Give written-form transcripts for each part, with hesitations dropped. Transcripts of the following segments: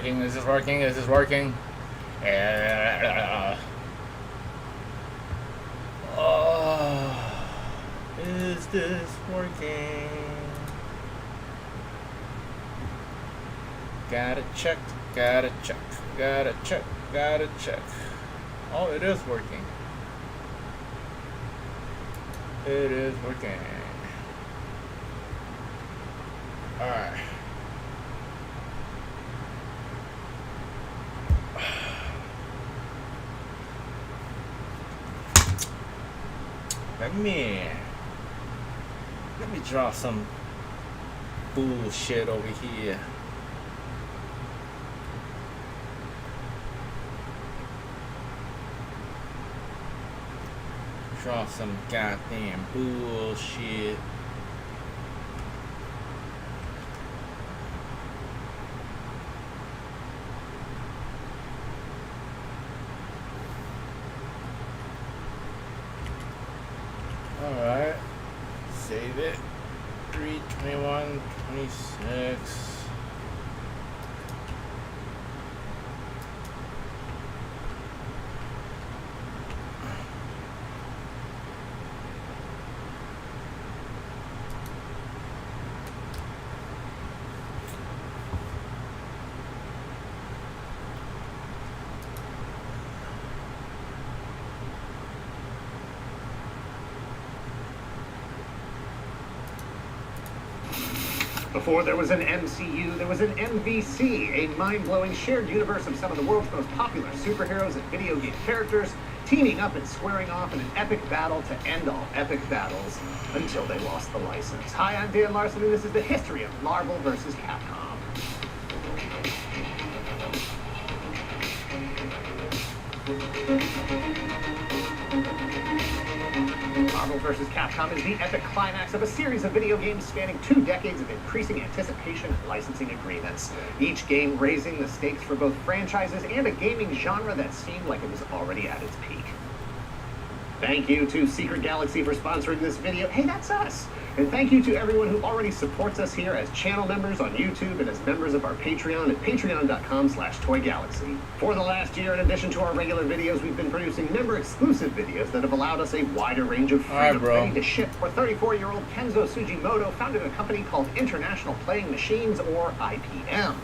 working? Is this working? Is this working? Oh, is this working? Gotta check, gotta check, gotta check, gotta check. Oh, it is working. It is working. Alright. Let me draw some bullshit over here. Draw some goddamn bullshit. Alright, save it. 3/21/26. Before there was an MCU, there was an MVC, a mind-blowing shared universe of some of the world's most popular superheroes and video game characters, teaming up and squaring off in an epic battle to end all epic battles until they lost the license. Hi, I'm Dan Larson, and this is the history of Marvel vs. Capcom. Marvel vs. Capcom is the epic climax of a series of video games spanning 2 decades of increasing anticipation and licensing agreements, each game raising the stakes for both franchises and a gaming genre that seemed like it was already at its peak. Thank you to Secret Galaxy for sponsoring this video. Hey, that's us! And thank you to everyone who already supports us here as channel members on YouTube and as members of our Patreon at patreon.com/toygalaxy. For the last year, in addition to our regular videos, we've been producing member-exclusive videos that have allowed us a wider range of freedom ready to ship. For 34-year-old Kenzo Sugimoto founded a company called International Playing Machines, or IPM.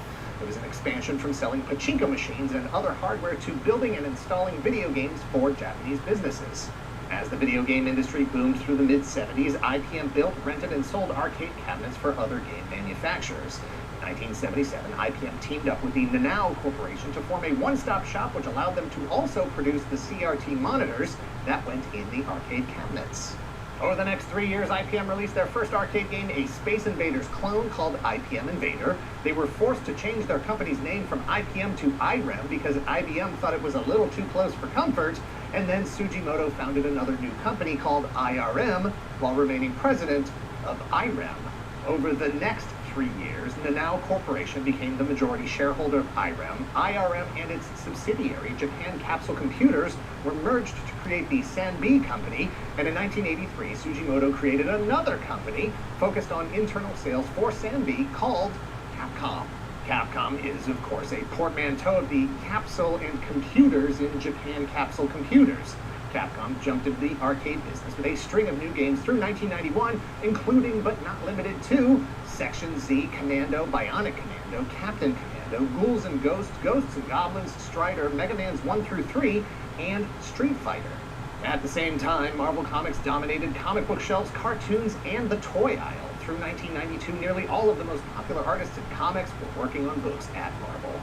It was an expansion from selling pachinko machines and other hardware to building and installing video games for Japanese businesses. As the video game industry boomed through the mid-70s, IPM built, rented, and sold arcade cabinets for other game manufacturers. In 1977, IPM teamed up with the Nanao Corporation to form a one-stop shop which allowed them to also produce the CRT monitors that went in the arcade cabinets. Over the next 3 years, IPM released their first arcade game, a Space Invaders clone called IPM Invader. They were forced to change their company's name from IPM to IREM because IBM thought it was a little too close for comfort, and then Sugimoto founded another new company called IRM while remaining president of IREM. Over the next 3 years, Nanao Corporation became the majority shareholder of IREM. IRM and its subsidiary, Japan Capsule Computers, were merged to create the Sanbi Company, and in 1983, Sugimoto created another company focused on internal sales for Sanbi called Capcom. Capcom is, of course, a portmanteau of the capsule and computers in Japan Capsule Computers. Capcom jumped into the arcade business with a string of new games through 1991, including but not limited to Section Z, Commando, Bionic Commando, Captain Commando, Ghouls and Ghosts, Ghosts and Goblins, Strider, Mega Man's 1 through 3, and Street Fighter. At the same time, Marvel Comics dominated comic book shelves, cartoons, and the toy aisle. Through 1992, nearly all of the most popular artists in comics were working on books at Marvel.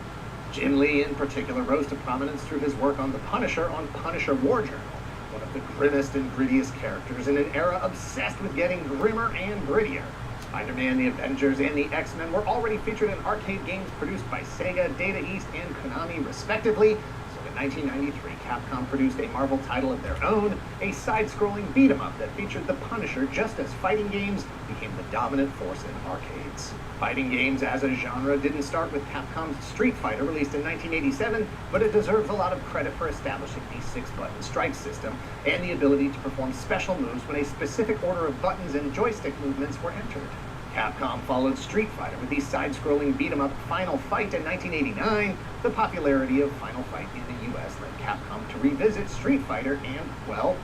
Jim Lee, in particular, rose to prominence through his work on The Punisher on Punisher War Journal, one of the grimmest and grittiest characters in an era obsessed with getting grimmer and grittier. Spider-Man, the Avengers, and the X-Men were already featured in arcade games produced by Sega, Data East, and Konami, respectively. So in 1993, Capcom produced a Marvel title of their own, a side-scrolling beat-em-up that featured the Punisher just as fighting games became the dominant force in arcades. Fighting games as a genre didn't start with Capcom's Street Fighter, released in 1987, but it deserves a lot of credit for establishing the 6-button strike system and the ability to perform special moves when a specific order of buttons and joystick movements were entered. Capcom followed Street Fighter with the side-scrolling beat-em-up Final Fight in 1989. The popularity of Final Fight in the US led Capcom to revisit Street Fighter and, well,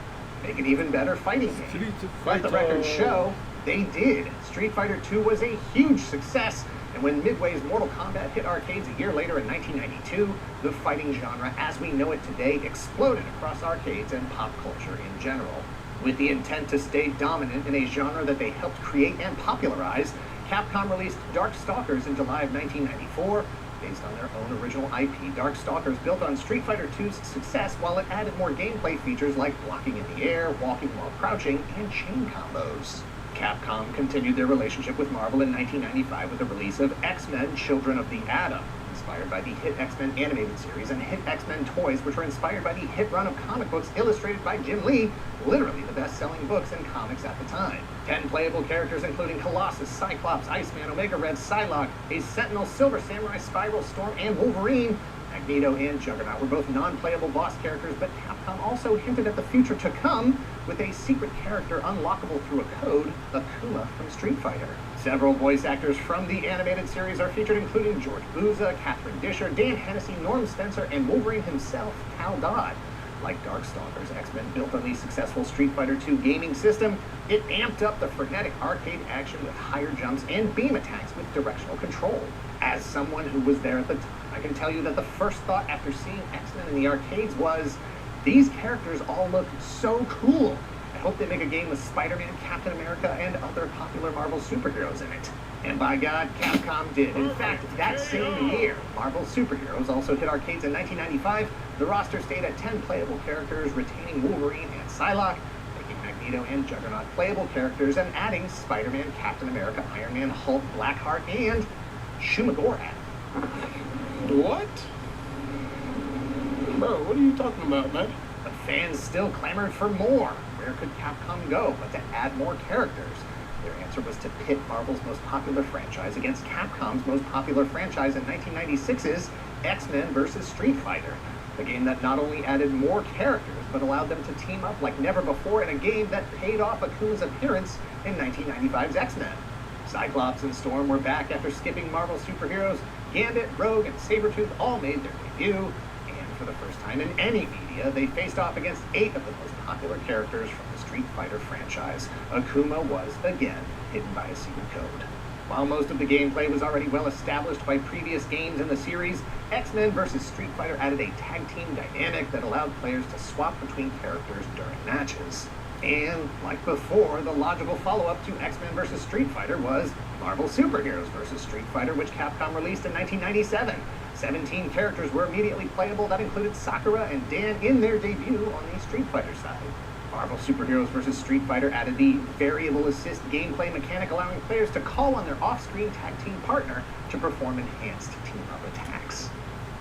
make an even better fighting game. Let the records show they did. Street Fighter II was a huge success, and when Midway's Mortal Kombat hit arcades a year later in 1992, the fighting genre as we know it today exploded across arcades and pop culture in general. With the intent to stay dominant in a genre that they helped create and popularize, Capcom released Darkstalkers in July of 1994. Based on their own original IP, Darkstalkers built on Street Fighter II's success while it added more gameplay features like blocking in the air, walking while crouching, and chain combos. Capcom continued their relationship with Marvel in 1995 with the release of X-Men Children of the Atom, inspired by the hit X-Men animated series, and hit X-Men toys, which were inspired by the hit run of comic books illustrated by Jim Lee, literally the best-selling books in comics at the time. 10 playable characters including Colossus, Cyclops, Iceman, Omega Red, Psylocke, Ace Sentinel, Silver Samurai, Spiral, Storm, and Wolverine. Magneto and Juggernaut were both non-playable boss characters, but Capcom also hinted at the future to come with a secret character unlockable through a code, Akuma from Street Fighter. Several voice actors from the animated series are featured, including George Buza, Catherine Disher, Dan Hennessy, Norm Spencer, and Wolverine himself, Cal Dodd. Like Darkstalkers, X-Men built on the successful Street Fighter II gaming system, it amped up the frenetic arcade action with higher jumps and beam attacks with directional control. As someone who was there at the time, I can tell you that the first thought after seeing X-Men in the arcades was, these characters all look so cool. I hope they make a game with Spider-Man, Captain America, and other popular Marvel superheroes in it. And by God, Capcom did. In fact, that same year, Marvel Superheroes also hit arcades in 1995. The roster stayed at 10 playable characters, retaining Wolverine and Psylocke, making Magneto and Juggernaut playable characters, and adding Spider-Man, Captain America, Iron Man, Hulk, Blackheart, and Shumagorath. What? Bro, what are you talking about, man? But fans still clamored for more. Where could Capcom go but to add more characters? Their answer was to pit Marvel's most popular franchise against Capcom's most popular franchise in 1996's X-Men vs. Street Fighter, a game that not only added more characters, but allowed them to team up like never before in a game that paid off Akuma's appearance in 1995's X-Men. Cyclops and Storm were back after skipping Marvel superheroes. Gambit, Rogue, and Sabretooth all made their debut, and for the first time in any media, they faced off against 8 of the most popular characters from the Street Fighter franchise. Akuma was, again, hidden by a secret code. While most of the gameplay was already well established by previous games in the series, X-Men vs. Street Fighter added a tag team dynamic that allowed players to swap between characters during matches. And, like before, the logical follow-up to X-Men vs. Street Fighter was Marvel Superheroes vs. Street Fighter, which Capcom released in 1997. 17 characters were immediately playable. That included Sakura and Dan in their debut on the Street Fighter side. Marvel Superheroes vs. Street Fighter added the variable assist gameplay mechanic, allowing players to call on their off-screen tag team partner to perform enhanced team-up attacks.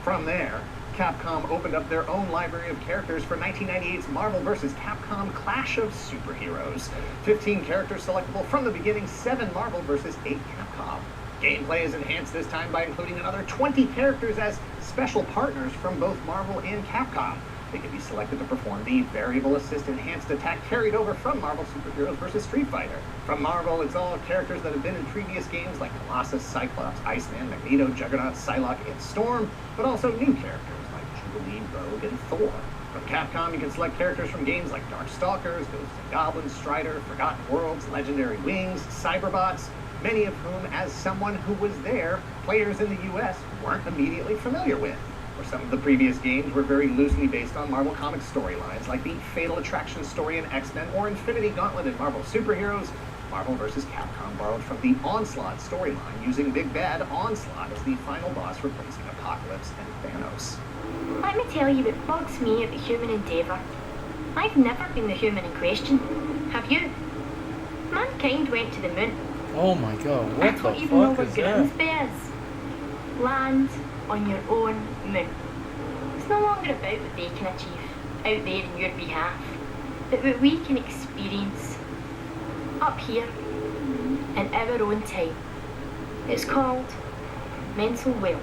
From there, Capcom opened up their own library of characters for 1998's Marvel vs. Capcom Clash of Superheroes. 15 characters selectable from the beginning, 7 Marvel vs. 8 Capcom. Gameplay is enhanced this time by including another 20 characters as special partners from both Marvel and Capcom. They can be selected to perform the variable assist enhanced attack carried over from Marvel Superheroes vs. Street Fighter. From Marvel, it's all characters that have been in previous games like Colossus, Cyclops, Iceman, Magneto, Juggernaut, Psylocke, and Storm, but also new characters like Jubilee, Rogue, and Thor. From Capcom, you can select characters from games like Darkstalkers, Ghosts and Goblins, Strider, Forgotten Worlds, Legendary Wings, Cyberbots, many of whom, as someone who was there, players in the US weren't immediately familiar with. Or some of the previous games were very loosely based on Marvel Comics storylines, like the Fatal Attraction story in X-Men or Infinity Gauntlet in Marvel Superheroes. Marvel vs. Capcom borrowed from the Onslaught storyline, using Big Bad Onslaught as the final boss, replacing Apocalypse and Thanos. Let me tell you what bugs me at the human endeavour. I've never been the human in question. Have you? Mankind went to the moon. Oh my god, I what don't the even know fuck where is Grimsby that? is. Land on your own moon. It's no longer about what they can achieve out there in your behalf, but what we can experience up here in our own time. It's called mental wealth.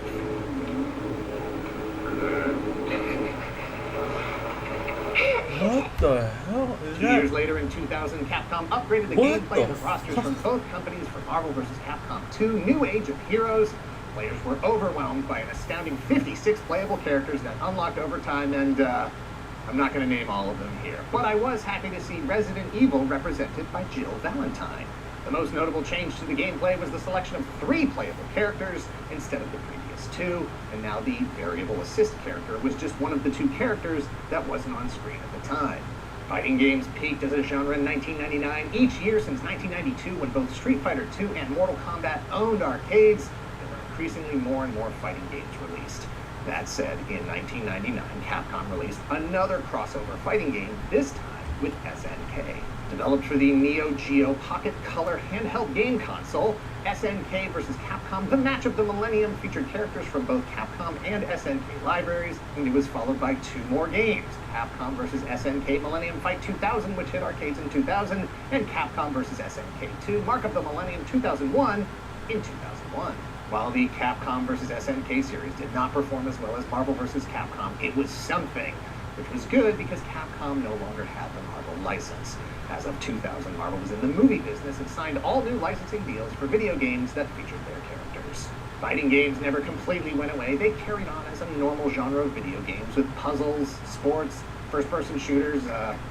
What the hell is 2 years that? later, in 2000, Capcom upgraded the What gameplay of the the rosters from both companies for Marvel vs. Capcom 2 New Age of Heroes. Players were overwhelmed by an astounding 56 playable characters that unlocked over time, and I'm not going to name all of them here. But I was happy to see Resident Evil represented by Jill Valentine. The most notable change to the gameplay was the selection of 3 playable characters instead of the previous 2, and now the variable assist character was just one of the 2 characters that wasn't on screen at the time. Fighting games peaked as a genre in 1999. Each year since 1992, when both Street Fighter II and Mortal Kombat owned arcades, there were increasingly more and more fighting games released. That said, in 1999, Capcom released another crossover fighting game, this time with SNK. Developed for the Neo Geo Pocket Color handheld game console, SNK vs. Capcom, the match of the millennium, featured characters from both Capcom and SNK libraries, and it was followed by 2 more games, Capcom vs. SNK Millennium Fight 2000, which hit arcades in 2000, and Capcom vs. SNK 2, Mark of the Millennium 2001, in 2001. While the Capcom vs. SNK series did not perform as well as Marvel vs. Capcom, it was something, which was good because Capcom no longer had the Marvel license. As of 2000, Marvel was in the movie business and signed all new licensing deals for video games that featured their characters. Fighting games never completely went away. They carried on as a normal genre of video games with puzzles, sports, first-person shooters,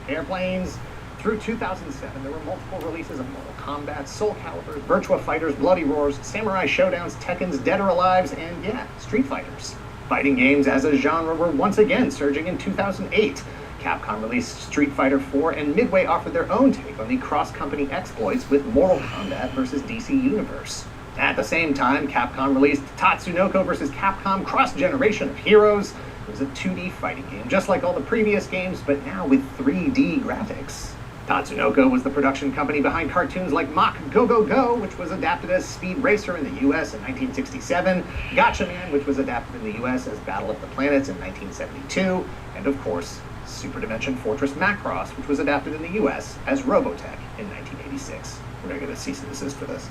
airplanes. Through 2007, there were multiple releases of Mortal Kombat, Soul Calibur, Virtua Fighters, Bloody Roars, Samurai Showdowns, Tekkens, Dead or Alives, and yeah, Street Fighters. Fighting games as a genre were once again surging in 2008. Capcom released Street Fighter IV, and Midway offered their own take on the cross-company exploits with Mortal Kombat vs. DC Universe. At the same time, Capcom released Tatsunoko vs. Capcom Cross-Generation of Heroes. It was a 2D fighting game, just like all the previous games, but now with 3D graphics. Tatsunoko was the production company behind cartoons like Mach Go Go Go, which was adapted as Speed Racer in the US in 1967, Gatchaman, which was adapted in the US as Battle of the Planets in 1972, and of course, Super Dimension Fortress Macross, which was adapted in the US as Robotech in 1986. We're gonna get a cease and desist for this.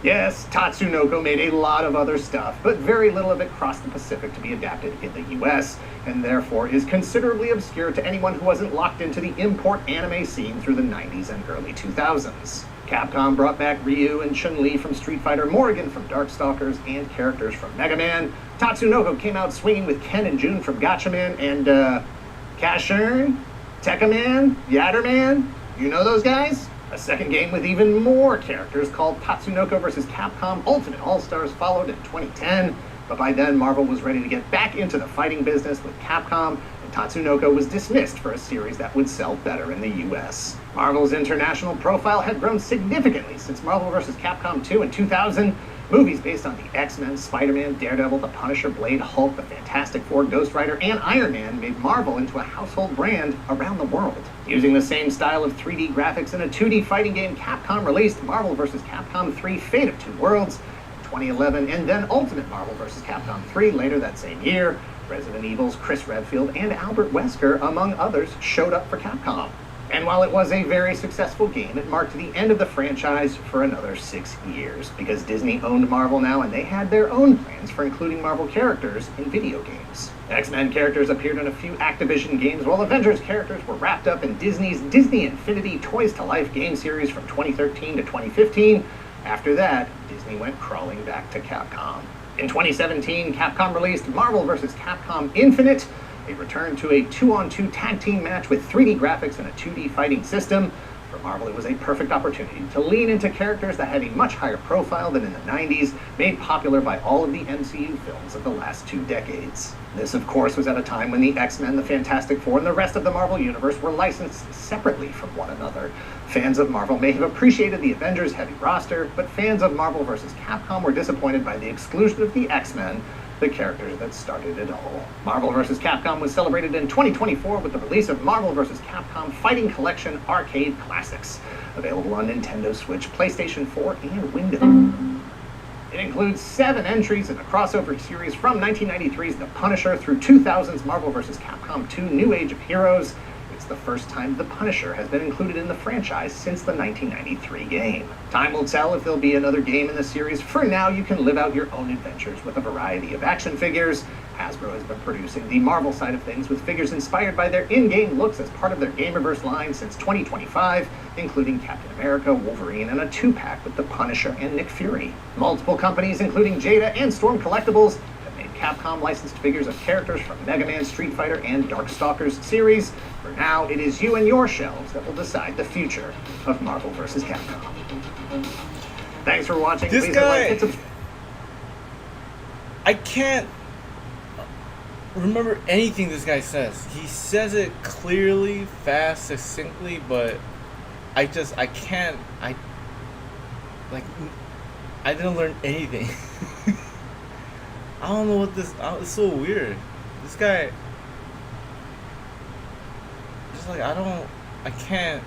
Yes, Tatsunoko made a lot of other stuff, but very little of it crossed the Pacific to be adapted in the US, and therefore is considerably obscure to anyone who wasn't locked into the import anime scene through the 90s and early 2000s. Capcom brought back Ryu and Chun-Li from Street Fighter, Morrigan from Darkstalkers, and characters from Mega Man. Tatsunoko came out swinging with Ken and Jun from Gatchaman, and, Cashern, Tekkaman, Yatterman, you know those guys? A second game with even more characters called Tatsunoko vs. Capcom Ultimate All-Stars followed in 2010, but by then Marvel was ready to get back into the fighting business with Capcom, and Tatsunoko was dismissed for a series that would sell better in the US. Marvel's international profile had grown significantly since Marvel vs. Capcom 2 in 2000. Movies based on the X-Men, Spider-Man, Daredevil, The Punisher, Blade, Hulk, The Fantastic Four, Ghost Rider, and Iron Man made Marvel into a household brand around the world. Using the same style of 3D graphics in a 2D fighting game, Capcom released Marvel vs. Capcom 3 Fate of Two Worlds in 2011, and then Ultimate Marvel vs. Capcom 3 later that same year. Resident Evil's Chris Redfield and Albert Wesker, among others, showed up for Capcom. And while it was a very successful game, it marked the end of the franchise for another 6 years, because Disney owned Marvel now and they had their own plans for including Marvel characters in video games. X-Men characters appeared in a few Activision games, while Avengers characters were wrapped up in Disney's Disney Infinity Toys to Life game series from 2013 to 2015. After that, Disney went crawling back to Capcom. In 2017, Capcom released Marvel vs. Capcom Infinite, a return to a 2-on-2 tag team match with 3D graphics and a 2D fighting system. For Marvel, it was a perfect opportunity to lean into characters that had a much higher profile than in the 90s, made popular by all of the MCU films of the last 2 decades. This, of course, was at a time when the X-Men, the Fantastic Four, and the rest of the Marvel Universe were licensed separately from one another. Fans of Marvel may have appreciated the Avengers' heavy roster, but fans of Marvel vs. Capcom were disappointed by the exclusion of the X-Men, the characters that started it all. Marvel vs. Capcom was celebrated in 2024 with the release of Marvel vs. Capcom Fighting Collection Arcade Classics, available on Nintendo Switch, PlayStation 4, and Windows. It includes 7 entries in the crossover series from 1993's The Punisher through 2000's Marvel vs. Capcom 2 New Age of Heroes. It's the first time The Punisher has been included in the franchise since the 1993 game. Time will tell if there'll be another game in the series. For now, you can live out your own adventures with a variety of action figures. Hasbro has been producing the Marvel side of things with figures inspired by their in-game looks as part of their Gamerverse line since 2025, including Captain America, Wolverine, and a 2-pack with the Punisher and Nick Fury. Multiple companies, including Jada and Storm Collectibles, have made Capcom licensed figures of characters from Mega Man, Street Fighter, and Darkstalkers series. For now, it is you and your shelves that will decide the future of Marvel vs. Capcom. Thanks for watching. This Please guy... hit like, hit I can't remember anything this guy says. He says it clearly, fast, succinctly, but I can't, I didn't learn anything. I don't know what this, it's so weird. This guy, just like, I can't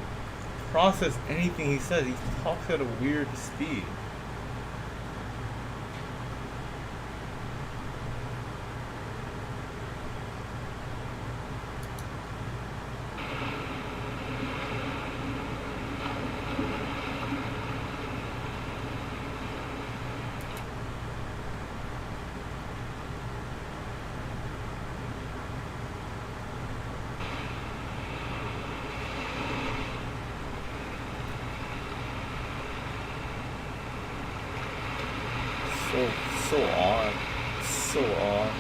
process anything he says. He talks at a weird speed. So odd. So odd.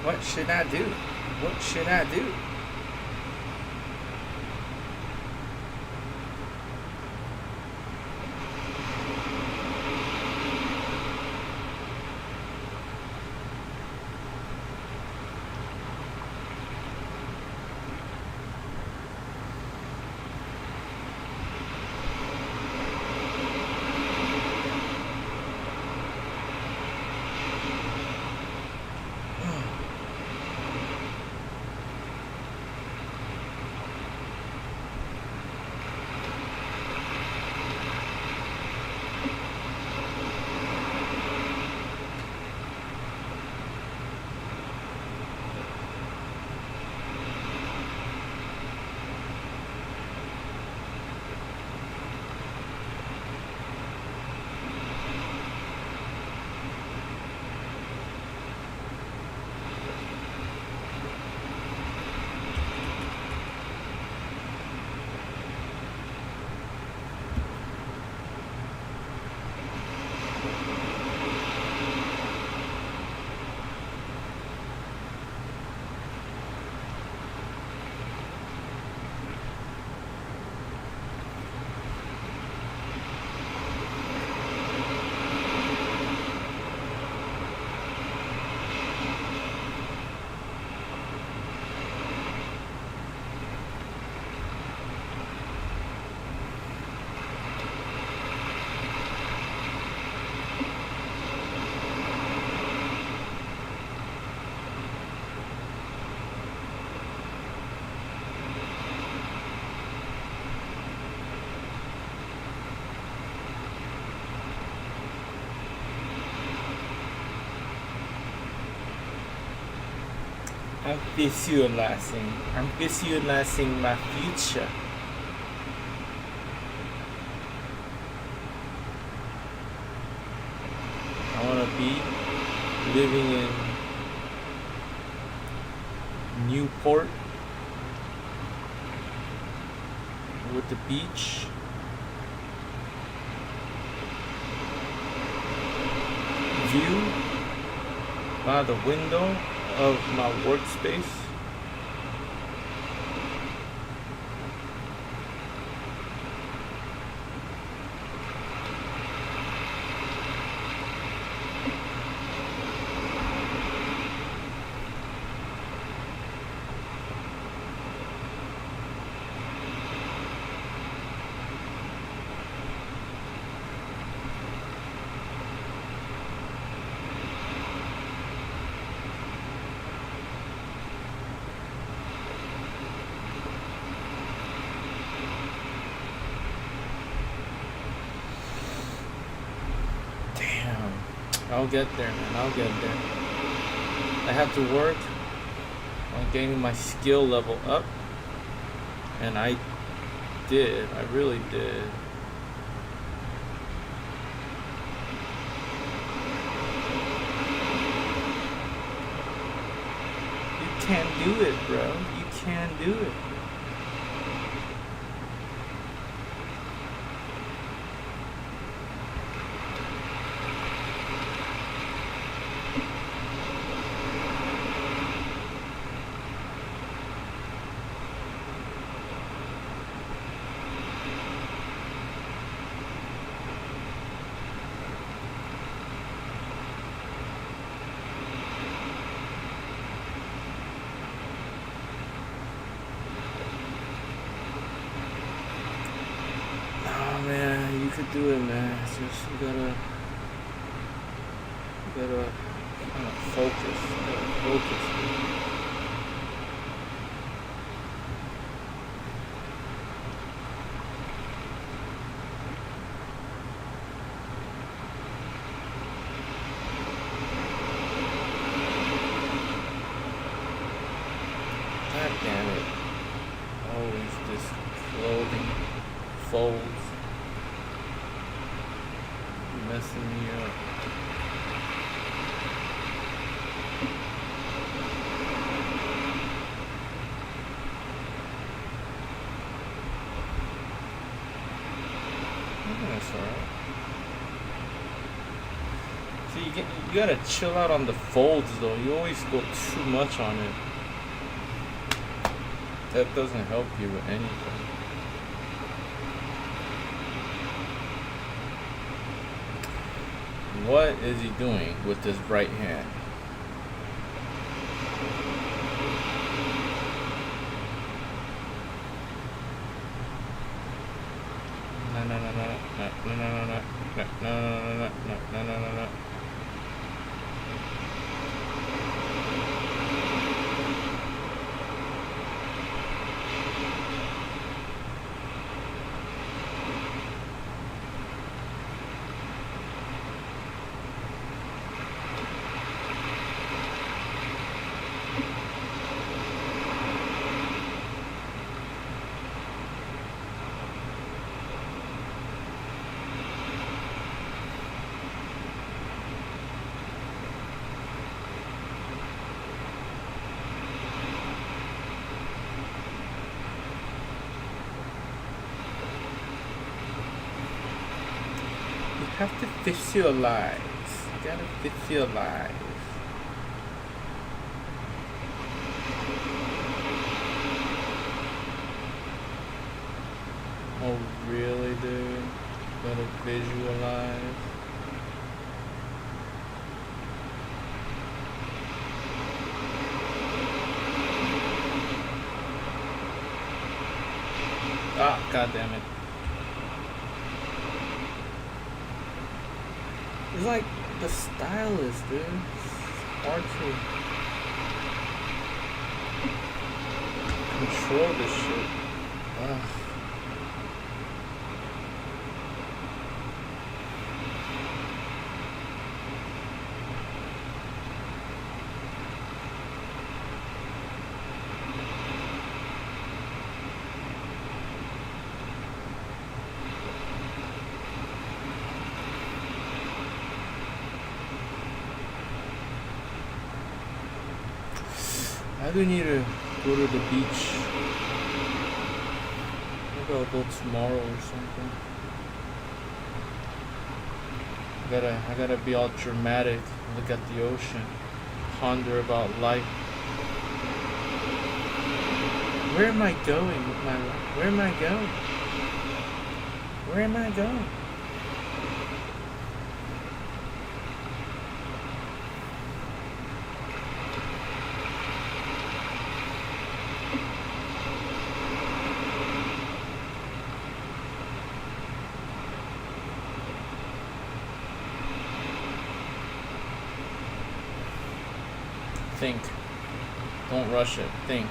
What should I do? What should I do? I'm visualizing. I'm visualizing my future. I want to be living in Newport with the beach. View by the window of my workspace. I'll get there, man. I'll get there. I have to work on getting my skill level up. And I did. I really did. You can do it, bro. You can do it. Do it, man. It's just you gotta kind of focus. God damn it! Always this clothing folds. Messing me up. That's alright. See, you gotta chill out on the folds though. You always go too much on it. That doesn't help you with anything. What is he doing with his right hand? No. You have to visualize. You gotta visualize. Oh, really, dude? Gotta visualize. Ah, god damn it. It's like the stylist, dude. It's hard to control this shit. Ugh. I do need to go to the beach. Maybe I'll go tomorrow or something. I gotta be all dramatic, look at the ocean, ponder about life. Where am I going with my life? Where am I going? Where am I going? Think. Don't rush it. Think.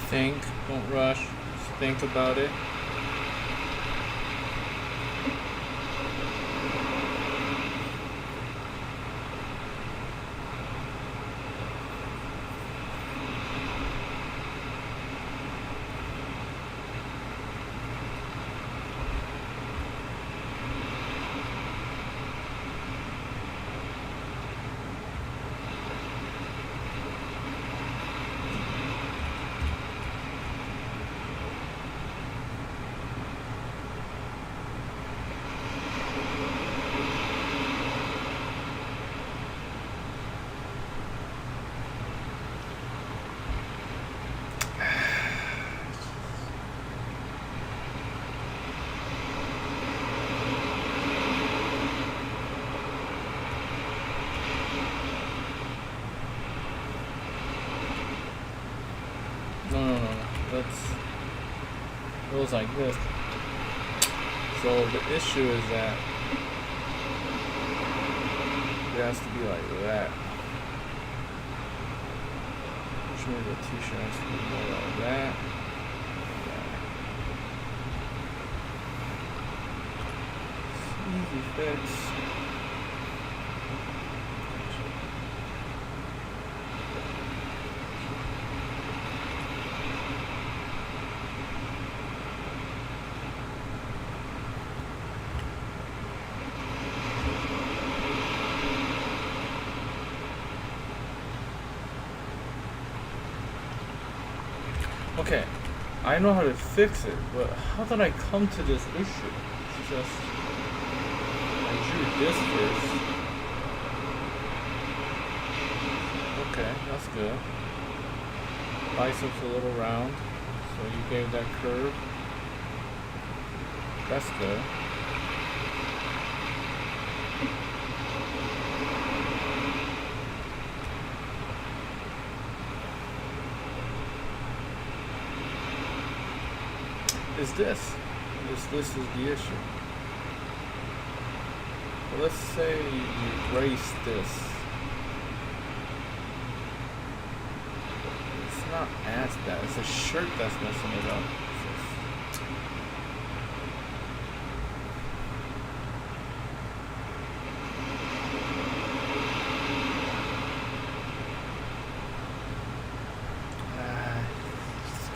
Think, don't rush, just think about it. No. It goes like this. So the issue is that it has to be like that. Which means the t-shirt has to be more like that. Easy fix. Okay, I know how to fix it, but how did I come to this issue? It's just, I drew this first. Okay, that's good. Biceps a little round, so you gave that curve. That's good. Is this is the issue. Well, let's say you erase this. It's not as bad. It's a shirt that's messing it up.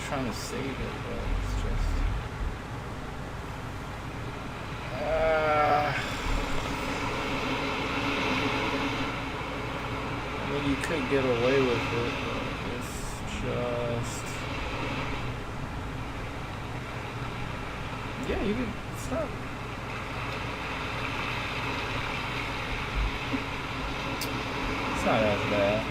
Trying to save it, but it's just I mean, you could get away with it, but it's just yeah, you can stop. It's not as bad.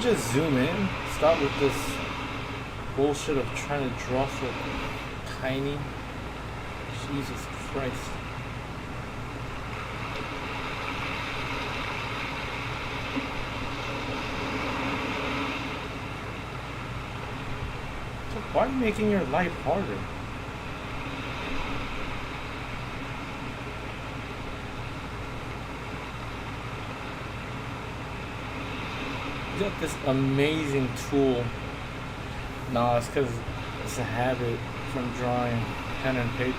just zoom in? Stop with this bullshit of trying to draw so tiny. Jesus Christ. So why are you making your life harder? You got this amazing tool. No, it's because it's a habit from drawing pen and paper.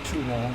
Too long.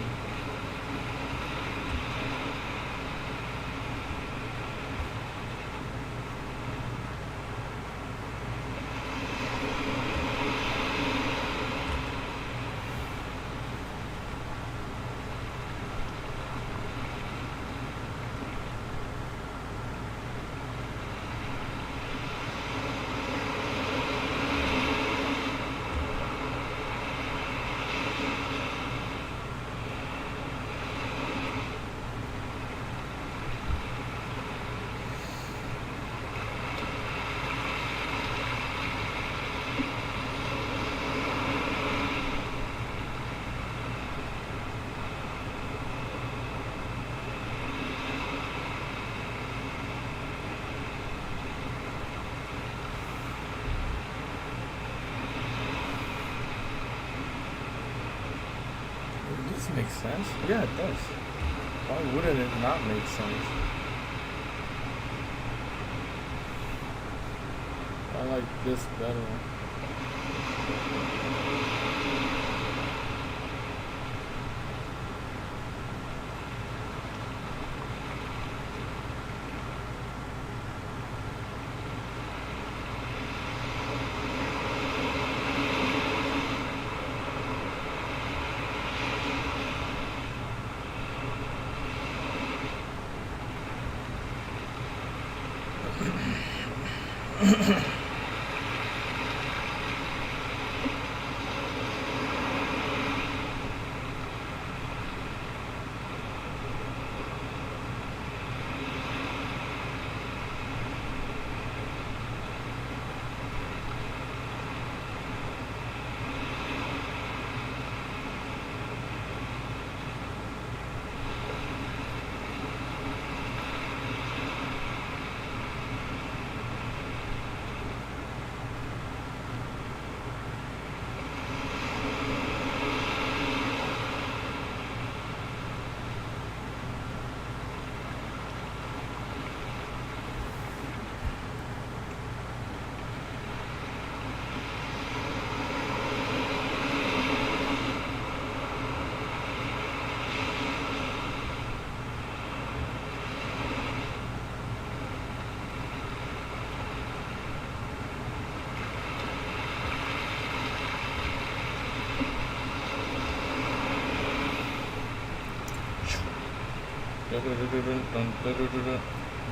Does this make sense? Yeah, it does. Why wouldn't it not make sense? I like this better.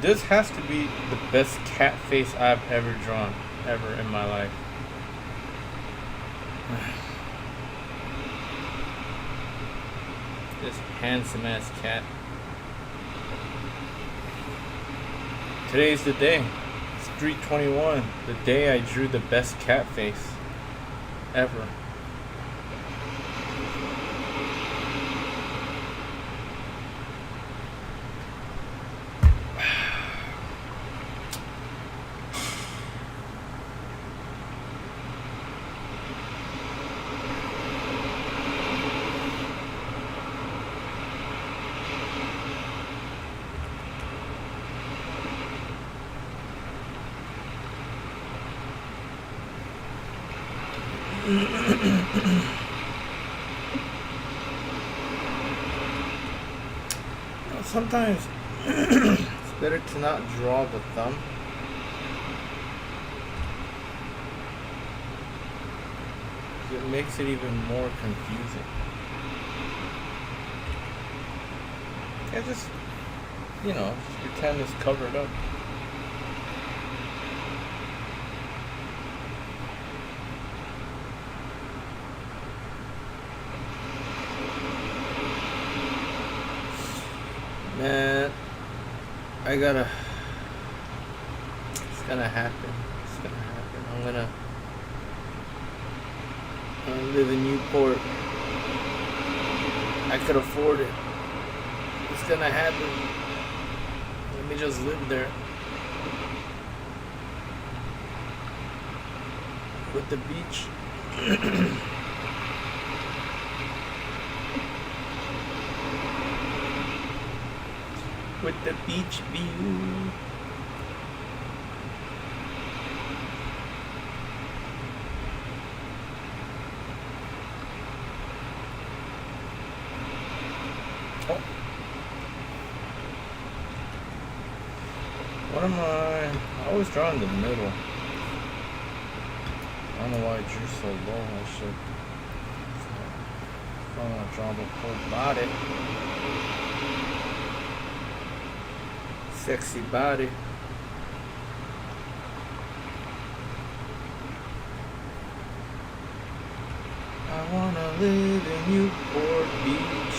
This has to be the best cat face I've ever drawn, ever in my life. This handsome ass cat. Today's the day. It's 3/21, the day I drew the best cat face ever. Sometimes it's better to not draw the thumb. It makes it even more confusing. Yeah, just, you know, pretend it's covered up. Man, it's gonna happen. It's gonna happen. I'm gonna live in Newport. I could afford it. It's gonna happen. Let me just live there. With the beach. With the beach view. Oh. What am I always draw in the middle. I don't know why I drew so low. I should. I want to draw the whole body. Sexy body. I wanna live in Newport Beach.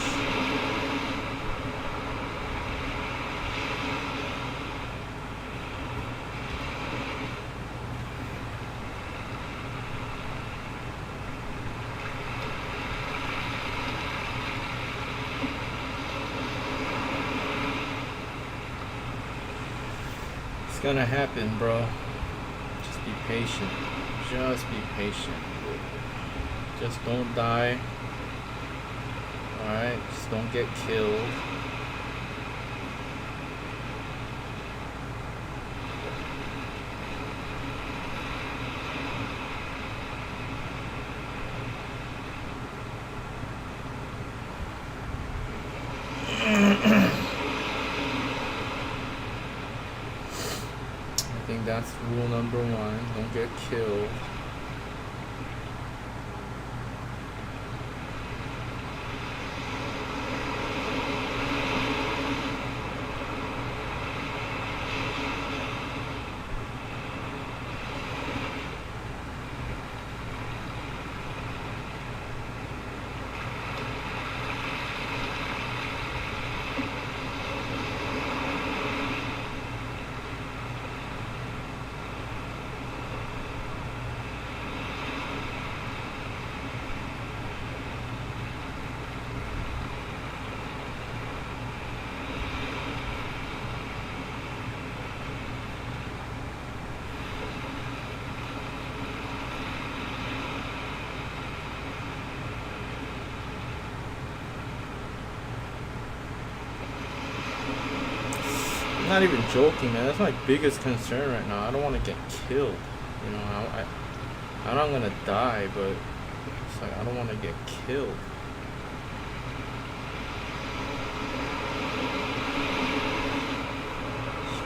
It's gonna happen, bro. Just be patient. Just be patient. Just don't die. Alright? Just don't get killed. I think that's rule number one. Don't get killed. I'm not even joking, man. That's my biggest concern right now. I don't want to get killed. You know, I'm not gonna die, but it's like I don't want to get killed.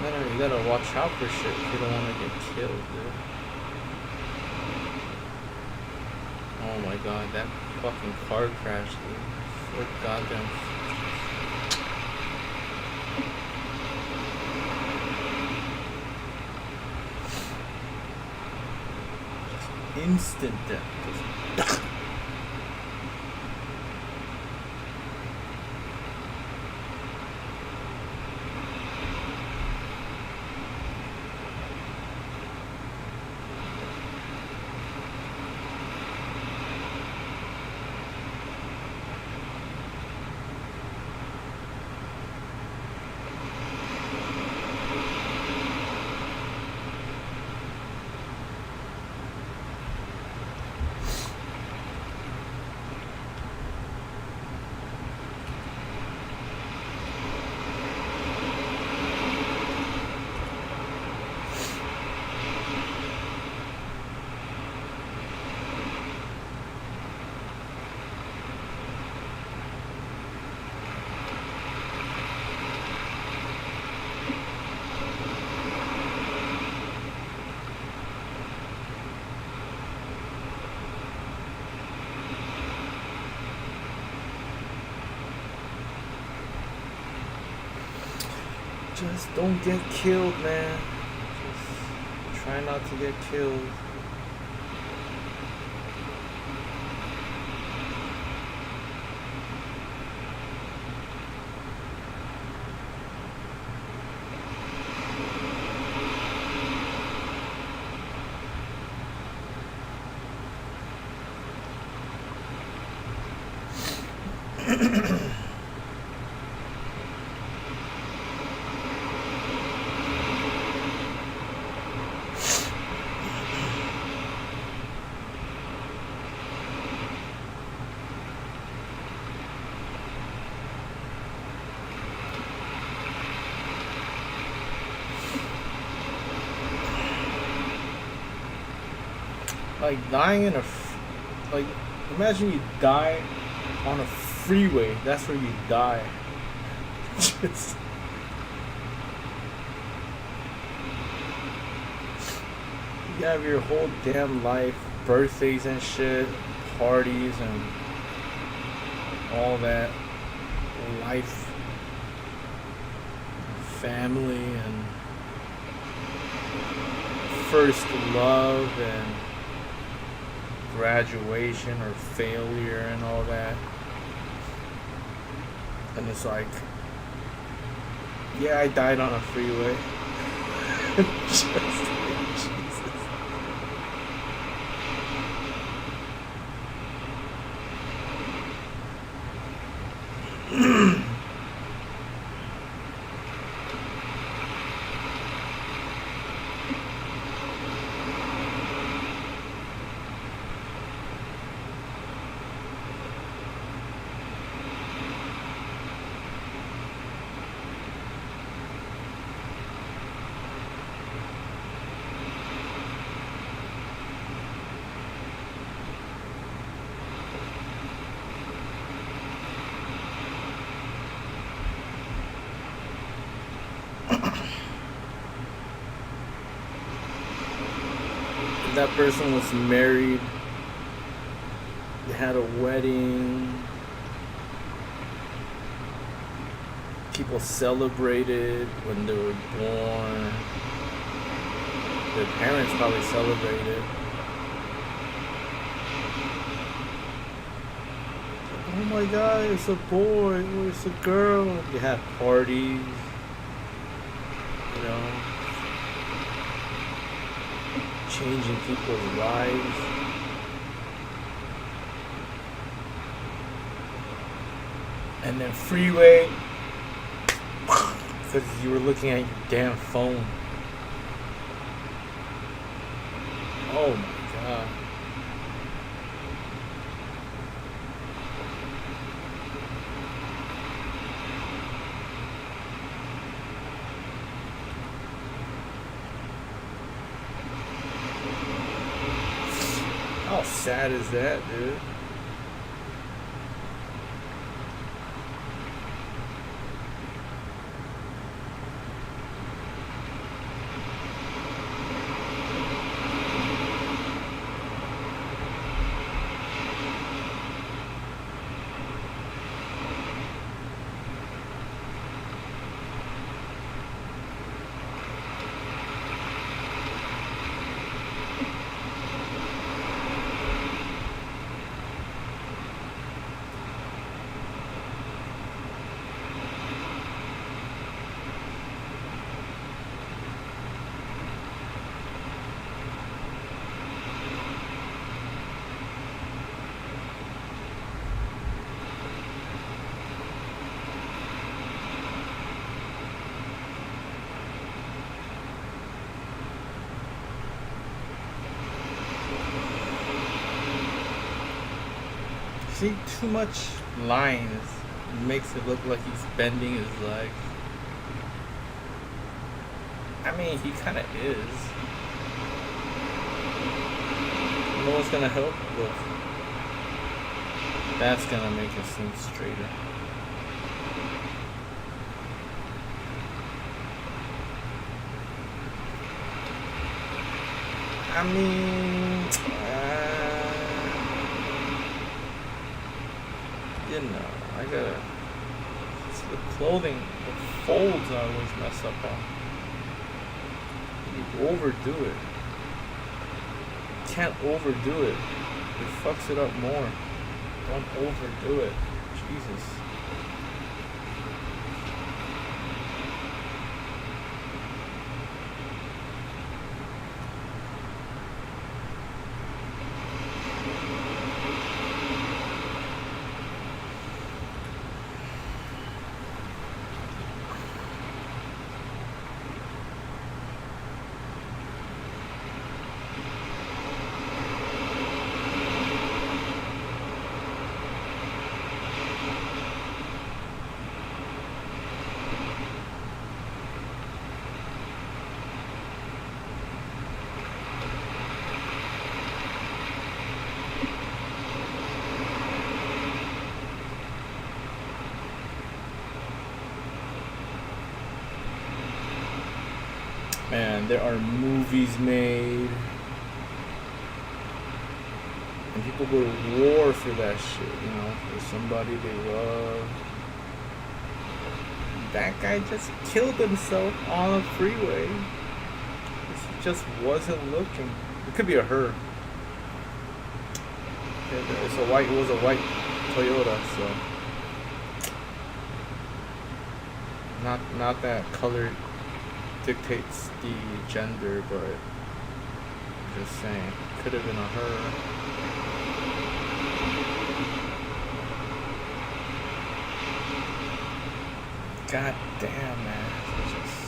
You gotta watch out for shit if you don't want to get killed, dude. Oh my god, that fucking car crash, dude. So goddamn. Instant death. Just don't get killed, man. Just try not to get killed. Like dying in a, like imagine you die on a freeway. That's where you die. Just, you have your whole damn life, birthdays and shit, parties and all that, life, family and first love and graduation or failure and all that. And it's like, yeah, I died on a freeway. Just, Jesus. That person was married, they had a wedding, people celebrated when they were born, their parents probably celebrated. Oh my god, it's a boy or it's a girl. You have parties, you know, changing people's lives. And then freeway, because you were looking at your damn phone. Oh my god. How sad is that, dude? See, too much lines makes it look like he's bending his leg. I mean, he kind of is. No one's gonna help? Look. That's gonna make it seem straighter. I mean, you know, I gotta. It's the clothing. folds I always mess up on. You overdo it. Can't overdo it. It fucks it up more. Don't overdo it. Jesus. Man, there are movies made. And people go to war for that shit, you know, for somebody they love. That guy just killed himself on a freeway. He just wasn't looking. It could be a her. It was a white Toyota, so not that color dictates the gender, but I'm just saying, could have been a her. God damn, man. It's just...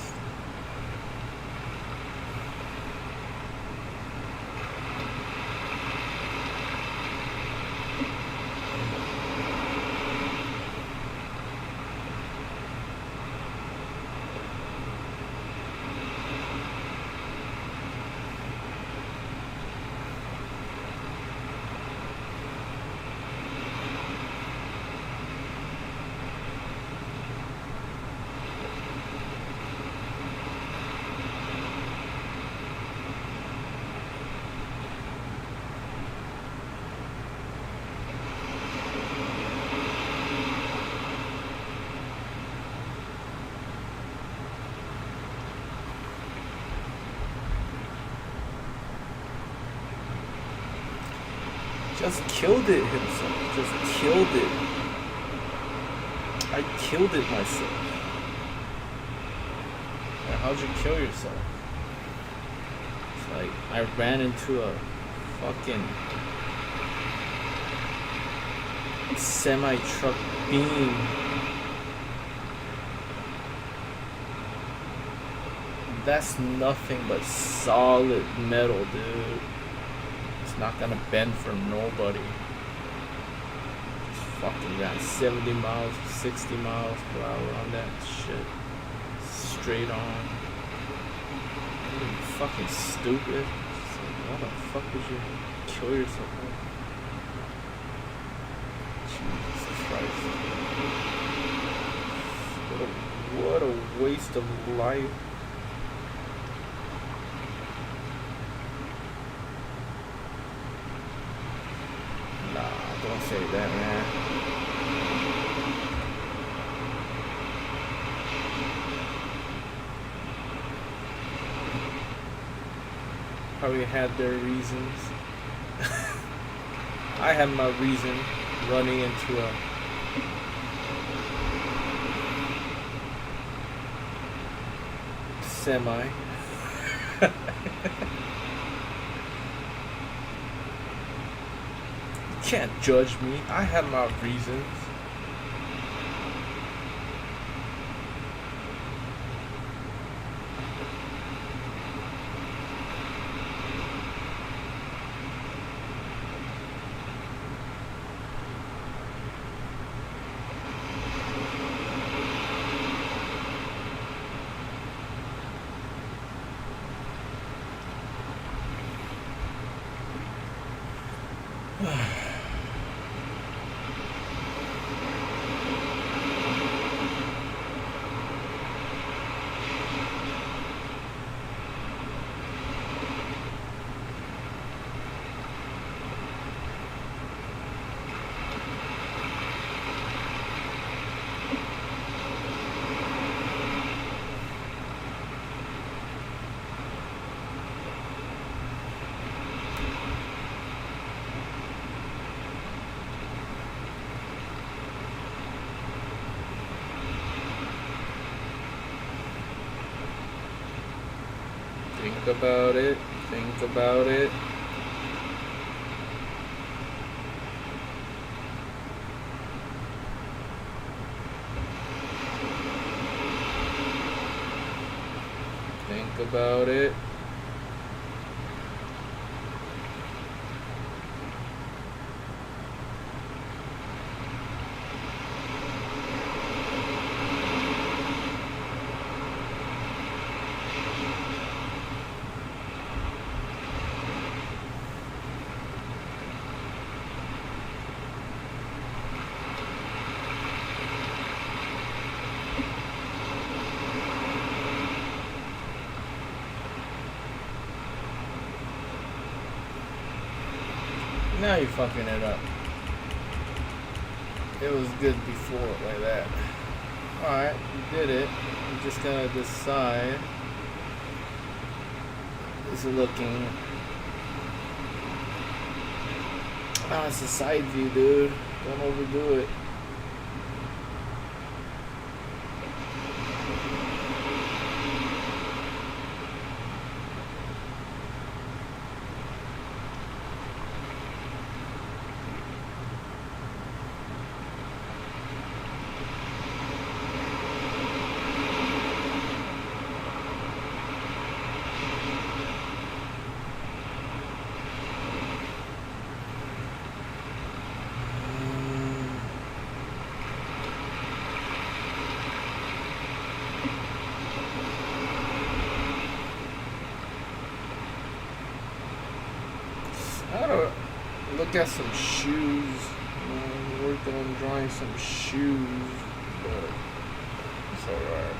Just killed it himself. Just killed it. I killed it myself. Man, how'd you kill yourself? It's like I ran into a fucking semi-truck beam. That's nothing but solid metal, dude. Not gonna bend for nobody. Just fucking ran 70 miles, 60 miles per hour on that shit. Straight on. Are you fucking stupid? Just like, why the fuck would you kill yourself? Jesus Christ. What a waste of life. Don't say that, man. Probably had their reasons. I had my reason running into a semi. Can't judge me. I have my reasons. Think about it. Think about it. Think about it. Now you're fucking it up. It was good before, like that. Alright, you did it. I'm just gonna decide. Is it looking... Ah, it's a side view, dude. Don't overdo it. I gotta look at some shoes. I'm working on drawing some shoes, but it's alright.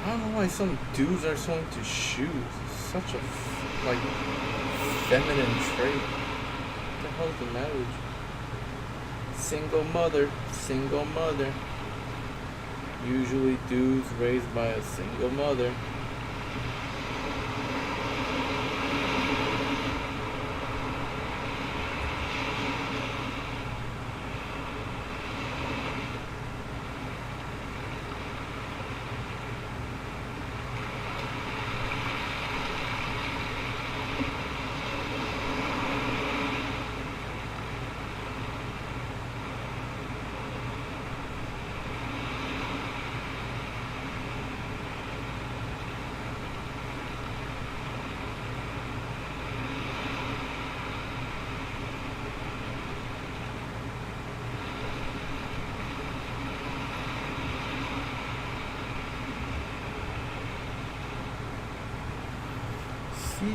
I don't know why some dudes are so into shoes. It's such a like feminine trait. What the hell's the matter with you? Single mother. Usually dudes raised by a single mother. See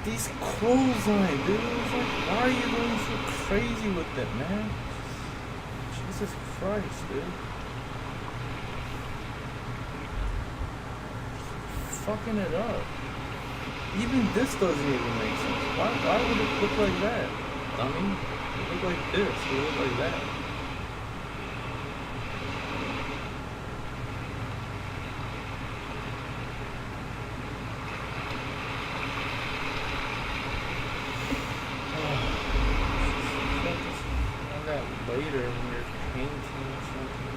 these clothesline, dude. It's like, why are you going so crazy with it, man? Jesus Christ, dude. Fucking it up. Even this doesn't even make sense. Why would it look like that? I mean, it look like this. It look like that. Later when you're painting or something.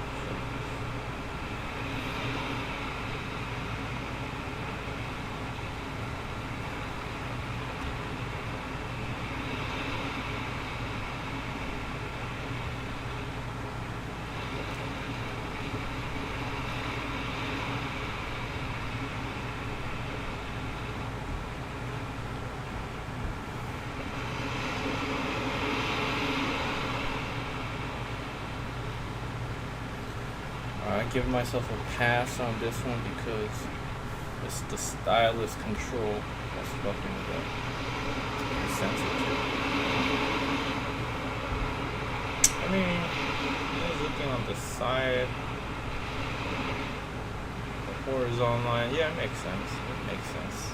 I give myself a pass on this one because it's the stylus control that's fucking it up. It's sensitive. I mean, just looking on the side, the horizontal line, yeah, it makes sense. It makes sense.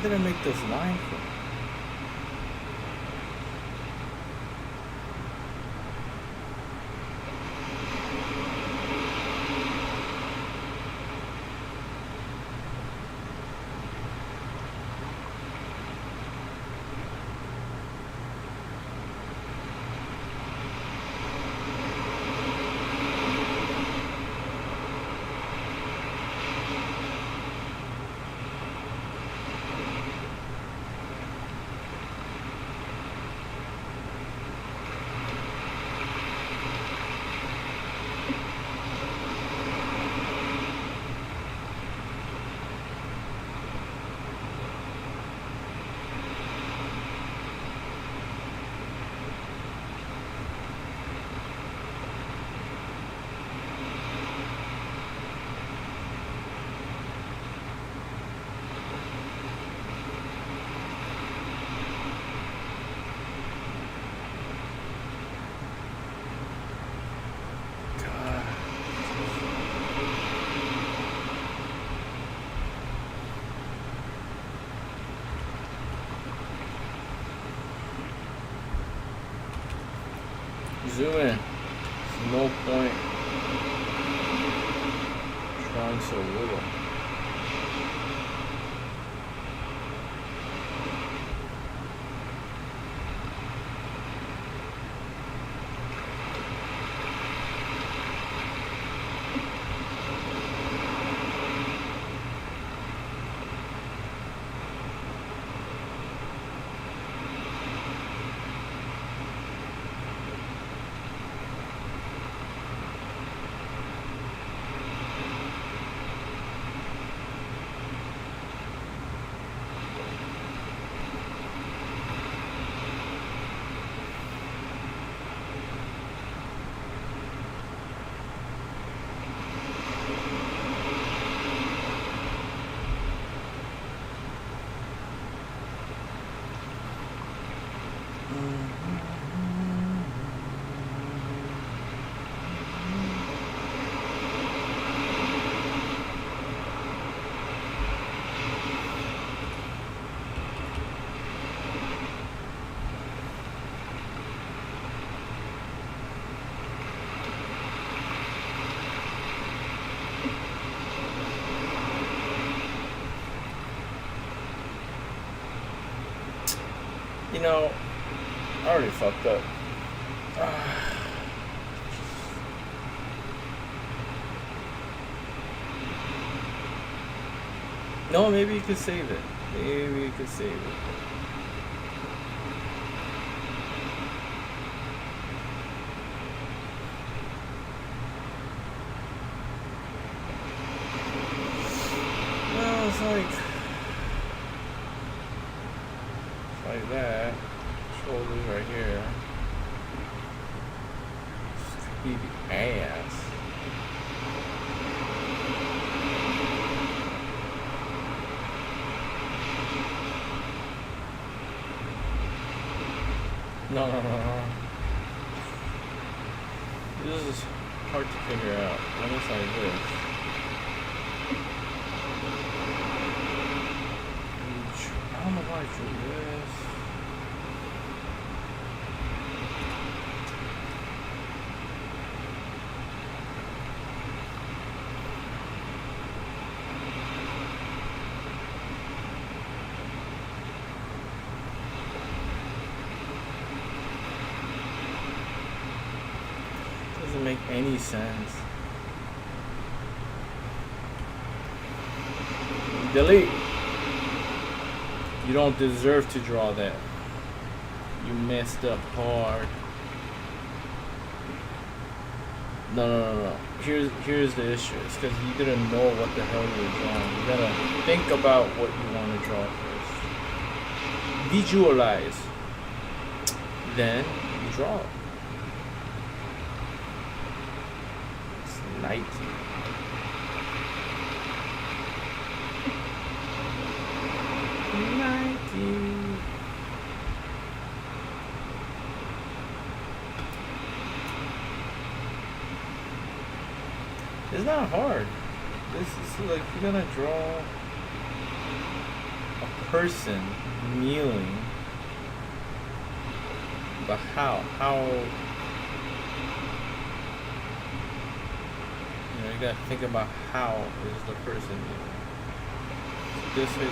did I make this line for? Zoom in. There's no point trying so little. You know, I already fucked up. No, maybe you could save it. Maybe you could save it. No, it's like that. Shoulders right here. Just the ass. No. This is hard to figure out. When it's like this. I don't know why I drew this. Doesn't make any sense. Delete. You don't deserve to draw that. You messed up hard. No. Here's the issue. It's because you didn't know what the hell you were drawing. You gotta think about what you want to draw first. Visualize. Then you draw it. It's Nike. It's not hard. This is like you're gonna draw a person kneeling. But how? You gotta think about how is the person kneeling. This way.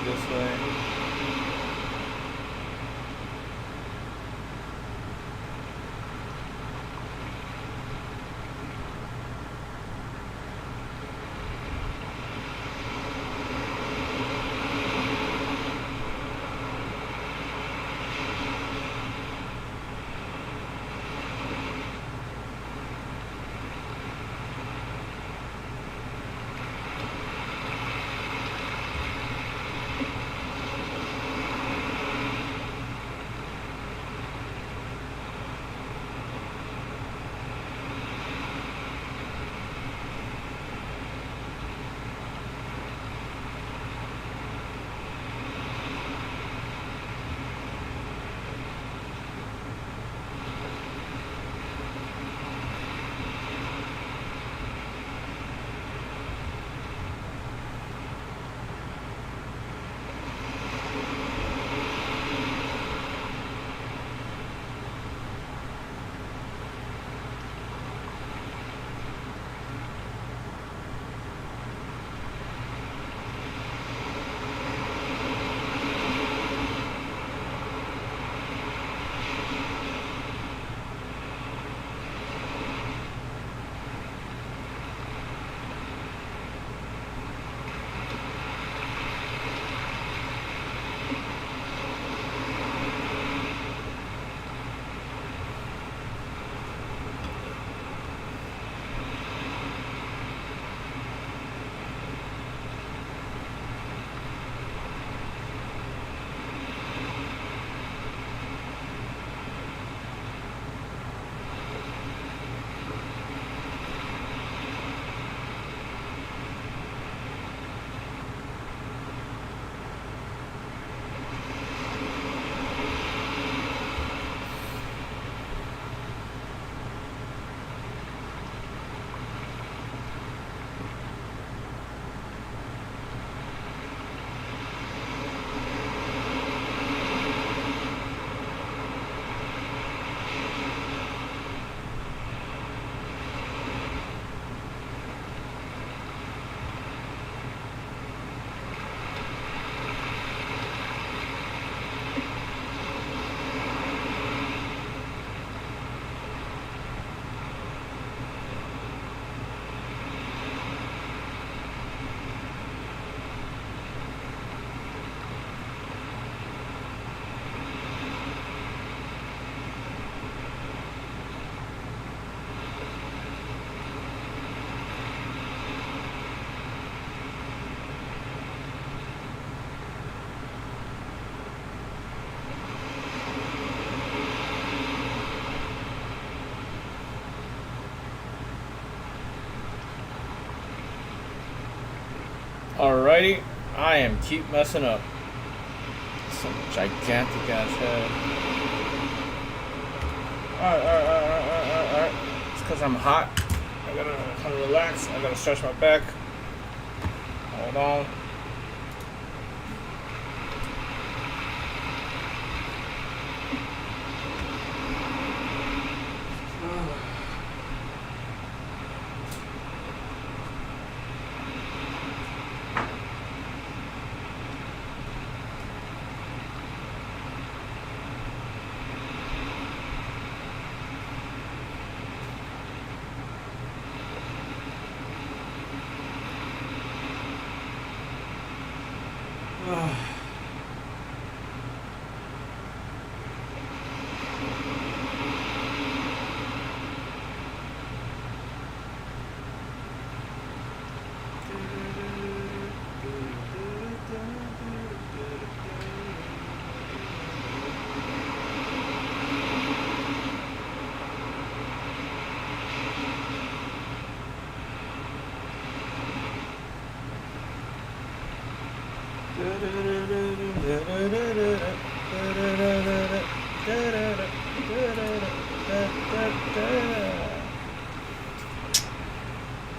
Alrighty, I am keep messing up. Some gigantic ass head. Alright. It's because I'm hot. I gotta kind of relax. I gotta stretch my back. Hold on.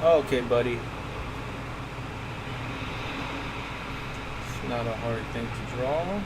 Okay, buddy. not a hard thing to draw.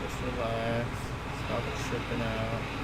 Just relax. Stop tripping out.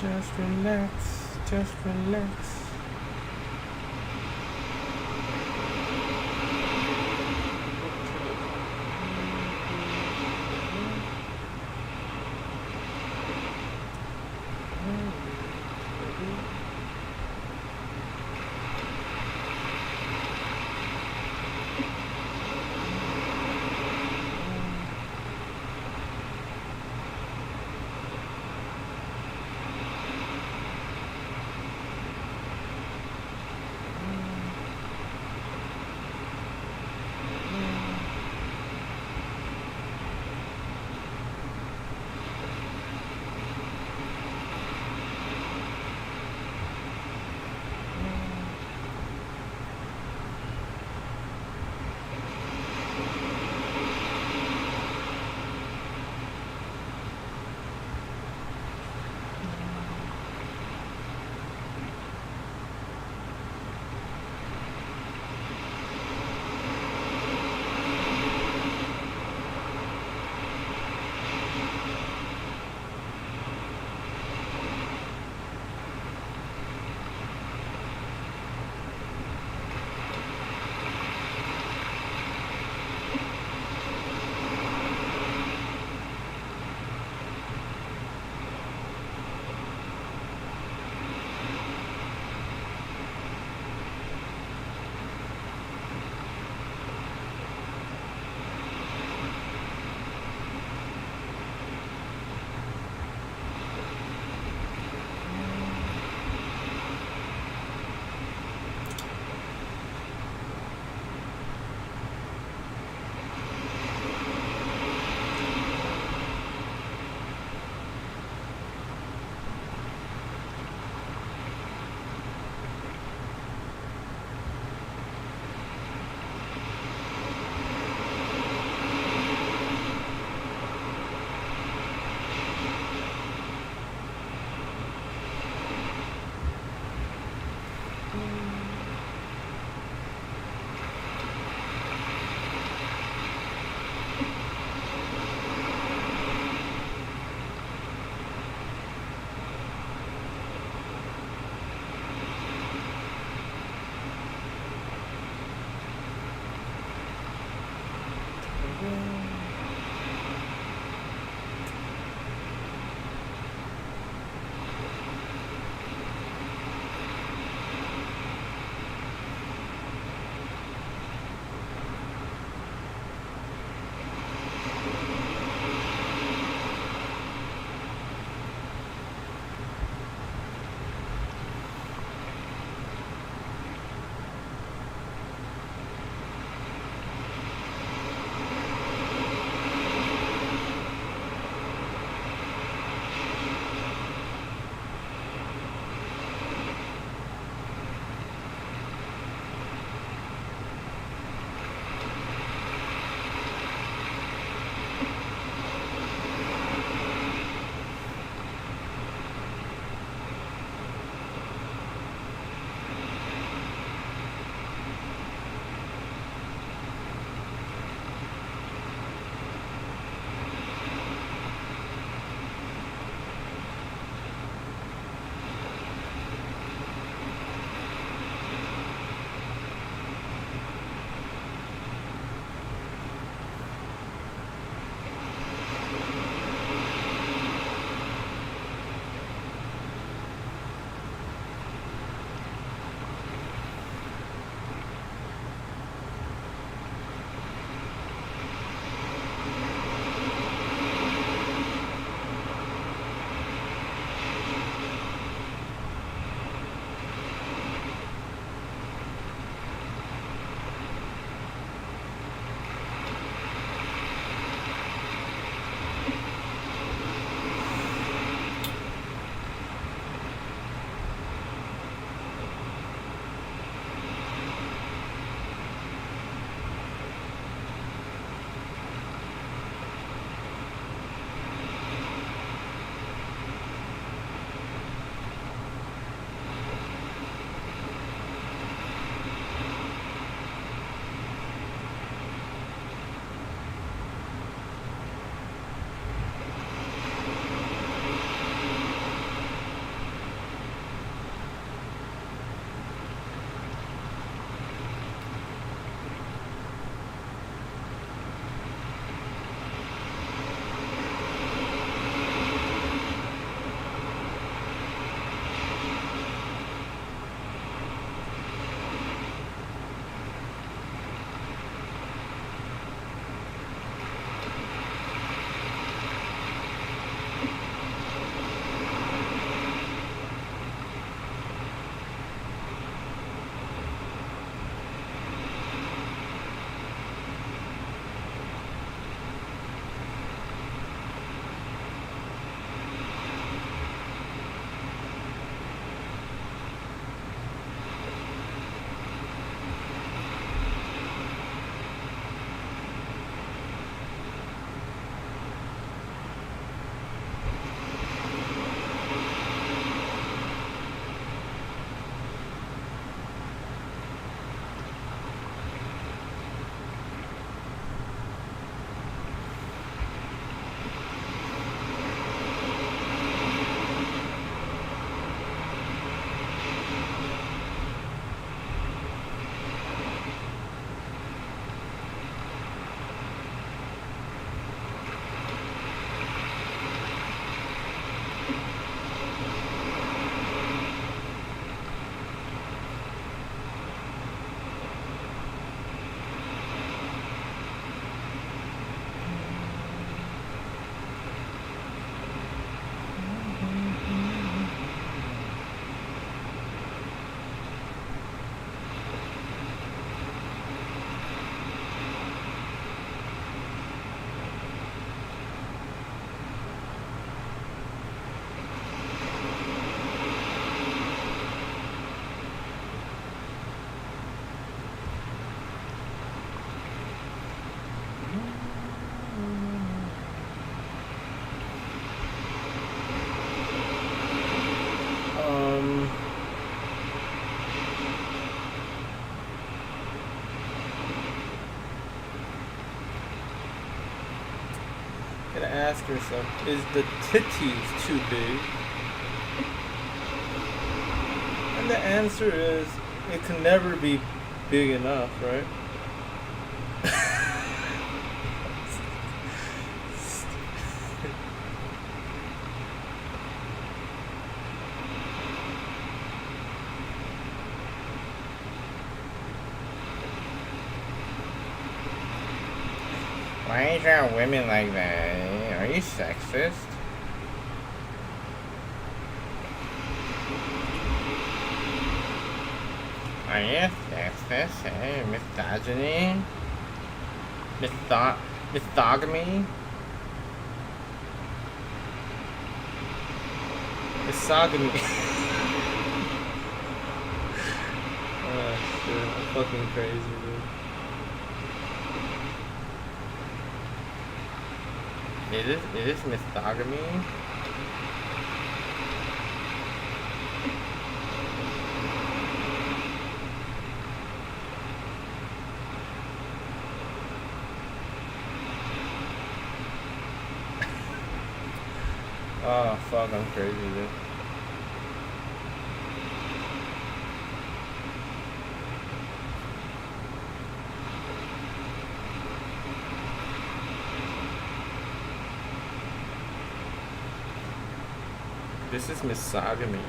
Just relax, just relax. ask yourself, is the titties too big? And the answer is, it can never be big enough, right? Why is there women like that? Are you sexist? Are you sexist? Hey, misogyny? Misogamy? Misogamy. Oh shit, I'm fucking crazy, dude. Is this misogamy? Oh fuck, I'm crazy, dude. This is misogamy.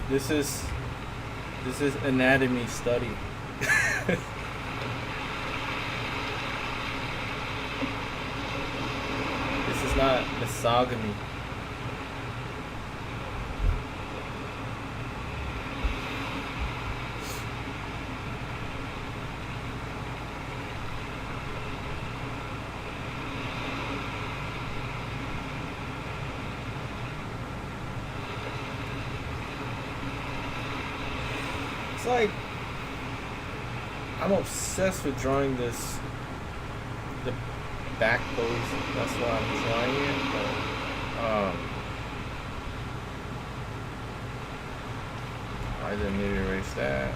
This is anatomy study. This is not misogamy. It's like I'm obsessed with drawing the back pose. That's why I'm drawing it. But, I didn't need to erase that.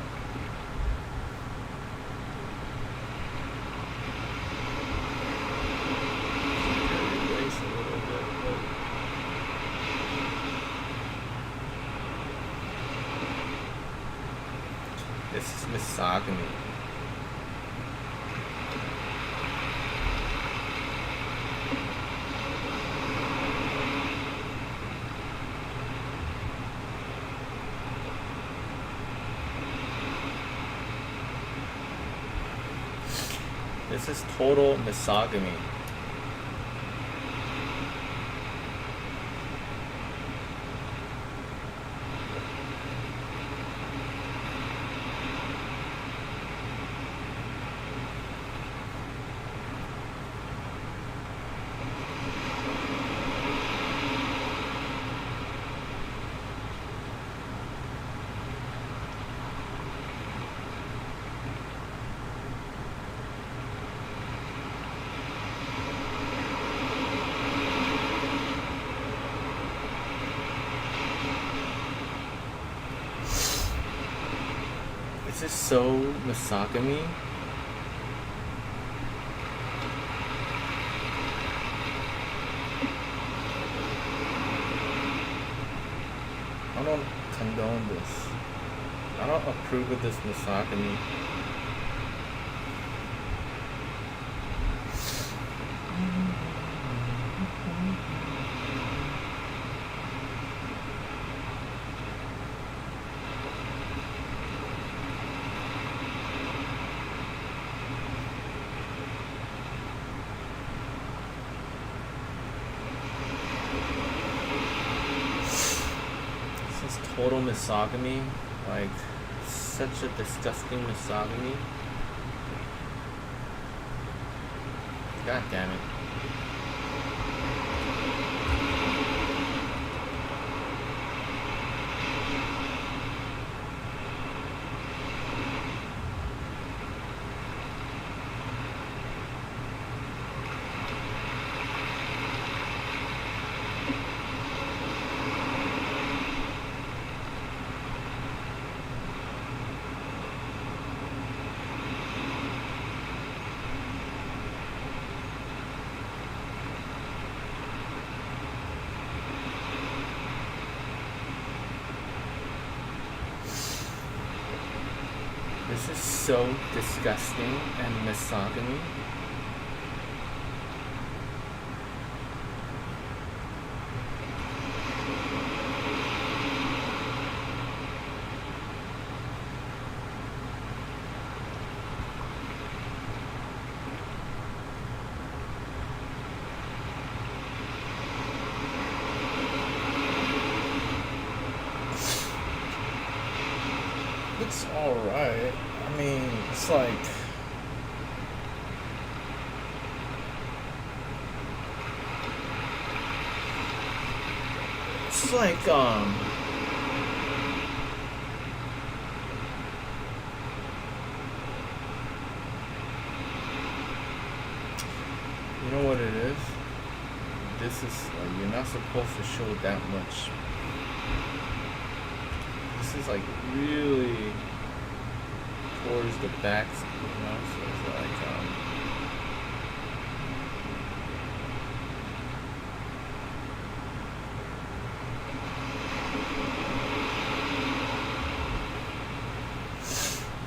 Erase a little bit, but this is misogamy. This is total misogamy. Is this so misogamy? I don't condone this. I don't approve of this misogamy. Total misogamy, like such a disgusting misogamy. God damn it. so disgusting and misogyny. It's alright. I mean, it's like it's like you know what it is? This is like you're not supposed to show that much. This is like really towards the back, you know, so it's like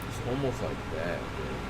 it's almost like that, dude.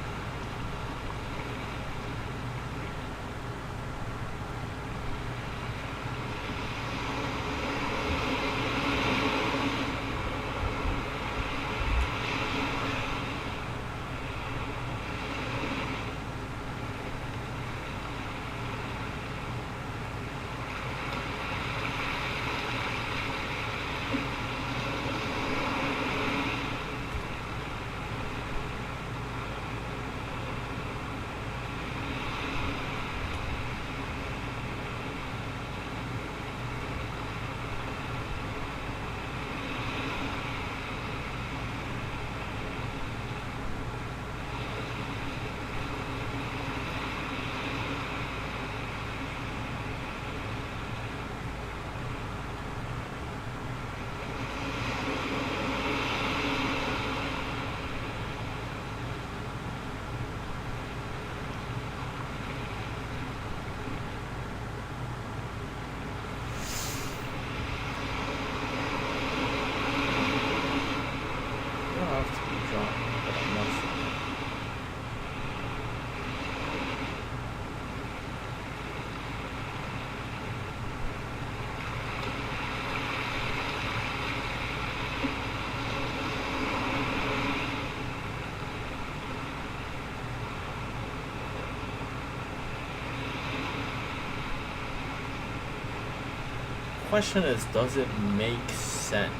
Question is, does it make sense?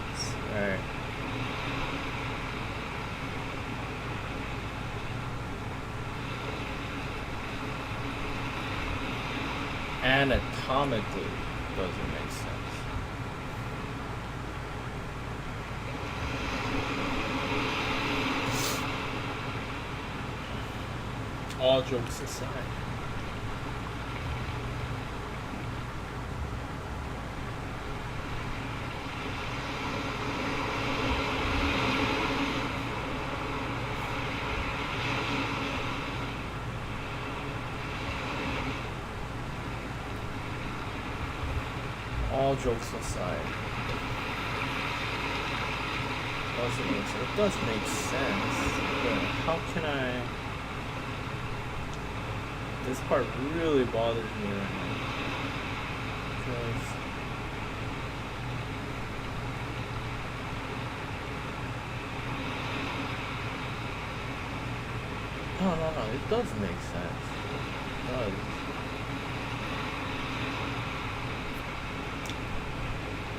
Alright. Anatomically, does it make sense? All jokes aside. All jokes aside, does it make sense? It does make sense, but how can I? This part really bothers me right now because no, it does make sense. It does.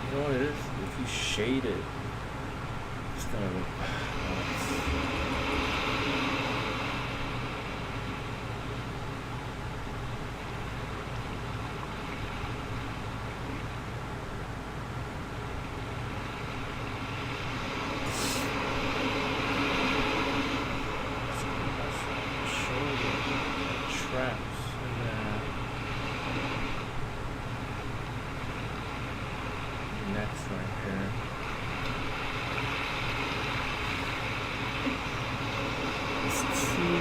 You know what it is? If you shade it, it's gonna look traps and next right here. It's too.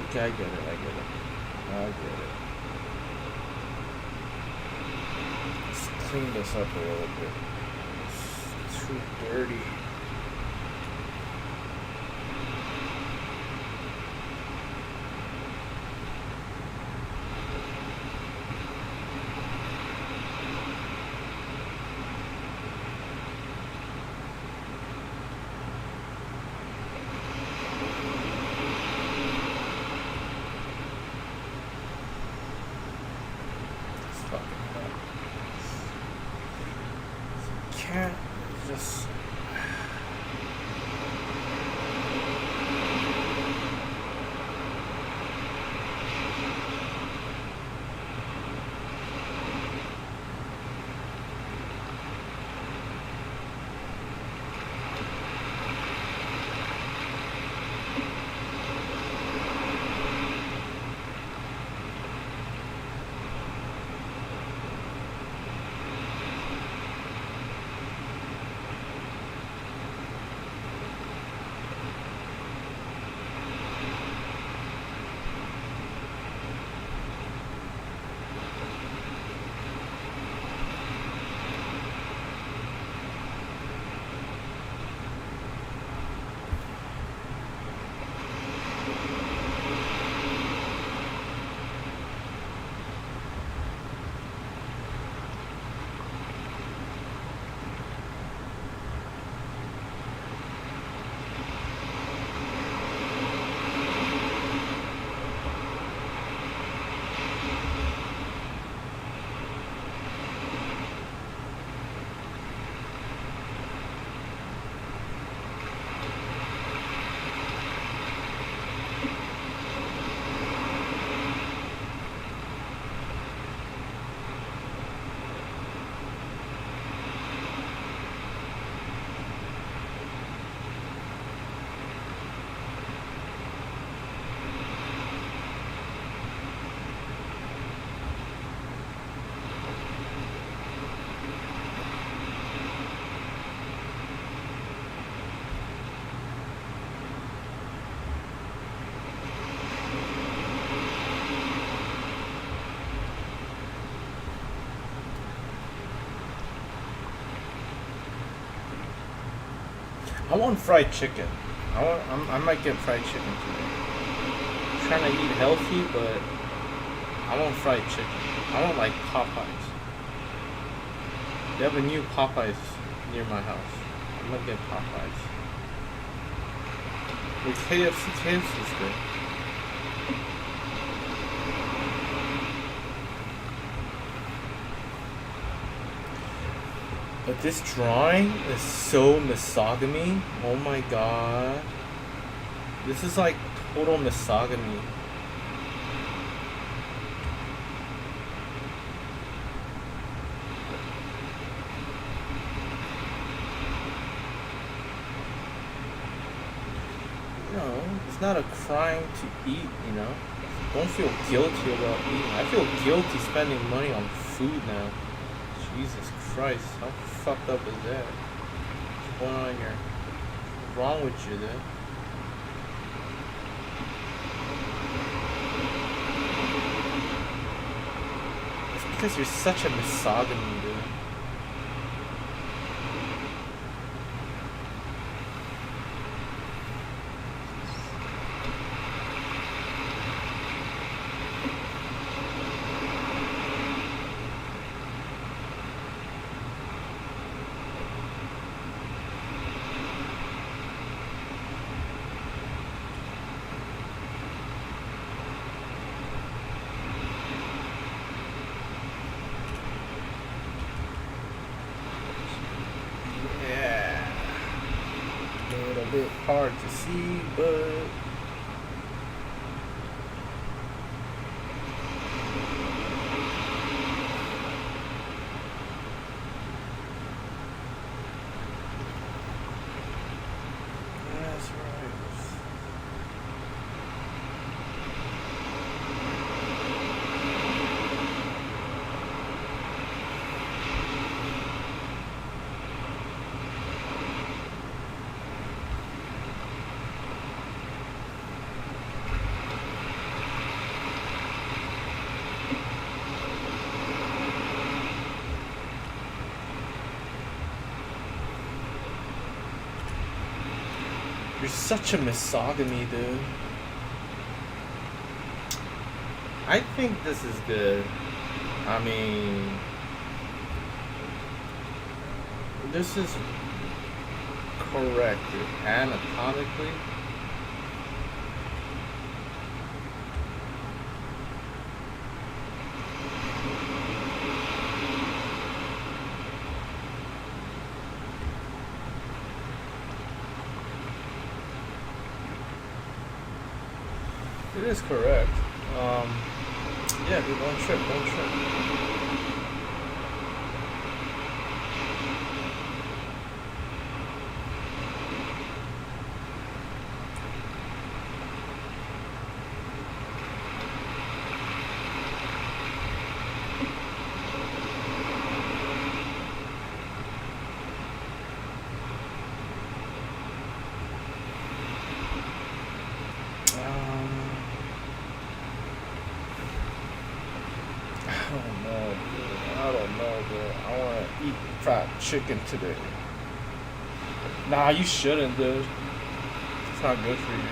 Okay, I get it. Let's clean this up a little bit. It's too dirty. can't just. I want fried chicken. I might get fried chicken today. I'm trying to eat healthy, but I want fried chicken. I want like Popeyes. They have a new Popeyes near my house. I'm gonna get Popeyes. With KFC's good. But this drawing is so misogamy. Oh my god. This is like total misogamy. You know, it's not a crime to eat, you know. Don't feel guilty about eating. I feel guilty spending money on food now. Jesus Christ, how fucked up is that? What's going on here? What's wrong with you, dude? It's because you're such a misogamy, dude. Hard to see, but that's right. You're such a misogamy, dude. I think this is good. I mean, this is correct, dude. Anatomically. It is correct. Yeah, dude, one trip. I don't know, bro. I want to eat fried chicken today. Nah, you shouldn't, dude. It's not good for you.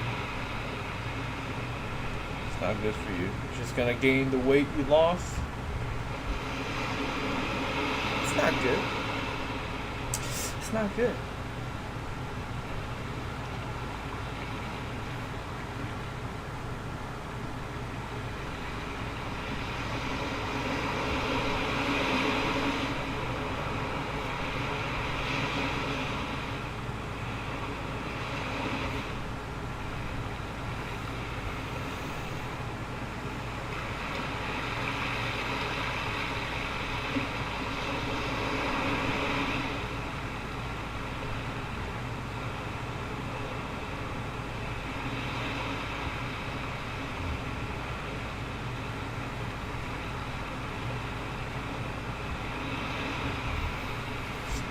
It's not good for you. You're just gonna gain the weight you lost. It's not good. It's not good.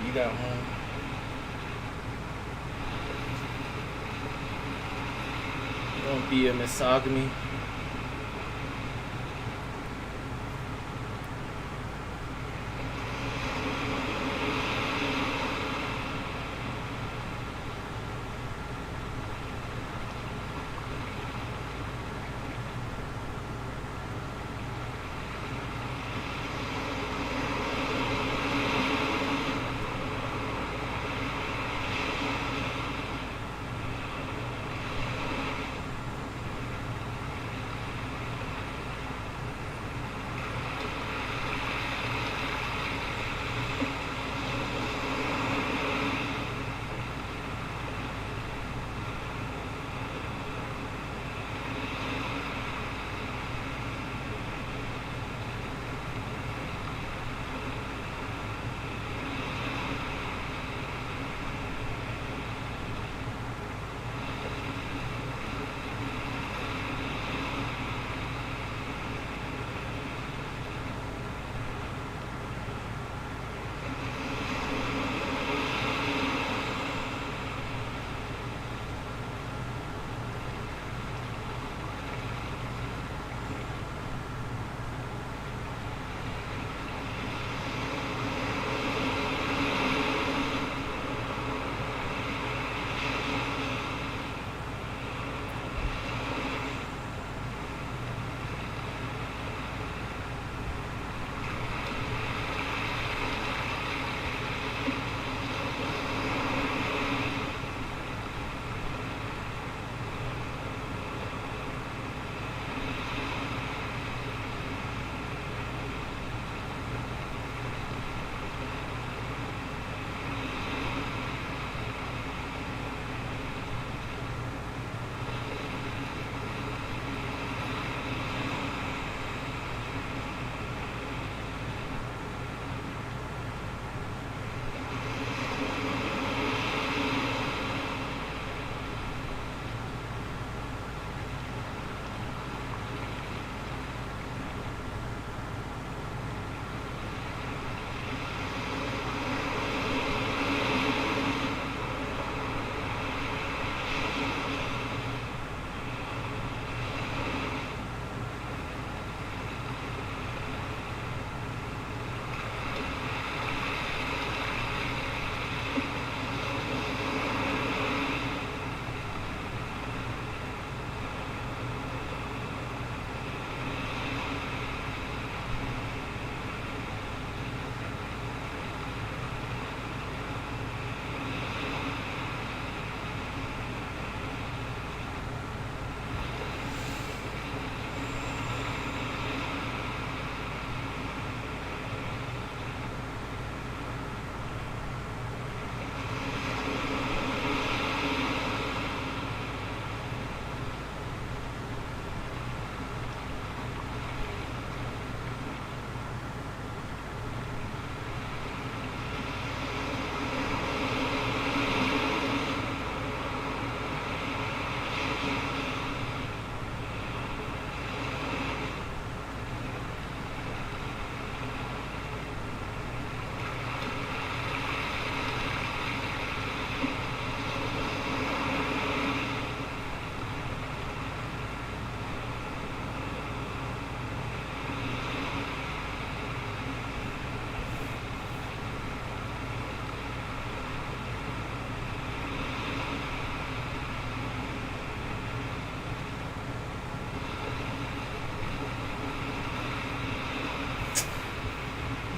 Eat at home. Don't be a misogamy.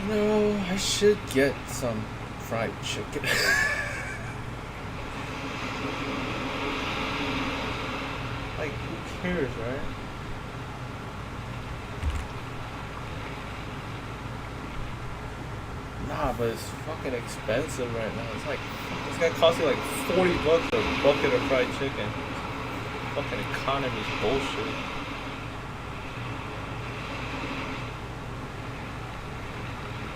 No, I should get some fried chicken. Like, who cares, right? Nah, but it's fucking expensive right now. It's like, this guy costs you like $40 a bucket of fried chicken. Fucking economy's bullshit.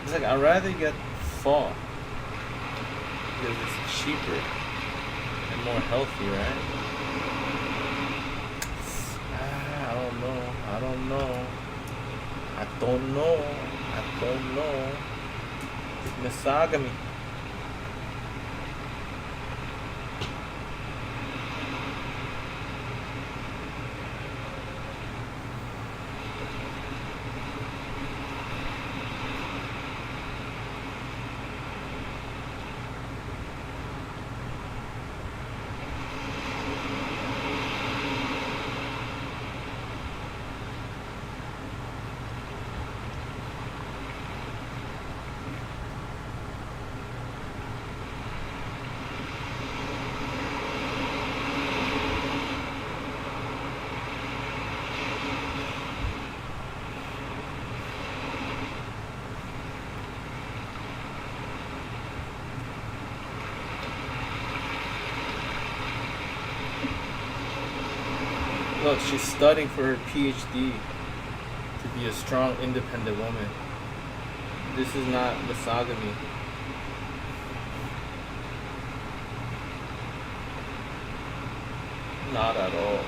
It's like, I'd rather get pho because it's cheaper and more healthy, right? I don't know. I don't know. Misogamy. Look, she's studying for her PhD to be a strong, independent woman. This is not misogamy. Not at all.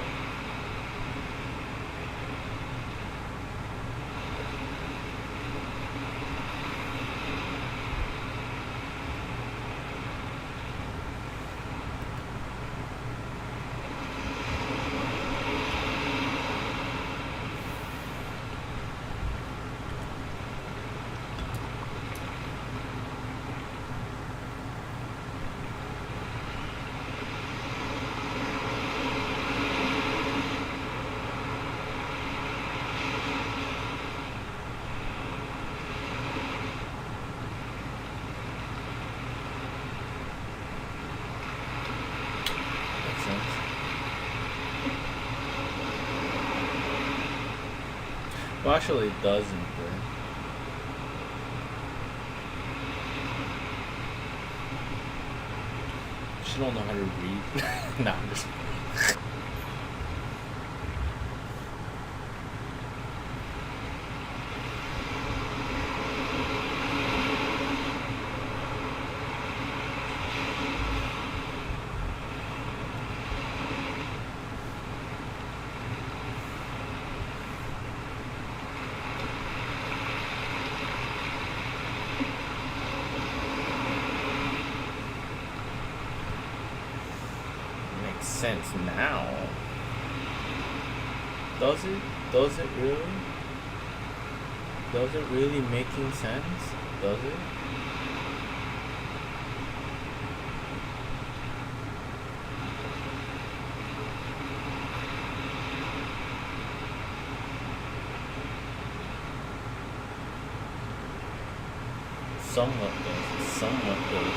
Well, actually, it doesn't, but she don't know how to read. Nah, I'm just. Sense now. Does it? Does it really? Does it really making sense? Does it? Somewhat does. Somewhat does.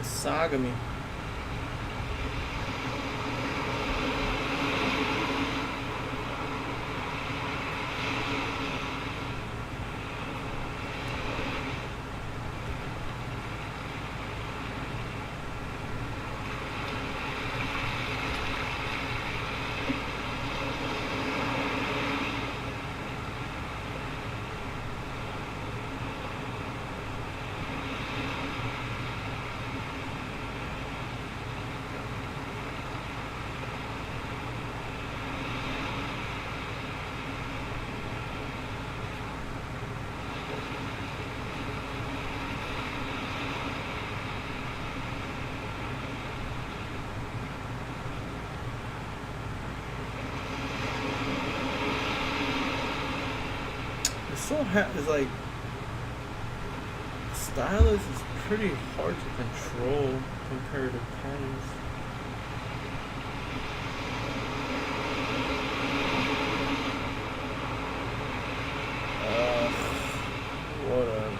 Misogamy. is like stylus is pretty hard to control compared to pens. Whatever.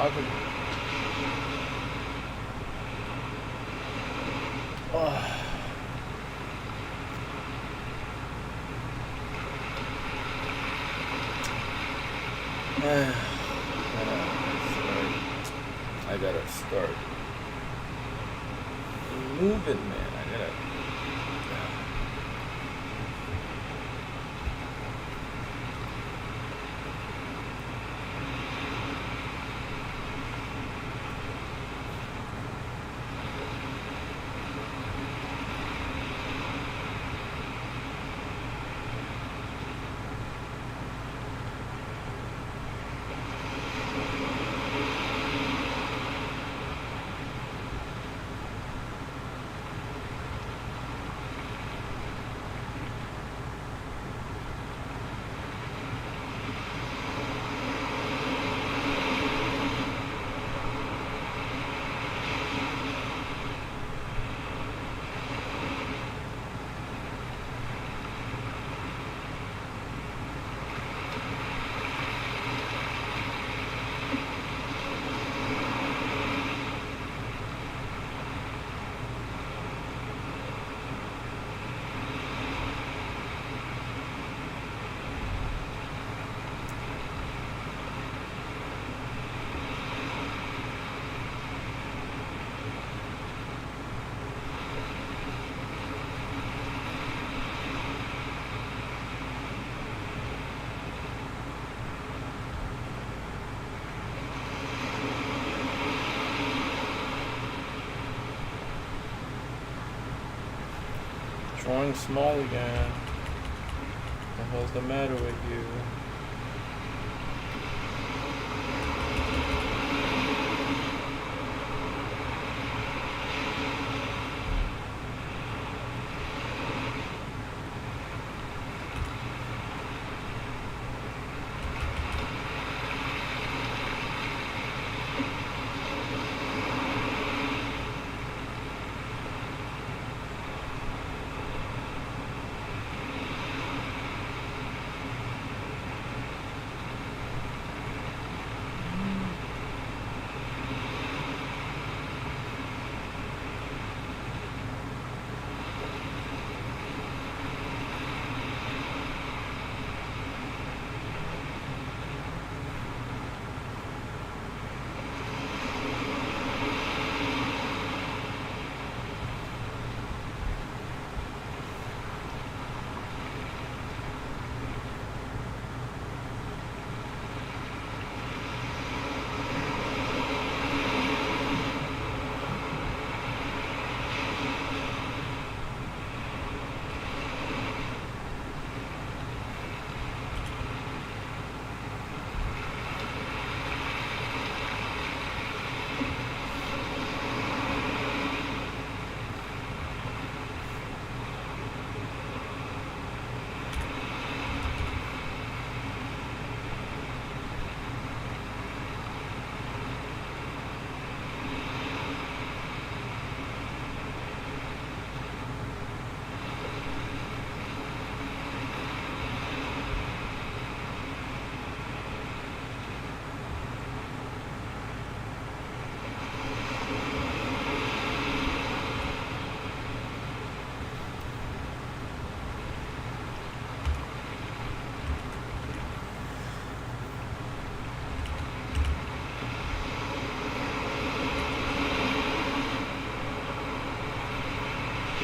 talking. Oh. I gotta start moving, man. I gotta. Drawing small again. What the hell's the matter with you?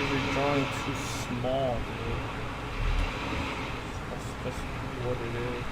You're drawing too small, dude. That's just what it is.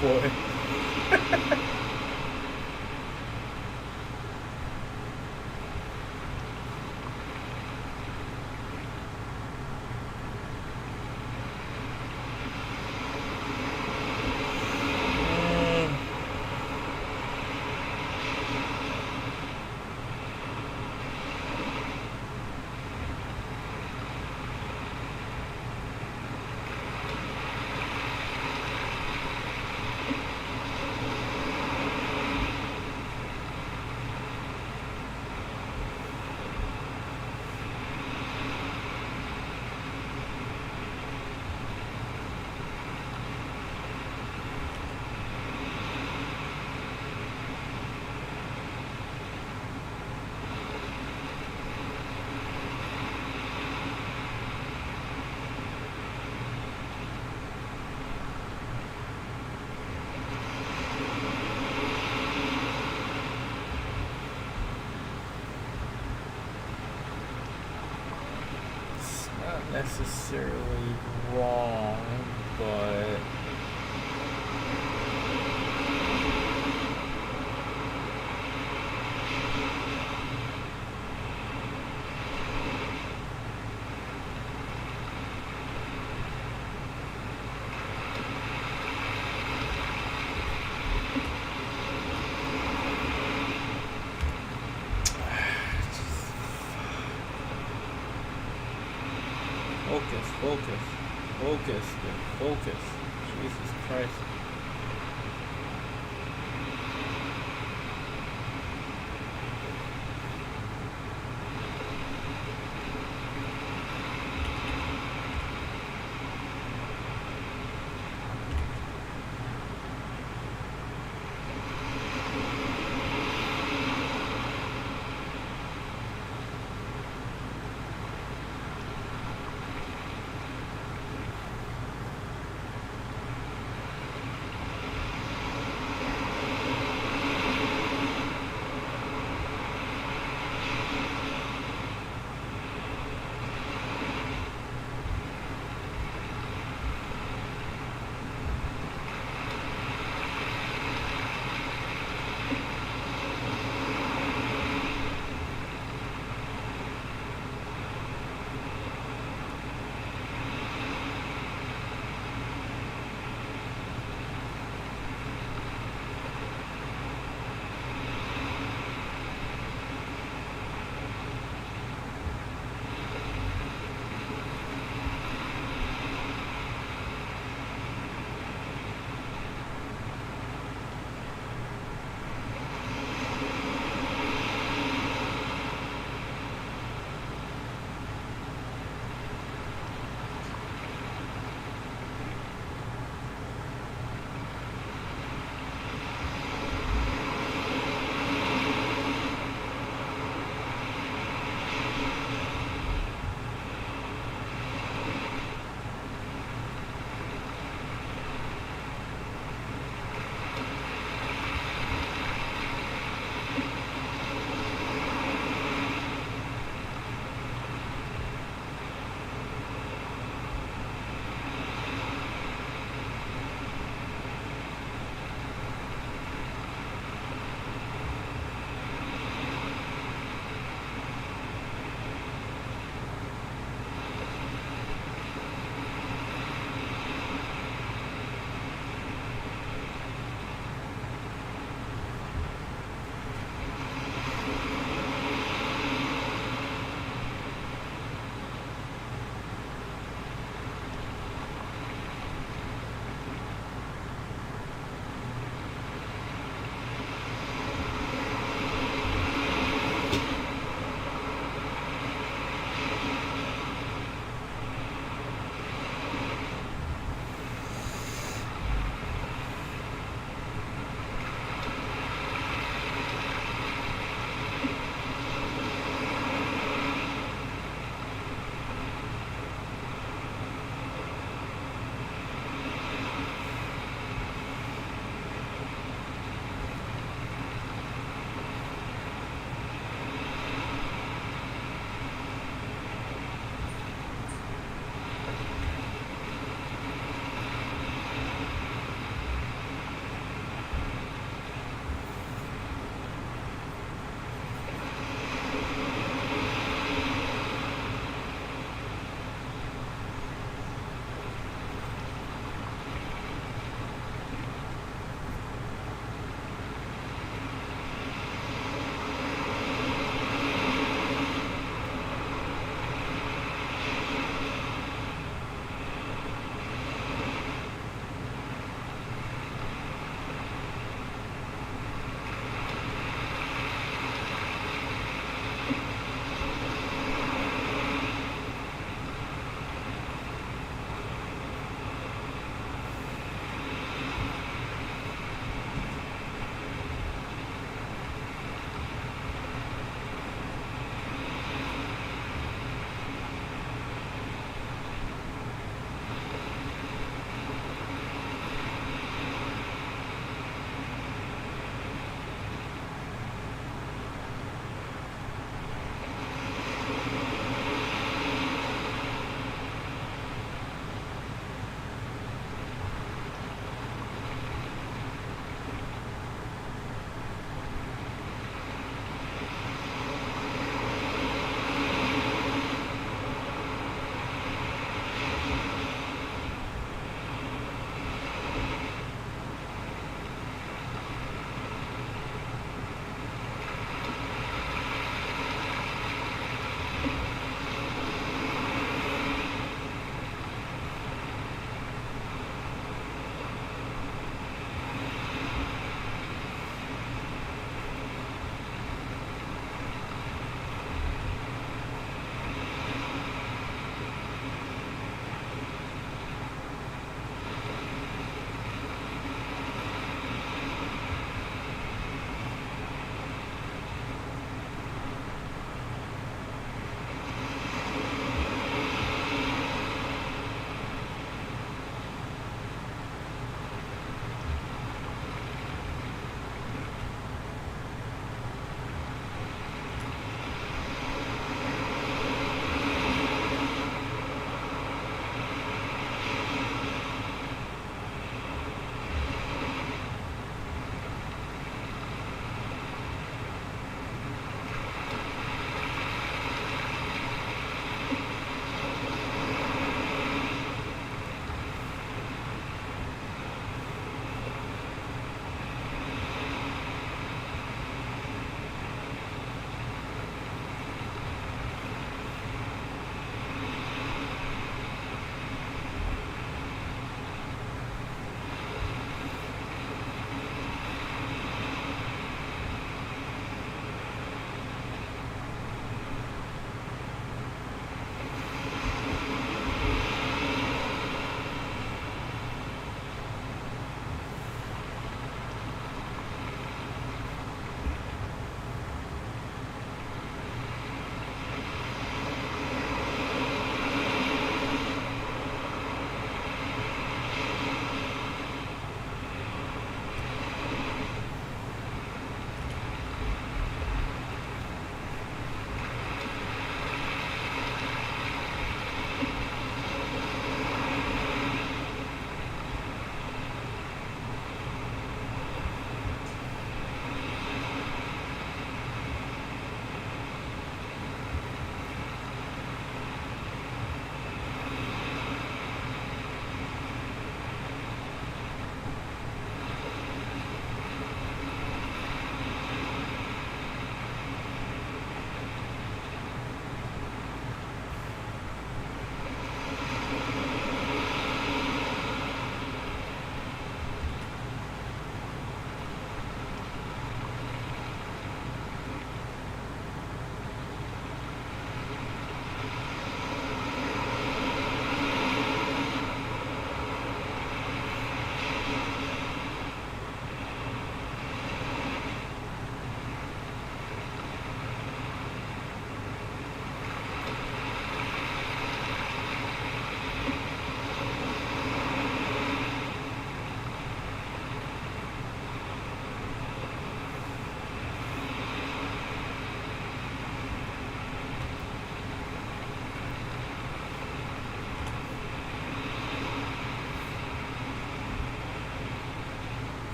boy. Necessarily wrong, but focus. Jesus Christ.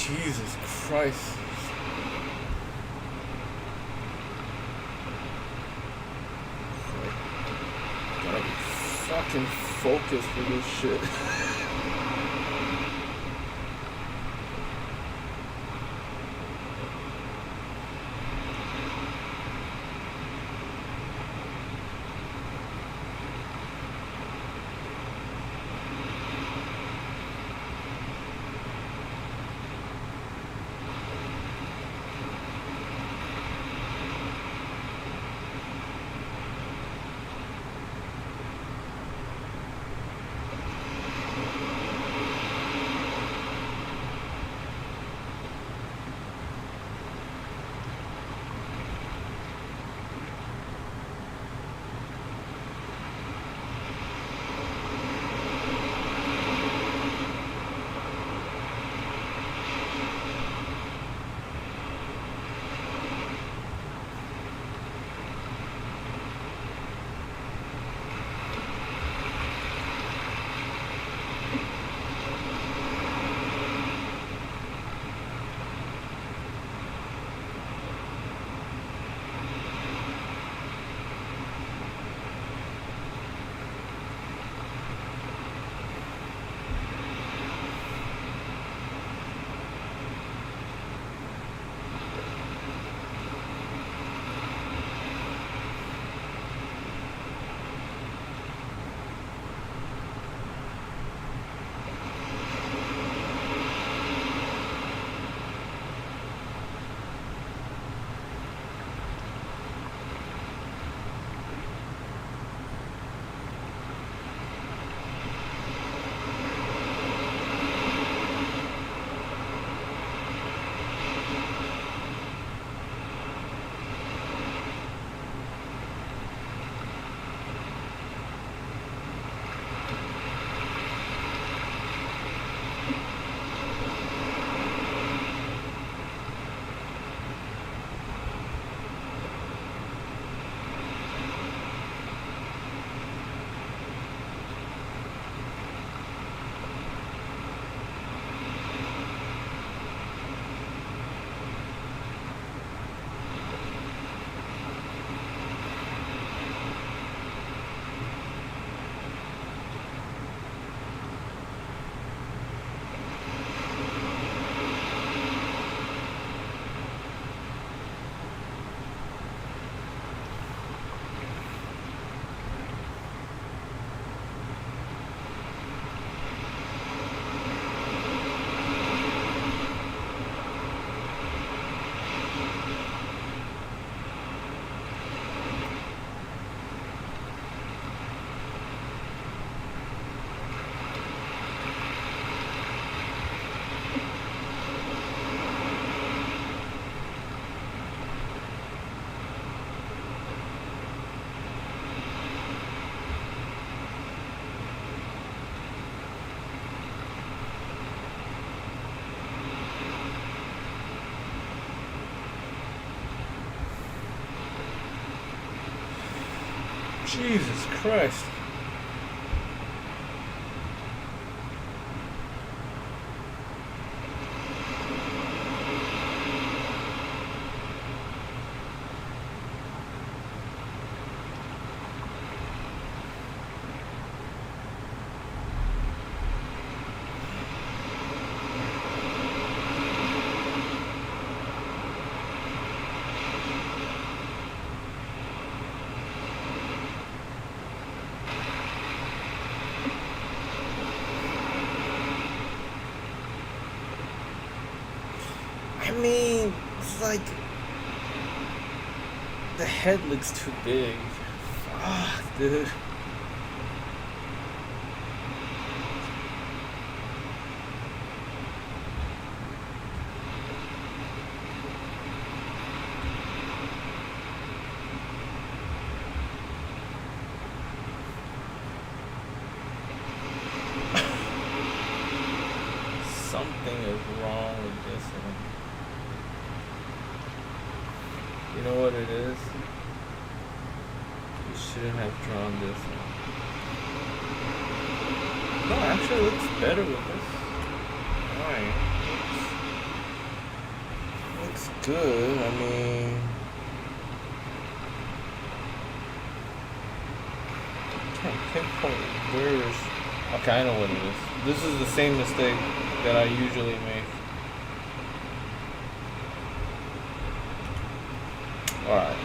Jesus Christ. Gotta be fucking focused for this shit. Jesus Christ. I mean, it's like the head looks too big. Fuck, dude. Something is wrong with this one. You know what it is? You shouldn't have drawn this one. No, actually it looks better with this. Alright. looks good. I mean, can't pinpoint where's. Okay, I know what it is. This is the same mistake that I usually make. Alright.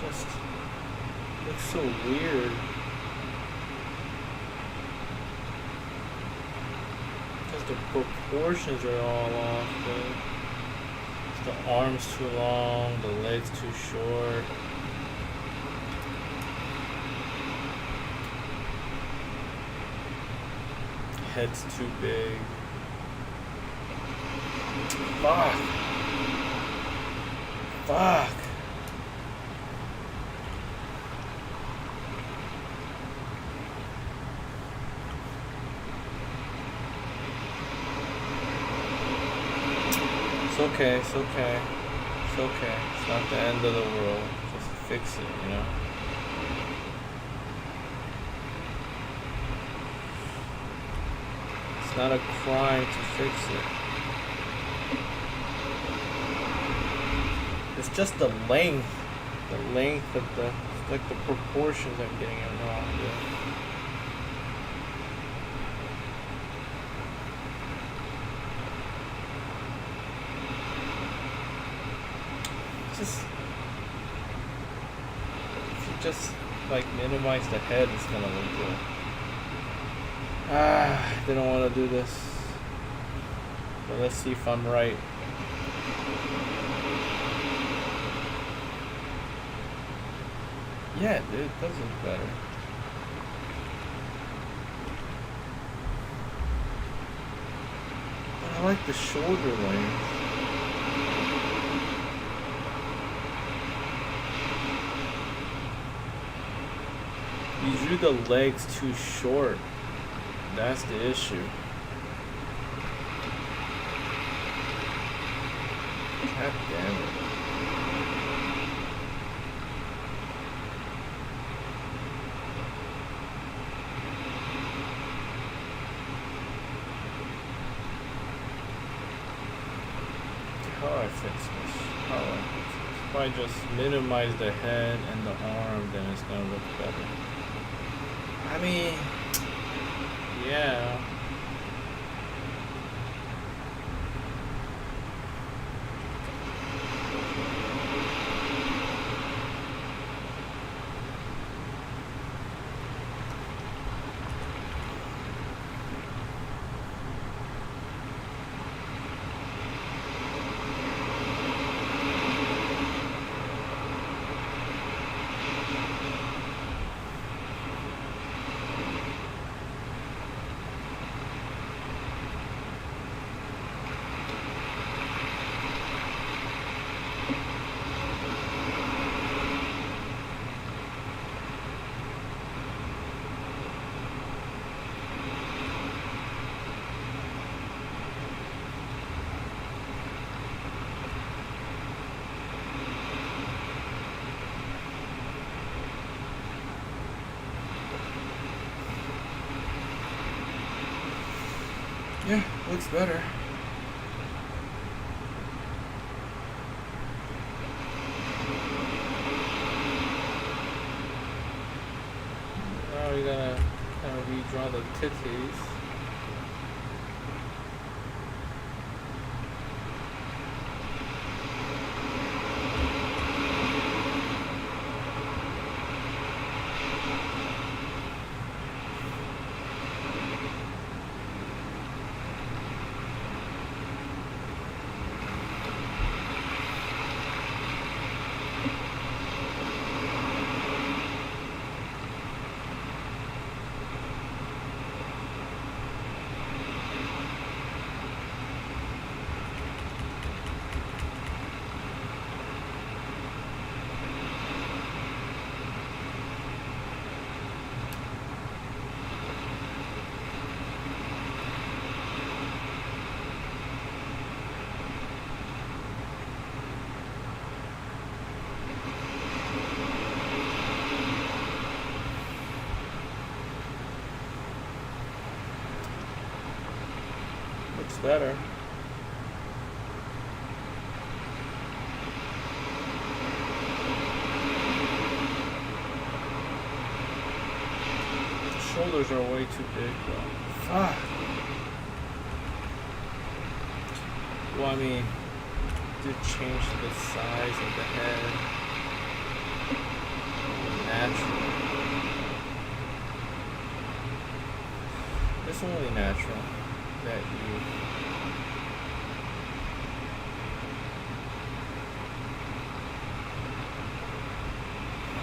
Just looks so weird. Because the proportions are all off, dude. The arms too long, the legs too short. Head's too big. Fuck. Fuck. It's okay, it's okay. It's okay. It's not the end of the world. Just fix it, you know? It's not a crime to fix it. It's just the length. The length of the, it's like the proportions I'm getting it wrong with. Just, if you just like minimize the head, it's gonna look good. They don't want to do this, but let's see if I'm right. Yeah, dude, it does look better. But I like the shoulder length. You drew the legs too short. That's the issue. God damn it. How do I fix this? How do I fix this? If I just minimize the head and the arm, then it's gonna look better. I mean, yeah. Yeah, looks better. Now we gotta kind of redraw the titties. better. The shoulders are way too big, though. Fuck. Well, I mean, did change the size of the head. Natural. It's only natural that you.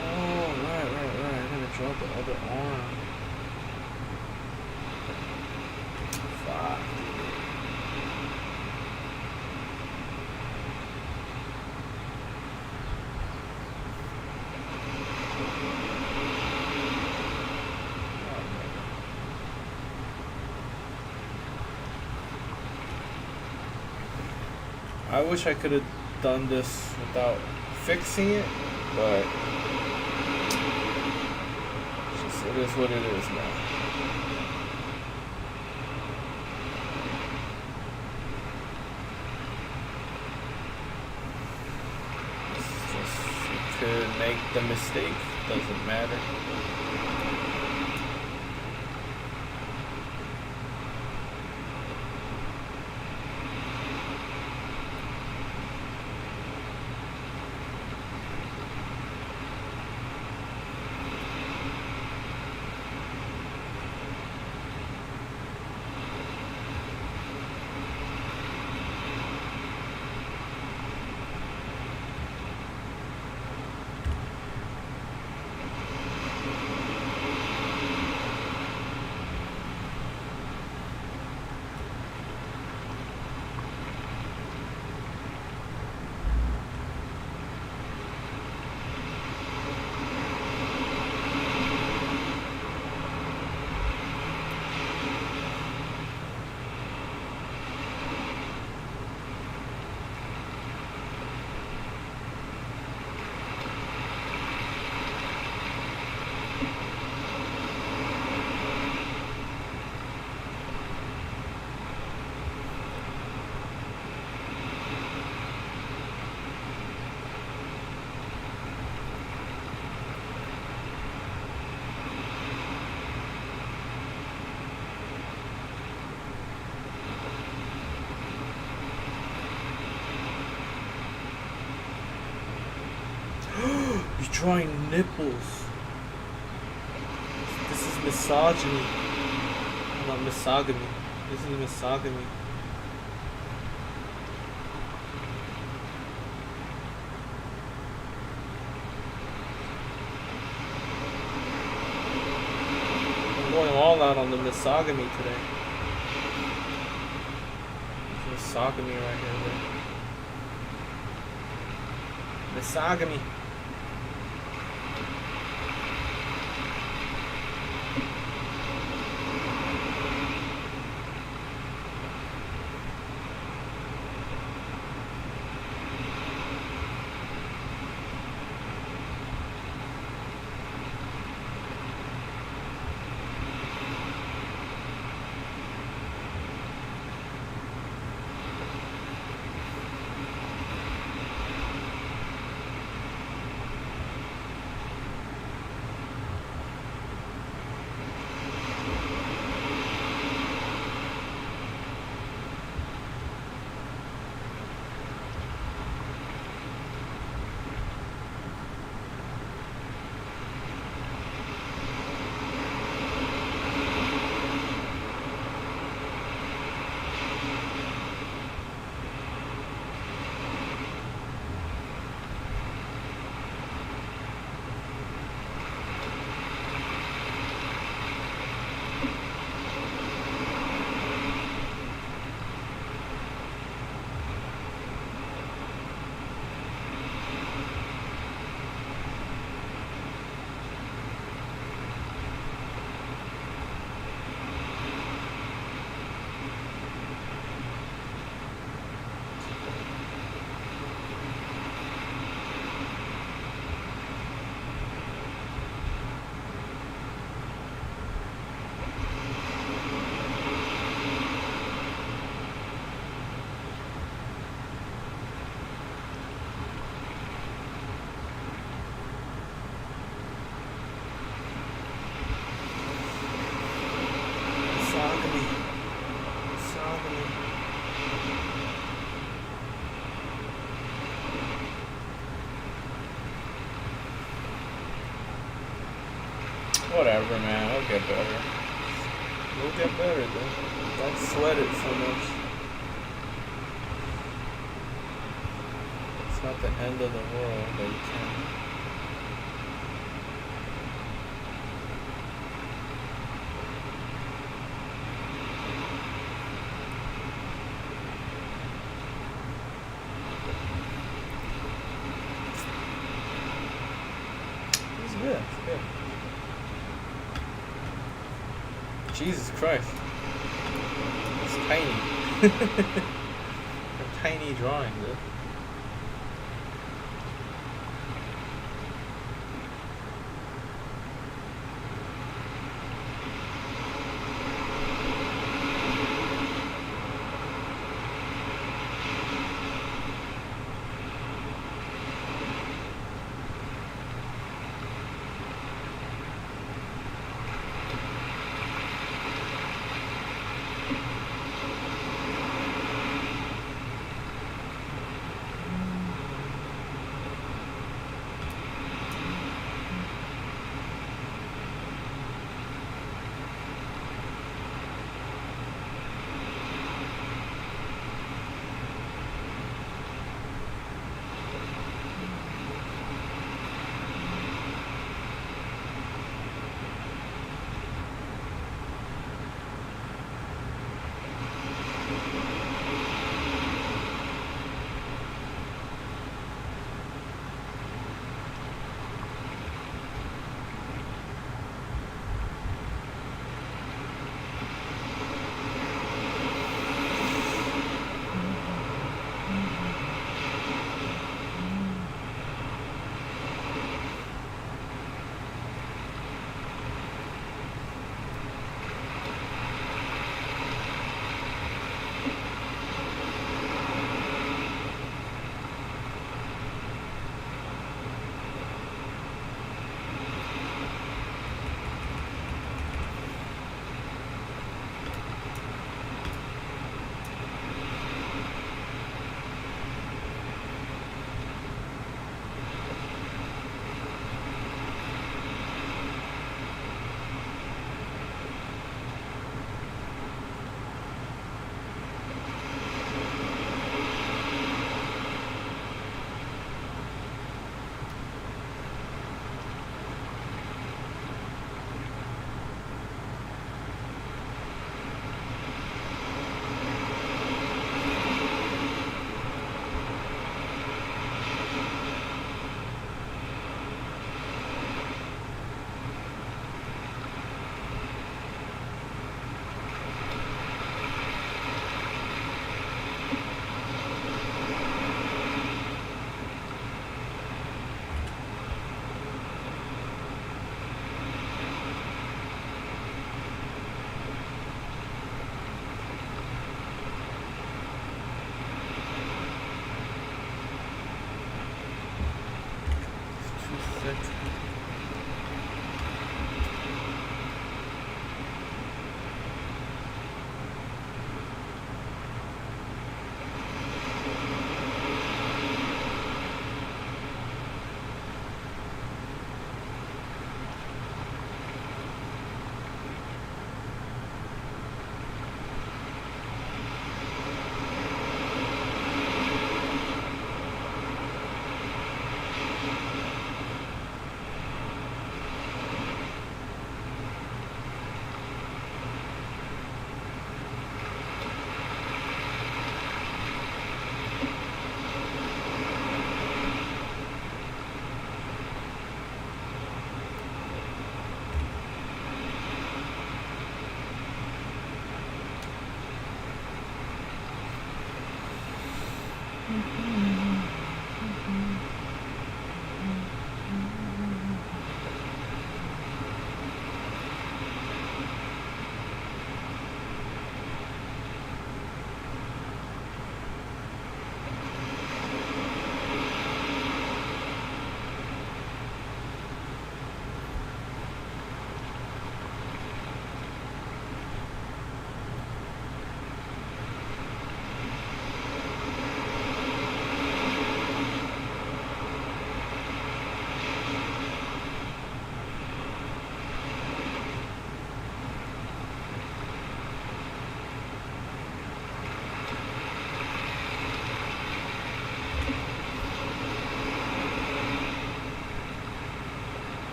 Oh, right. I gotta draw the other arm. Fuck. I wish I could have done this without fixing it, but it is what it is now. It's just, you could make the mistake, doesn't matter. You're drawing nipples. This is misogyny. Not misogamy. This is misogamy. I'm going all out on the misogamy today. There's misogamy right here, man. Misogamy. Whatever, man. It'll get better. We'll get better, dude. Don't sweat it so much. It's not the end of the world, but you can. It's good. It's good. Jesus Christ. It's tiny. A tiny drawing, dude.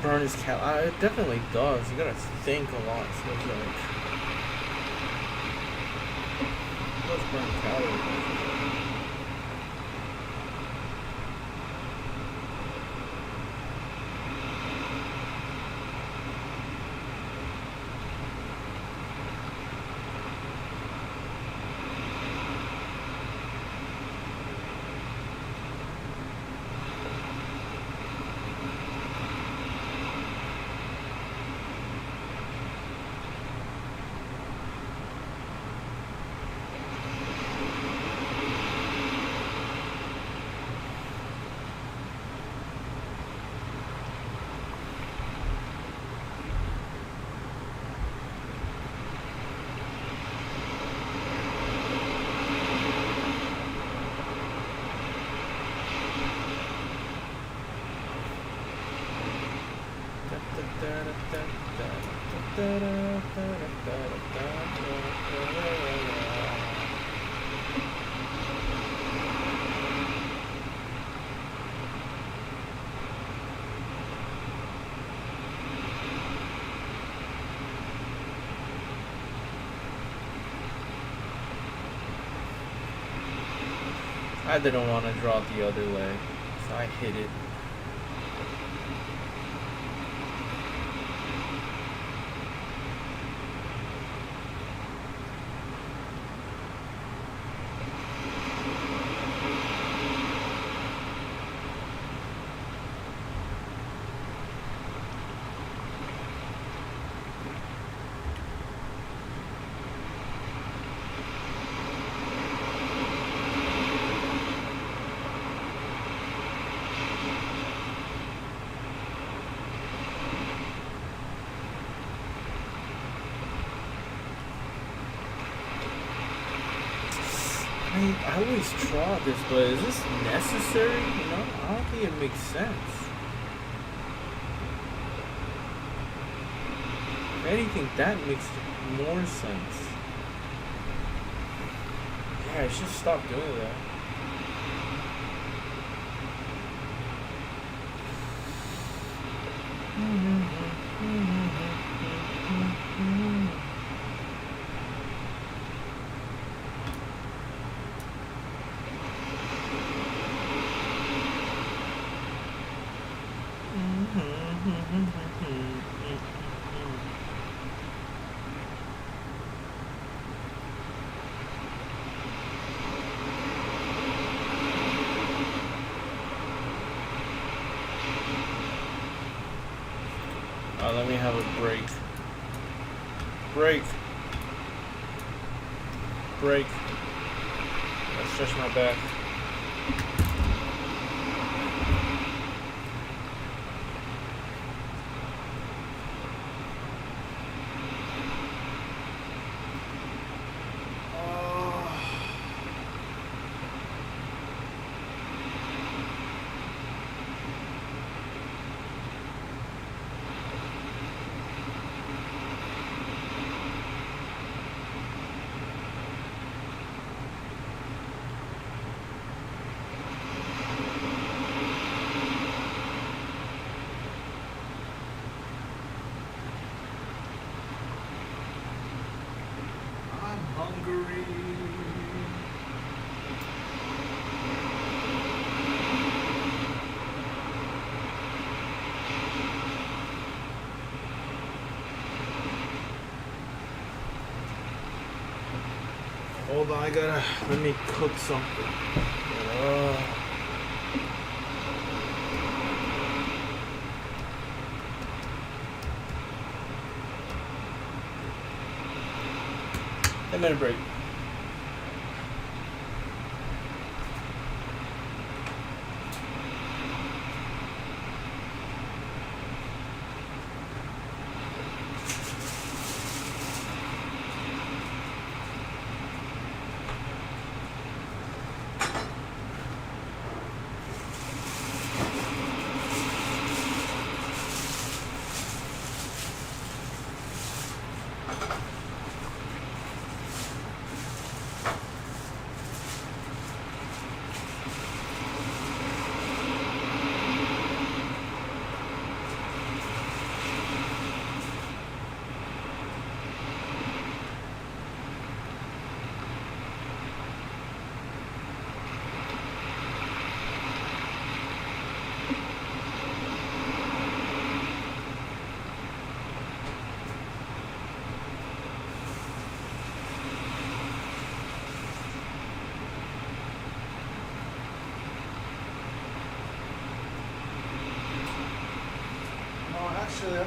burn his calories. It definitely does. You gotta think a lot. It feels like. It does burn calories. I didn't want to draw the other way, so I hit it. I always draw this, but is this necessary? You know, I don't think it makes sense. If anything, that makes more sense. Yeah, I should stop doing that. Let me have a break. Break. Break. Let's stretch my back. Hold on, let me cook something. A minute break. Actually, I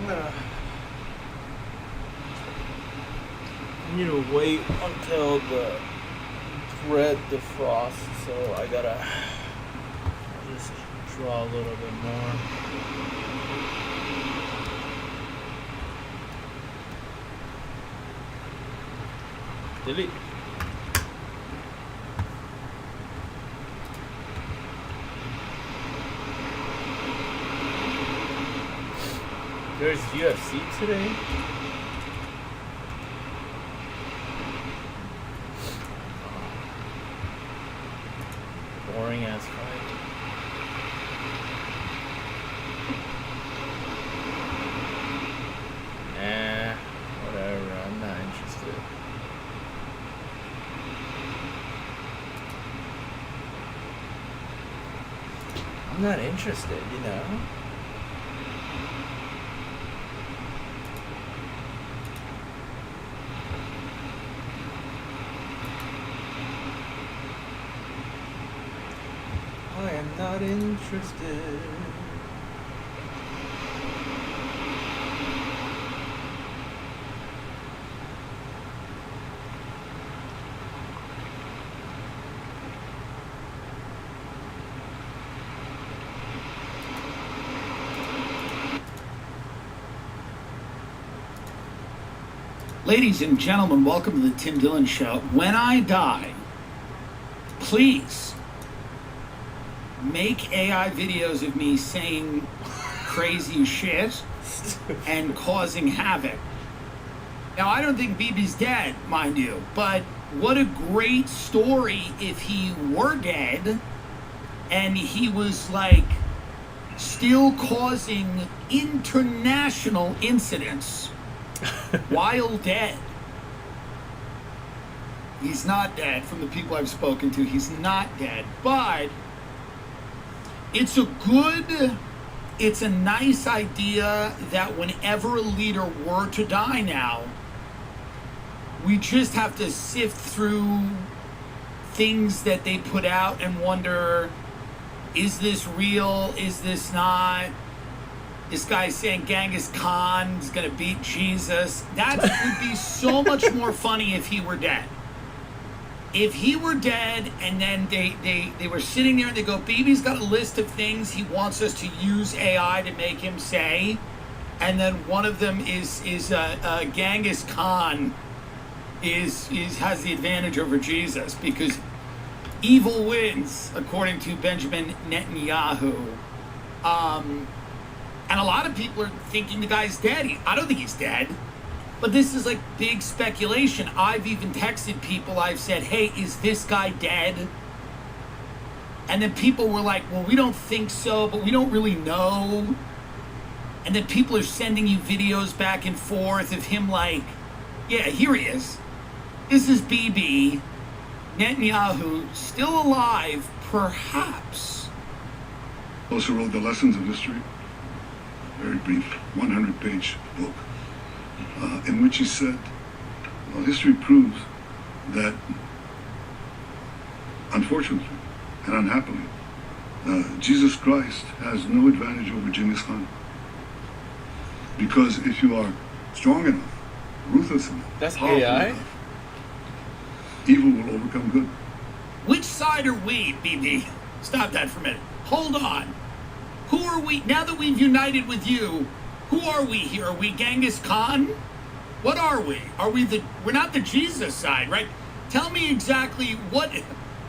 need to wait until the bread defrosts, so I gotta just draw a little bit more. Delete. There's UFC today. Boring ass fight. Nah, whatever. I'm not interested. I'm not interested, you know? I am not interested. Ladies and gentlemen, welcome to the Tim Dillon Show. When I die, please make AI videos of me saying crazy shit and causing havoc. Now, I don't think BB's dead, mind you, but what a great story if he were dead and he was like still causing international incidents while dead. He's not dead. From the people I've spoken to, he's not dead. But it's a nice idea that whenever a leader were to die now, we just have to sift through things that they put out and wonder, is this real? Is this not? This guy's saying Genghis Khan is going to beat Jesus. That would be so much more funny if he were dead. If he were dead and then they were sitting there and they go, BB's got a list of things he wants us to use AI to make him say. And then one of them is Genghis Khan has the advantage over Jesus because evil wins, according to Benjamin Netanyahu. And a lot of people are thinking the guy's dead. I don't think he's dead. But this is like big speculation. I've even texted people. I've said, hey, is this guy dead? And then people were like, well, we don't think so, but we don't really know. And then people are sending you videos back and forth of him like, yeah, here he is. This is BB. Netanyahu, still alive, perhaps. Also wrote The Lessons of History, very brief, 100-page book, in which he said, well, history proves that, unfortunately and unhappily, Jesus Christ has no advantage over Genghis Khan. Because if you are strong enough, ruthless enough, that's powerful AI? enough, evil will overcome good. Which side are we, BB? Stop that for a minute. Hold on. Who are we? Now that we've united with you, who are we here? Are we Genghis Khan? What are we? We're not the Jesus side, right? Tell me exactly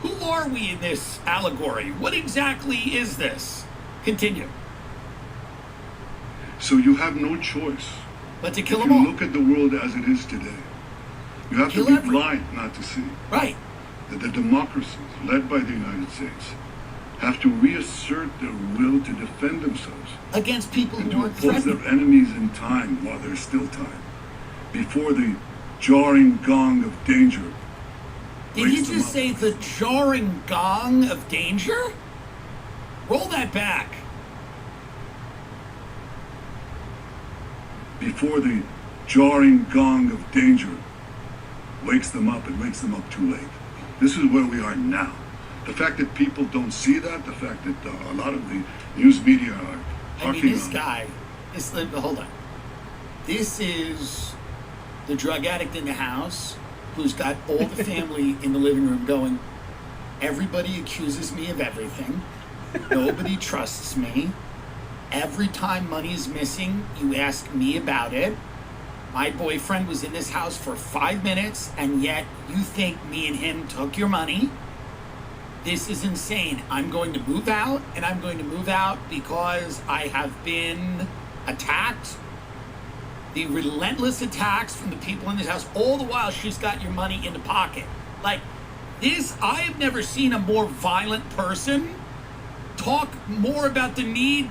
who are we in this allegory? What exactly is this? Continue. So you have no choice. But to kill If them all. you look at the world as it is today, you have Kill to be everyone. blind not to see Right. that the democracies led by the United States have to reassert their will to defend themselves Against people and who to aren't oppose threatened. their enemies in time while there's still time, before the jarring gong of danger. Did wakes you them just up. say the jarring gong of danger? Roll that back. Before the jarring gong of danger wakes them up and wakes them up too late. This is where we are now. The fact that people don't see that, the fact that a lot of the news media are I mean, harking this on guy, hold on. This is the drug addict in the house who's got all the family in the living room going, everybody accuses me of everything. Nobody trusts me. Every time money is missing, you ask me about it. My boyfriend was in this house for 5 minutes, and yet you think me and him took your money? This is insane. I'm going to move out, and I'm going to move out because I have been attacked. The relentless attacks from the people in this house, all the while she's got your money in the pocket. Like, this, I have never seen a more violent person talk more about the need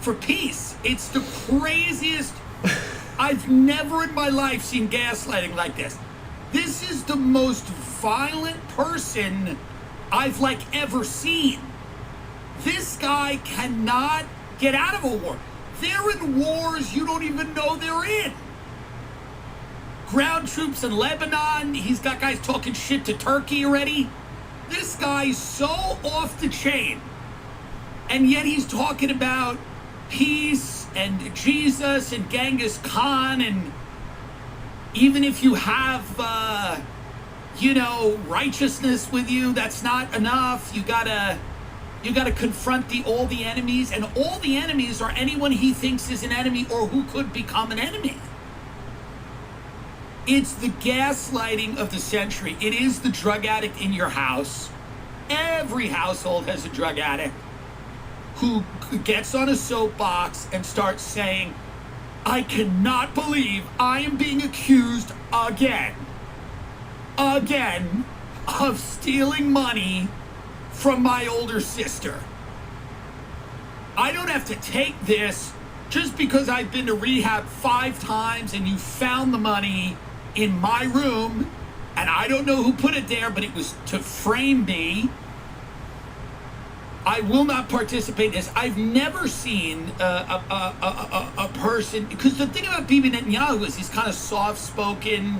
for peace. It's the craziest. I've never in my life seen gaslighting like this. This is the most violent person I've ever seen. This guy cannot get out of a war. They're in wars you don't even know they're in. Ground troops in Lebanon. He's got guys talking shit to Turkey already. This guy's so off the chain. And yet he's talking about peace and Jesus and Genghis Khan, and even if you have righteousness with you, that's not enough. You gotta confront all the enemies, and all the enemies are anyone he thinks is an enemy or who could become an enemy. It's the gaslighting of the century. It is the drug addict in your house. Every household has a drug addict who gets on a soapbox and starts saying, I cannot believe I am being accused again of stealing money from my older sister. I don't have to take this just because I've been to rehab 5 times and you found the money in my room, and I don't know who put it there, but it was to frame me. I will not participate in this. I've never seen a person, because the thing about Bibi Netanyahu is he's kind of soft-spoken.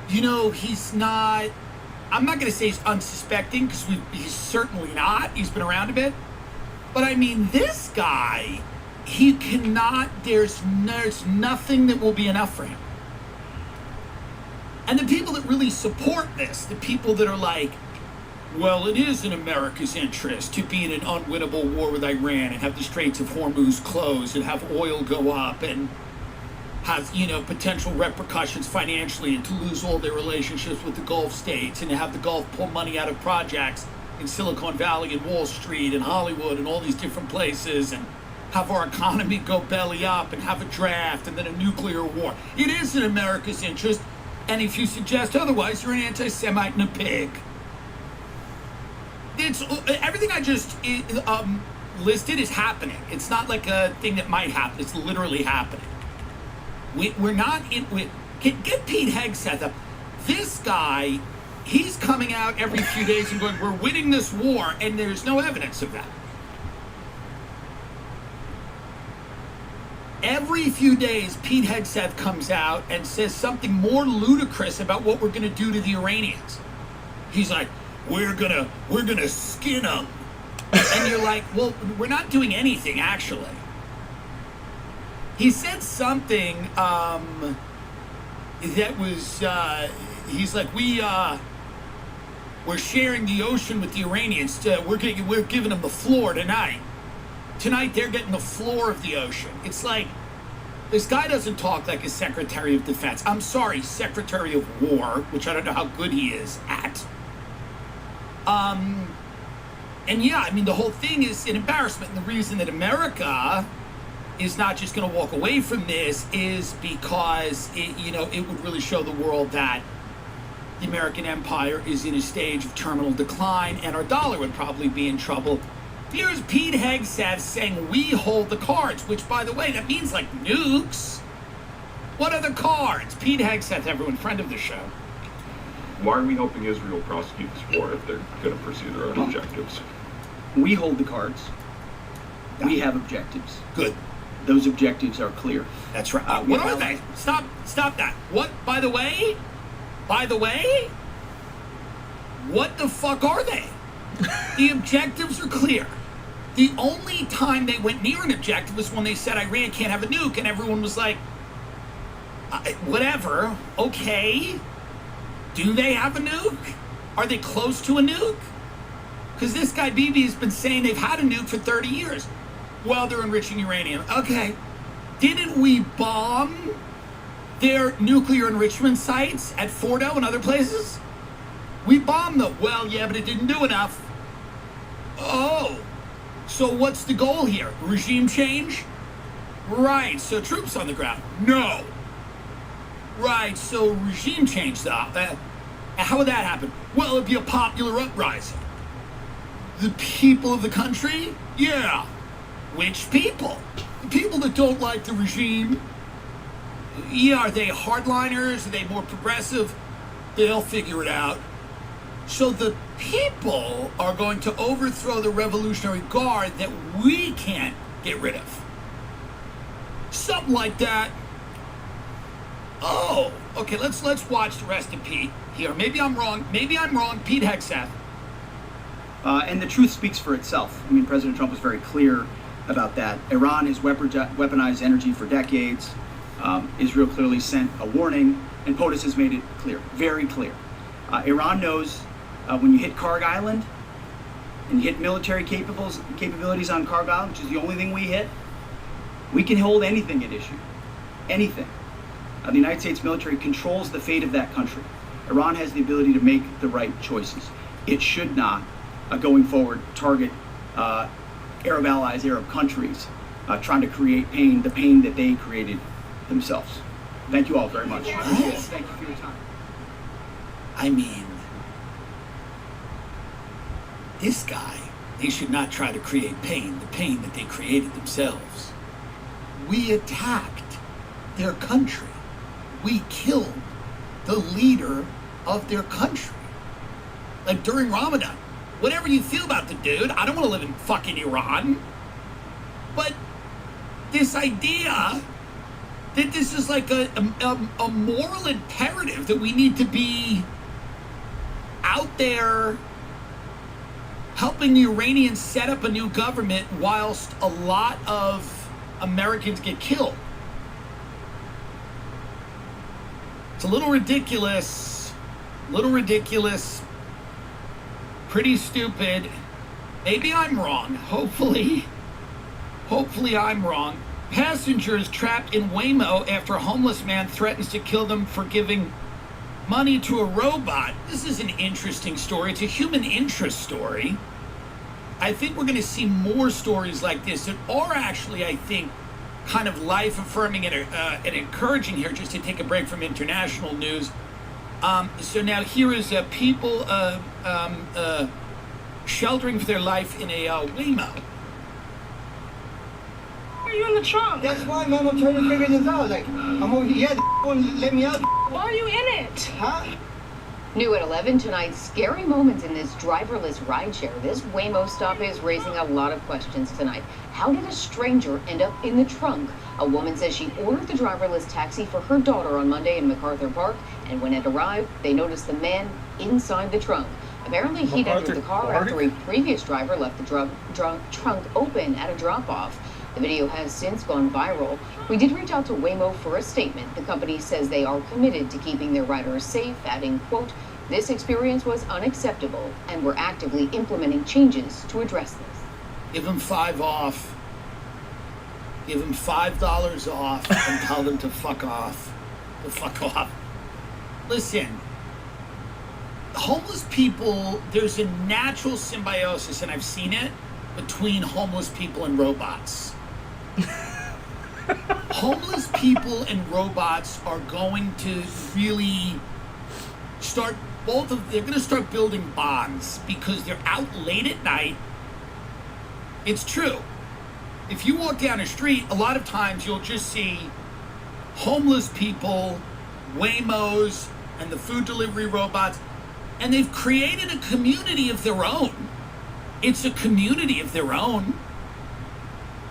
He's not, I'm not going to say he's unsuspecting, because he's certainly not. He's been around a bit. But I mean, this guy, he cannot, there's nothing that will be enough for him. And the people that really support this, the people that are like, well, it is in America's interest to be in an unwinnable war with Iran and have the Straits of Hormuz closed and have oil go up and have, potential repercussions financially, and to lose all their relationships with the Gulf states, and to have the Gulf pull money out of projects in Silicon Valley and Wall Street and Hollywood and all these different places, and have our economy go belly up and have a draft and then a nuclear war. It is in America's interest, and if you suggest otherwise, you're an anti-Semite and a pig. It's everything I just listed is happening. It's not like a thing that might happen. It's literally happening. We're not in. Get Pete Hegseth up. This guy, he's coming out every few days and going, "We're winning this war," and there's no evidence of that. Every few days, Pete Hegseth comes out and says something more ludicrous about what we're going to do to the Iranians. He's like, we're gonna skin them. And you're like, well, we're not doing anything, actually. He said something that was, he's like, we're sharing the ocean with the Iranians. We're giving them the floor tonight. Tonight, they're getting the floor of the ocean. It's like, this guy doesn't talk like a Secretary of Defense. I'm sorry, Secretary of War, which I don't know how good he is at. And yeah, I mean, the whole thing is an embarrassment. And the reason that America is not just going to walk away from this is because it would really show the world that the American empire is in a stage of terminal decline, and our dollar would probably be in trouble. Here's Pete Hegseth saying we hold the cards, which, by the way, that means like nukes. What are the cards? Pete Hegseth, everyone, friend of the show. Why are we helping Israel prosecute this war if they're going to pursue their own objectives? We hold the cards. We have objectives. Good. Those objectives are clear. That's right. What are they? Stop that. What, by the way, what the fuck are they? The objectives are clear. The only time they went near an objective was when they said Iran can't have a nuke, and everyone was like, whatever, okay. Do they have a nuke? Are they close to a nuke? Because this guy Bibi has been saying they've had a nuke for 30 years. Well, they're enriching uranium. Okay. Didn't we bomb their nuclear enrichment sites at Fordo and other places? We bombed them. Well, yeah, but it didn't do enough. Oh. So what's the goal here? Regime change? Right, so troops on the ground. No. Right, so regime change, though. How would that happen? Well, it'd be a popular uprising. The people of the country? Yeah. Which people? The people that don't like the regime. Yeah, are they hardliners? Are they more progressive? They'll figure it out. So the people are going to overthrow the Revolutionary Guard that we can't get rid of. Something like that. Oh, okay, let's watch the rest of Pete here. Maybe I'm wrong. Pete Hegseth. And the truth speaks for itself. I mean, President Trump was very clear about that. Iran has weaponized energy for decades. Israel clearly sent a warning, and POTUS has made it clear, very clear. Iran knows when you hit Karg Island and you hit military capabilities on Karg Island, which is the only thing we hit, we can hold anything at issue. Anything. The United States military controls the fate of that country. Iran has the ability to make the right choices. It should not, going forward, target Arab allies, Arab countries, trying to create pain, the pain that they created themselves. Thank you all very much. Thank you for your time. I mean, this guy, they should not try to create pain, the pain that they created themselves. We attacked their country. We killed the leader of their country. Like during Ramadan. Whatever you feel about the dude, I don't want to live in fucking Iran. But this idea that this is like a moral imperative that we need to be out there helping the Iranians set up a new government whilst a lot of Americans get killed. It's a little ridiculous, pretty stupid. Maybe I'm wrong. Hopefully I'm wrong. Passengers trapped in Waymo after a homeless man threatens to kill them for giving money to a robot. This is an interesting story. It's a human interest story. I think we're going to see more stories like this that are actually, I think, kind of life-affirming and encouraging here, just to take a break from international news. So now here is people sheltering for their life in a Waymo. Why are you in the trunk? That's why, man, I'm trying to figure this out. Like, I'm over here, won't let me out. Why are you in it? Huh? New at 11 tonight, scary moments in this driverless rideshare. This Waymo stop is raising a lot of questions tonight. How did a stranger end up in the trunk? A woman says she ordered the driverless taxi for her daughter on Monday in MacArthur Park, and when it arrived, they noticed the man inside the trunk. Apparently, he'd entered the car after a previous driver left the trunk open at a drop-off. The video has since gone viral. We did reach out to Waymo for a statement. The company says they are committed to keeping their riders safe, adding, quote, "This experience was unacceptable, and we're actively implementing changes to address this." Give them $5 off. Give them $5 off and tell them to fuck off. To fuck off. Listen, homeless people, there's a natural symbiosis, and I've seen it, between homeless people and robots. Homeless people and robots are going to really start, they're going to start building bonds because they're out late at night. It's true. If you walk down a street, a lot of times you'll just see homeless people, Waymos, and the food delivery robots, and they've created a community of their own. It's a community of their own.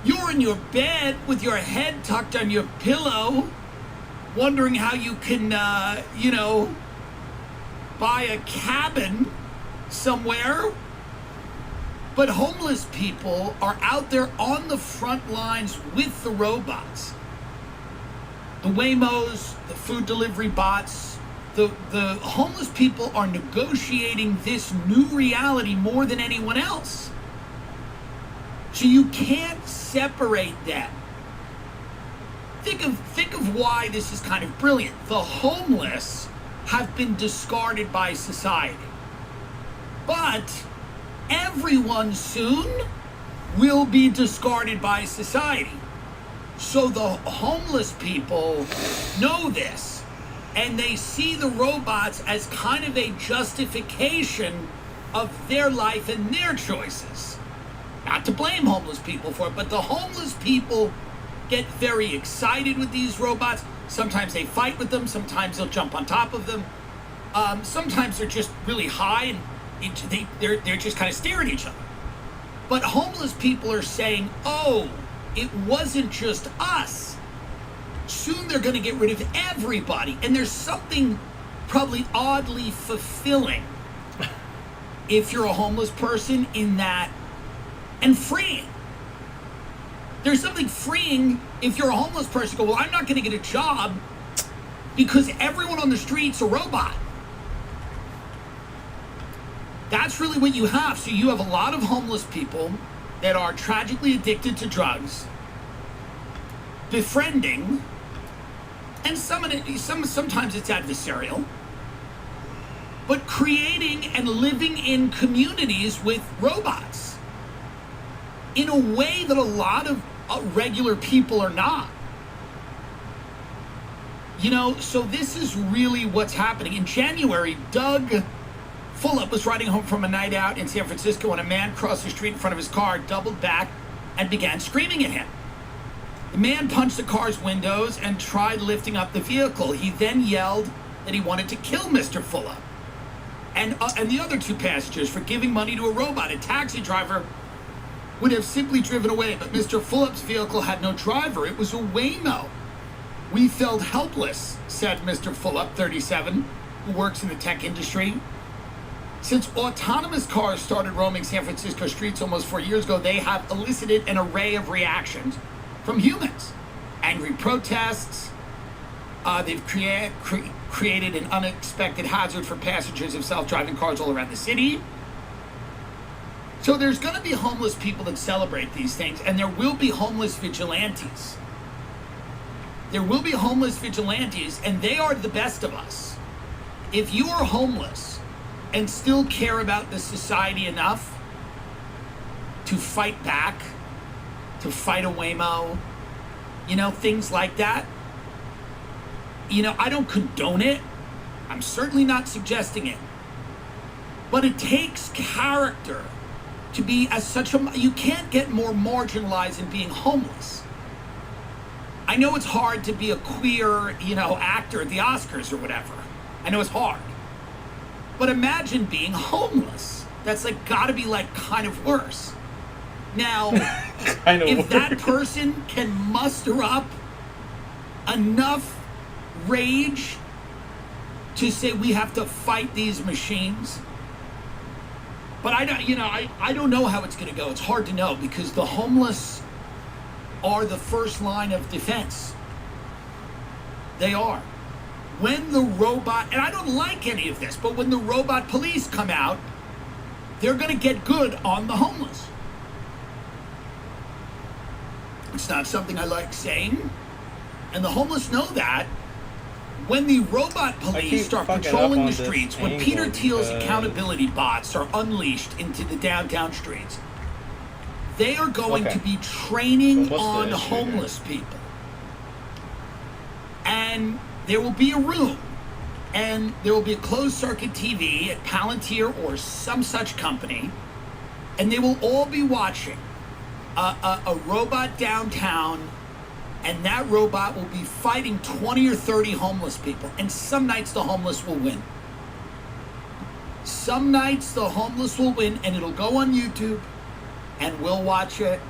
You're in your bed with your head tucked on your pillow, wondering how you can, buy a cabin somewhere. But homeless people are out there on the front lines with the robots. The Waymos, the food delivery bots, the homeless people are negotiating this new reality more than anyone else. So you can't separate them. Think of why this is kind of brilliant. The homeless have been discarded by society. But everyone soon will be discarded by society. So the homeless people know this, and they see the robots as kind of a justification of their life and their choices. Not to blame homeless people for it, but the homeless people get very excited with these robots. Sometimes they fight with them, sometimes they'll jump on top of them. Sometimes they're just really high and they're just kind of staring at each other. But homeless people are saying, oh, it wasn't just us. Soon they're going to get rid of everybody. And there's something probably oddly fulfilling if you're a homeless person in that, and freeing. There's something freeing if you're a homeless person. Go, well, I'm not going to get a job because everyone on the street's a robot. That's really what you have. So you have a lot of homeless people that are tragically addicted to drugs, befriending, and sometimes it's adversarial, but creating and living in communities with robots in a way that a lot of regular people are not. You know, so this is really what's happening. In January, Doug Fulop was riding home from a night out in San Francisco when a man crossed the street in front of his car, doubled back, and began screaming at him. The man punched the car's windows and tried lifting up the vehicle. He then yelled that he wanted to kill Mr. Fulop and the other two passengers for giving money to a robot. A taxi driver would have simply driven away, but Mr. Fulop's vehicle had no driver. It was a Waymo. We felt helpless, said Mr. Fulop, 37, who works in the tech industry. Since autonomous cars started roaming San Francisco streets almost 4 years ago, they have elicited an array of reactions from humans. Angry protests. They've created an unexpected hazard for passengers of self-driving cars all around the city. So there's going to be homeless people that celebrate these things, and there will be homeless vigilantes. There will be homeless vigilantes, and they are the best of us. If you are homeless and still care about the society enough to fight back, to fight a Waymo, you know, things like that. You know, I don't condone it. I'm certainly not suggesting it. But it takes character to be as such a... You can't get more marginalized than being homeless. I know it's hard to be a queer, you know, actor at the Oscars or whatever. I know it's hard. But imagine being homeless. That's like gotta be like kind of worse. Now, if that person can muster up enough rage to say we have to fight these machines, but I don't know how it's going to go. It's hard to know because the homeless are the first line of defense. They are. When the robot, and I don't like any of this, but when the robot police come out, they're going to get good on the homeless. It's not something I like saying, and the homeless know that. When the robot police start patrolling the streets, when Peter Thiel's accountability bots are unleashed into the downtown streets, they are going to be training on homeless people. And there will be a room, and there will be a closed-circuit TV at Palantir or some such company, and they will all be watching a robot downtown, and that robot will be fighting 20 or 30 homeless people, and some nights the homeless will win. Some nights the homeless will win, and it'll go on YouTube, and we'll watch it,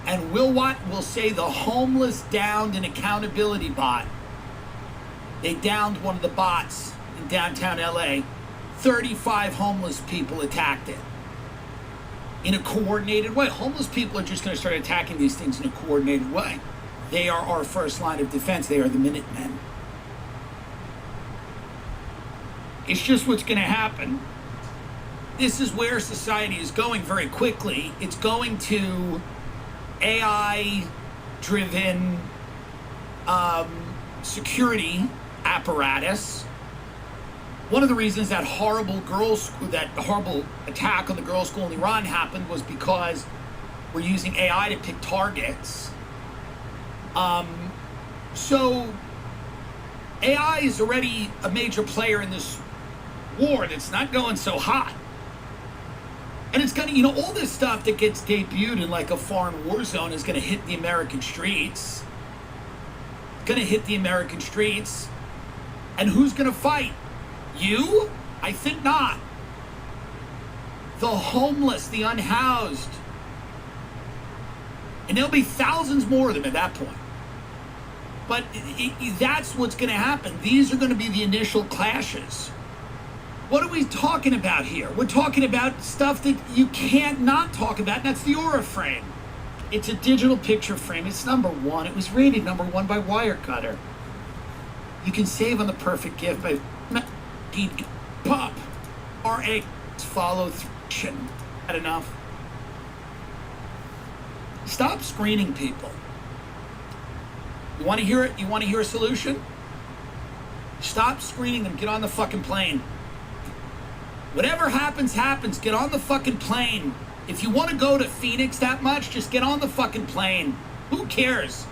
and we'll say the homeless downed an accountability bot. They downed one of the bots in downtown LA. 35 homeless people attacked it. in a coordinated way. Homeless people are just going to start attacking these things in a coordinated way. They are our first line of defense. They are the Minutemen. It's just what's going to happen. This is where society is going very quickly. It's going to AI-driven security apparatus. One of the reasons that horrible attack on the girls' school in Iran happened was because we're using AI to pick targets. So AI is already a major player in this war that's not going so hot. And it's gonna, all this stuff that gets debuted in like a foreign war zone is gonna hit the American streets. It's gonna hit the American streets. And who's gonna fight? You? I think not. The homeless, the unhoused. And there'll be thousands more of them at that point. But that's what's going to happen. These are going to be the initial clashes. What are we talking about here? We're talking about stuff that you can't not talk about, and that's the Aura frame. It's a digital picture frame. It's #1. It was rated #1 by Wirecutter. You can save on the perfect gift by pop RA follow through. Not enough. Stop screening people. You want to hear it? You want to hear a solution? Stop screening them. Get on the fucking plane. Whatever happens, happens. Get on the fucking plane. If you want to go to Phoenix that much, just get on the fucking plane. Who cares?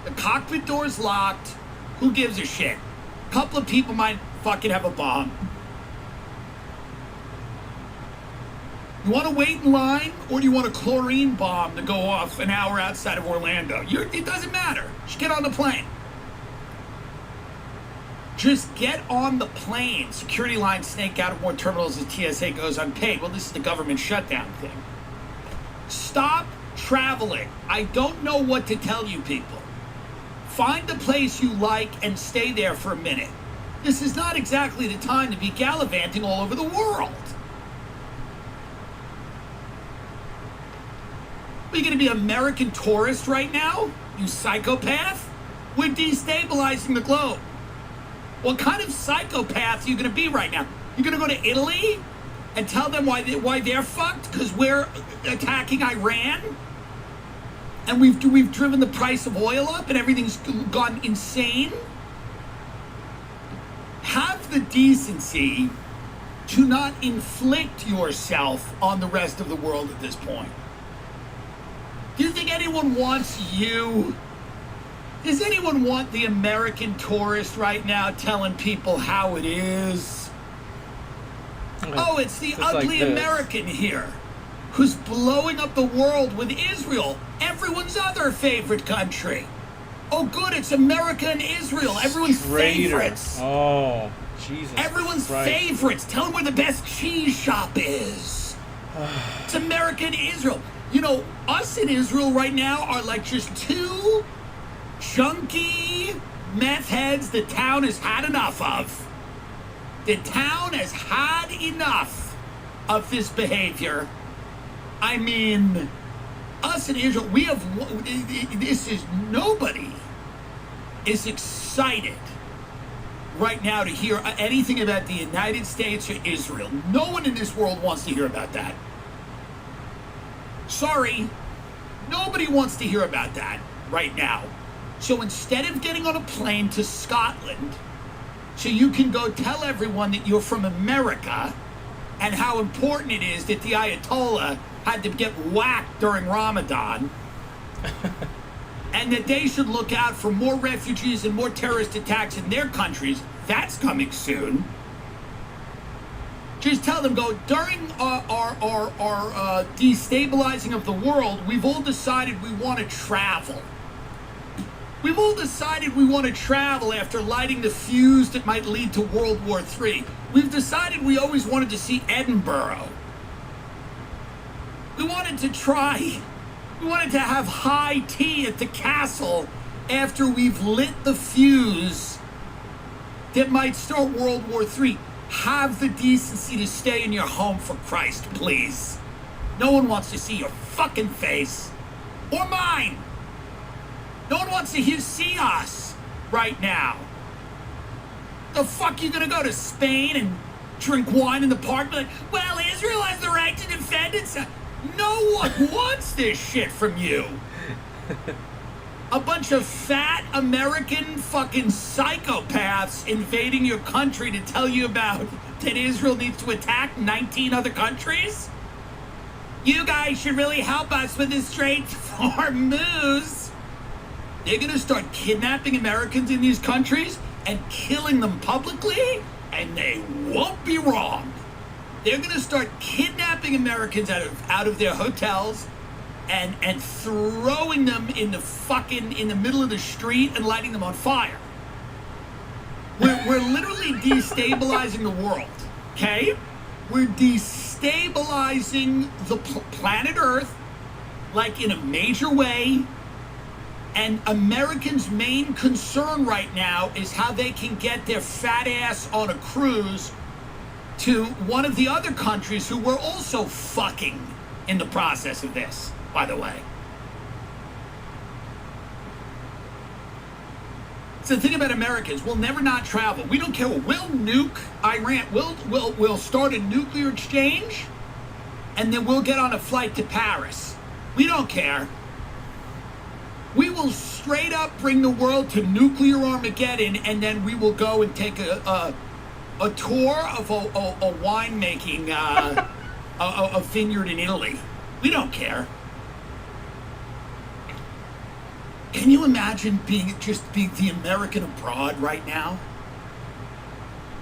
The cockpit door's locked. Who gives a shit? A couple of people might fucking have a bomb. You want to wait in line, or do you want a chlorine bomb to go off an hour outside of Orlando? It doesn't matter. Just get on the plane. Just get on the plane. Security lines snake out of more terminals as TSA goes unpaid. Well, this is the government shutdown thing. Stop traveling. I don't know what to tell you people. Find a place you like and stay there for a minute. This is not exactly the time to be gallivanting all over the world. Are you going to be an American tourist right now? You psychopath? We're destabilizing the globe. What kind of psychopath are you going to be right now? You're going to go to Italy and tell them why they're fucked because we're attacking Iran? And we've driven the price of oil up and everything's gone insane? Have the decency to not inflict yourself on the rest of the world at this point. Do you think anyone wants you? Does anyone want the American tourist right now telling people how it is? Oh, it's the ugly like American here who's blowing up the world with Israel, everyone's other favorite country. Oh, good, it's America and Israel, everyone's favorites. Oh, Jesus Everyone's Christ. Favorites. Tell them where the best cheese shop is. It's America and Israel. Us in Israel right now are like just two chunky meth heads the town has had enough of. The town has had enough of this behavior. I mean, us in Israel, nobody is excited right now to hear anything about the United States or Israel. No one in this world wants to hear about that. Sorry, nobody wants to hear about that right now. So instead of getting on a plane to Scotland, so you can go tell everyone that you're from America and how important it is that the Ayatollah had to get whacked during Ramadan, and that they should look out for more refugees and more terrorist attacks in their countries. That's coming soon. Just tell them, during our destabilizing of the world, we've all decided we want to travel. We've all decided we want to travel after lighting the fuse that might lead to World War III. We've decided we always wanted to see Edinburgh. We wanted to have high tea at the castle after we've lit the fuse that might start World War III. Have the decency to stay in your home, for Christ, please. No one wants to see your fucking face. Or mine. No one wants to see us right now. The fuck you gonna go to Spain and drink wine in the park and be like, well, Israel has the right to defend itself? No one wants this shit from you. A bunch of fat American fucking psychopaths invading your country to tell you about that Israel needs to attack 19 other countries? You guys should really help us with the Straits of Hormuz. They're gonna start kidnapping Americans in these countries and killing them publicly, and they won't be wrong. They're gonna start kidnapping Americans out of their hotels and throwing them in the middle of the street and lighting them on fire. We're literally destabilizing the world, okay? We're destabilizing the planet Earth, like in a major way. And Americans' main concern right now is how they can get their fat ass on a cruise to one of the other countries who were also fucking in the process of this, by the way. So the thing about Americans, we'll never not travel. We don't care. We'll nuke Iran. We'll start a nuclear exchange, and then we'll get on a flight to Paris. We don't care. We will straight up bring the world to nuclear Armageddon, and then we will go and take a tour of a winemaking, a vineyard in Italy. We don't care. Can you imagine being the American abroad right now?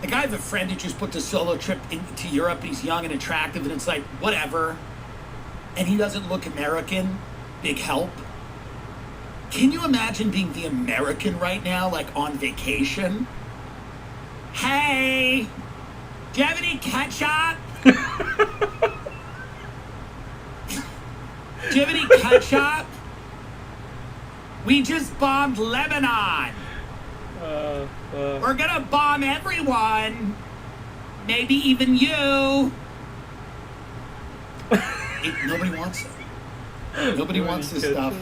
Like, I have a friend who just booked a solo trip to Europe. He's young and attractive, and it's like, whatever. And he doesn't look American. Big help. Can you imagine being the American right now, like on vacation? Hey, do you have any ketchup? Do you have any ketchup? We just bombed Lebanon. We're gonna bomb everyone. Maybe even you. Nobody wants it. Nobody wants this stuff.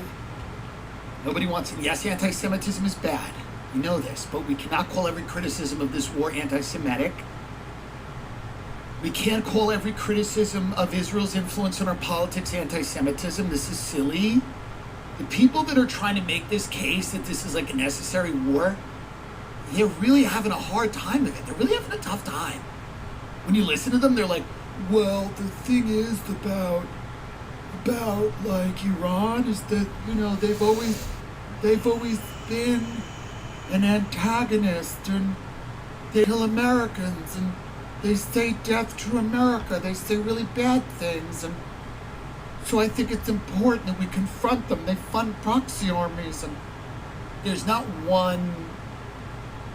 Nobody wants it. Yes, anti-Semitism is bad. We know this, but we cannot call every criticism of this war anti-Semitic. We can't call every criticism of Israel's influence on our politics anti-Semitism. This is silly. The people that are trying to make this case that this is like a necessary war, they're really having a hard time of it. They're really having a tough time. When you listen to them, they're like, well, the thing is about like Iran is that, you know, they've always been an antagonist, and they kill Americans, and they say death to America. They say really bad things, and so I think it's important that we confront them. They fund proxy armies, and there's not one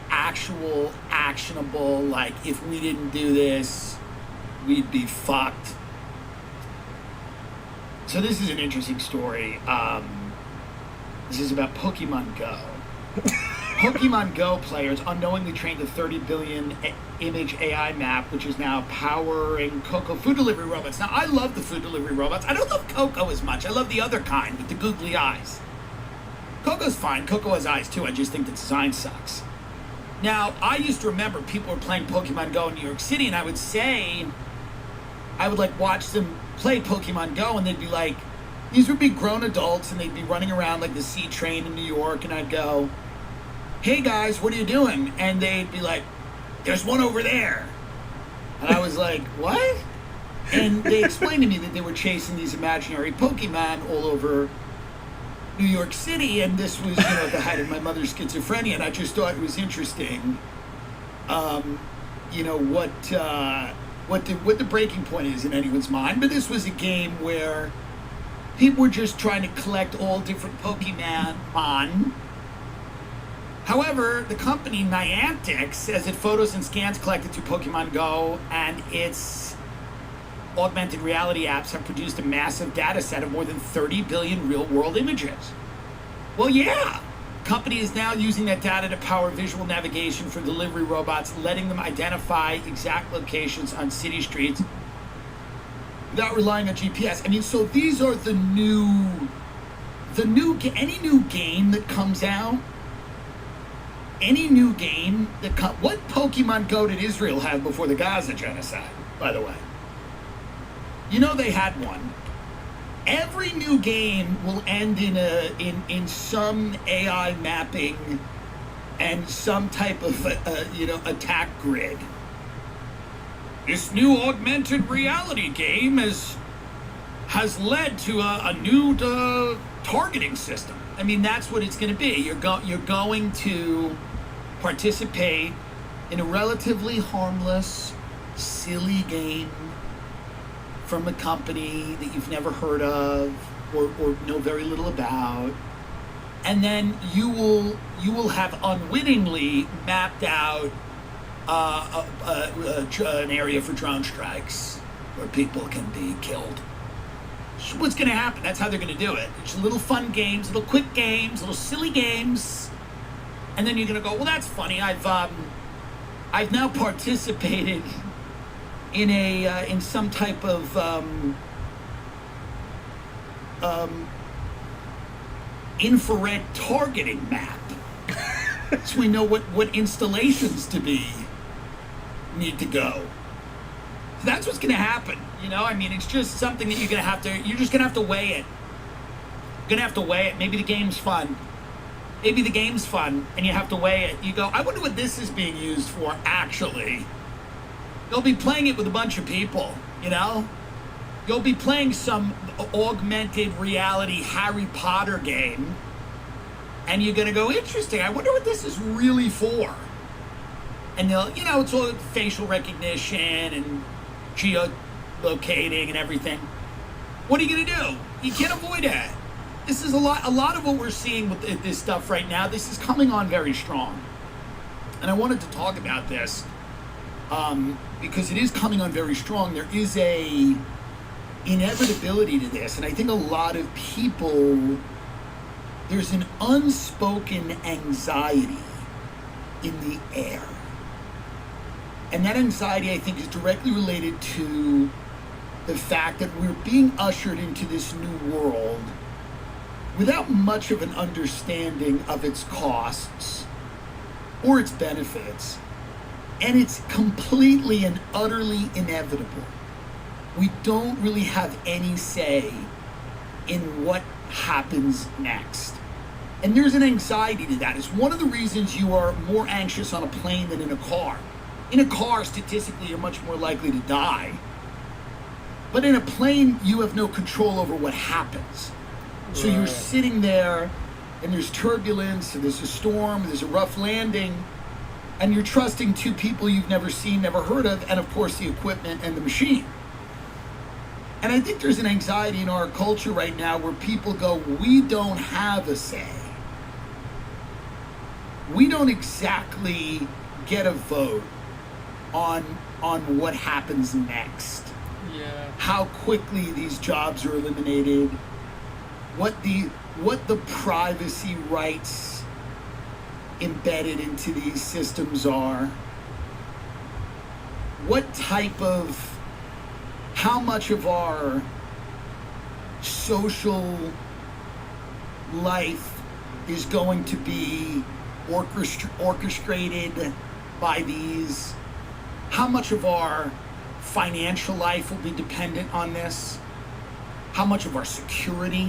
actual actionable, like, if we didn't do this, we'd be fucked. So this is an interesting story. This is about Pokemon Go. Pokemon Go players unknowingly trained a 30 billion image AI map, which is now powering Coco food delivery robots. Now, I love the food delivery robots. I don't love Coco as much. I love the other kind with the googly eyes. Coco's fine. Coco has eyes too. I just think the design sucks. Now, I used to remember people were playing Pokemon Go in New York City, and I would like watch them play Pokemon Go, and they'd be like, these would be grown adults, and they'd be running around like the C train in New York, and I'd go, hey guys, what are you doing? And they'd be like, there's one over there. And I was like, what? And they explained to me that they were chasing these imaginary Pokemon all over New York City, and this was, at the height of my mother's schizophrenia, and I just thought it was interesting, what the breaking point is in anyone's mind. But this was a game where people were just trying to collect all different Pokemon. However, the company Niantic says that photos and scans collected through Pokemon Go and its augmented reality apps have produced a massive data set of more than 30 billion real-world images. Well, yeah. The company is now using that data to power visual navigation for delivery robots, letting them identify exact locations on city streets. without relying on GPS. I mean, so these are any new game that comes out, what Pokemon Go did Israel have before the Gaza genocide, by the way? You know they had one. Every new game will end in some AI mapping and some type of attack grid. This new augmented reality game has led to a new targeting system. I mean, that's what it's going to be. You're going to participate in a relatively harmless, silly game from a company that you've never heard of or know very little about, and then you will have unwittingly mapped out an area for drone strikes where people can be killed. That's what's going to happen. That's how they're going to do it. It's little fun games, little quick games, little silly games, and then you're going to go, well, that's funny. I've now participated in some type of infrared targeting map, so we know what installations need to go. So that's what's going to happen. I mean, it's just something that you're just going to have to weigh it. You're going to have to weigh it. Maybe the game's fun, and you have to weigh it. You go, I wonder what this is being used for, actually. You'll be playing it with a bunch of people, You'll be playing some augmented reality Harry Potter game, and you're going to go, interesting, I wonder what this is really for. And they'll, it's all facial recognition and geolocating and everything. What are you going to do? You can't avoid it. This is a lot of what we're seeing with this stuff right now. This is coming on very strong. And I wanted to talk about this because it is coming on very strong. There is a inevitability to this, and I think a lot of people, there's an unspoken anxiety in the air. And that anxiety, I think, is directly related to the fact that we're being ushered into this new world without much of an understanding of its costs or its benefits. And it's completely and utterly inevitable. We don't really have any say in what happens next. And there's an anxiety to that. It's one of the reasons you are more anxious on a plane than in a car. In a car, statistically, you're much more likely to die. But in a plane, you have no control over what happens. So you're sitting there, and there's turbulence, and there's a storm, and there's a rough landing, and you're trusting two people you've never seen, never heard of, and of course the equipment and the machine. And I think there's an anxiety in our culture right now where people go, we don't have a say. We don't exactly get a vote on what happens next. Yeah. How quickly these jobs are eliminated, what the privacy rights embedded into these systems are, how much of our social life is going to be orchestrated by these, how much of our financial life will be dependent on this, how much of our security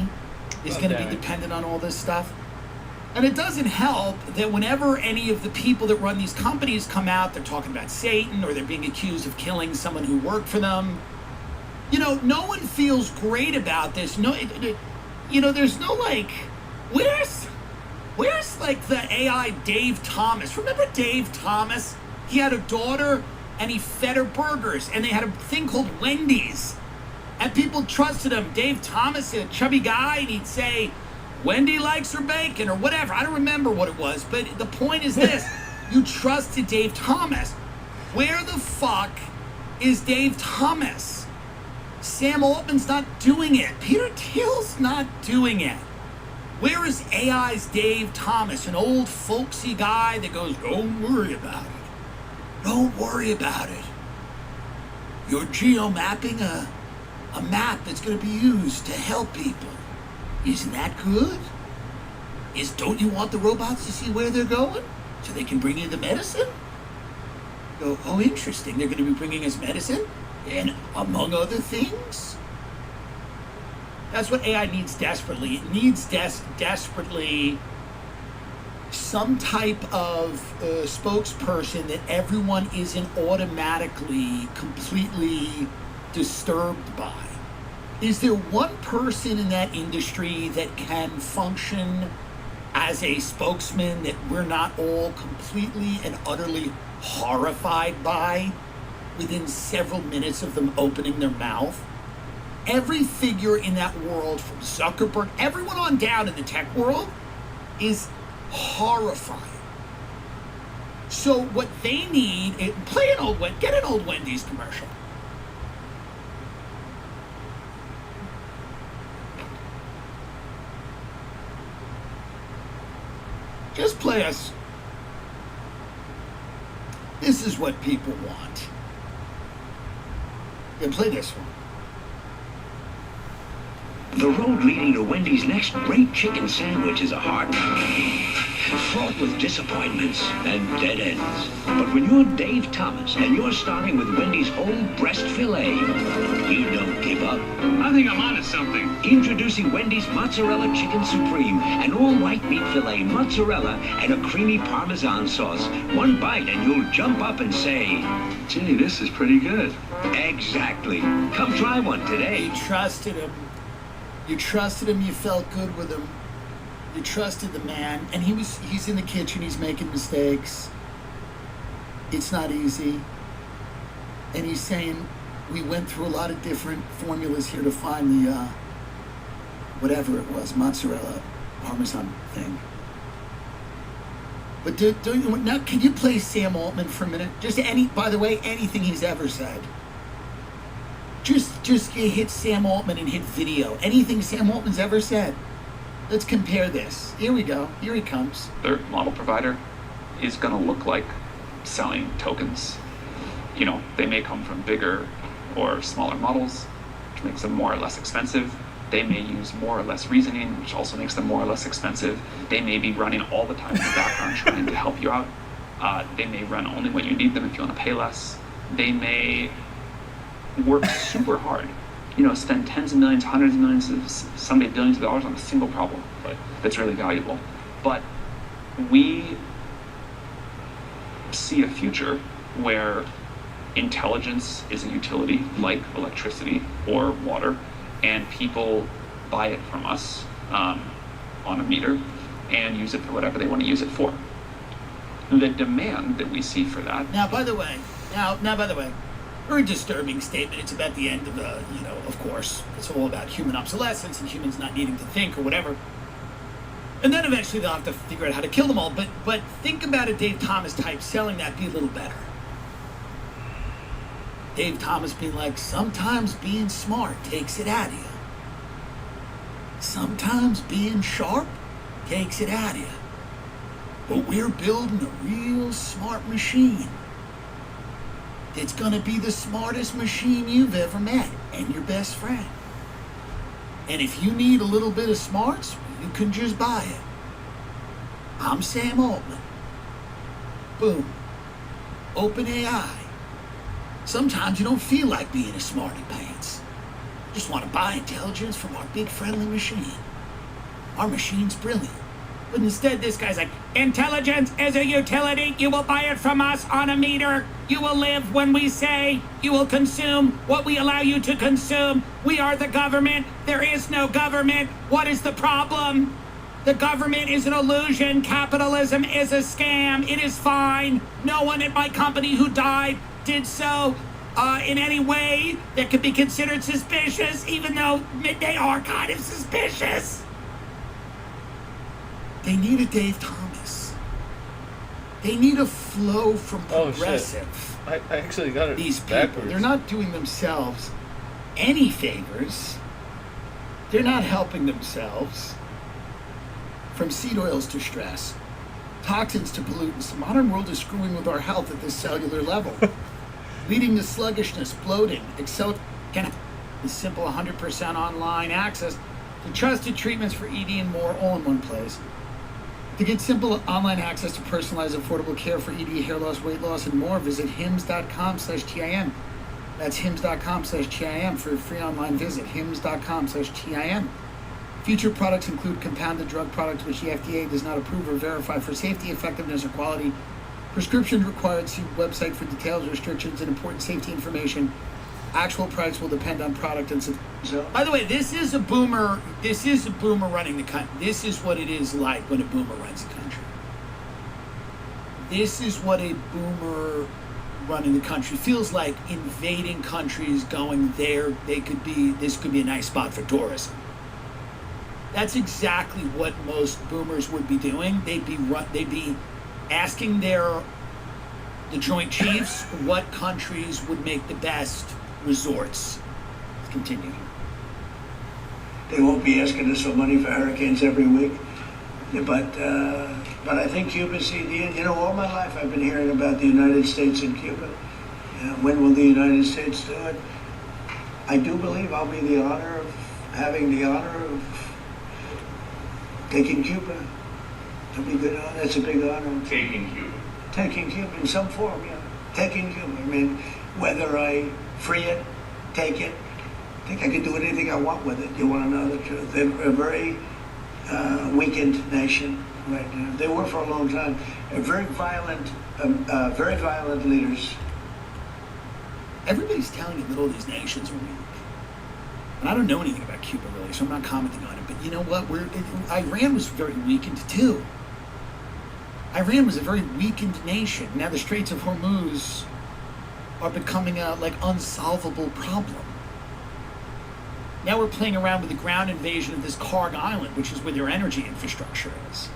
is going to be dependent on all this stuff. And it doesn't help that whenever any of the people that run these companies come out, they're talking about Satan or they're being accused of killing someone who worked for them. No one feels great about this. No, there's no where's like the AI Dave Thomas? Remember Dave Thomas? He had a daughter and he fed her burgers, and they had a thing called Wendy's. And people trusted him. Dave Thomas, a chubby guy, and he'd say, Wendy likes her bacon, or whatever. I don't remember what it was, but the point is this. You trusted Dave Thomas. Where the fuck is Dave Thomas? Sam Altman's not doing it. Peter Thiel's not doing it. Where is AI's Dave Thomas, an old folksy guy that goes, don't worry about it. Don't worry about it. You're geomapping a map that's going to be used to help people. Isn't that good? Don't you want the robots to see where they're going so they can bring you the medicine? Go, oh, interesting. They're going to be bringing us medicine, and among other things. That's what AI needs desperately. It needs desperately some type of spokesperson that everyone isn't automatically completely disturbed by. Is there one person in that industry that can function as a spokesman that we're not all completely and utterly horrified by within several minutes of them opening their mouth? Every figure in that world, from Zuckerberg, everyone on down in the tech world, is horrifying. So what they need, get an old Wendy's commercial. Just play us. This is what people want. Yeah, play this one. The road leading to Wendy's next great chicken sandwich is a hard one, fraught with disappointments and dead ends. But when you're Dave Thomas and you're starting with Wendy's whole breast filet, you don't give up. I think I'm onto something. Introducing Wendy's Mozzarella Chicken Supreme, an all-white meat filet, mozzarella, and a creamy Parmesan sauce. One bite and you'll jump up and say, "Gee, this is pretty good." Exactly. Come try one today. You trusted him. You trusted him, you felt good with him. You trusted the man, and he's in the kitchen, he's making mistakes. It's not easy. And he's saying, we went through a lot of different formulas here to find the, whatever it was, mozzarella, Parmesan thing. But now, can you play Sam Altman for a minute? By the way, anything he's ever said. Just hit Sam Altman and hit video. Anything Sam Altman's ever said. Let's compare this. Here we go. Here he comes. Their model provider is going to look like selling tokens. You know, they may come from bigger or smaller models, which makes them more or less expensive. They may use more or less reasoning, which also makes them more or less expensive. They may be running all the time in the background trying to help you out. They may run only when you need them if you want to pay less. They may work super hard, you know, spend tens of millions, hundreds of millions, someday billions of dollars on a single problem, but that's really valuable. But we see a future where intelligence is a utility like electricity or water, and people buy it from us on a meter and use it for whatever they want to use it for. The demand that we see for that. Now, by the way, very disturbing statement. It's about the end of the, of course, it's all about human obsolescence and humans not needing to think or whatever. And then eventually they'll have to figure out how to kill them all. But think about a Dave Thomas type selling that be a little better. Dave Thomas being like, sometimes being smart takes it out of you. Sometimes being sharp takes it out of you. But we're building a real smart machine. It's going to be the smartest machine you've ever met and your best friend. And if you need a little bit of smarts, you can just buy it. I'm Sam Altman. Boom. OpenAI. Sometimes you don't feel like being a smarty pants. You just want to buy intelligence from our big friendly machine. Our machine's brilliant. But instead, this guy's like, intelligence is a utility. You will buy it from us on a meter. You will live when we say. You will consume what we allow you to consume. We are the government. There is no government. What is the problem? The government is an illusion. Capitalism is a scam. It is fine. No one at my company who died did so in any way that could be considered suspicious, even though they are kind of suspicious. They need a Dave Thomas. They need a flow from progressive. Oh, shit. I actually got it These people, backwards. they're not doing themselves any favors. They're not helping themselves. From seed oils to stress, toxins to pollutants, the modern world is screwing with our health at this cellular level, leading to sluggishness, bloating, The simple 100% online access to trusted treatments for ED and more, all in one place. To get simple online access to personalized, affordable care for ED, hair loss, weight loss, and more, visit hims.com/TIM. That's hims.com/TIM for a free online visit. hims.com/TIM. Future products include compounded drug products which the FDA does not approve or verify for safety, effectiveness, or quality. Prescription required. See website for details, restrictions, and important safety information. Actual price will depend on product and so. By the way, this is a boomer. This is a boomer running the country. This is what it is like when a boomer runs the country. This is what a boomer running the country feels like. Invading countries, going there. This could be a nice spot for tourism. That's exactly what most boomers would be doing. They'd be asking the Joint Chiefs what countries would make the best resorts. Let's continue. They won't be asking us for money for hurricanes every week, but I think Cuba's all my life I've been hearing about the United States and Cuba. When will the United States do it? I do believe I'll be having the honor of taking Cuba. It'll be good honor. It's a big honor. Taking Cuba. Taking Cuba in some form, yeah. Taking Cuba. I mean, whether I free it, take it, I think I can do anything I want with it. You want to know the truth? They're a very weakened nation right now. They were for a long time. Very violent leaders. Everybody's telling you that all these nations are weak. And I don't know anything about Cuba really, so I'm not commenting on it. But you know what? Iran was very weakened too. Iran was a very weakened nation. Now the Straits of Hormuz are becoming a unsolvable problem. Now we're playing around with the ground invasion of this Karg Island, which is where their energy infrastructure is.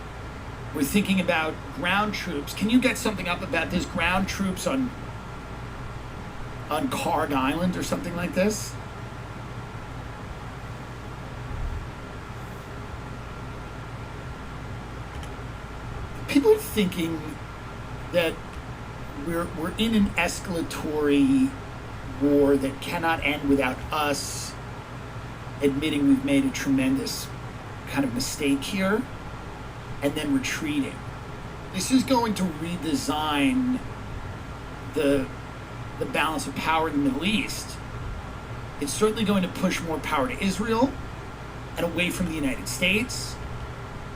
We're thinking about ground troops. Can you get something up about this ground troops on Karg Island or something like this? People are thinking that we're in an escalatory war that cannot end without us admitting we've made a tremendous kind of mistake here and then retreating. This is going to redesign the balance of power in the Middle East. It's certainly going to push more power to Israel and away from the United States.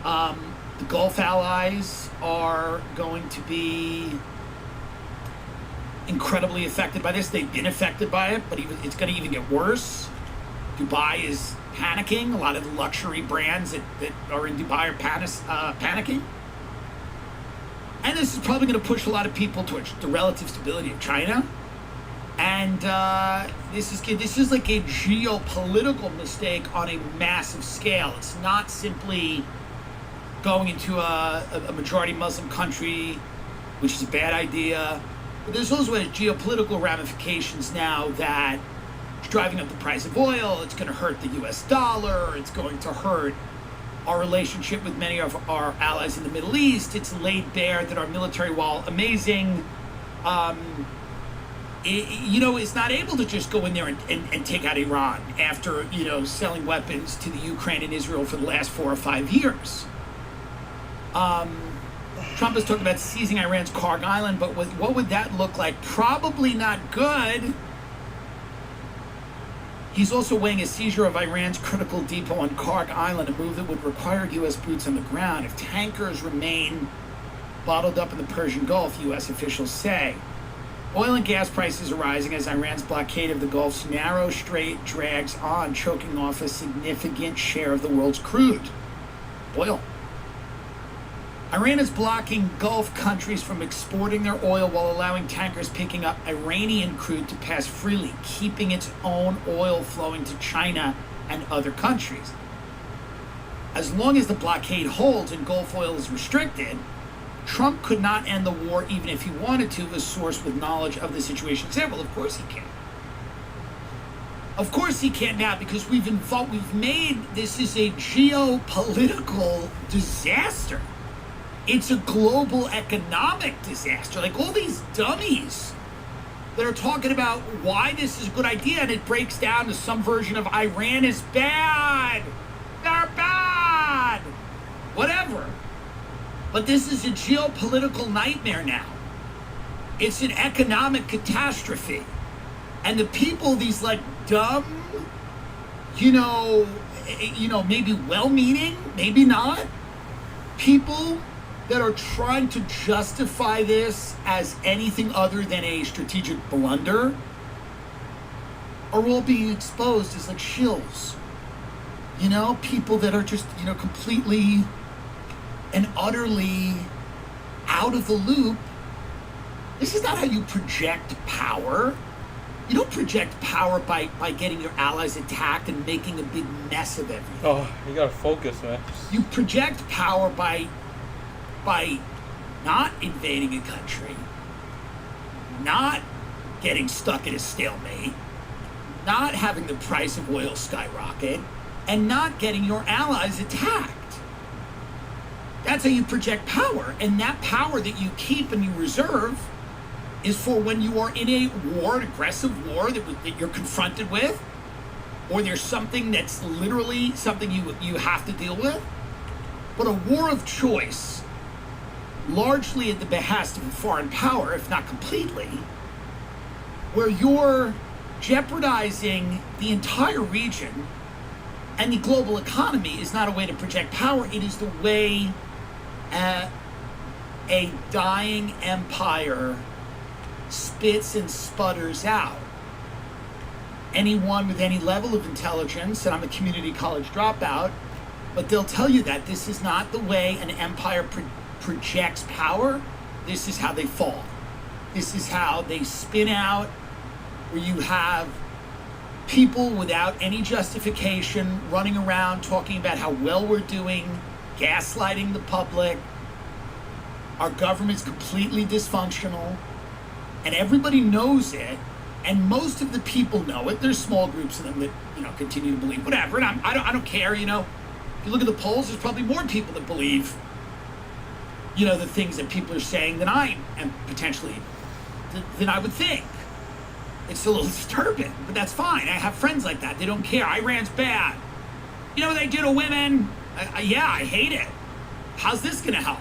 The Gulf allies are going to be incredibly affected by this. They've been affected by it, but it's going to even get worse. Dubai is panicking. A lot of the luxury brands that are in Dubai are panicking. And this is probably going to push a lot of people towards the relative stability of China. And this is like a geopolitical mistake on a massive scale. It's not simply going into a majority Muslim country, which is a bad idea. But there's also geopolitical ramifications now that it's driving up the price of oil. It's going to hurt the U.S. dollar. It's going to hurt our relationship with many of our allies in the Middle East. It's laid bare that our military, while amazing, is not able to just go in there and take out Iran after, selling weapons to the Ukraine and Israel for the last 4 or 5 years. Trump has talked about seizing Iran's Karg Island, but what would that look like? Probably not good. He's also weighing a seizure of Iran's critical depot on Karg Island, a move that would require U.S. boots on the ground if tankers remain bottled up in the Persian Gulf, U.S. officials say. Oil and gas prices are rising as Iran's blockade of the Gulf's narrow strait drags on, choking off a significant share of the world's crude oil. Iran is blocking Gulf countries from exporting their oil while allowing tankers picking up Iranian crude to pass freely, keeping its own oil flowing to China and other countries. As long as the blockade holds and Gulf oil is restricted, Trump could not end the war even if he wanted to, a source with knowledge of the situation said. Well, of course he can. Of course he can't now, because we've made this is a geopolitical disaster. It's a global economic disaster. Like all these dummies that are talking about why this is a good idea, and it breaks down to some version of Iran is bad. They're bad. Whatever. But this is a geopolitical nightmare now. It's an economic catastrophe. And the people, these like dumb, maybe well-meaning, maybe not, people that are trying to justify this as anything other than a strategic blunder are all being exposed as like shills. People that are just, completely and utterly out of the loop. This is not how you project power. You don't project power by getting your allies attacked and making a big mess of everything. Oh, you gotta focus, man. You project power by not invading a country, not getting stuck in a stalemate, not having the price of oil skyrocket, and not getting your allies attacked. That's how you project power. And that power that you keep and you reserve is for when you are in a war, an aggressive war that you're confronted with, or there's something that's literally something you have to deal with. But a war of choice, largely at the behest of a foreign power, if not completely, where you're jeopardizing the entire region and the global economy, is not a way to project power. It is the way a dying empire spits and sputters out. Anyone with any level of intelligence, and I'm a community college dropout, but they'll tell you that this is not the way an empire projects power. This is how they fall. This is how they spin out, where you have people without any justification running around talking about how well we're doing, gaslighting the public. Our government's completely dysfunctional, and everybody knows it, and most of the people know it. There's small groups of them that continue to believe whatever, and I don't care. If you look at the polls, there's probably more people that believe the things that people are saying than I am potentially than I would think. It's a little disturbing, but that's fine. I have friends like that. They don't care. Iran's bad. You know what they do to women? Yeah, I hate it. How's this going to help?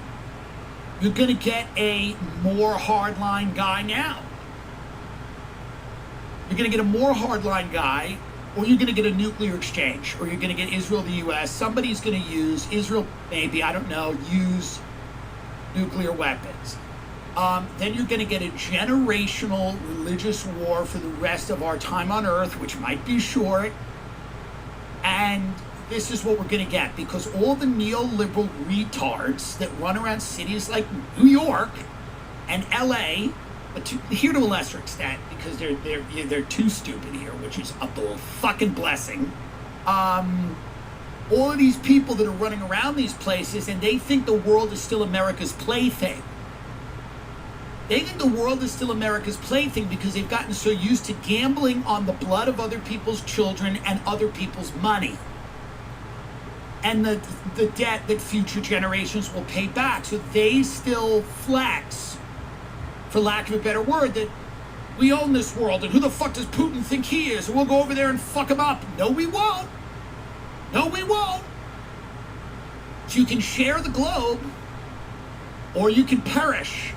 You're going to get a more hardline guy now. You're going to get a more hardline guy, or you're going to get a nuclear exchange, or you're going to get Israel, the U.S. Somebody's going to use, Israel maybe, I don't know, use nuclear weapons. Then you're going to get a generational religious war for the rest of our time on Earth, which might be short. And this is what we're going to get, because all the neoliberal retards that run around cities like New York and LA, but here to a lesser extent, because they're too stupid here, which is a fucking blessing. All of these people that are running around these places, and they think the world is still America's plaything. They think the world is still America's plaything because they've gotten so used to gambling on the blood of other people's children and other people's money, and the debt that future generations will pay back. So they still flex, for lack of a better word, that we own this world, and who the fuck does Putin think he is? And we'll go over there and fuck him up. No, we won't. No, we won't. So you can share the globe, or you can perish.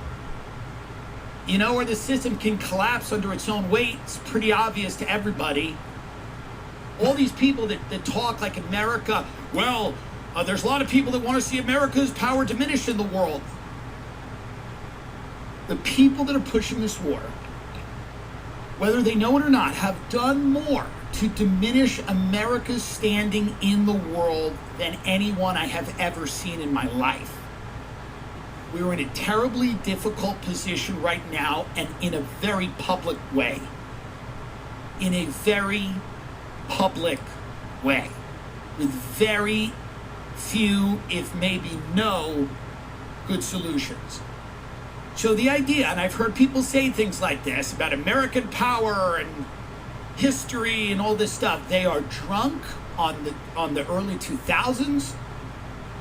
Or the system can collapse under its own weight. It's pretty obvious to everybody. All these people that talk like America, there's a lot of people that want to see America's power diminish in the world. The people that are pushing this war, whether they know it or not, have done more to diminish America's standing in the world than anyone I have ever seen in my life. We're in a terribly difficult position right now, and in a very public way. In a very public way. With very few, if maybe no, good solutions. So the idea, and I've heard people say things like this about American power and history and all this stuff, they are drunk on the early 2000s.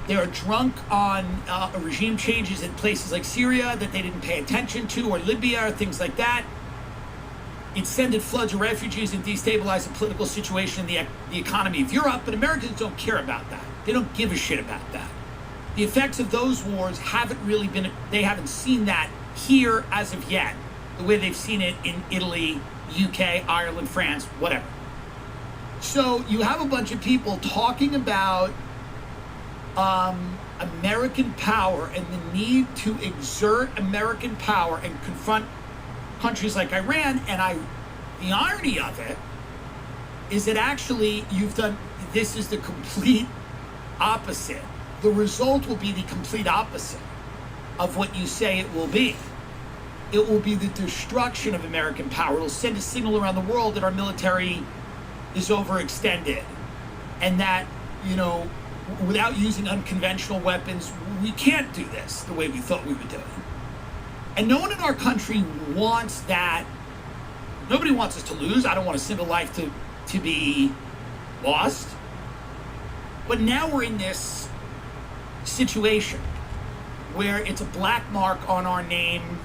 They are drunk on regime changes in places like Syria that they didn't pay attention to, or Libya, or things like that. It sended floods of refugees and destabilized the political situation and the economy of Europe, but Americans don't care about that. They don't give a shit about that. The effects of those wars they haven't seen that here as of yet, the way they've seen it in Italy, UK, Ireland, France, whatever. So you have a bunch of people talking about American power and the need to exert American power and confront countries like Iran, and the irony of it is that actually this is the complete opposite. The result will be the complete opposite of what you say it will be. It will be the destruction of American power. It'll send a signal around the world that our military is overextended, and that, without using unconventional weapons, we can't do this the way we thought we would do it. And no one in our country wants that. Nobody wants us to lose. I don't want a single life to be lost. But now we're in this situation where it's a black mark on our name.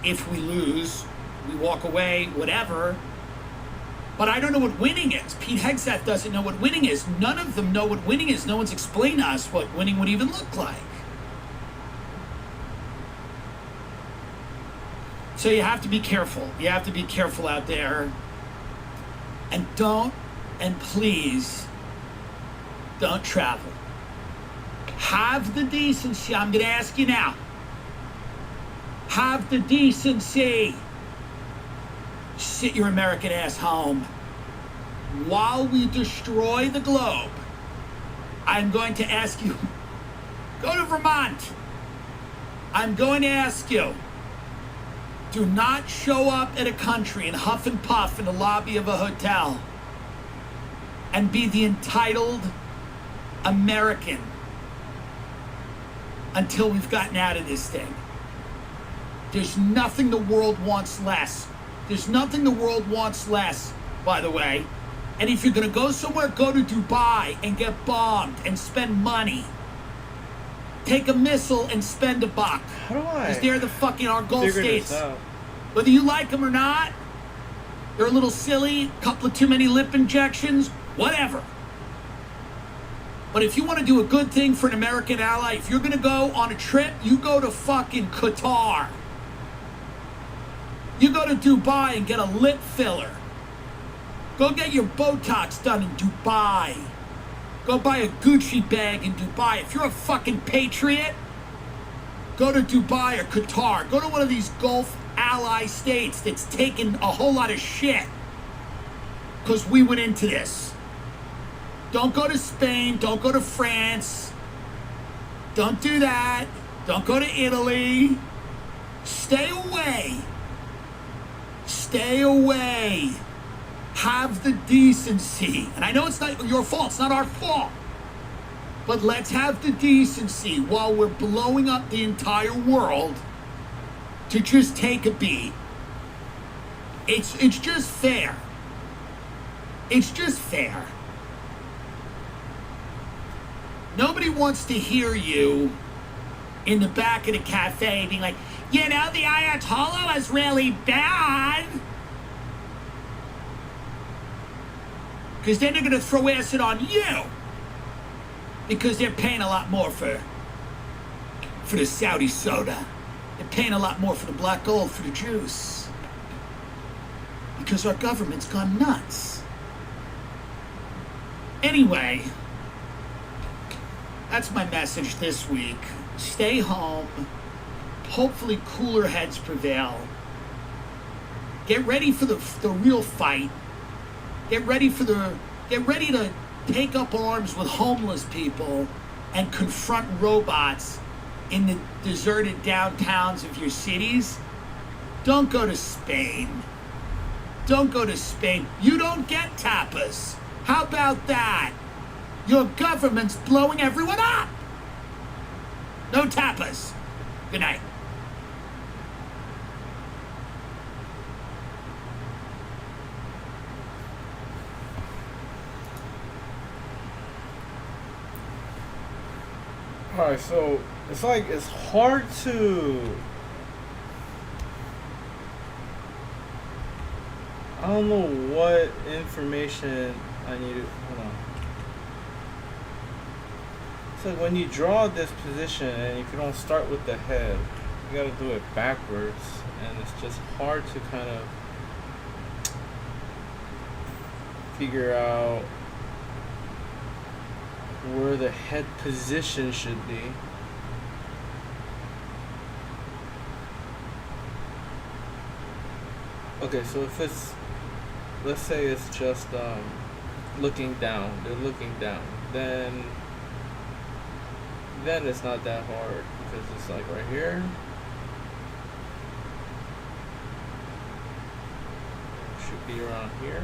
If we lose, we walk away, whatever. But I don't know what winning is. Pete Hegseth doesn't know what winning is. None of them know what winning is. No one's explained to us what winning would even look like. So you have to be careful. You have to be careful out there. And please, don't travel. Have the decency. I'm going to ask you now. Have the decency. Sit your American ass home. While we destroy the globe, I'm going to ask you, go to Vermont. I'm going to ask you, do not show up at a country and huff and puff in the lobby of a hotel and be the entitled American until we've gotten out of this thing. There's nothing the world wants less. There's nothing the world wants less, by the way. And if you're going to go somewhere, go to Dubai and get bombed and spend money. Take a missile and spend $1. How do I? Because they're the fucking our Gulf figure this states. out? Whether you like them or not, they're a little silly, couple of too many lip injections, whatever. But if you want to do a good thing for an American ally, if you're going to go on a trip, you go to fucking Qatar. You go to Dubai and get a lip filler. Go get your Botox done in Dubai. Go buy a Gucci bag in Dubai. If you're a fucking patriot, go to Dubai or Qatar. Go to one of these Gulf ally states that's taken a whole lot of shit. Because we went into this. Don't go to Spain. Don't go to France. Don't do that. Don't go to Italy. Stay away. Stay away. Have the decency. And I know it's not your fault. It's not our fault. But let's have the decency while we're blowing up the entire world to just take a beat. It's just fair. It's just fair. Nobody wants to hear you in the back of the cafe being like, the Ayatollah was really bad. Because then they're going to throw acid on you. Because they're paying a lot more for the Saudi soda. They're paying a lot more for the black gold, for the juice. Because our government's gone nuts. Anyway, that's my message this week. Stay home. Hopefully cooler heads prevail. Get ready for the real fight. Get ready to take up arms with homeless people and confront robots in the deserted downtowns of your cities. Don't go to Spain. Don't go to Spain. You don't get tapas. How about that? Your government's blowing everyone up. No tapas. Good night. Alright, so it's hard to I don't know what information I need to, hold on. It's like when you draw this position and if you don't start with the head, you gotta do it backwards, and it's just hard to kind of figure out where the head position should be. Okay, so if it's, let's say it's just looking down, they're looking down, then it's not that hard because it's like right here. Should be around here.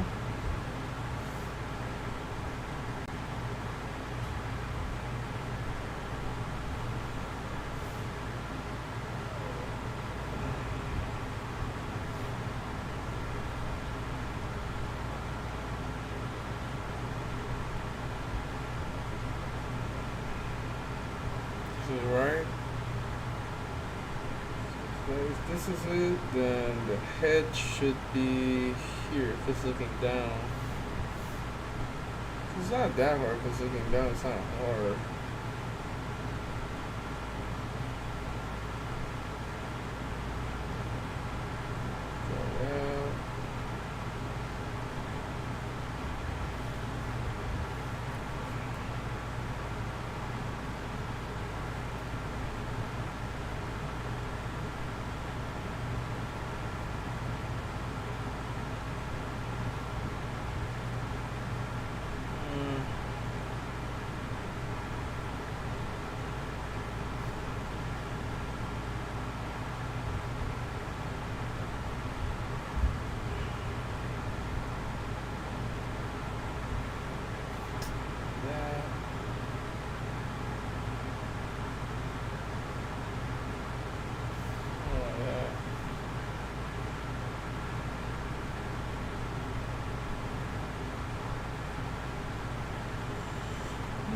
Right? So if this is it, then the head should be here if it's looking down. It's not that hard if it's looking down, it's not hard. Go out.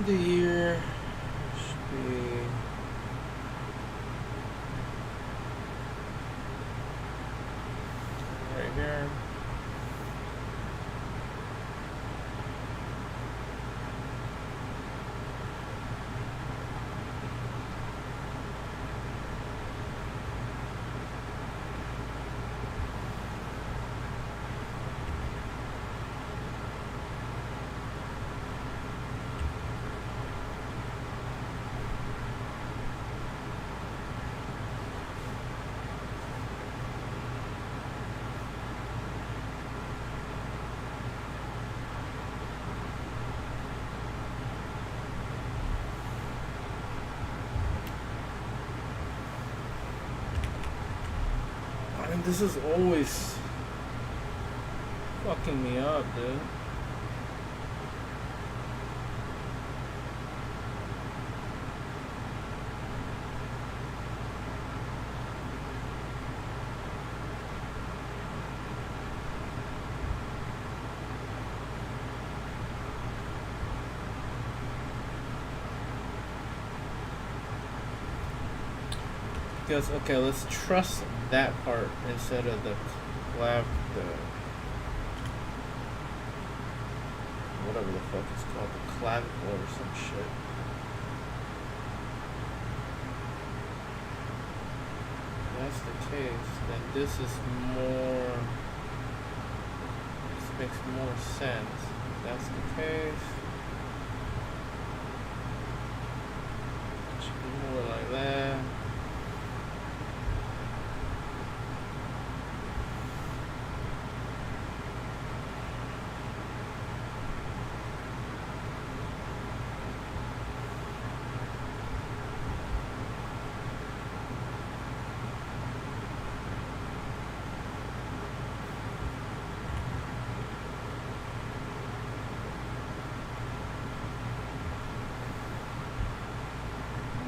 The year should be right here. This is always fucking me up, dude. Because, okay, let's trust that part instead of the whatever the fuck it's called, the clavicle or some shit. If that's the case, then this is more, this makes more sense. If that's the case, it should be more like that.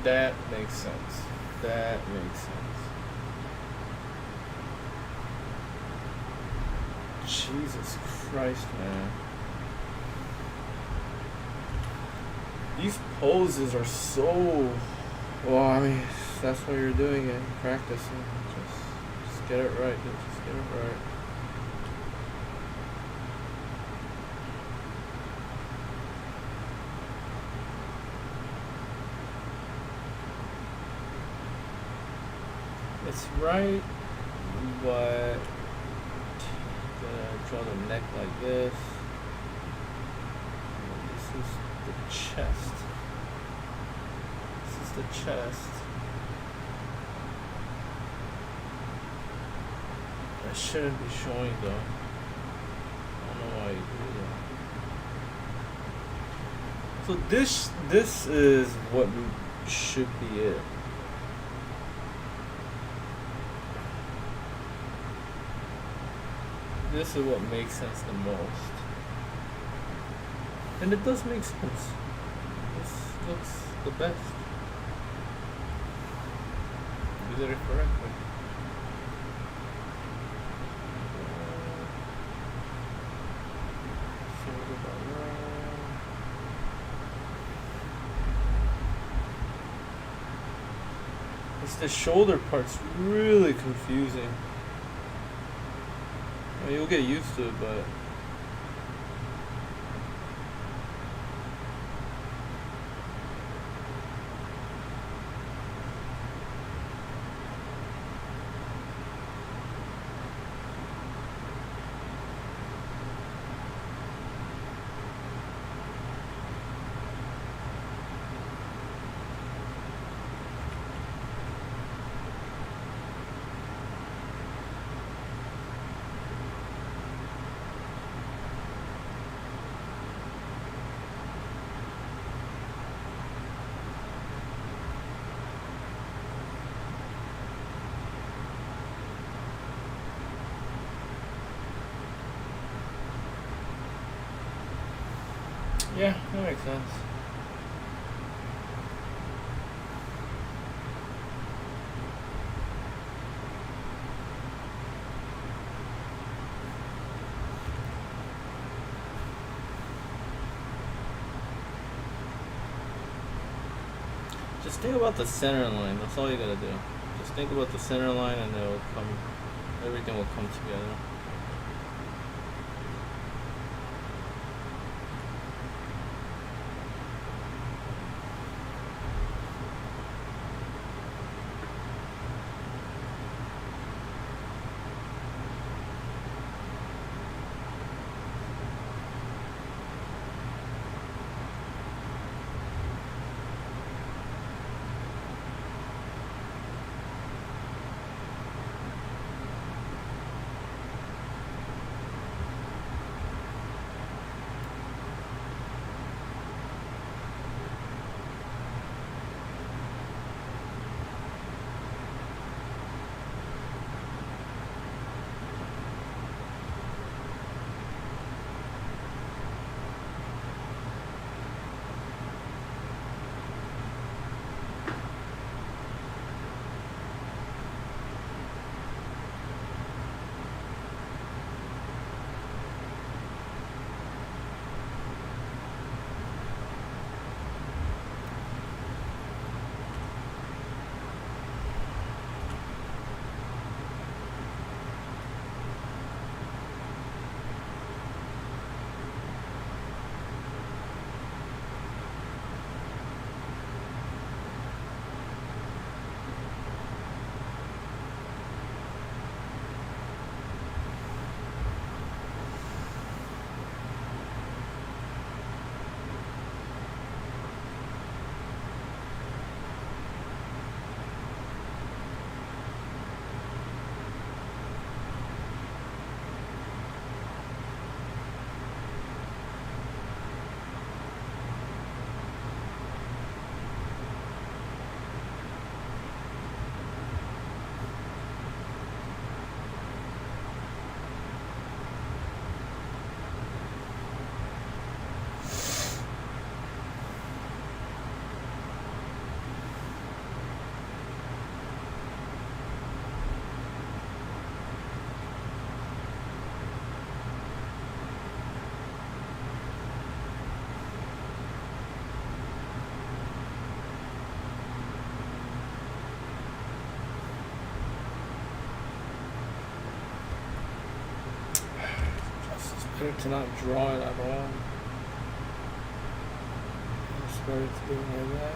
That makes sense. That makes sense. Jesus Christ, man. These poses are so... Well, I mean, that's why you're doing it. Practicing. Just get it right, dude. Just get it right. It's right, but gonna draw the neck like this. And this is the chest. This is the chest. I shouldn't be showing though. I don't know why you do that. So this is what should be it. This is what makes sense the most. And it does make sense. This looks the best. You did it correctly. The shoulder part's really confusing. I mean, you'll get used to it, but yeah, that makes sense. Just think about the center line. That's all you gotta do. Just think about the center line, and it'll come. Everything will come together. Better to not draw it at all. It's better to do it like that.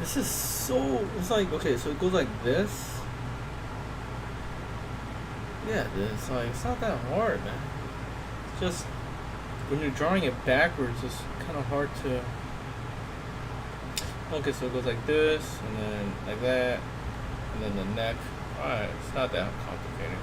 This is so. It's like, okay, so it goes like this. Yeah, it's like, it's not that hard, man. It's just when you're drawing it backwards, it's kind of hard to. Okay, so it goes like this, and then like that, and then the neck. Alright, it's not that complicated.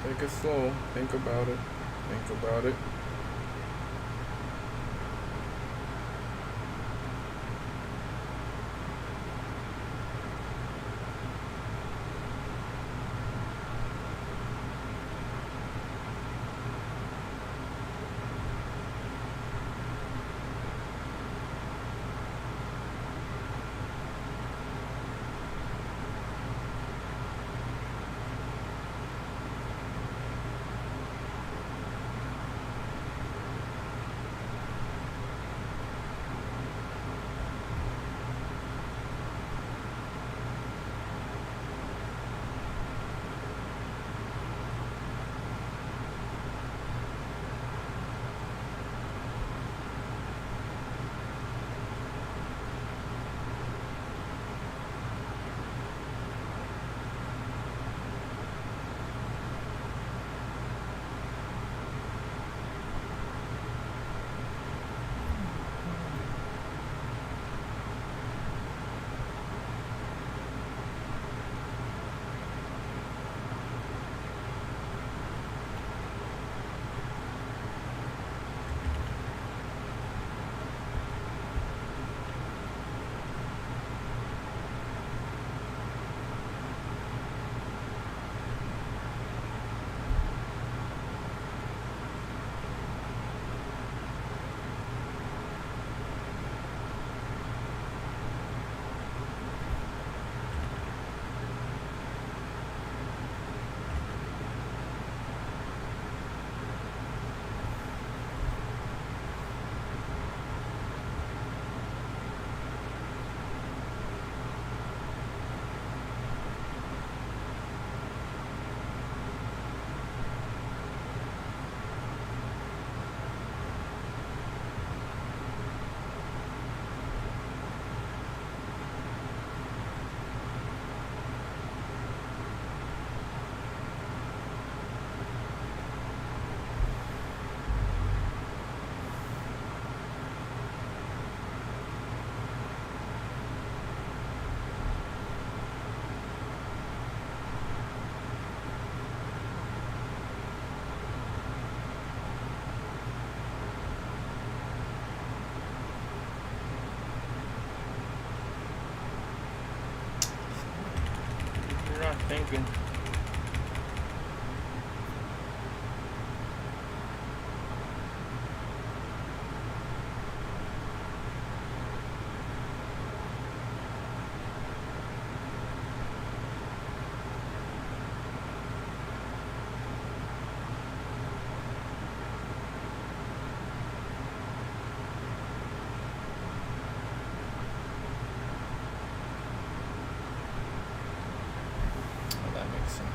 Take it slow. Think about it. Think about it. You're not thinking. That makes sense.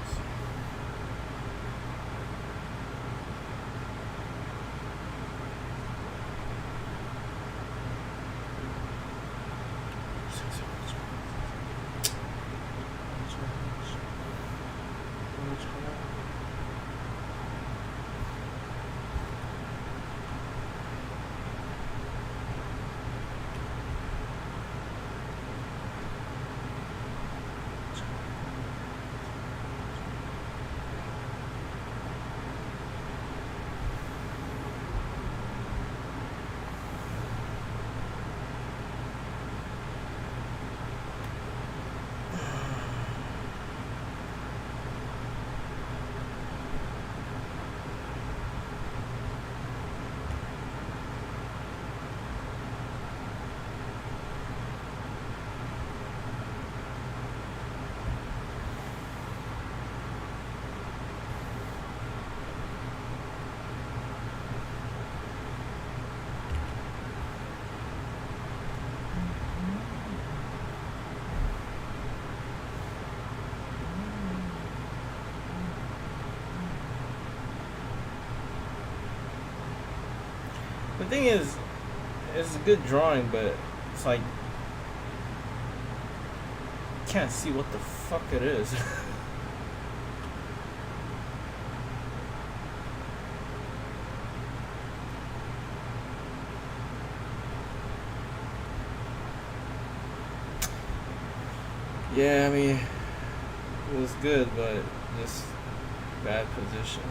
The thing is, it's a good drawing, but it's like, can't see what the fuck it is. Yeah, I mean, it was good, but just bad position.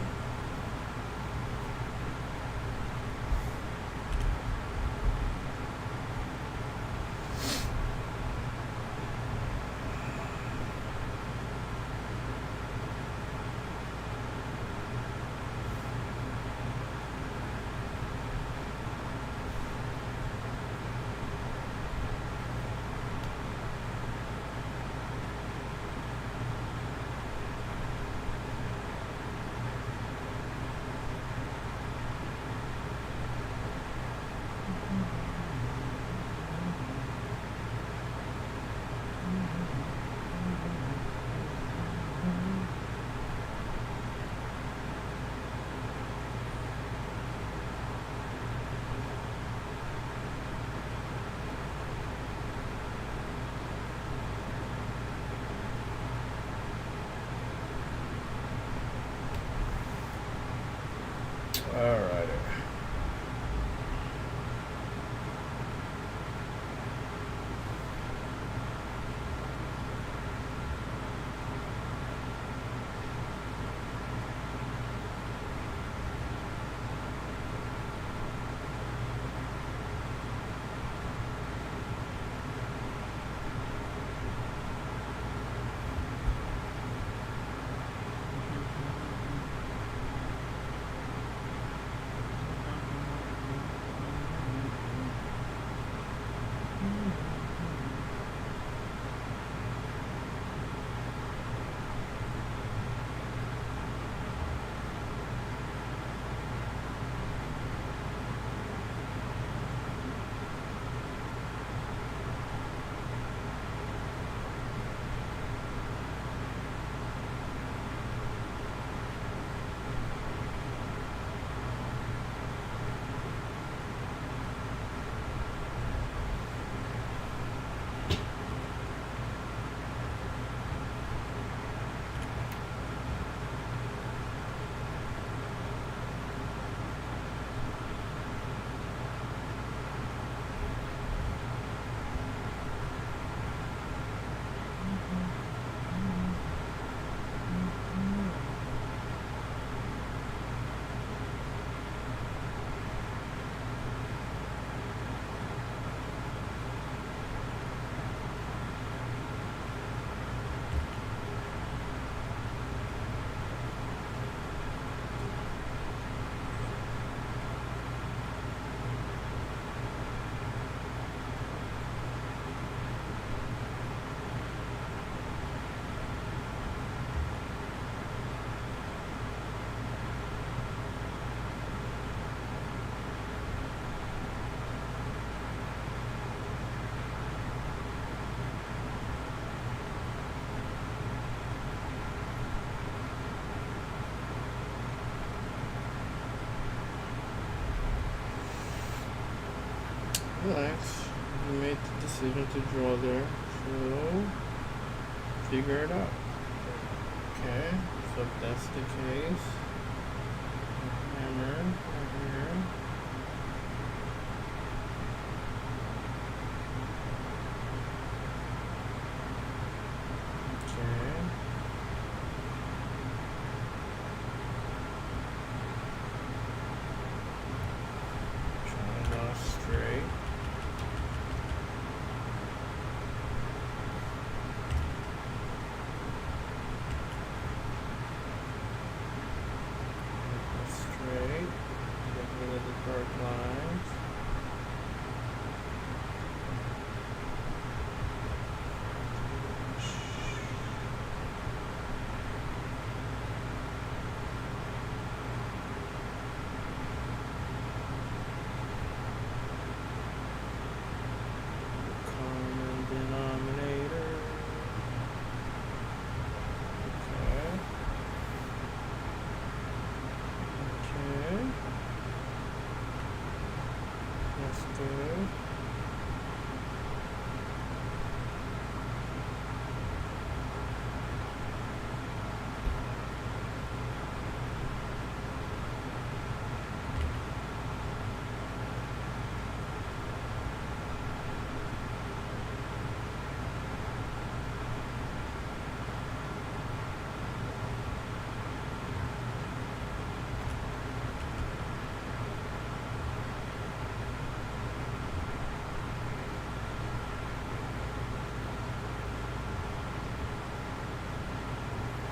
Alrighty. Relax. You made the decision to draw there, so figure it out. Okay, so if that's the case, hammer right here. Okay. Try to draw straight. Straight, get rid of the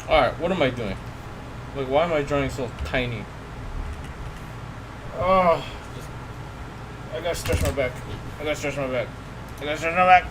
Alright, what am I doing? Like, why am I drawing so tiny? Oh, I gotta stretch my back. I gotta stretch my back. I gotta stretch my back.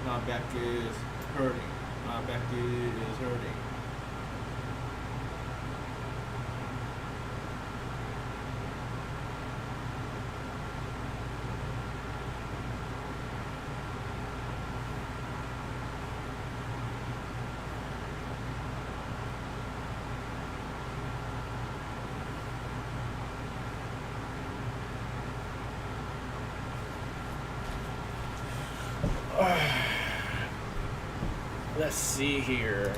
My back is hurting. My back is hurting. Let's see here.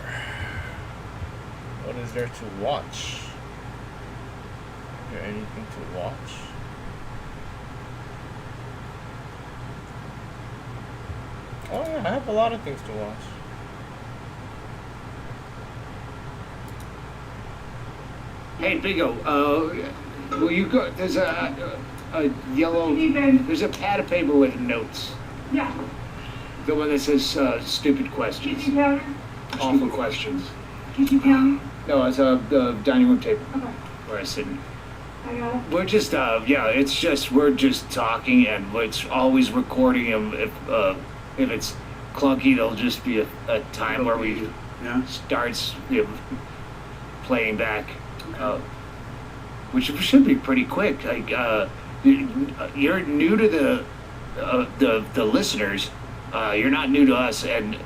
What is there to watch? Is there anything to watch? Oh yeah, I have a lot of things to watch. Hey, Bigo, will you go? There's a yellow. There's a pad of paper with notes. Yeah. The one that says stupid questions. Kitchen counter? Awful questions. Kitchen counter? No, it's the dining room table. Okay. Where I sit. I got it. We're just, it's just, we're just talking and it's always recording. And if it's clunky, there'll just be a time where we starts playing back, which should be pretty quick. Like, you're new to the listeners. You're not new to us, and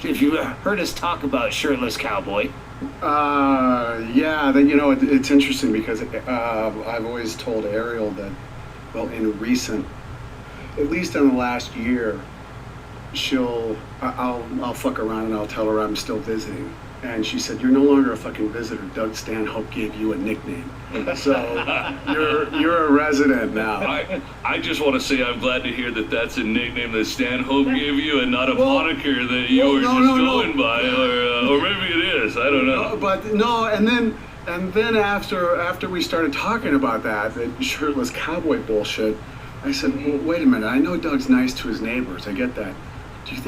if you heard us talk about Shirtless Cowboy. Yeah, then it's interesting because I've always told Ariel that, well, in recent, at least in the last year, I'll fuck around and I'll tell her I'm still visiting. And she said, "You're no longer a fucking visitor. Doug Stanhope gave you a nickname, so you're a resident now." I just want to say I'm glad to hear that that's a nickname that Stanhope gave you, and not a moniker that you were going by, or maybe it is. I don't know. And then after we started talking about that Shirtless Cowboy bullshit, I said, "Well, wait a minute. I know Doug's nice to his neighbors. I get that. Do you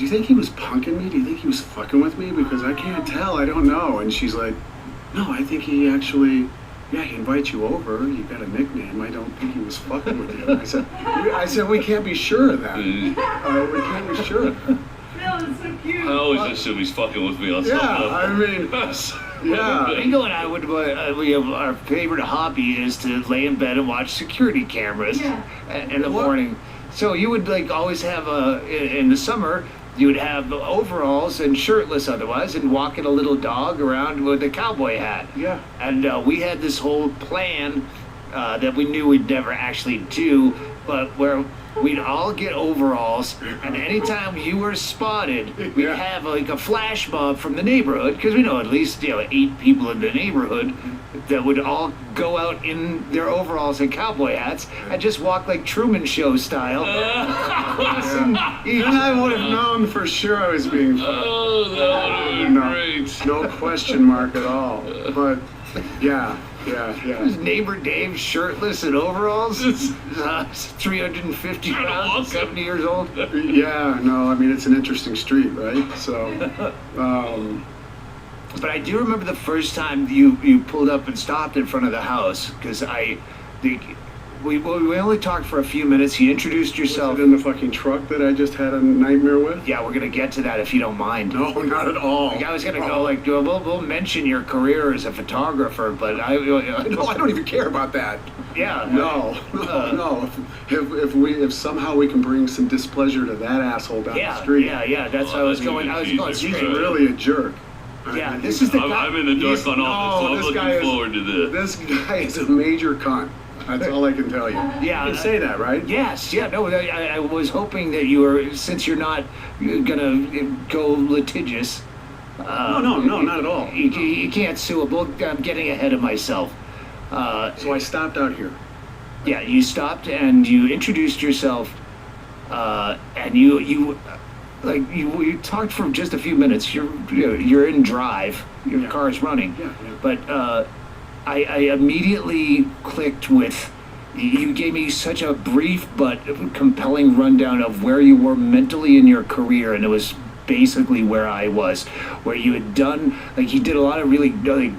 think he was punking me? Do you think he was fucking with me? Because I can't tell. I don't know." And she's like, "No, I think he actually, he invites you over. You got a nickname. I don't think he was fucking with you." I said, "We can't be sure of that. We can't be sure of that." That was so cute. I always assume he's fucking with me on something. I mean, Bingo and I would, we have our favorite hobby is to lay in bed and watch security cameras in the morning. So you would always have in the summer, you would have overalls and shirtless otherwise and walking a little dog around with a cowboy hat. Yeah. And we had this whole plan that we knew we'd never actually do, but where we'd all get overalls, and anytime you were spotted, we'd have a flash mob from the neighborhood, because we know at least 8 people in the neighborhood that would all go out in their overalls and cowboy hats and just walk like Truman Show style. Then I would have known for sure I was being fucked. Oh, that would have been great. No question mark at all. But yeah. Was neighbor Dave shirtless in overalls? 350 pounds, 70 years old. Yeah, no, I mean, it's an interesting street, right? So, But I do remember the first time you pulled up and stopped in front of the house, because we only talked for a few minutes. You introduced yourself. Was it in the fucking truck that I just had a nightmare with? Yeah, we're gonna get to that if you don't mind. No, not at all. I was gonna go we'll mention your career as a photographer, but I don't even care about that. Yeah. No. If somehow we can bring some displeasure to that asshole down the street. Yeah. That's how I was going. He's really a jerk. Yeah, this is the guy. I'm in the dark on all this, so I'm looking forward to this. This guy is a major cunt. That's all I can tell you. Yeah, You can say that, right? Yes, yeah, no, I was hoping that you were, since you're not gonna go litigious. No, not at all. You can't sue. I'm getting ahead of myself. So I stopped out here. Yeah, you stopped and you introduced yourself, and you talked for just a few minutes. You're in drive. Your car is running. Yeah. But I immediately clicked with. You gave me such a brief but compelling rundown of where you were mentally in your career, and it was basically where I was, where you had done, like, you did a lot of really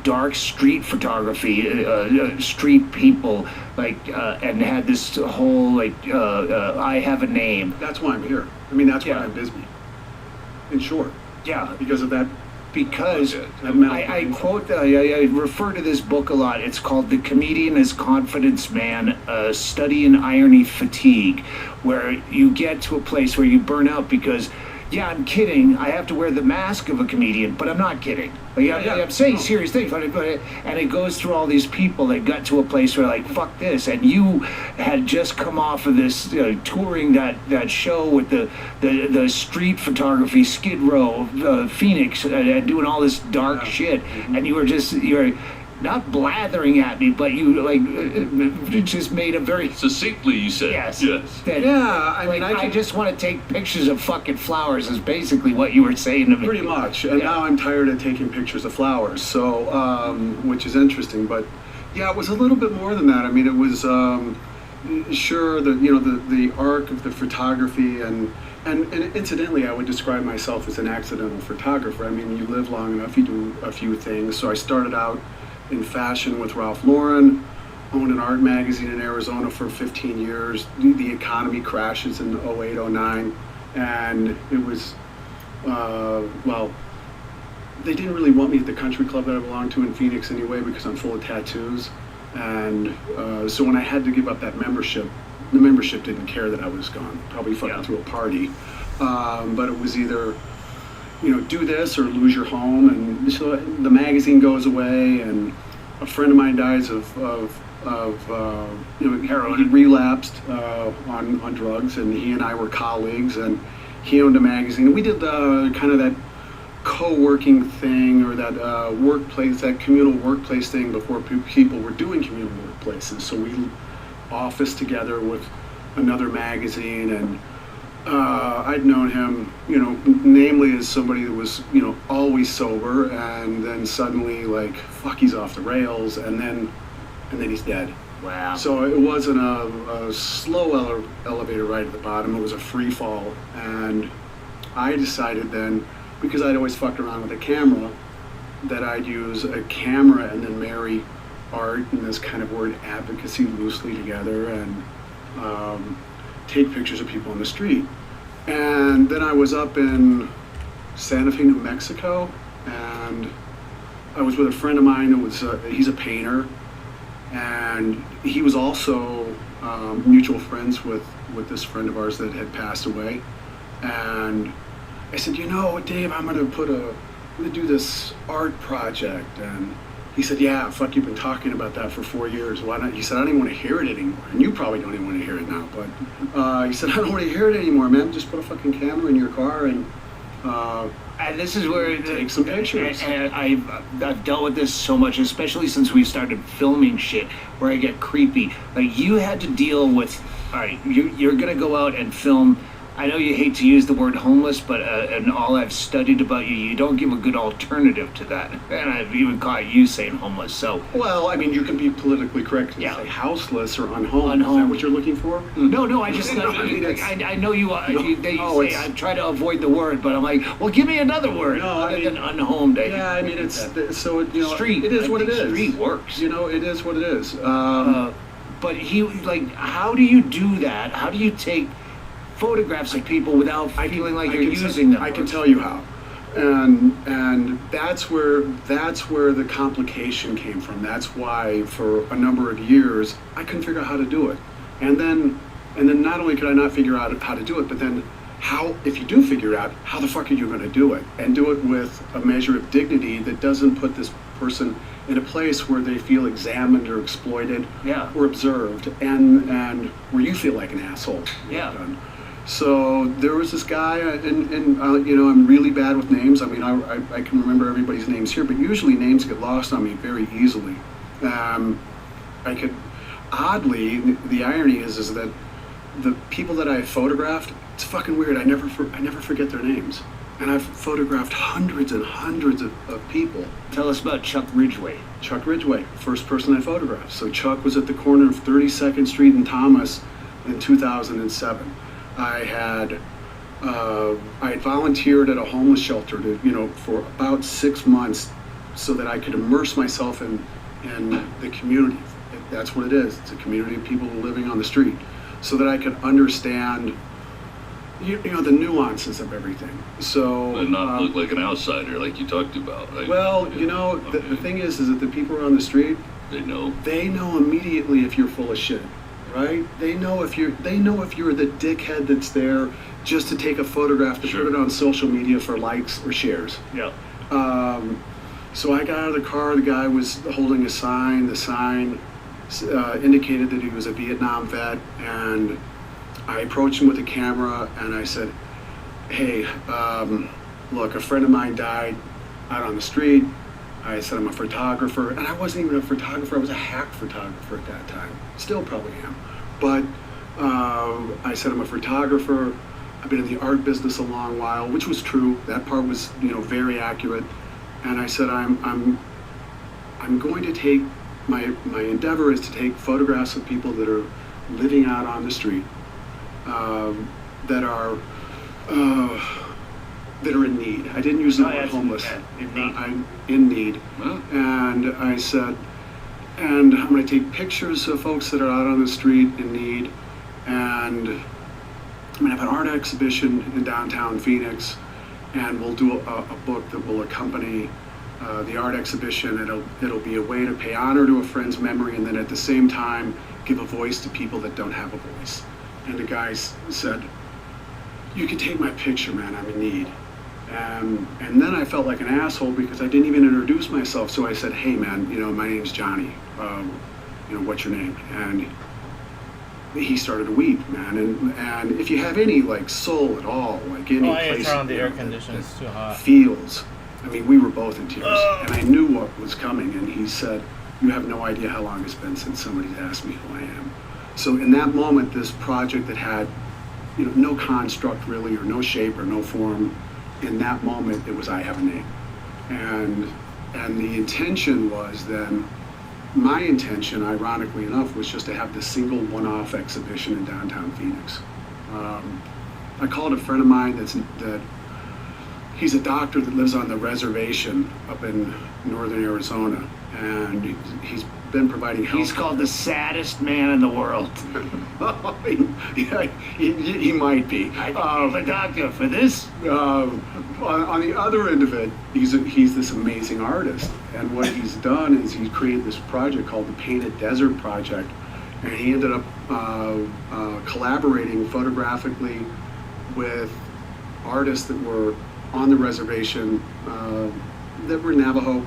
dark street photography, street people, and had this whole, I have a name. That's why I'm here. I mean, that's why I'm Bisbee. In short. Yeah. Because of that. Because I quote, I refer to this book a lot. It's called The Comedian as Confidence Man, a study in irony fatigue, where you get to a place where you burn out because, yeah, I'm kidding. I have to wear the mask of a comedian, but I'm not kidding. I'm saying serious things, and it goes through all these people that got to a place where, like, fuck this. And you had just come off of this touring that show with the street photography, Skid Row, Phoenix, and doing all this dark shit. And you're not blathering at me, but you just made a very succinctly. You said yes. I mean, I just want to take pictures of fucking flowers. Is basically what you were saying to me. Pretty much, and now I'm tired of taking pictures of flowers. So, which is interesting, but yeah, it was a little bit more than that. I mean, it was sure the arc of the photography and incidentally, I would describe myself as an accidental photographer. I mean, you live long enough, you do a few things. So I started out in fashion with Ralph Lauren, owned an art magazine in Arizona for 15 years. The economy crashes in 08, 09, and it was, they didn't really want me at the country club that I belonged to in Phoenix anyway because I'm full of tattoos. And so when I had to give up that membership, the membership didn't care that I was gone, probably fucking through a party. But it was either, do this or lose your home. And so the magazine goes away, and a friend of mine dies of heroin. He relapsed on drugs, and he and I were colleagues, and he owned a magazine. We did kind of that co-working thing, or that workplace, that communal workplace thing before people were doing communal workplaces. So we officed together with another magazine, and I'd known him, namely as somebody that was, always sober, and then suddenly, like, fuck, he's off the rails, and then he's dead. Wow. So it wasn't a slow elevator ride at the bottom, it was a free fall, and I decided then, because I'd always fucked around with a camera, that I'd use a camera and then marry art and this kind of word advocacy loosely together, and take pictures of people on the street. And then I was up in Santa Fe, New Mexico, and I was with a friend of mine who was, he's a painter, and he was also mutual friends with this friend of ours that had passed away. And I said, Dave, I'm gonna do this art project. And he said, yeah, fuck, you've been talking about that for 4 years. Why not? He said, I don't even want to hear it anymore. And you probably don't even want to hear it now. But he said, I don't want to hear it anymore, man. Just put a fucking camera in your car and this is where take some pictures. And I've dealt with this so much, especially since we started filming shit, where I get creepy. Like, you had to deal with, all right, you're gonna go out and film. I know you hate to use the word homeless, but and all I've studied about you, you don't give a good alternative to that. And I've even caught you saying homeless. So, well, I mean, you can be politically correct and say houseless or unhomed. Is that what you're looking for? No, I just I know you. They say I try to avoid the word, but I'm like, well, give me another word other than unhomed. Yeah, I mean, it's so street. It is what it is. Street works. It is what it is. But how do you do that? How do you take photographs of people without feeling like you're using them? I can tell you how, and that's where the complication came from. That's why for a number of years I couldn't figure out how to do it, and then not only could I not figure out how to do it, but then how, if you do figure out, how the fuck are you going to do it, and do it with a measure of dignity that doesn't put this person in a place where they feel examined or exploited Yeah. or observed, and where you feel like an asshole. Yeah. So there was this guy, and you know, I'm really bad with names. I mean, I can remember everybody's names here, but usually names get lost on me very easily. I could, oddly, the irony is that the people that I photographed, it's fucking weird. I never forget their names, and I've photographed hundreds and hundreds of people. Tell us about Chuck Ridgway. Chuck Ridgway, first person I photographed. So Chuck was at the corner of 32nd Street and Thomas in 2007. I had volunteered at a homeless shelter for about 6 months so that I could immerse myself in the community. That's what it is. It's a community of people living on the street, so that I could understand the nuances of everything. So and not look like an outsider like you talked about. Like, the thing is that the people on the street, they know immediately if you're full of shit. Right? They know if you're the dickhead that's there just to take a photograph to put it on social media for likes or shares. Yeah. So I got out of the car. The guy was holding a sign. The sign indicated that he was a Vietnam vet, and I approached him with a camera and I said, "Hey, look, a friend of mine died out on the street." I said, "I'm a photographer," and I wasn't even a photographer. I was a hack photographer at that time. Still probably am. But I said, "I'm a photographer. I've been in the art business a long while," which was true. That part was, very accurate. And I said, I'm going to take my endeavor is to take photographs of people that are living out on the street, that are in need. I didn't use the word homeless. I'm in need. And I said, and I'm going to take pictures of folks that are out on the street in need, and I'm going to have an art exhibition in downtown Phoenix, and we'll do a book that will accompany the art exhibition. It'll be a way to pay honor to a friend's memory, and then at the same time give a voice to people that don't have a voice. And the guy said, "You can take my picture, man. I'm in need." And then I felt like an asshole because I didn't even introduce myself. So I said, "Hey, man, my name's Johnny. What's your name?" And he started to weep, man. And if you have any soul at all, any place, turn on the air conditioner. It's too hot. Feels. I mean, we were both in tears, and I knew what was coming. And he said, "You have no idea how long it's been since somebody's asked me who I am." So in that moment, this project that had, no construct really, or no shape or no form, in that moment, it was I Have a Name. And the intention was then, my intention, ironically enough, was just to have this single one-off exhibition in downtown Phoenix. I called a friend of mine that he's a doctor that lives on the reservation up in northern Arizona, and he's been providing health. He's called the saddest man in the world. Yeah, he might be. I'm a doctor for this. On the other end of it, he's this amazing artist, and what he's done is he's created this project called the Painted Desert Project, and he ended up collaborating photographically with artists that were on the reservation that were Navajo,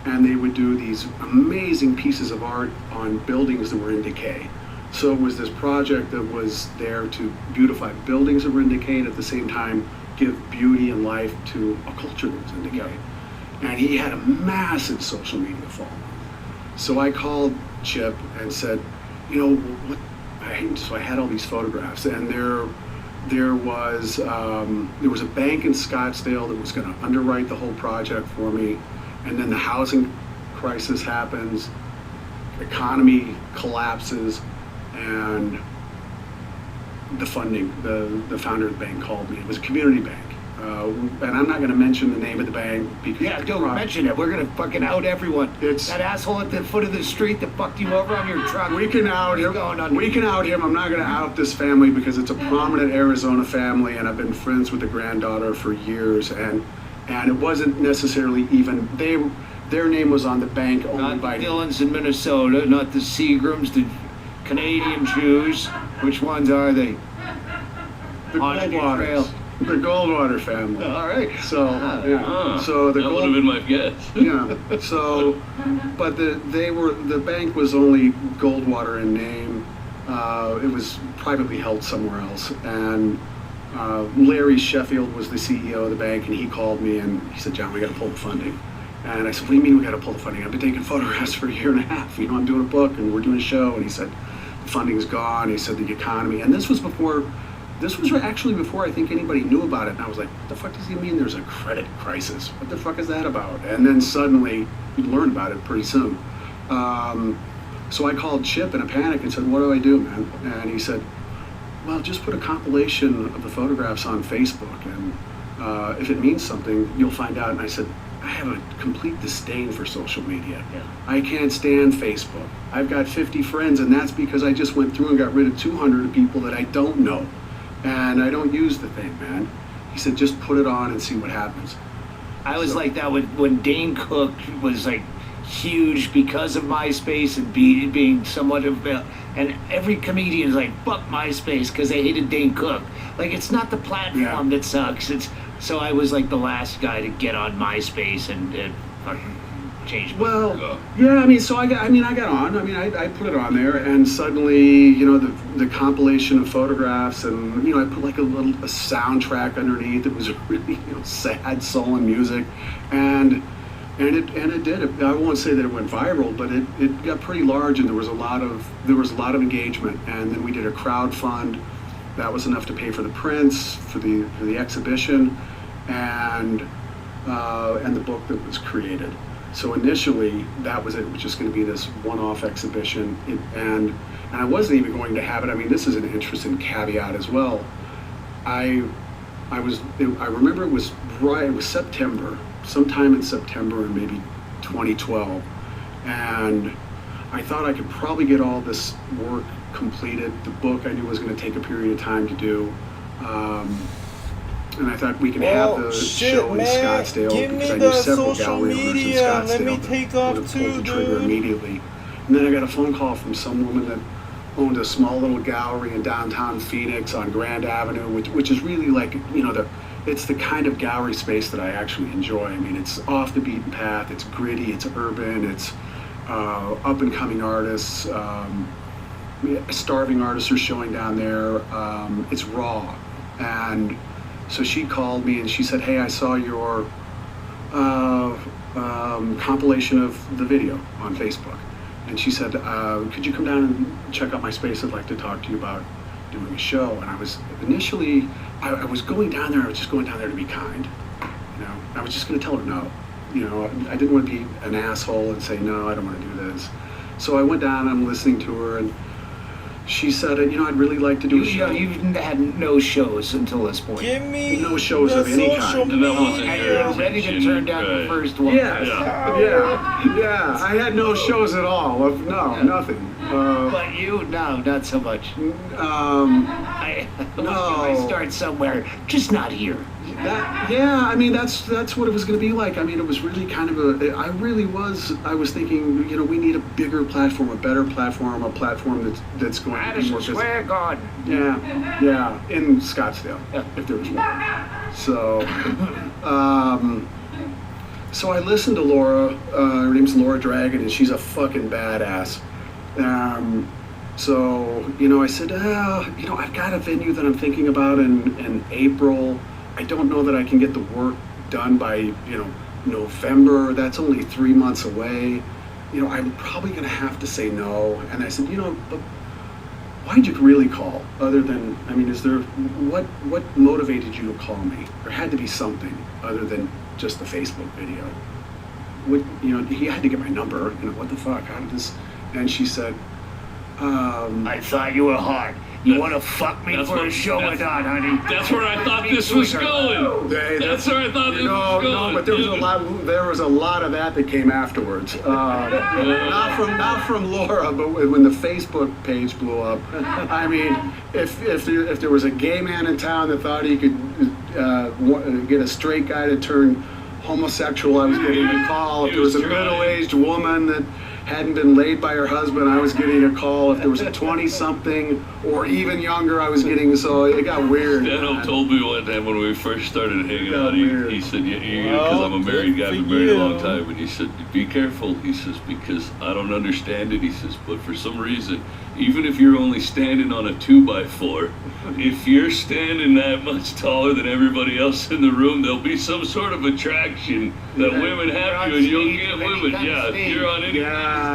and they would do these amazing pieces of art on buildings that were in decay. So it was this project that was there to beautify buildings that were in decay and at the same time give beauty and life to a culture that was in decay. And he had a massive social media following. So I called Chip and said, what? So I had all these photographs, and there was a bank in Scottsdale that was going to underwrite the whole project for me. And then the housing crisis happens, economy collapses, and the funding, the founder of the bank called me. It was a community bank. And I'm not going to mention the name of the bank because don't mention it. We're going to fucking out everyone. It's that asshole at the foot of the street that fucked you over on your truck. We can out him. We can out him. I'm not going to out this family because it's a prominent Arizona family, and I've been friends with the granddaughter for years. And it wasn't necessarily even their name was on the bank only not by the Dillons in Minnesota, not the Seagrams, the Canadian Jews. Which ones are they? The Goldwaters. The Goldwater family. All right. So yeah. So the that would have been my guess. Yeah. So, but the bank was only Goldwater in name. It was privately held somewhere else, and Larry Sheffield was the CEO of the bank, and he called me and he said, "John, we got to pull the funding." And I said, "What do you mean we got to pull the funding? I've been taking photographs for a year and a half. You know, I'm doing a book and we're doing a show." And he said, "The funding's gone." He said, "The economy," and this was actually before I think anybody knew about it. And I was like, "What the fuck does he mean there's a credit crisis? What the fuck is that about?" And then suddenly you'd learn about it pretty soon. So I called Chip in a panic and said, "What do I do, man?" And he said, "Well, just put a compilation of the photographs on Facebook, and if it means something, you'll find out." And I said, "I have a complete disdain for social media. Yeah. I can't stand Facebook. I've got 50 friends, and that's because I just went through and got rid of 200 people that I don't know. And I don't use the thing, man." He said, "Just put it on and see what happens." I was like that when Dane Cook was like huge because of MySpace and being somewhat of and every comedian is like, "Fuck MySpace," because they hated Dane Cook. Like, it's not the platform that sucks. So I was like the last guy to get on MySpace and fucking change. Well, yeah, I mean, so I got on. I mean, I put it on there, and suddenly, you know, the compilation of photographs, and you know, I put like a soundtrack underneath. It was really, you know, sad soul and music, and it did. I won't say that it went viral, but it got pretty large, and there was a lot of engagement. And then we did a crowd fund. That was enough to pay for the prints, for the exhibition, and the book that was created. So initially, that was it. It was just going to be this one-off exhibition, and I wasn't even going to have it. I mean, this is an interesting caveat as well. I remember it was September, sometime in September in maybe 2012, and I thought I could probably get all this work completed. The book I knew was going to take a period of time to do. And I thought we can have the show in Scottsdale, because I knew several gallery owners in Scottsdale Let me take off would have pulled the trigger immediately. And then I got a phone call from some woman that owned a small little gallery in downtown Phoenix on Grand Avenue, which is really like, you know, it's the kind of gallery space that I actually enjoy. I mean, it's off the beaten path, it's gritty, it's urban, it's up and coming artists, starving artists are showing down there. It's raw. And so she called me and she said, "Hey, I saw your compilation of the video on Facebook." And she said, "Could you come down and check out my space? I'd like to talk to you about doing a show." And I was initially, I was going down there, I was just going down there to be kind. You know, I was just going to tell her no. You know, I didn't want to be an asshole and say, "No, I don't want to do this." So I went down, I'm listening to her, and she said, "You know, I'd really like to do a show." You've had no shows until this point. Give me no shows of any kind. You're ready to turn down the first one. Yeah. I had no shows at all. Nothing. But you, no, not so much. I start somewhere, just not here. I mean, that's what it was going to be like. I mean, it was really kind of I was thinking, you know, we need a bigger platform, a better platform, a platform that's going to be more Madison Square Garden. Yeah, in Scottsdale, if there was one. So, so I listened to Laura, her name's Laura Dragon, and she's a fucking badass. So, you know, I said, you know, I've got a venue that I'm thinking about in April. I don't know that I can get the work done by, you know, November. That's only 3 months away. You know, I'm probably going to have to say no. And I said, you know, but why'd you really call? Other than, I mean, what motivated you to call me? There had to be something other than just the Facebook video. You know, he had to get my number. You know, what the fuck? How did this? And she said, I thought you were hot. You want to fuck me for a show or not, honey? That's where I thought this was going. That's where I thought this was going. No, but there was a lot of that came afterwards. Not from Laura, but when the Facebook page blew up. I mean, if there was a gay man in town that thought he could get a straight guy to turn homosexual, I was getting a call. If there was a middle-aged woman that hadn't been laid by her husband, I was getting a call. If there was a 20-something or even younger, I was getting, so it got weird. Stanhope told me one time when we first started hanging out, he said, because I'm a married guy, been married a long time, and he said, be careful, he says, because I don't understand it, he says, but for some reason, even if you're only standing on a 2x4, if you're standing that much taller than everybody else in the room, there'll be some sort of attraction that women have you, and you'll get women. Yeah, you're on any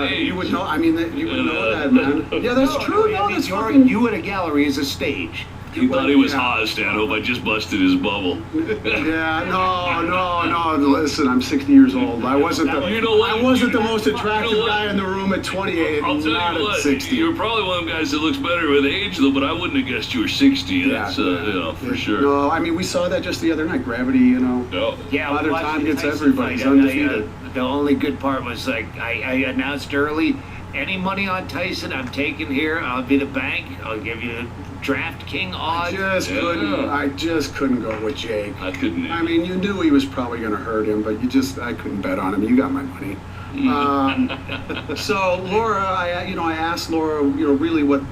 stage. You would know. I mean, you would know that, man. Yeah, that's true. No, that's fucking. You at a gallery is a stage. He thought he was hot, Stanhope. I just busted his bubble. Yeah, no. Listen, I'm 60 years old. I wasn't the. You know what? I wasn't the most attractive guy in the room at 28. I'll tell not you what. At 60. You're probably one of the guys that looks better with age, though. But I wouldn't have guessed you were 60. That's for sure. No, I mean we saw that just the other night. Gravity, you know. Yeah, Father Time gets Tyson everybody. fight, He's undefeated. The only good part was like I announced early. Any money on Tyson, I'm taking here. I'll be the bank. I'll give you the DraftKings odds. I just couldn't go with Jake. I couldn't. I mean, you knew he was probably going to hurt him, but I couldn't bet on him. You got my money. So Laura, I asked Laura, really what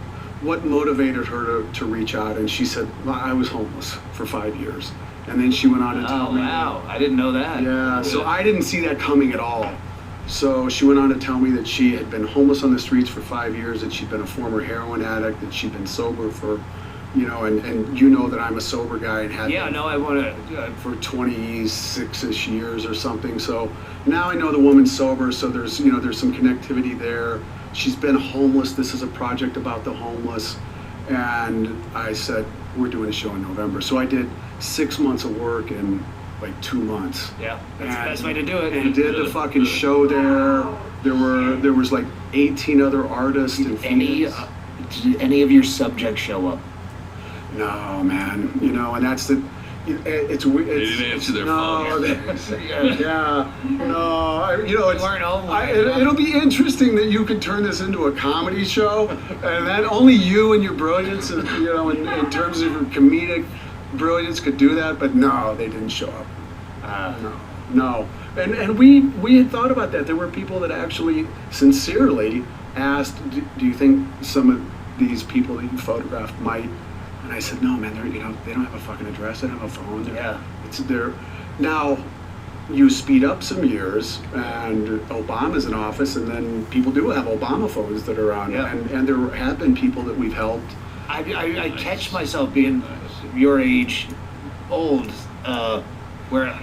motivated her to reach out, and she said, well, I was homeless for 5 years, and then she went on to tell me. Oh wow, I didn't know that. Yeah, so I didn't see that coming at all. So she went on to tell me that she had been homeless on the streets for 5 years, that she'd been a former heroin addict, that she'd been sober for, and you know that I'm a sober guy and had been I want to for 26-ish years or something. So now I know the woman's sober, so there's some connectivity there. She's been homeless. This is a project about the homeless. And I said, we're doing a show in November. So I did 6 months of work in like 2 months. Yeah, that's the best way to do it. And did the fucking show there. There was like 18 other artists. Did any of your subjects show up? No, man. And that's the. It's weird. They didn't answer their phone. It'll be interesting that you could turn this into a comedy show, and that only you and your brilliance, in terms of your comedic brilliance, could do that. But no, they didn't show up. No. And we had thought about that. There were people that actually sincerely asked, "Do you think some of these people that you photographed might?" And I said, no, man, they don't have a fucking address, they don't have a phone. They're now, you speed up some years, and Obama's in office, and then people do have Obama phones that are on, and there have been people that we've helped. I catch myself being your age, old, where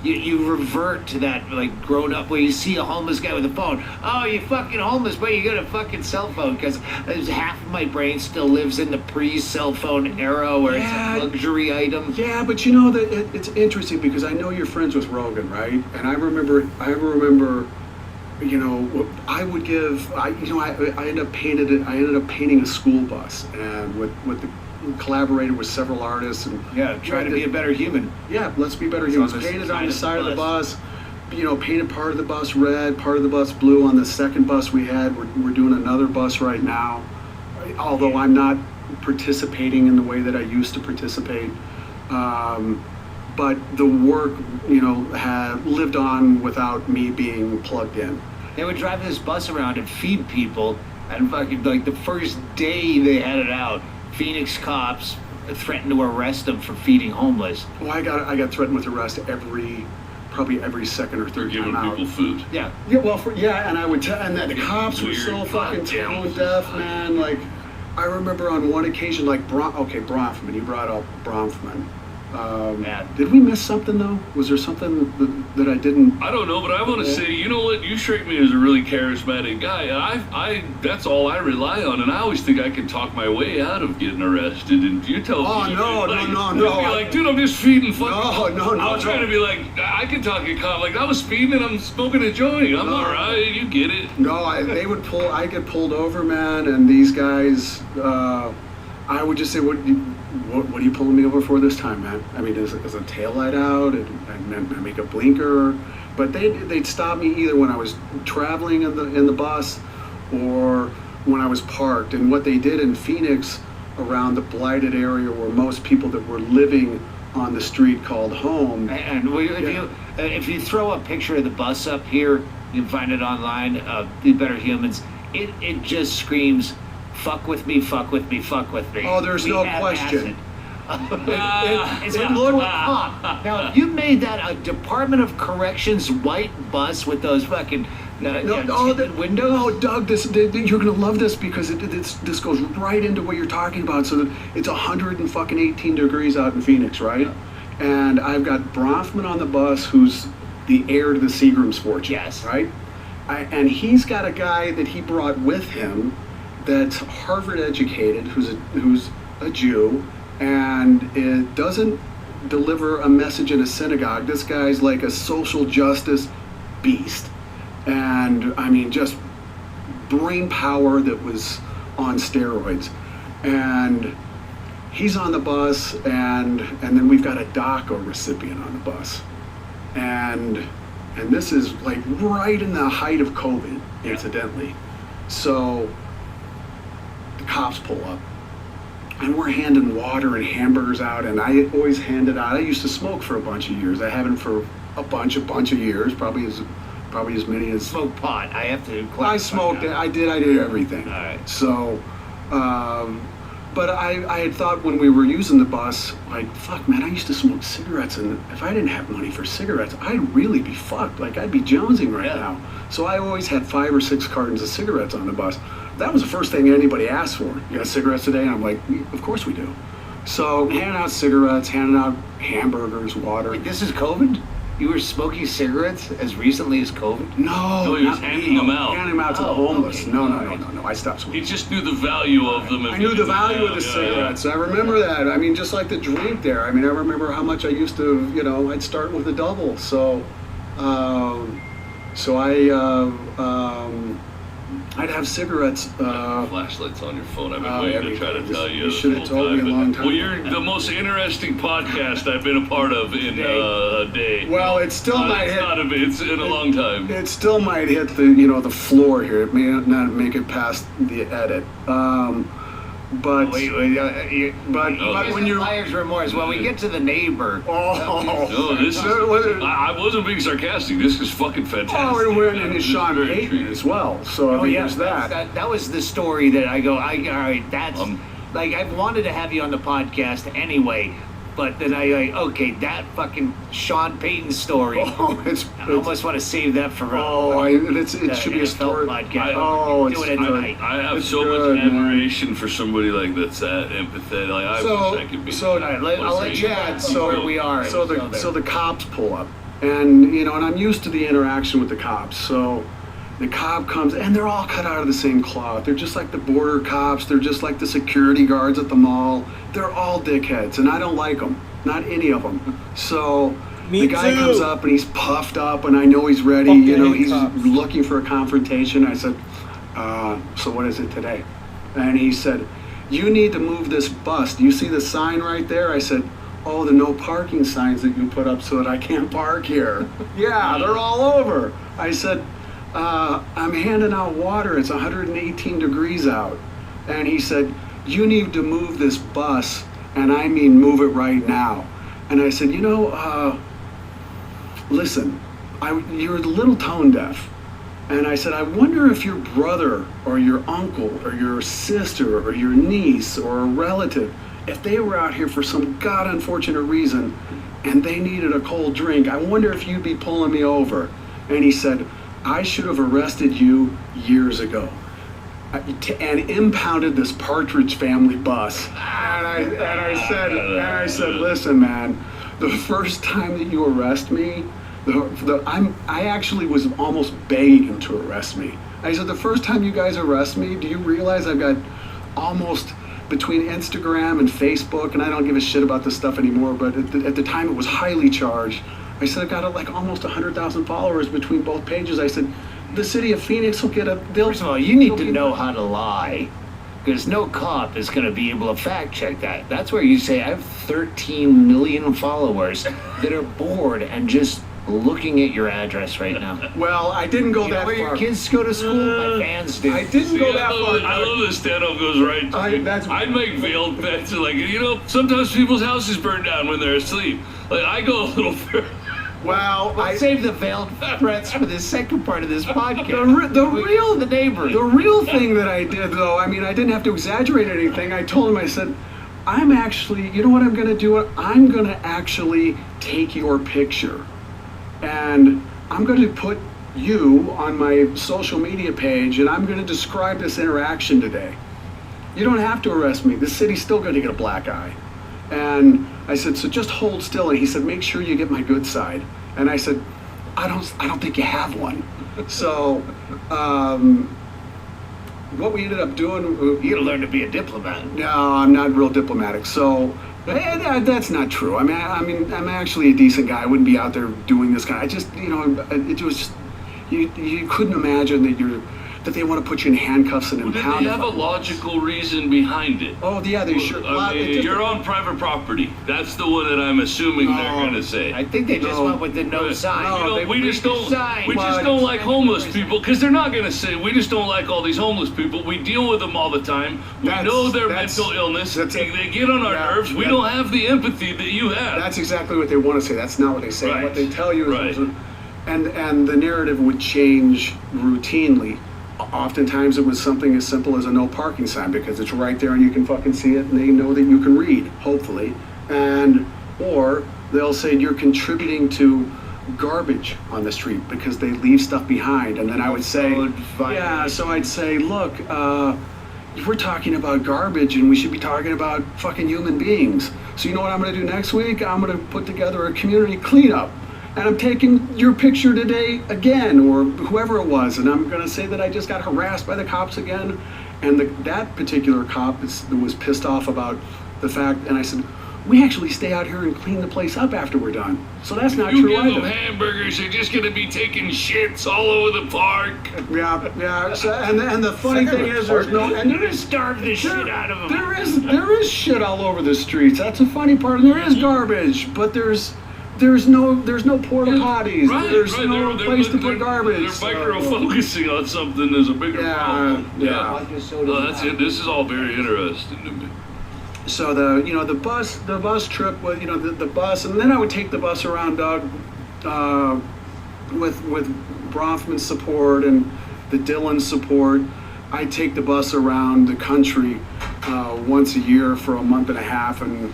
you revert to that, like, grown up, where you see a homeless guy with a phone. Oh, you fucking homeless, but you got a fucking cell phone, because half of my brain still lives in the pre-cell phone era where it's a luxury item. Yeah, but that it's interesting, because I know you're friends with Rogan, right? And I remember, I would give, I ended up painting a school bus, and with the collaborated with several artists and trying to be a better human. Yeah, let's be better humans. Painted on the side of the bus, painted part of the bus red, part of the bus blue. On the second bus we had, we're doing another bus right now. Although I'm not participating in the way that I used to participate, but the work, had lived on without me being plugged in. They would drive this bus around and feed people, and fucking like the first day they had it out, Phoenix cops threatened to arrest them for feeding homeless. Well, I got threatened with arrest probably every second or third time out. Giving people food. Yeah. Yeah. Well, and I would and the cops were so fucking tone deaf, man. Like, I remember on one occasion, like Bronfman. You brought up Bronfman. Did we miss something though? Was there something that I didn't? I don't know, but I want to say, you know what? You strike me as a really charismatic guy, and that's all I rely on. And I always think I can talk my way out of getting arrested. And you tell me, no. Be like, dude, I'm just feeding fucking. No. I'm trying to be like, I can talk a cop. Like, I was speeding and I'm smoking a joint. I'm all right. You get it. No, I get pulled over, man, and these guys. I would just say, what are you pulling me over for this time, man? I mean, is a taillight out and make a blinker? But they'd stop me either when I was traveling in the bus or when I was parked. And what they did in Phoenix, around the blighted area where most people that were living on the street called home. And if you throw a picture of the bus up here, You can find it online. Be Better Humans. It just screams, fuck with me, fuck with me, fuck with me. Oh, there's no question. It's a little cop. Now, if you made that a Department of Corrections white bus with those fucking windows. No, Doug, you're gonna love this because this goes right into what you're talking about. So it's 118 degrees out in Phoenix, right? And I've got Bronfman on the bus, who's the heir to the Seagram's fortune. Yes. Right? And he's got a guy that he brought with him that's Harvard educated, who's a Jew, and it doesn't deliver a message in a synagogue. This guy's like a social justice beast. And I mean, just brain power that was on steroids. And he's on the bus, and then we've got a DACA recipient on the bus. And this is like right in the height of COVID, incidentally. So the cops pull up, and we're handing water and hamburgers out, and I always handed out. I used to smoke for a bunch of years. I haven't for a bunch of years, probably as many as smoke pot. I have to. I smoked. That. I did everything. All right. So, but I had thought when we were using the bus, like, fuck, man, I used to smoke cigarettes, and if I didn't have money for cigarettes, I'd really be fucked. Like, I'd be jonesing right now. So I always had 5 or 6 cartons of cigarettes on the bus. That was the first thing anybody asked for. You got cigarettes today? And I'm like, of course we do. So handing out cigarettes, handing out hamburgers, water. Wait, this is COVID? You were smoking cigarettes as recently as COVID? No, he was handing them out. Handing them out to the homeless. Okay. No. I stopped smoking. He just knew the value of them. I knew the value of the cigarettes. I remember that. I mean, just like the drink there. I mean, I remember how much I used to, I'd start with a double. So, I'd have cigarettes. Flashlights on your phone. I've been waiting to try to tell you. You should have told me a long time. Well, you're the most interesting podcast I've been a part of in a day. Well, it still might hit. It's in a long time. It still might hit the floor here. It may not make it past the edit. But when you're buyer's remorse, when we get to the neighbor. No, this is. I wasn't being sarcastic. This is fucking fantastic. Oh, and we're in Sean Payton as well. So I mean, there's that. That was the story that I go. All right, that's like I wanted to have you on the podcast anyway. But then okay, that fucking Sean Payton story. Oh, I almost want to save that for it should be a story. Podcast. I have so much admiration for somebody like that's that empathetic. Like I wish I could be. So I'll let you add where we are. So the cops pull up, and and I'm used to the interaction with the cops. So the cop comes, and they're all cut out of the same cloth. They're just like the border cops. They're just like the security guards at the mall. They're all dickheads, and I don't like them. Not any of them. So the guy comes up, and he's puffed up, and I know he's ready. He's looking for a confrontation. I said, so what is it today? And he said, you need to move this bus. Do you see the sign right there? I said, oh, the no parking signs that you put up so that I can't park here. Yeah, they're all over. I said, I'm handing out water. It's 118 degrees out. And he said, you need to move this bus, and I mean move it right now. And I said, listen, you're a little tone deaf. And I said, I wonder if your brother or your uncle or your sister or your niece or a relative, if they were out here for some god unfortunate reason and they needed a cold drink, I wonder if you'd be pulling me over. And he said, I should have arrested you years ago and impounded this Partridge Family bus. And I said, listen, man, the first time that you arrest me, I actually was almost begging him to arrest me. I said, the first time you guys arrest me, do you realize I've got almost between Instagram and Facebook, and I don't give a shit about this stuff anymore, but at the time it was highly charged. I said, I've got like almost 100,000 followers between both pages. I said, the city of Phoenix will get First of all, you need to know how to lie, because no cop is going to be able to fact check that. That's where you say, I have 13 million followers that are bored and just looking at your address right now. Well, I didn't go that far. Where your kids go to school? My fans do. I didn't go that far. I love this stand-up goes right to I'd make veiled bets. Like, sometimes people's houses burn down when they're asleep. Like, I go a little further. Well, We'll save the veiled threats for the second part of this podcast. The neighbors. real thing that I did, though, I mean, I didn't have to exaggerate anything. I told him, I said, I'm actually, you know what I'm going to do? I'm going to actually take your picture, and I'm going to put you on my social media page, and I'm going to describe this interaction today. You don't have to arrest me. This city's still going to get a black eye. And I said, so just hold still. And he said, make sure you get my good side. And I said, I don't think you have one. So, what we ended up doing, You gotta learn to be a diplomat. no, I'm not real diplomatic. So, that's not true. I mean, I'm actually a decent guy. I wouldn't be out there doing this kind. I just, it was just, you couldn't imagine that they want to put you in handcuffs and Did impound they have a logical reason behind it? Oh, yeah, they sure. I mean, you're on private property. That's the one that I'm assuming they're going to say. I think they just went with the no sign. We just don't like homeless people because they're not going to say we just don't like all these homeless people. We deal with them all the time. We know their mental illness. They get on our nerves. We don't have the empathy that you have. That's exactly what they want to say. That's not what they say. Right. What they tell you is, Right. and the narrative would change routinely. Oftentimes it was something as simple as a no parking sign because it's right there and you can fucking see it and they know that you can read, hopefully. Or they'll say you're contributing to garbage on the street because they leave stuff behind. And then I would say, so I'd say, look, we're talking about garbage and we should be talking about fucking human beings. So you know what I'm going to do next week? I'm going to put together a community cleanup. And I'm taking your picture today again, or whoever it was, and I'm going to say that I just got harassed by the cops again. And that particular cop was pissed off about the fact, and I said, we actually stay out here and clean the place up after we're done. So that's not true either. You give them hamburgers, they're just going to be taking shits all over the park. Yeah. So, and the funny thing is, there's no, and You're gonna starve the shit out of them. there is shit all over the streets. That's the funny part. And there is garbage, but there's no porta potties. There's no place to put garbage. They're micro-focusing on something as a bigger problem. Yeah. That's it. This is all very interesting to me. So the bus trip was the bus, and then I would take the bus around, Doug, with Bronfman's support and the Dylan support. I'd take the bus around the country once a year for a month and a half, and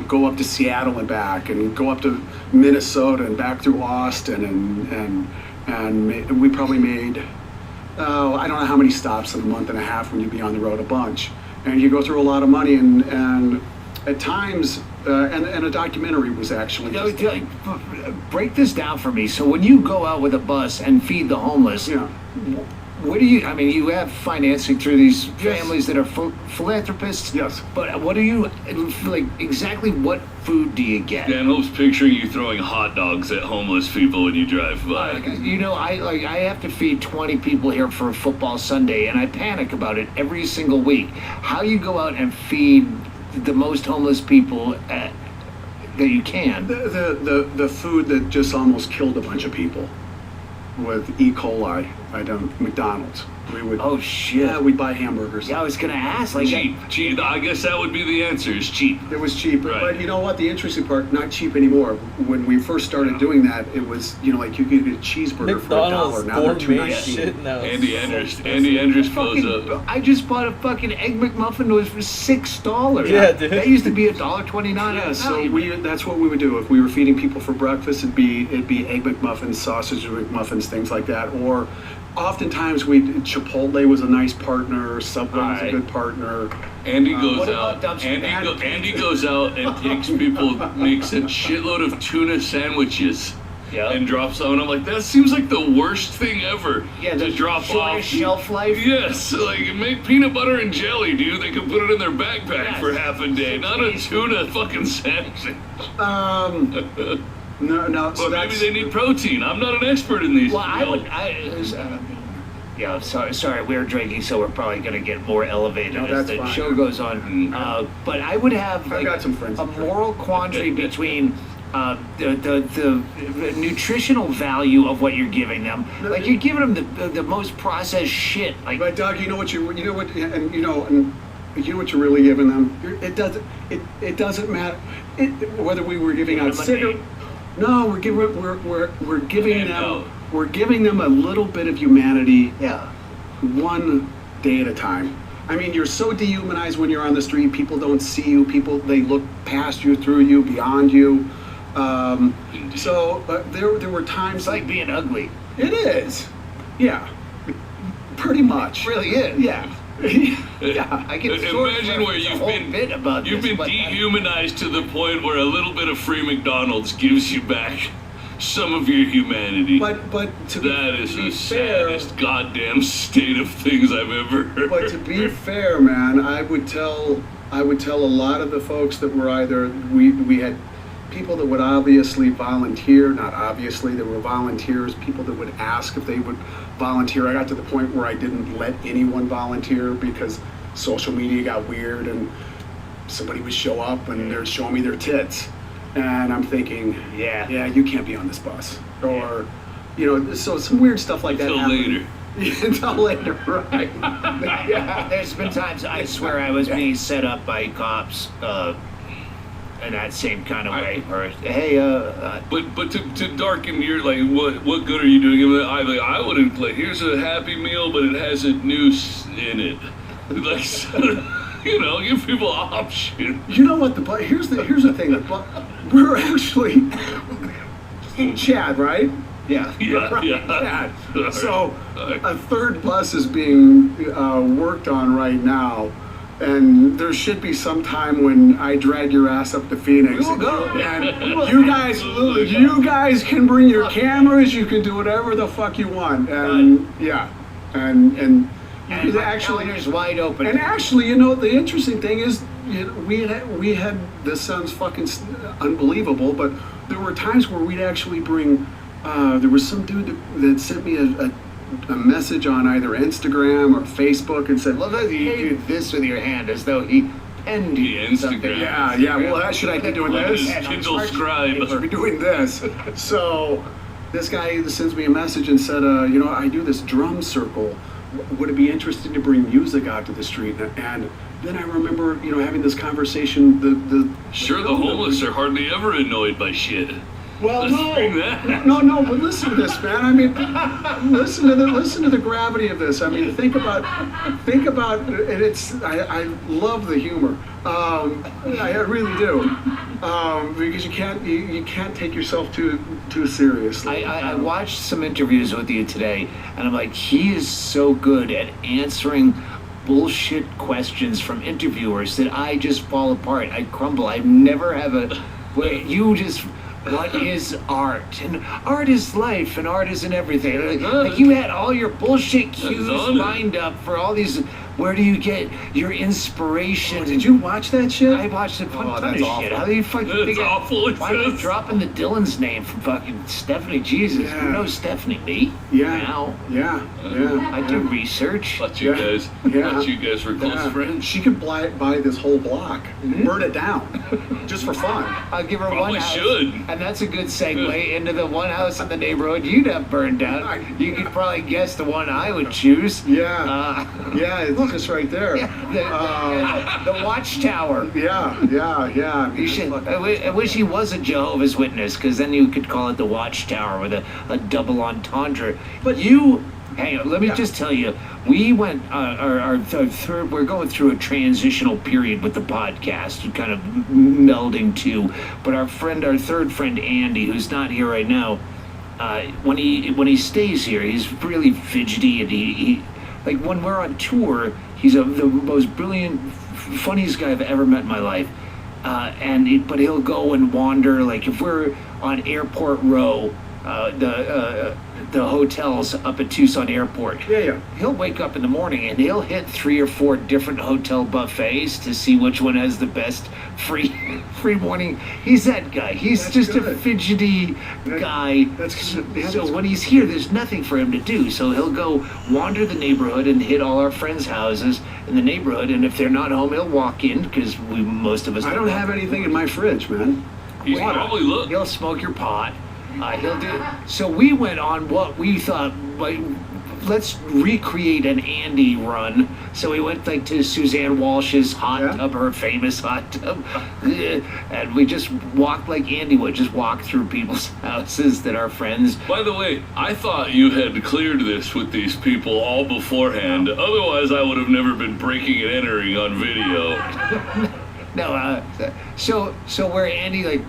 go up to Seattle and back, and go up to Minnesota and back through Austin, and we probably made I don't know how many stops in a month and a half when you'd be on the road a bunch, and you go through a lot of money, and at times and a documentary was actually break this down for me. So when you go out with a bus and feed the homeless, what do you, I mean, you have financing through these families that are philanthropists. Yes. But what do you, like, exactly what food do you get? Dan Hope's picturing you throwing hot dogs at homeless people when you drive by. I have to feed 20 people here for a football Sunday, and I panic about it every single week. How you go out and feed the most homeless people that you can? The food that just almost killed a bunch of people with E. coli at McDonald's. We would. Oh shit! Yeah, we'd buy hamburgers. Yeah, I was gonna ask. Cheap. I guess that would be the answer. Is cheap. It was cheap, right. But you know what? The interesting part, not cheap anymore. When we first started doing that, it was like you could get a cheeseburger for $1. Now they're $2.19. Andy Andrews goes up. I just bought a fucking egg McMuffin. It was for $6. Yeah, dude. That used to be $1.29. Yeah, so that's what we would do if we were feeding people for breakfast. It'd be egg McMuffins, sausage McMuffins, things like that, or. Oftentimes, Chipotle was a nice partner. Subway was a good partner. Andy goes out. Andy goes out and takes people, makes a shitload of tuna sandwiches, and drops them. And I'm like, that seems like the worst thing ever. Yeah, to drop off. Shelf life. Yes, like make peanut butter and jelly, dude. They can put it in their backpack for half a day, not a tuna fucking sandwich. No. So maybe they need protein. I'm not an expert in these. Well, sorry, we're drinking, so we're probably going to get more elevated as the show goes on. But I would have got some friends a moral quandary between the nutritional value of what you're giving them. Like, you're giving them the most processed shit. Like, but Doug, you know what you're really giving them. It doesn't matter whether we were giving out cigarettes. No, we're giving them a little bit of humanity. Yeah. One day at a time. I mean, you're so dehumanized when you're on the street. People don't see you. They look past you, through you, beyond you. There were times. It's like being ugly. It is. Yeah. Pretty much. It really is. Yeah. Yeah, I can imagine where you've been dehumanized to the point where a little bit of free McDonald's gives you back some of your humanity. But that is the saddest goddamn state of things I've ever heard. But to be fair, man, I would tell a lot of the folks that were either we had people that would obviously volunteer, not obviously, there were volunteers, people that would ask if they would volunteer. I got to the point where I didn't let anyone volunteer because social media got weird and somebody would show up and they're showing me their tits. And I'm thinking, yeah, you can't be on this bus. Or, so some weird stuff like that happened. Until later, right. Yeah, there's been times I swear I was being set up by cops in that same kind of way. Or, hey, But to darken your, what good are you doing? I wouldn't play, here's a Happy Meal, but it has a noose in it. Give people options. You know what, here's the thing, we're actually in Chad, right? Yeah. Chad. So a third bus is being worked on right now, and there should be some time when I drag your ass up to Phoenix. We'll go. And you guys can bring your cameras, you can do whatever the fuck you want, and and actually there's wide open. And actually, the interesting thing is, we had this sounds fucking unbelievable, but there were times where we'd actually bring. There was some dude that sent me a message on either Instagram or Facebook and said, "Love that you do this with your hand as though he penned you something." Yeah. Well, should I be doing this? Kindle Scribe. I should be doing this. So this guy sends me a message and said, I do this drum circle. Would it be interesting to bring music out to the street? And then I remember, having this conversation. The homeless are hardly ever annoyed by shit. Well, no, but listen to this, man. I mean, listen to the gravity of this. I mean, think about, and I love the humor. I really do, because you can't take yourself too seriously. I watched some interviews with you today, and I'm like, he is so good at answering bullshit questions from interviewers that I just fall apart. I crumble. I never have what is art? And art is life, and art isn't everything. Like you had all your bullshit cues lined up for all these. Where do you get your inspiration? Did you watch that shit? I watched it. Ton of shit. How do you fucking think? Awful. Why are you dropping the Dylan's name from fucking Stephanie? Jesus, who knows Stephanie? Me? Yeah. Now. Yeah. I do research. Thought you guys were close friends. She could buy this whole block, burn it down, just for fun. I'll give her Probably one house. Should. And that's a good segue into the one house in the neighborhood you'd have burned down. You could probably guess the one I would choose. Yeah. It's just right there. The Watchtower. Yeah. I wish he was a Jehovah's Witness, because then you could call it the Watchtower with a double entendre. But hang on, let me just tell you, we went, we're going through a transitional period with the podcast, kind of melding two. But our third friend Andy, who's not here right now, when he stays here, he's really fidgety, and he like when we're on tour, he's the most brilliant, funniest guy I've ever met in my life. But he'll go and wander, like if we're on Airport Row, the hotels up at Tucson Airport. Yeah. He'll wake up in the morning and he'll hit 3 or 4 different hotel buffets to see which one has the best free morning. He's that guy. He's just a fidgety guy. So when he's here, there's nothing for him to do. So he'll go wander the neighborhood and hit all our friends' houses in the neighborhood. And if they're not home, he'll walk in, because most of us. I don't have anything in my fridge, man. He'll probably look. He'll smoke your pot. He'll do. So we went on what we thought, like, let's recreate an Andy run. So we went like to Suzanne Walsh's hot tub, her famous hot tub, and we just walked like Andy would, just walk through people's houses that are friends. By the way, I thought you had cleared this with these people all beforehand. Otherwise, I would have never been breaking and entering on video. No, so where Andy, like,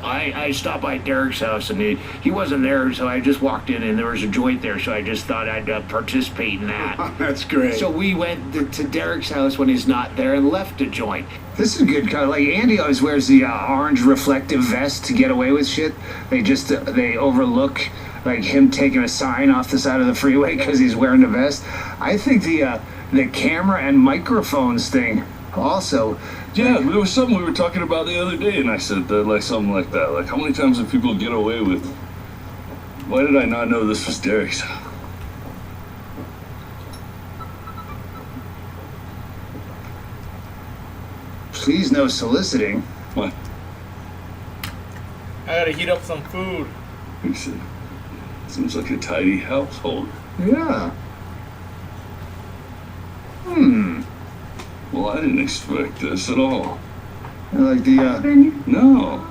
I stopped by Derek's house and he wasn't there, so I just walked in and there was a joint there, so I just thought I'd participate in that. That's great. So we went to Derek's house when he's not there and left a joint. This is a good color. Like, Andy always wears the orange reflective vest to get away with shit. They overlook, like, him taking a sign off the side of the freeway because he's wearing the vest. I think the camera and microphones thing also. Yeah, there was something we were talking about the other day, and I said that, like, something like that. Like, how many times do people get away with? Why did I not know this was Derek's? Please, no soliciting. What? I gotta heat up some food. He said, seems like a tidy household. Yeah. Well, I didn't expect this at all. I like the, No.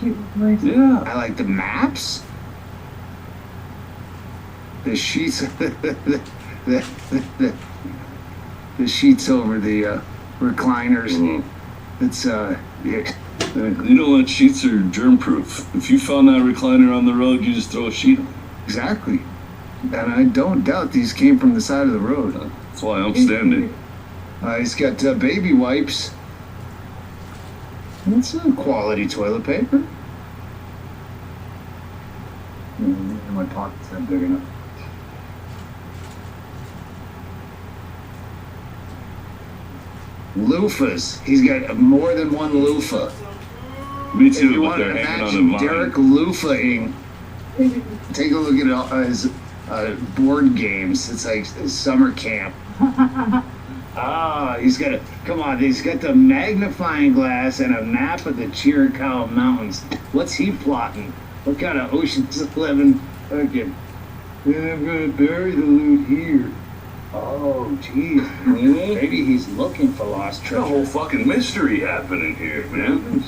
Yeah. I like the maps. The sheets, the sheets over the recliners. It's You know what? Sheets are germ-proof. If you found that recliner on the road, you just throw a sheet on. Exactly. And I don't doubt these came from the side of the road. That's why I'm standing. He's got baby wipes. That's a quality toilet paper. My pocket's not big enough. Loofahs. He's got more than one loofah. Me If too, you but want to they're hanging on a imagine vine. Derek loofahing, take a look at his board games. It's like summer camp. He's got he's got the magnifying glass and a map of the Chiricahua Mountains. What's he plotting? What kind of Ocean's 11 fucking, I'm gonna bury the loot here. Oh, geez. Maybe he's looking for lost treasure. There's a whole fucking mystery happening here, man.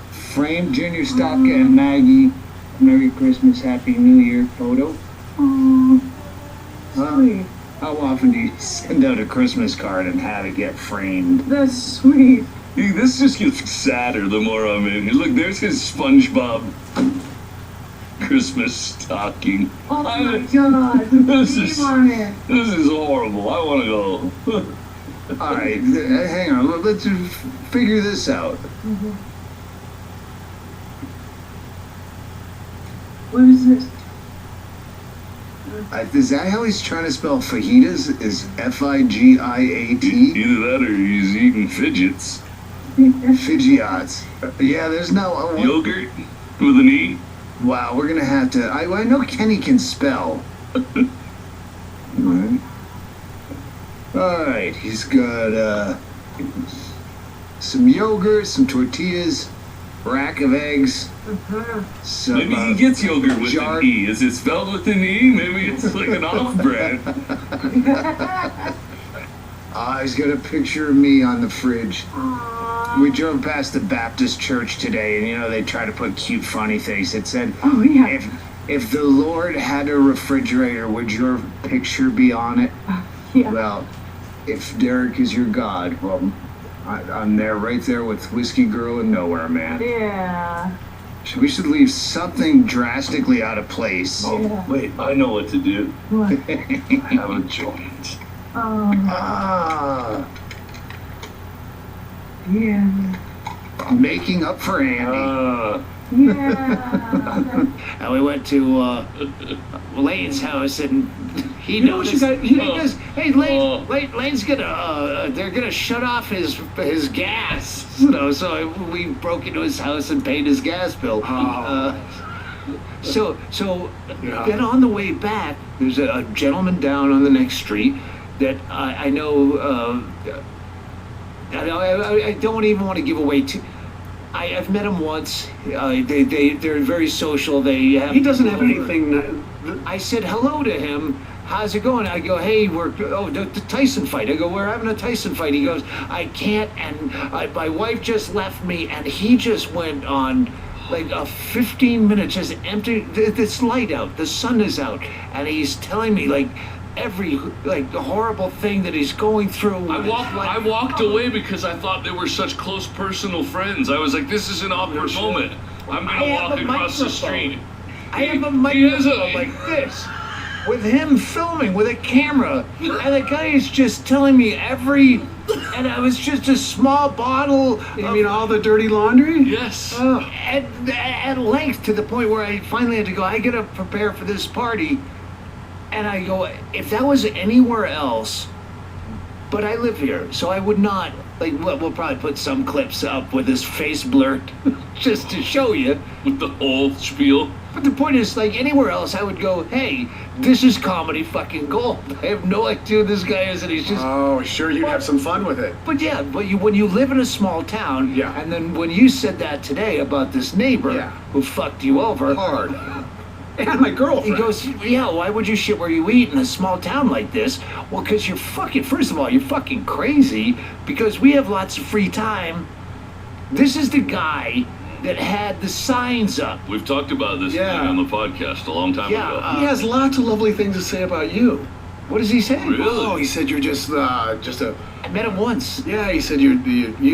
Framed Junior Stopka and Maggie, Merry Christmas, Happy New Year photo. Sweet. How often do you send out a Christmas card and have it get framed? That's sweet. Dude, this just gets sadder the more I'm in. Look, there's his SpongeBob Christmas stocking. Oh my god. This is horrible. I want to go. All right, hang on. Let's figure this out. What is this? Is that how he's trying to spell fajitas? Is Figiat? Either that or he's eating fidgets. Fidgets. Yeah, there's no Yogurt with an E. Wow, we're gonna have to. I know Kenny can spell. All right, he's got some yogurt, some tortillas, rack of eggs. Some, Maybe he gets yogurt with an E. Is it spelled with an E? Maybe it's like an off-brand. He's got a picture of me on the fridge. We drove past the Baptist church today, and you know they try to put cute, funny things. It said, "Oh yeah." If the Lord had a refrigerator, would your picture be on it? Yeah. Well, if Derek is your God, well, I'm there, right there with Whiskey Girl and Nowhere Man. Yeah. We should leave something drastically out of place. Oh, wait, I know what to do. What? Have a joint. Yeah. Making up for Andy. Yeah. And we went to Lane's house, and he knows. Hey, Lane's gonna. They're gonna shut off his gas. You know, so we broke into his house and paid his gas bill. So then on the way back, there's a gentleman down on the next street that I know. I don't even want to give away too. I've met him once. They're very social. They have. He doesn't have anything. I said hello to him. How's it going? I go, hey, the Tyson fight. I go, we're having a Tyson fight. He goes, I can't, and my wife just left me, and he just went on like a 15-minute just empty. It's light out, the sun is out, and he's telling me like every horrible thing that he's going through. I walked away because I thought they were such close personal friends. I was like, this is an awkward moment. I'm gonna walk across the street. I have a microphone like this, with him filming with a camera, and the guy is just telling me and I was just a small bottle. You mean all the dirty laundry? Yes. At length, to the point where I finally had to go, I gotta prepare for this party. And I go, if that was anywhere else, but I live here, so I would not, we'll probably put some clips up with his face blurred, just to show you. With the whole spiel. But the point is, anywhere else, I would go, hey, this is comedy fucking gold. I have no idea who this guy is, and he's just... Oh, sure, you'd have some fun with it. But yeah, when you live in a small town, yeah. And then when you said that today about this neighbor who fucked you over... Hard. And my girlfriend. He goes, yeah, why would you shit where you eat in a small town like this? Well, because you're first of all, you're fucking crazy, because we have lots of free time. This is the guy that had the signs up. We've talked about this on the podcast a long time ago. He has lots of lovely things to say about you. What does he say? Really? Oh, he said you're just a... I met him once. Yeah, he said you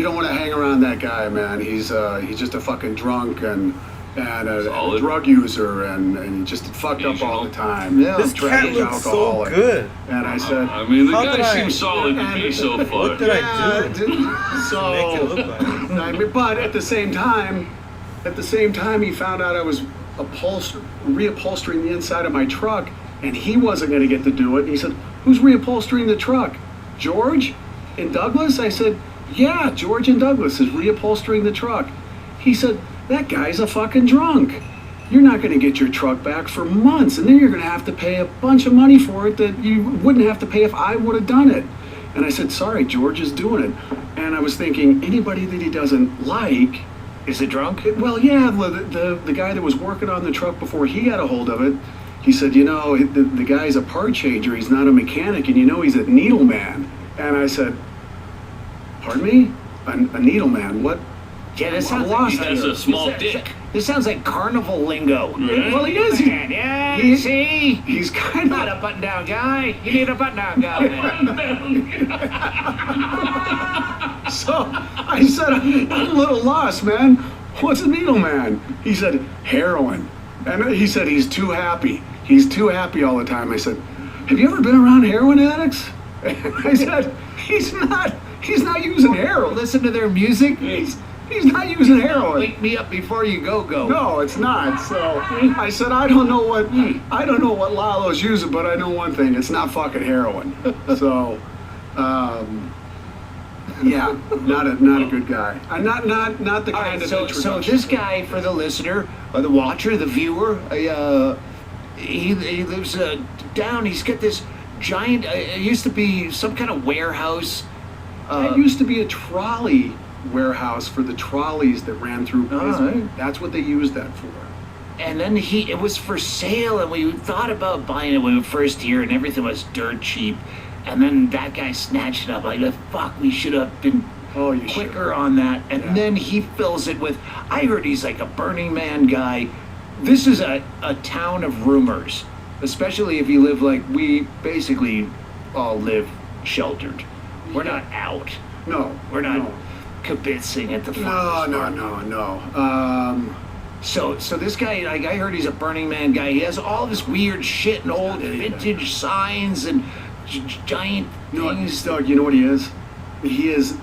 don't want to hang around that guy, man. He's just a fucking drunk and a drug user and just fucked up all the time. Yeah, this cat looks so good. And I said, I mean, the guy seems solid to me so far. What did I do? So, make it look like? But at the same time, he found out I was reupholstering the inside of my truck, and he wasn't going to get to do it. And he said, who's reupholstering the truck? George in Douglas? I said, yeah, George in Douglas is reupholstering the truck. He said, that guy's a fucking drunk. You're not going to get your truck back for months, and then you're going to have to pay a bunch of money for it that you wouldn't have to pay if I would have done it. And I said, sorry, George is doing it. And I was thinking, anybody that he doesn't like... Is it drunk? Well, yeah, the guy that was working on the truck before he got a hold of it, he said, the guy's a part changer, he's not a mechanic, and he's a needle man. And I said, pardon me? A needle man? What? Yeah, this sounds he has a small dick. This sounds like carnival lingo. Right? Well, he is. Yeah, see? He's kind of... Not a button-down guy. You need a button-down guy. So, I said, I'm a little lost, man. What's a needle man? He said, heroin. And he said he's too happy. He's too happy all the time. I said, have you ever been around heroin addicts? I said, he's not using heroin. Listen to their music. He's not using heroin. Wake me up before you go. No, it's not. So I said, I don't know what Lalo's using, but I know one thing: it's not fucking heroin. So, yeah, not a good guy. Not the kind of introduction. So this guy, for the listener, or the watcher, the viewer, he lives down. He's got this giant. It used to be some kind of warehouse. It used to be a trolley warehouse for the trolleys that ran through Brisbane. That's what they used that for. And then it was for sale, and we thought about buying it when we were first here, and everything was dirt cheap. And then that guy snatched it up. Like, fuck, we should have been quicker on that. And then he fills it with, I heard he's like a Burning Man guy. This is a town of rumors, especially if you live like we basically all live sheltered. We're not out. No. We're not kibitzing at the farmer's market. No. So this guy, like, I heard he's a Burning Man guy. He has all this weird shit and old vintage signs and giant things. Doug, you know what he is? He is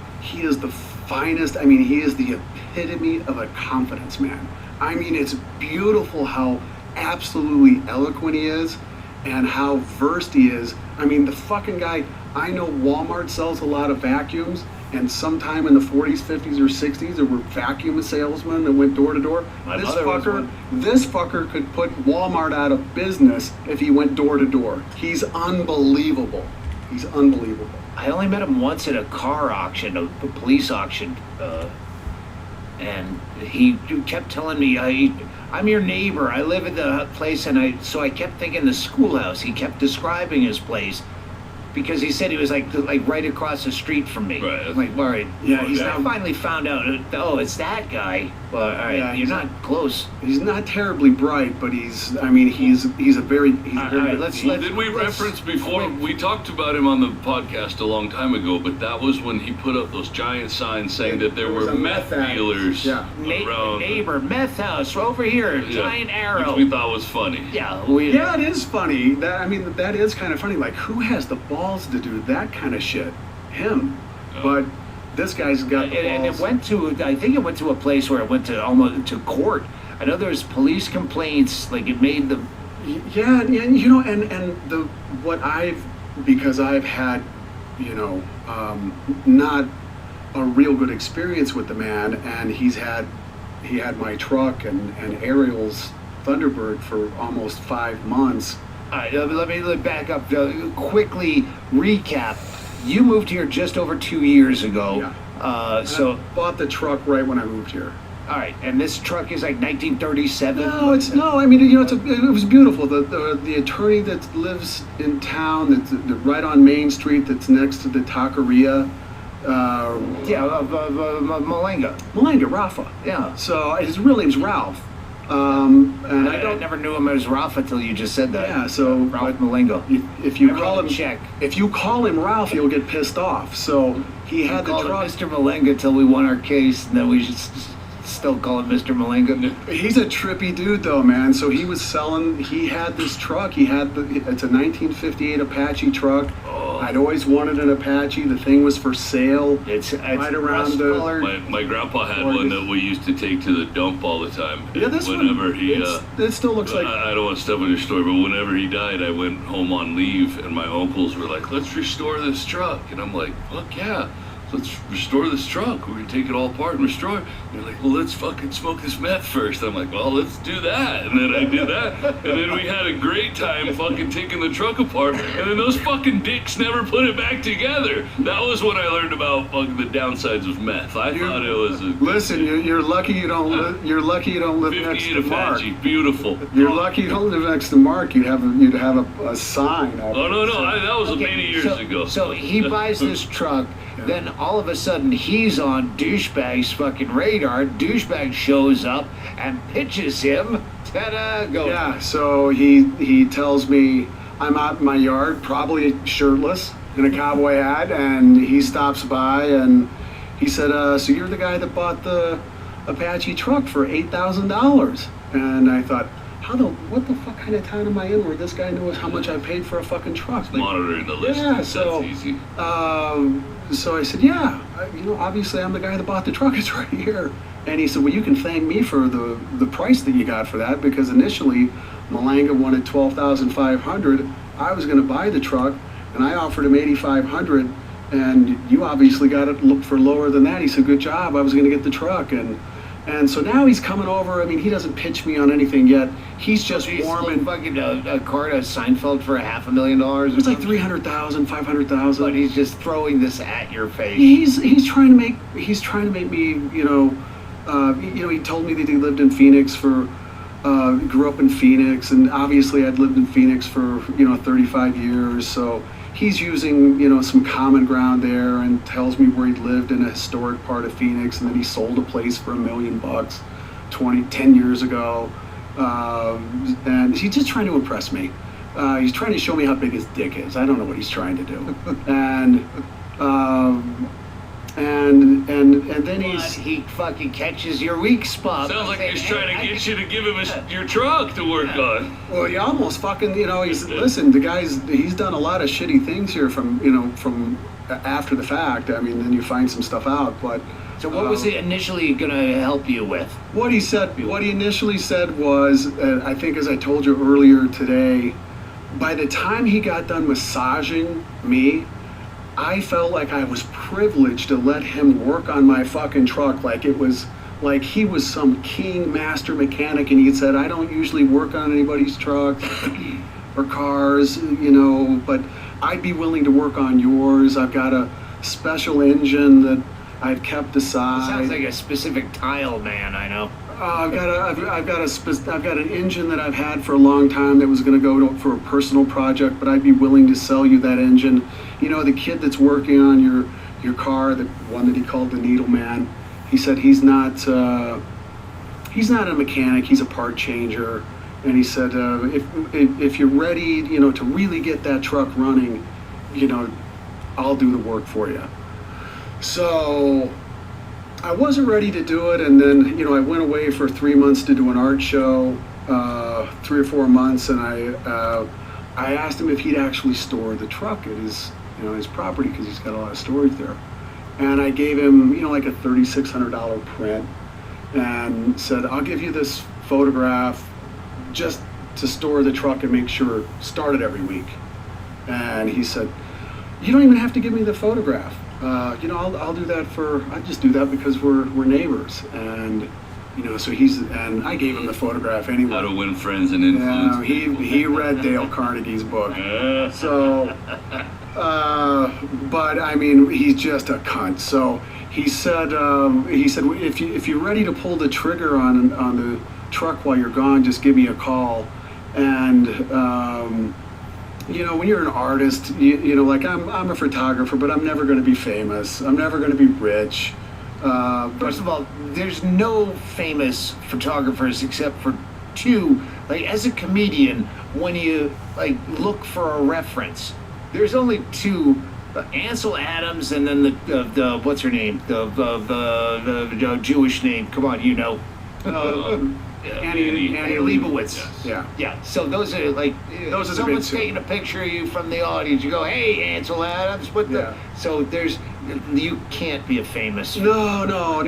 the finest. I mean, he is the epitome of a confidence man. I mean, it's beautiful how absolutely eloquent he is and how versed he is. I mean, the fucking guy, I know Walmart sells a lot of vacuums, and sometime in the 40s, 50s, or 60s, there were vacuum salesmen that went door to door. This fucker could put Walmart out of business if he went door to door. He's unbelievable. He's unbelievable. I only met him once at a car auction, a police auction, and he kept telling me, I'm your neighbor. I live at the place, and so I kept thinking the schoolhouse. He kept describing his place because he said he was like right across the street from me. Right. I'm like, all right. Yeah, I finally found out. Oh, it's that guy. Well, all right, Yeah, you're not close. He's not terribly bright, but he's a very All right, let's Did we reference before? We talked about him on the podcast a long time ago, but that was when he put up those giant signs saying that there was were a meth meth addict. dealers Yeah. around. Neighbor, meth house over here, Yeah, giant arrow. which we thought was funny. Yeah, Yeah, it is funny. That is kind of funny. Like, who has the balls to do that kind of shit? Him. But this guy's got the and it balls. went to, I think it went to a place where it went to almost to court. I know there's police complaints, like it made them. Yeah, and you know, and the what because I've had, you know, not a real good experience with the man, and he had my truck and Ariel's Thunderbird for almost 5 months. All right, let me back up. Quickly recap. You moved here just over 2 years ago. Yeah. So I bought the truck right when I moved here. all right, and this truck is like 1937. No. I mean, you know, it was beautiful. The attorney that lives in town, that's right on Main Street, that's next to the taqueria. Malenga, Rafa. Yeah. So his real name's Ralph. And I never knew him as Rafa till you just said that. Yeah, so Ralph Malenga. If you I call wrote him a check. if you call him Ralph, you'll get pissed off. So he had the Called truck. him Mr. Malenga till we won our case, and then we should still call him Mr. Malenga. He's a trippy dude, though, man. So he was selling. He had this truck. It's a 1958 Apache truck. I'd always wanted an Apache. The thing was for sale. It's right around the. My grandpa had one that we used to take to the dump all the time. Yeah, this whenever one. he, it still looks like. I don't want to step on your story, but whenever he died, I went home on leave, and my uncles were like, "Let's restore this truck," and I'm like, "Fuck yeah." Let's restore this truck. We're gonna take it all apart and restore it. And they're like, well, let's fucking smoke this meth first. I'm like, well, let's do that. And then I did that. And then we had a great time fucking taking the truck apart. And then those fucking dicks never put it back together. That was when I learned about fucking the downsides of meth. I thought it was Listen, you're lucky you don't live. You're lucky you don't live next to Mark. Apache, beautiful. You're lucky you don't live next to Mark. You'd have a sign. Oh no, that was many years ago. So he buys this truck. Then all of a sudden he's on douchebag's fucking radar. Douchebag shows up and pitches him. Ta-da! Go. Yeah. So he tells me I'm out in my yard, probably shirtless in a cowboy hat, and he stops by and he said, "So you're the guy that bought the Apache truck for $8,000?" And I thought, what the fuck kind of town am I in where this guy knows how much I paid for a fucking truck? Like, monitoring the list. Yeah, so that's easy. So I said, yeah, obviously I'm the guy that bought the truck. It's right here. And he said, well, you can thank me for the price that you got for that, because initially Malanga wanted $12,500. I was going to buy the truck, and I offered him $8,500, and you obviously got it looked for lower than that. He said, good job. I was going to get the truck, and so now he's coming over. I mean, he doesn't pitch me on anything yet. He's just warming. Fucking a car to Seinfeld for $500,000. It's like $300,000, $500,000. But he's just throwing this at your face. He's trying to make me, you know, he told me that he lived in Phoenix grew up in Phoenix, and obviously I'd lived in Phoenix for 35 years. So he's using some common ground there, and tells me where he lived in a historic part of Phoenix, and then he sold a place for $1 million 10 years ago. And he's just trying to impress me. He's trying to show me how big his dick is. I don't know what he's trying to do. And then he fucking catches your weak spot. Sounds like he's trying to get you to give him your truck to work on. Well, he almost fucking, listen, he's done a lot of shitty things here from after the fact. I mean, then you find some stuff out, but. So what was he initially going to help you with? What he initially said was, I think as I told you earlier today, by the time he got done massaging me, I felt like I was privileged to let him work on my fucking truck, like it was like he was some king master mechanic, and he said, I don't usually work on anybody's trucks or cars, but I'd be willing to work on yours. I've got a special engine that I've kept It aside. sounds like a specific tile man, I know. I've got an engine that I've had for a long time that was going to go for a personal project, but I'd be willing to sell you that engine. You know, the kid that's working on your car, the one that he called the Needle Man, he said he's not a mechanic, he's a part changer. And he said, if you're ready, you know, to really get that truck running, you know, I'll do the work for you. So I wasn't ready to do it, and then, you know, I went away for 3 months to do an art show, 3 or 4 months, and I asked him if he'd actually store the truck at his, you know, his property, because he's got a lot of storage there. And I gave him, you know, like a $3,600 print, and said, I'll give you this photograph just to store the truck and make sure, start it every week. And he said, you don't even have to give me the photograph. You know, I'll do that I just do that because we're neighbors. And, you know, so and I gave him the photograph anyway. How to Win Friends and Influence. He read Dale Carnegie's book. So, but I mean, he's just a cunt. So he said, if you're ready to pull the trigger on the truck while you're gone, just give me a call. And, you know, when you're an artist, you know, like I'm a photographer, but I'm never going to be famous. I'm never going to be rich. First of all, there's no famous photographers except for two. Like, as a comedian, when you like look for a reference, there's only two: Ansel Adams and then the what's her name, the Jewish name. Come on, you know. Annie Leibovitz. Yes. Yeah. So those are like, those are the someone's big two. taking a picture of you from the audience. You go, hey, Ansel Adams. So you can't be a famous. No. Now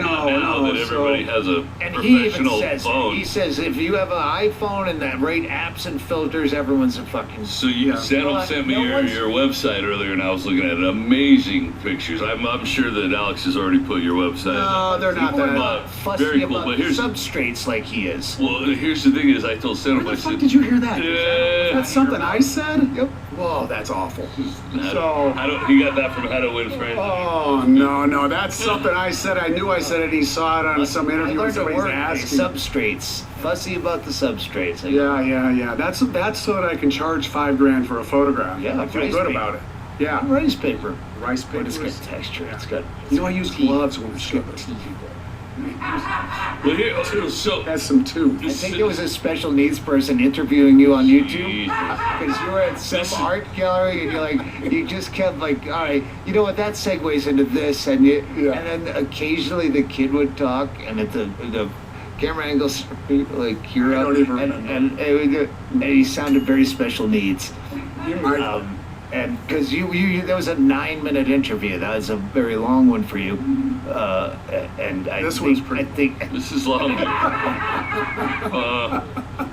that everybody has a And he even professional says, phone. he says, if you have an iPhone and that right apps and filters, everyone's a fucking. So Sandal sent me No your website earlier, and I was looking at it. Amazing pictures. I'm sure that Alex has already put your website. No, they're not People are that. not fussy Very cool. about But here's substrates like he is. well, here's the thing: is I told Sandal, Where I the fuck said, did you hear that? Yeah. That's something I said? Yep. Whoa, that's awful. So he got that from How to Win Friends. Oh, no, that's something I said. I knew I said it. He saw it on some interview when somebody's asking. Substrates. Fussy about the substrates. Yeah. That's so that I can charge $5,000 for a photograph. Yeah, I feel rice good paper. about it. Yeah. Rice paper. Rice paper. But it's got texture. It's got. You know, I use gloves when I'm shipping. Well, here, so that's some too. I think there was a special needs person interviewing you on YouTube because you were at some art gallery and you just kept like, all right, you know what, that segues into this, and then occasionally the kid would talk and at the camera angles like you're up, and he sounded very special needs. And because you there was a 9-minute interview. That was a very long one for you. And this one's pretty. I think this is long.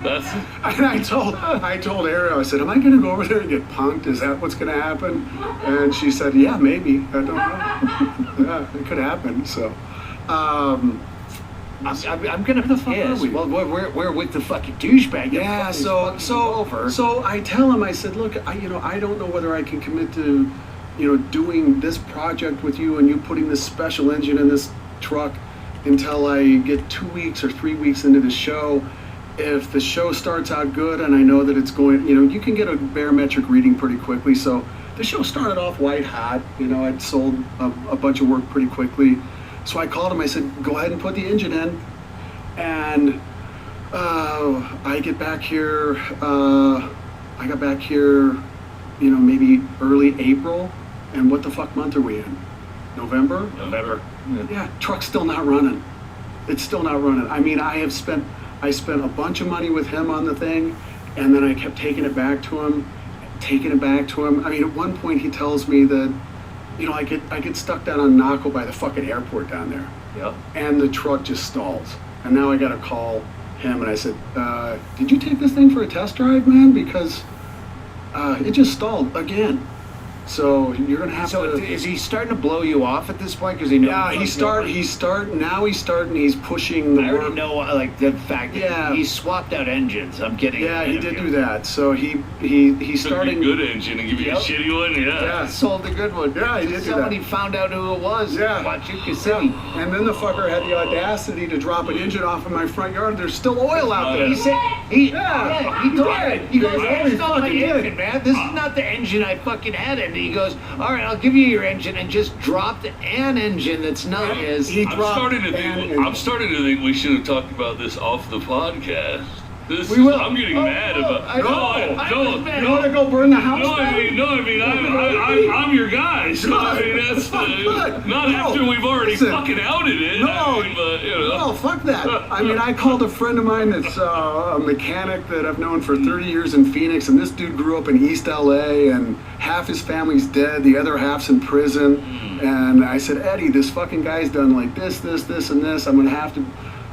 That's. And I told Ariel, I said, am I going to go over there and get punked? Is that what's going to happen? And she said, yeah, maybe. I don't know. Yeah, it could happen. So. I'm gonna piss. Well, we're with the fucking douchebag. Yeah, so I tell him, I said, look, I don't know whether I can commit to, doing this project with you and you putting this special engine in this truck until I get 2 weeks or 3 weeks into the show. If the show starts out good and I know that it's going, you can get a barometric reading pretty quickly. So the show started off white hot. I'd sold a bunch of work pretty quickly. So I called him, I said, go ahead and put the engine in. And I get back here, maybe early April. And what the fuck month are we in? November? Yeah, truck's still not running. It's still not running. I mean, I spent a bunch of money with him on the thing, and then I kept taking it back to him. I mean, at one point he tells me that, I get stuck down on Naco by the fucking airport down there. Yep. And the truck just stalls. And now I got to call him, and I said, did you take this thing for a test drive, man? Because it just stalled again. So you're gonna have So to. is he starting to blow you off at this point? Because he knows. Yeah, he's starting. Now he's starting. He's pushing the I already work. know, like the fact that he swapped out engines. I'm getting. Yeah, he did do that. So he's Took starting. your good engine and give you a Yep. shitty one. Yeah. Yeah. Sold the good one. Yeah, he did do that. Somebody found out who it was. Yeah. Wachuca City. And then the fucker had the audacity to drop an engine off in my front yard. There's still oil out there. He said he told did. He goes, He "That's not my fucking did. engine, man. This is not the engine I fucking had." And he goes, "All right, I'll give you your engine," and just dropped an engine that's not his. I'm starting to think we should have talked about this off the podcast. I'm getting mad about. You want to go burn the house down? I'm your guy. So I mean, that's not after we've already fucking outed it. No, I mean, but, you know. no, fuck that. I mean, I called a friend of mine that's a mechanic that I've known for 30 years in Phoenix, and this dude grew up in East LA, and half his family's dead, the other half's in prison. And I said, Eddie, this fucking guy's done like this, and this. I'm gonna have to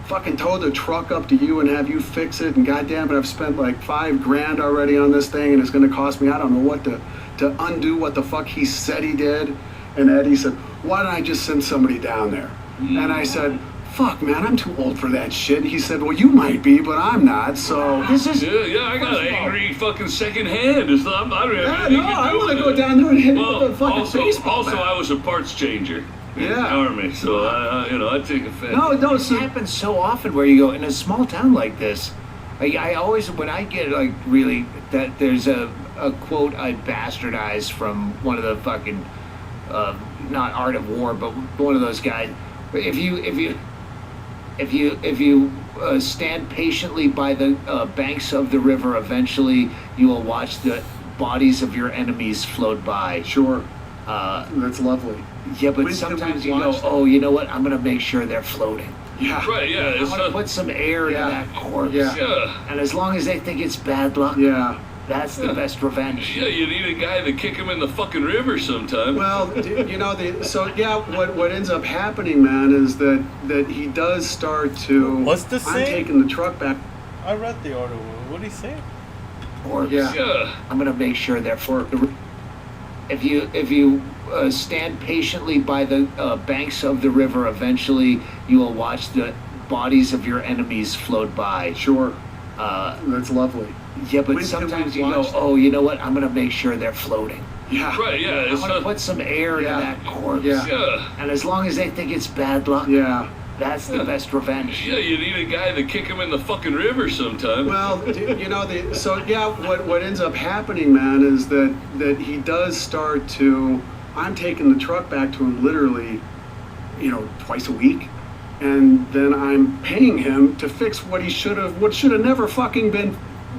fucking tow the truck up to you and have you fix it, and goddamn it, I've spent like $5,000 already on this thing, and it's gonna cost me, I don't know what to undo what the fuck he said he did. And Eddie said, why don't I just send somebody down there? And I said, fuck man, I'm too old for that shit. He said, well, you might be, but I'm not, so this is I got angry fucking secondhand. It's not, I don't have anything to do I want to with go it. down there and hit Well, with the fucking baseball bat. I was a parts changer in the Yeah. army, so I take offense. This happens so often where you go in a small town like this. I always, when I get like really, that there's a quote I bastardized from one of the fucking, not Art of War, but one of those guys. If you stand patiently by the banks of the river, eventually you will watch the bodies of your enemies float by. Sure. That's lovely. Yeah, but When can sometimes we you go, watch oh, you know what? I'm going to make sure they're floating. Yeah. Right, yeah. I want to put some air in that corpse. Yeah. And as long as they think it's bad luck, that's the best revenge. Yeah, you need a guy to kick him in the fucking river sometime. Well, what ends up happening, man, is that he does start to. What's the I'm saying? taking the truck back. I read the order. What did he say? Or I'm gonna make sure they're for. If you stand patiently by the banks of the river, eventually you will watch the bodies of your enemies float by. Sure. That's lovely. Yeah, but When can sometimes we you go, watch oh, you know what? I'm gonna make sure they're floating. Yeah. Right, yeah. I want to put some air in that corpse. Yeah. And as long as they think it's bad luck, that's the best revenge. Yeah, you need a guy to kick him in the fucking river sometime. Well, what ends up happening, man, is that he does start to. I'm taking the truck back to him literally, twice a week, and then I'm paying him to fix what should have never fucking been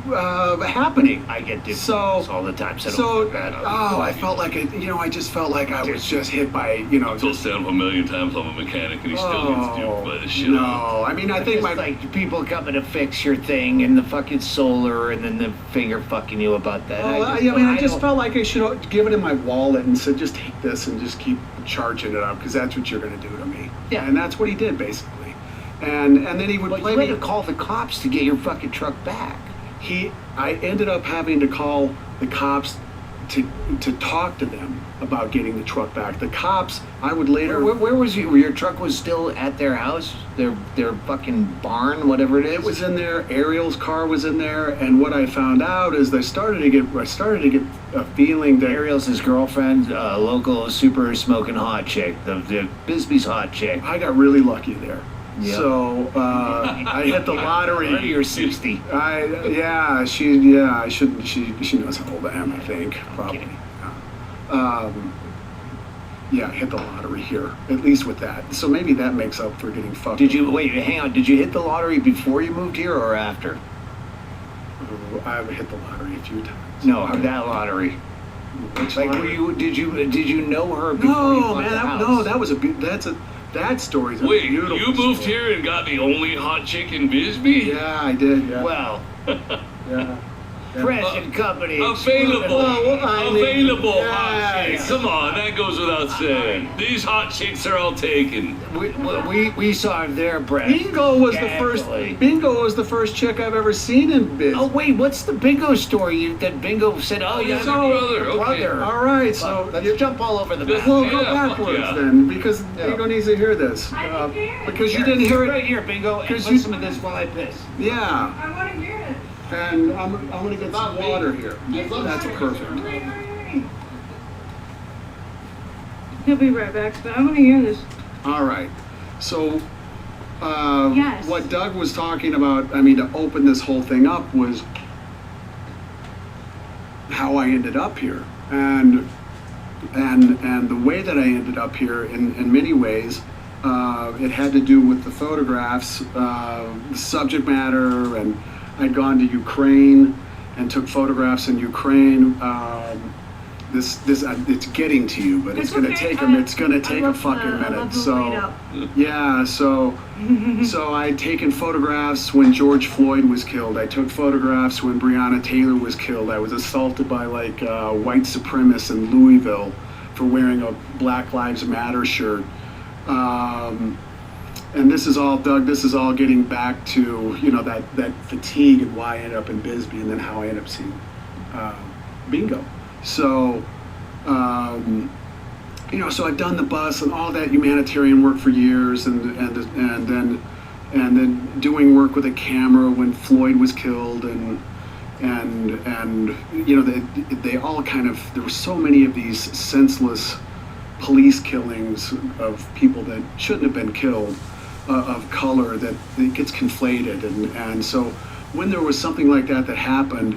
happening. I get this so all the time. I felt like I just felt like I was just hit by I told Sam a million times I'm a mechanic and he still gets duped by the shit. No, I mean I think like people coming to fix your thing and the fucking solar and then the finger fucking you about that. I just felt like I should have given him my wallet and said, just take this and just keep charging it up because that's what you're going to do to me. Yeah, and that's what he did basically. And then he would play me. me. You had to call the cops to get your fucking truck back. I ended up having to call the cops to talk to them about getting the truck back. The cops, I would later. Where was you? Your truck was still at their house, their fucking barn, whatever it is. It was in there. Ariel's car was in there, and what I found out is I started to get a feeling that Ariel's his girlfriend, local super smoking hot chick, the Bisbee's hot chick. I got really lucky there. Yep. So I hit the lottery. 30 or 60. She knows how old I am, I think, probably. I hit the lottery here, at least with that. So maybe that makes up for getting fucked. Hang on, did you hit the lottery before you moved here or after? I've hit the lottery a few times. No, that lottery. Which like, lottery? did you know her before you bought the house? That story's Wait, beautiful. you moved here and got the only hot chick in Bisbee? Yeah, I did. Yeah. Well, yeah. Present company. Available. Available Yeah, hot chicks. yeah. Come on, that goes without saying. These hot chicks are all taken. We saw their breath. Bingo was Casually. Bingo was the first chick I've ever seen in biz. Oh wait, what's the bingo story that Bingo said? Oh yeah, your brother. All right, so Let's jump all over the map. we'll go Yeah, backwards yeah. then, because Bingo needs to hear this. Because you didn't hear it. right here, Bingo, and 'Cause listen to this while I piss. Yeah, I want to hear it. and I'm gonna get some water here. That's perfect. He'll be right back, but I want to hear this. All right, so Yes. what Doug was talking about, I mean, to open this whole thing up was how I ended up here, and the way that I ended up here in many ways, it had to do with the photographs, the subject matter, and I'd gone to Ukraine and took photographs in Ukraine. It's getting to you, but it's gonna take a fucking minute. So yeah, so I'd taken photographs when George Floyd was killed. I took photographs when Breonna Taylor was killed. I was assaulted by white supremacists in Louisville for wearing a Black Lives Matter shirt. And this is all, Doug, this is all getting back to, that fatigue and why I ended up in Bisbee and then how I ended up seeing Bingo. So, so I've done the bus and all that humanitarian work for years, and then doing work with a camera when Floyd was killed, and they all kind of, there were so many of these senseless police killings of people that shouldn't have been killed, of color, that it gets conflated, and so when there was something like that happened,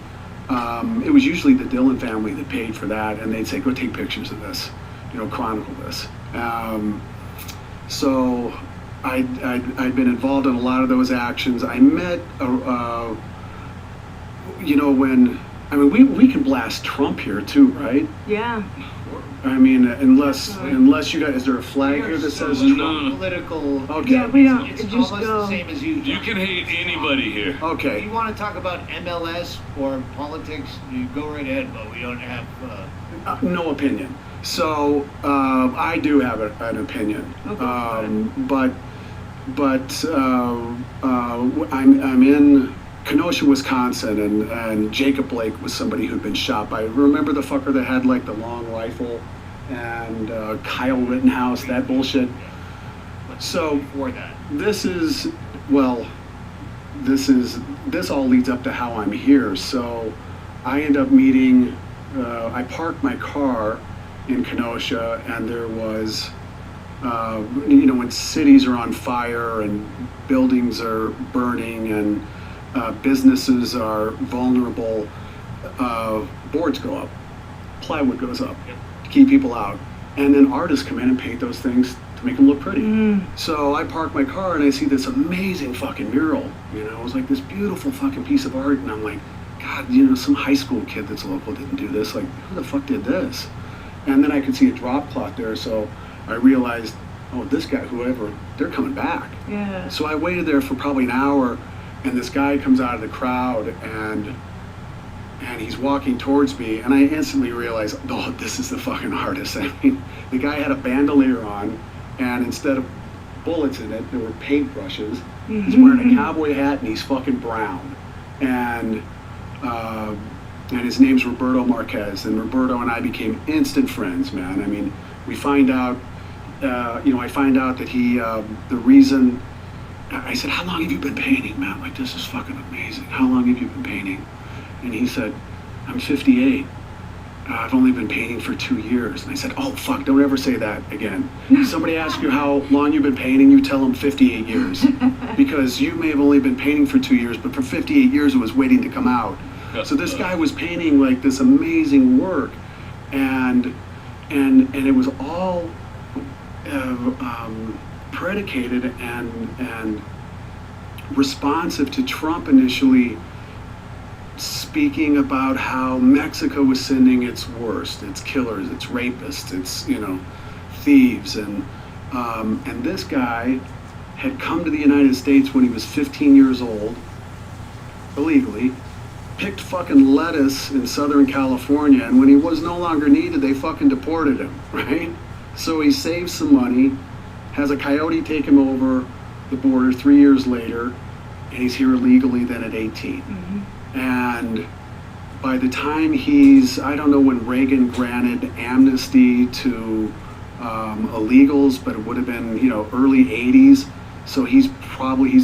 it was usually the Dillon family that paid for that, and they'd say, go take pictures of this, chronicle this. So I'd been involved in a lot of those actions. I met, we can blast Trump here too, right? Yeah. I mean, unless you guys, is there a flag here that says Trump? Political. Okay. Yeah, we don't. It's Just almost go. the same as you. You can hate anybody here. If Okay. you want to talk about MLS or politics, you go right ahead, but we don't have. No opinion. So I do have an opinion, I'm in Kenosha, Wisconsin, and Jacob Blake was somebody who'd been shot by. Remember the fucker that had the long rifle, and Kyle Rittenhouse, that bullshit. So Before that. this all leads up to how I'm here. So I end up meeting. I parked my car in Kenosha, and there was, when cities are on fire and buildings are burning and businesses are vulnerable, boards go up, plywood goes up to keep people out, and then artists come in and paint those things to make them look pretty. So I park my car and I see this amazing fucking mural. It was like this beautiful fucking piece of art, and I'm like, God, some high school kid that's local didn't do this. Like, who the fuck did this? And then I could see a drop cloth there, so I realized, oh, this guy, whoever, they're coming back. Yeah. So I waited there for probably an hour, and this guy comes out of the crowd, and he's walking towards me, and I instantly realized, oh, this is the fucking artist. I mean, the guy had a bandolier on, and instead of bullets in it, there were paintbrushes. He's wearing a cowboy hat, and he's fucking brown. And his name's Roberto Marquez, and Roberto and I became instant friends, man. I mean, we find out, I find out that he, the reason, I said, how long have you been painting, man? Like, this is fucking amazing. How long have you been painting? And he said, I'm 58. I've only been painting for 2 years. And I said, oh, fuck, don't ever say that again. If somebody asks you how long you've been painting, you tell them 58 years. Because you may have only been painting for 2 years, but for 58 years it was waiting to come out. So this guy was painting like this amazing work, and it was all predicated and responsive to Trump initially speaking about how Mexico was sending its worst, its killers, its rapists, its thieves, and this guy had come to the United States when he was 15 years old, illegally, picked fucking lettuce in Southern California, and when he was no longer needed, they fucking deported him, right? So he saves some money, has a coyote take him over the border 3 years later, and he's here illegally then at 18. And by the time I don't know when Reagan granted amnesty to illegals, but it would have been, early 80s. So he's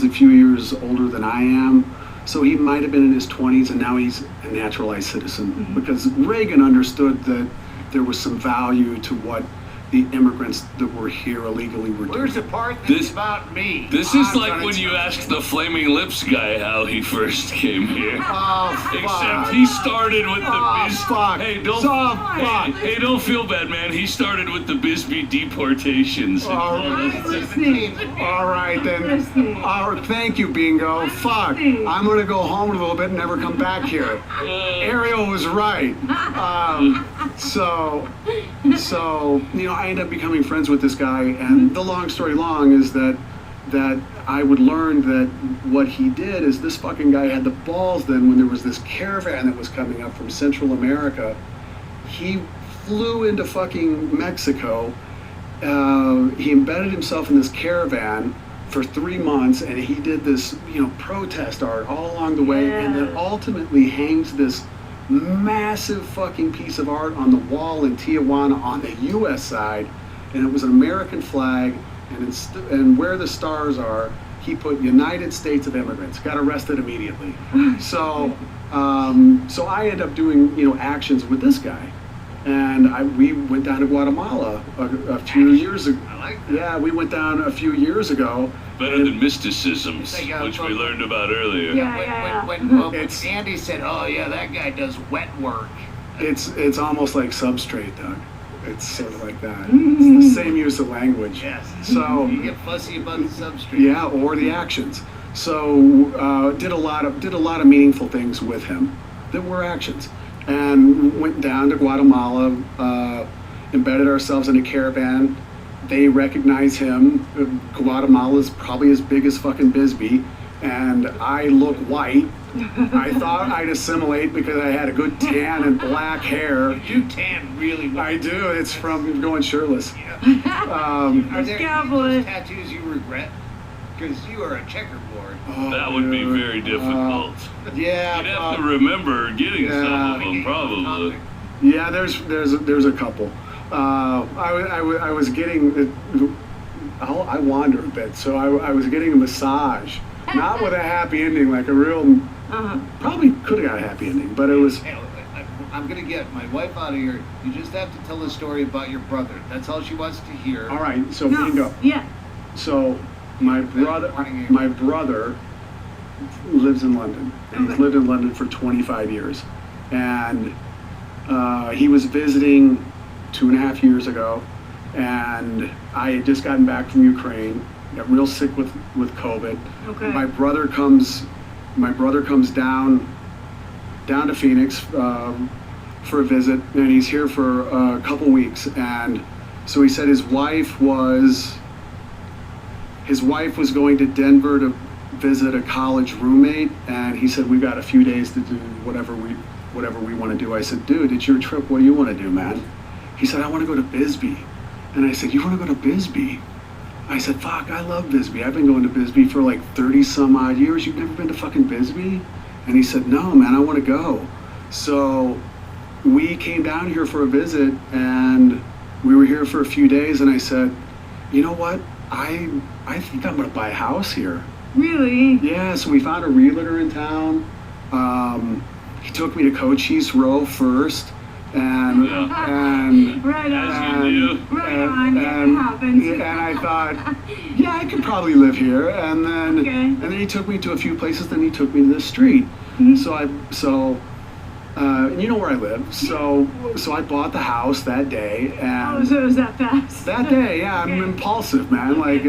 a few years older than I am. So he might have been in his 20s, and now he's a naturalized citizen, because Reagan understood that there was some value to what the immigrants that were here illegally were doing. Where's the part that's about me? This is like when you asked the Flaming Lips guy how he first came here. Except he started with the Bisbee. Hey, don't feel bad, man. He started with the Bisbee deportations. All right then. Thank you, Bingo. Fuck. I'm gonna go home a little bit and never come back here. Ariel was right. So I ended up becoming friends with this guy, and the long story long is that I would learn that what he did is this fucking guy had the balls then when there was this caravan that was coming up from Central America. He flew into fucking Mexico. He embedded himself in this caravan for 3 months, and he did this, protest art all along the way, and then ultimately hangs this massive fucking piece of art on the wall in Tijuana on the U.S. side, and it was an American flag, and where the stars are, he put United States of Immigrants. Got arrested immediately. So I ended up doing actions with this guy, and we went down to Guatemala a few years ago. I like that. Yeah, we went down a few years ago. Better than mysticisms, which we learned about earlier. When Andy said, "Oh yeah, that guy does wet work," it's almost like substrate, Doug. It's sort of like that. It's the same use of language. Yes. So you get fussy about the substrate. Yeah, or the actions. So did a lot of meaningful things with him that were actions, and went down to Guatemala, embedded ourselves in a caravan. They recognize him. Guatemala's probably as big as fucking Bisbee, and I look white. I thought I'd assimilate because I had a good tan and black hair. You do tan really well. I do. It's from going shirtless. Are there any tattoos you regret? Because you are a checkerboard. That would be very difficult. Yeah. You'd have to remember getting some of them, probably. Yeah, there's a couple. I was getting, I wander a bit, so I was getting a massage, not with a happy ending, like a real, probably could have got a happy ending, but it was. Hey, I'm going to get my wife out of here. You just have to tell the story about your brother. That's all she wants to hear. All right, so bingo. Yeah. So my brother lives in London, and he's lived in London for 25 years, and he was visiting 2.5 years ago, and I had just gotten back from Ukraine, got real sick with COVID. Okay. My brother comes down to Phoenix for a visit, and he's here for a couple weeks. And so he said his wife was going to Denver to visit a college roommate, and he said, we've got a few days to do whatever we want to do. I said, dude, it's your trip. What do you want to do, man? He said, I want to go to Bisbee. And I said, you want to go to Bisbee? I said, fuck, I love Bisbee. I've been going to Bisbee for like 30 some odd years. You've never been to fucking Bisbee? And he said, no, man, I want to go. So we came down here for a visit, and we were here for a few days, and I said, you know what? I think I'm going to buy a house here. Really? Yeah, so we found a realtor in town. He took me to Cochise Row first, and right on, and I thought, yeah, I could probably live here. And then he took me to a few places. Then he took me to the street. So and you know where I live. So I bought the house that day. And so it was that fast? That day, yeah. I'm impulsive, man. Like,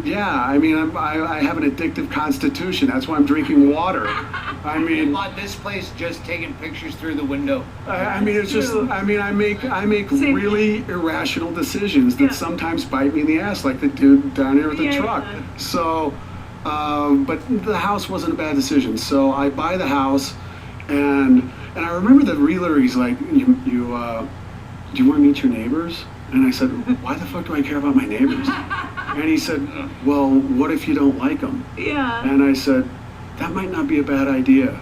yeah. I mean, I have an addictive constitution. That's why I'm drinking water. I mean, you bought this place just taking pictures through the window. I mean, it's just. I mean, I make really irrational decisions that sometimes bite me in the ass, like the dude down here with the truck. Yeah. So, but the house wasn't a bad decision. So I buy the house, And I remember the realtor, he's like, do you want to meet your neighbors? And I said, why the fuck do I care about my neighbors? And he said, well, what if you don't like them? Yeah. And I said, that might not be a bad idea.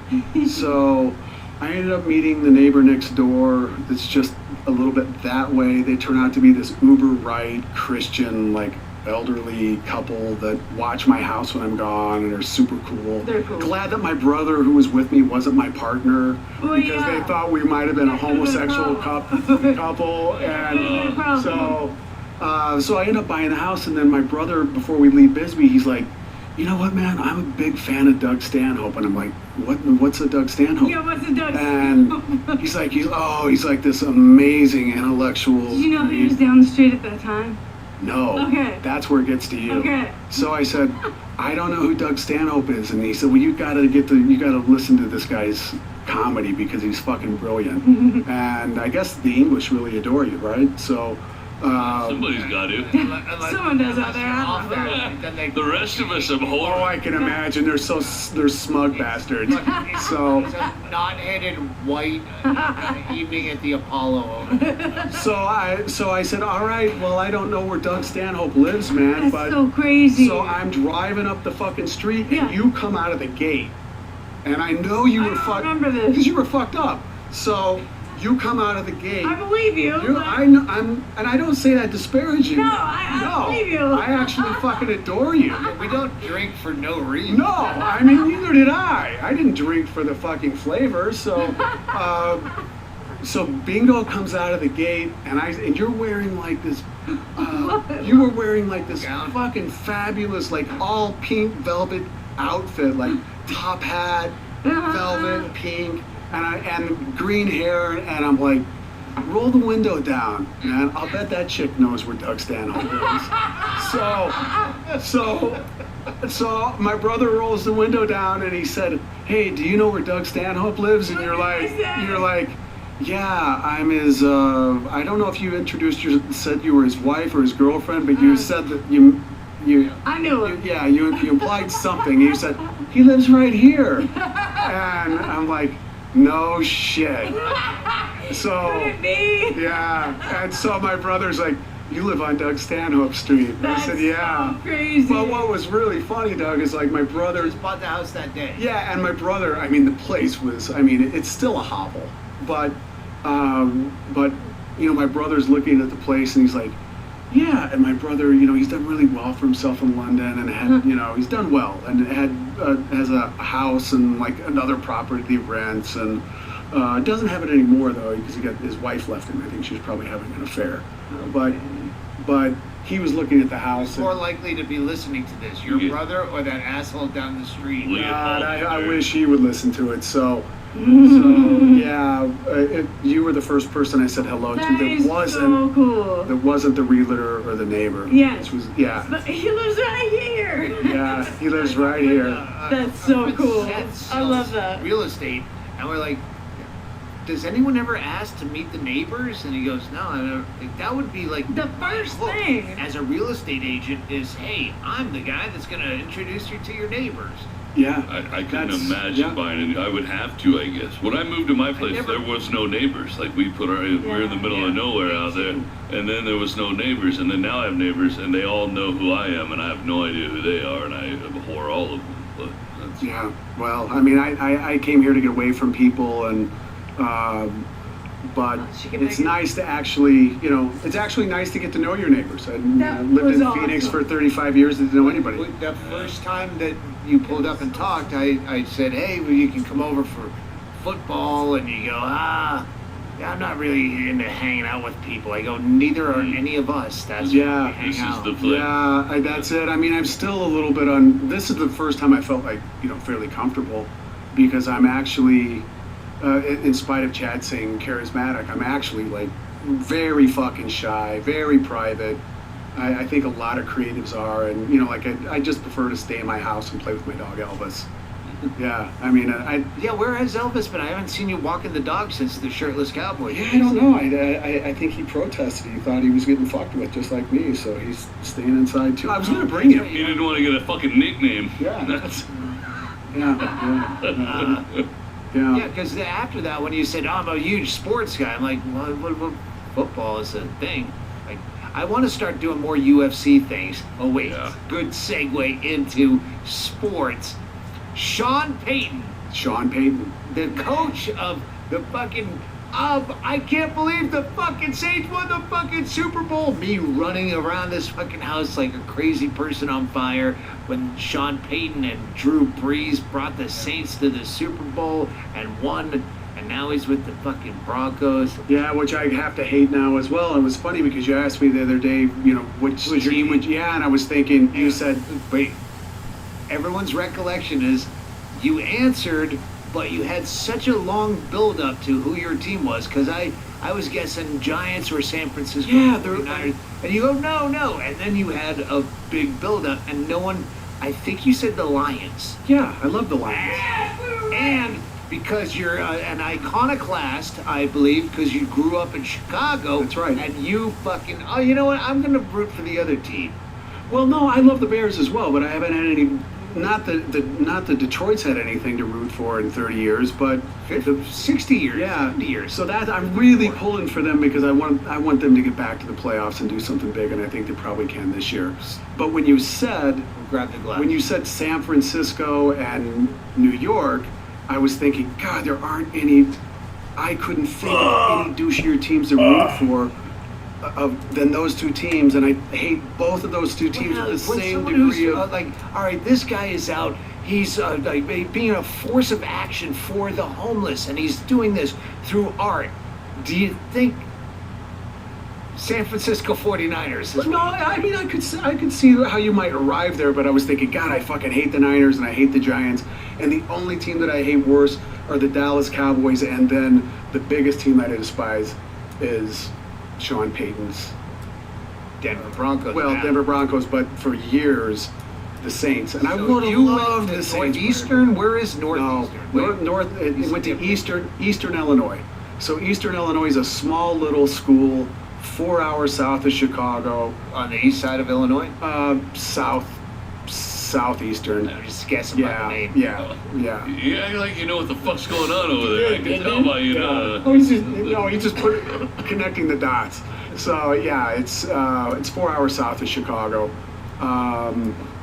So I ended up meeting the neighbor next door that's just a little bit that way. They turn out to be this uber right Christian, like elderly couple that watch my house when I'm gone and are super cool. They're cool. Glad that my brother who was with me wasn't my partner because they thought we might have been a homosexual couple. And so I ended up buying the house, and then my brother, before we leave Bisbee, he's like, you know what, man, I'm a big fan of Doug Stanhope. And I'm like, what's a Doug Stanhope? Yeah, what's a Doug Stanhope? And he's like this amazing intellectual. Did you know he was down the street at that time? No. Okay. That's where it gets to you. Okay. So I said, I don't know who Doug Stanhope is. And he said, well, you gotta listen to this guy's comedy because he's fucking brilliant. And I guess the English really adore you, right? So somebody's got to. Someone does out there. The rest of us abhor. Oh, I can imagine. They're smug bastards. So Knot-headed white evening at the Apollo. So I said, all right, well, I don't know where Doug Stanhope lives, man. That's but so crazy. So I'm driving up the fucking street, and you come out of the gate, and I know you were fucked. Remember this? Because you were fucked up. So you come out of the gate. I believe you. I know, and I don't say that disparaging. No, I believe you. I actually fucking adore you. We don't drink for no reason. No, I mean, neither did I. I didn't drink for the fucking flavor. So, so Bingo comes out of the gate, and you're wearing like this. You were wearing like this fucking fabulous, like all pink velvet outfit, like top hat, velvet, pink. And green hair, and I'm like, roll the window down, man. I'll bet that chick knows where Doug Stanhope is. So my brother rolls the window down, and he said, hey, do you know where Doug Stanhope lives? And you're like, yeah, I'm his, I don't know if you said you were his wife or his girlfriend, but you said that you I knew him. You implied something. You said, he lives right here. And I'm like, no shit. So, could it be? Yeah. And so my brother's like, you live on Doug Stanhope Street. That's I said, yeah. So crazy. But what was really funny, Doug, is like my brother just bought the house that day. Yeah, and my brother, I mean, the place was, I mean, it's still a hovel. But you know, my brother's looking at the place, and he's like, yeah, and my brother, you know, he's done really well for himself in London, and had, you know, he's done well, and has a house and like another property he rents, and doesn't have it anymore though because his wife left him. I think she was probably having an affair, but he was looking at the house. Who's more likely to be listening to this, your brother or that asshole down the street? God, I wish he would listen to it. So yeah, you were the first person I said hello to that wasn't the realtor or the neighbor. Yeah. Which was, But he lives right here. Yeah, he lives right here. That's so cool. I love that. Real estate, and we're like, does anyone ever ask to meet the neighbors? And he goes, no, I never. Like, that would be like the first thing. As a real estate agent is, hey, I'm the guy that's going to introduce you to your neighbors. Yeah. I couldn't imagine buying it. I would have to, I guess. When I moved to my place, there was no neighbors. Like, we're in the middle of nowhere out there, and then there was no neighbors, and then now I have neighbors, and they all know who I am, and I have no idea who they are, and I abhor all of them. But yeah, well, I mean, I came here to get away from people, and but it's nice to actually, you know, it's actually nice to get to know your neighbors. I lived in Phoenix for 35 years and didn't know anybody. The first time that you pulled up and talked, I said, hey, well, you can come over for football, and you go, I'm not really into hanging out with people. I go, neither are any of us. That's why we hang out. Yeah, that's it. I mean, I'm still a little bit this is the first time I felt like, you know, fairly comfortable, because I'm actually, in spite of Chad saying charismatic, I'm actually like very fucking shy, very private. I think a lot of creatives are, and you know, like I just prefer to stay in my house and play with my dog Elvis. Yeah, I mean, where has Elvis been? I haven't seen you walking the dog since the shirtless cowboy. Yeah, I don't know. I think he protested. He thought he was getting fucked with just like me, so he's staying inside too. I was gonna bring him. he didn't want to get a fucking nickname. Yeah. Yeah. Yeah, because after that, when you said, "Oh, I'm a huge sports guy," I'm like, "Well, what football is a thing." Like, I want to start doing more UFC things. Oh wait, good segue into sports. Sean Payton, the coach of the fucking. I can't believe the fucking Saints won the fucking Super Bowl. Me running around this fucking house like a crazy person on fire when Sean Payton and Drew Brees brought the Saints to the Super Bowl and won, and now he's with the fucking Broncos. Yeah, which I have to hate now as well. It was funny because you asked me the other day, which team would, and I was thinking, you said, wait, everyone's recollection is you answered, but you had such a long build-up to who your team was, because I was guessing Giants or San Francisco 49ers, and you go, no, and then you had a big build-up, and no one, I think you said the Lions. Yeah, I love the Lions. And because you're an iconoclast, I believe, because you grew up in Chicago. That's right. And you fucking, oh, you know what, I'm going to root for the other team. Well, no, I love the Bears as well, but I haven't had any. Not that Detroit's had anything to root for in 30 years, but 60 years, yeah, 70 years. So that I'm really pulling for them because I want them to get back to the playoffs and do something big, and I think they probably can this year. But when you said San Francisco and New York, I was thinking, God, there aren't any. I couldn't think of any douchier teams to root for. Than those two teams, and I hate both of those two teams with the same degree of like, all right, this guy is out. He's like being a force of action for the homeless, and he's doing this through art. Do you think San Francisco 49ers? No, I mean I could see how you might arrive there, but I was thinking, God, I fucking hate the Niners and I hate the Giants, and the only team that I hate worse are the Dallas Cowboys, and then the biggest team that I despise is Sean Payton's Denver Broncos. Well, Denver Broncos, but for years, the Saints. And I would have loved the Saints. Northeastern? Where is Northeastern? No, it went to Eastern Illinois. So Eastern Illinois is a small little school, 4 hours south of Chicago. On the east side of Illinois? Southeastern. I'm just guessing by the name. Yeah. You act like you know what the fuck's going on over there. I can tell by you. He's just connecting the dots. So yeah, it's 4 hours south of Chicago.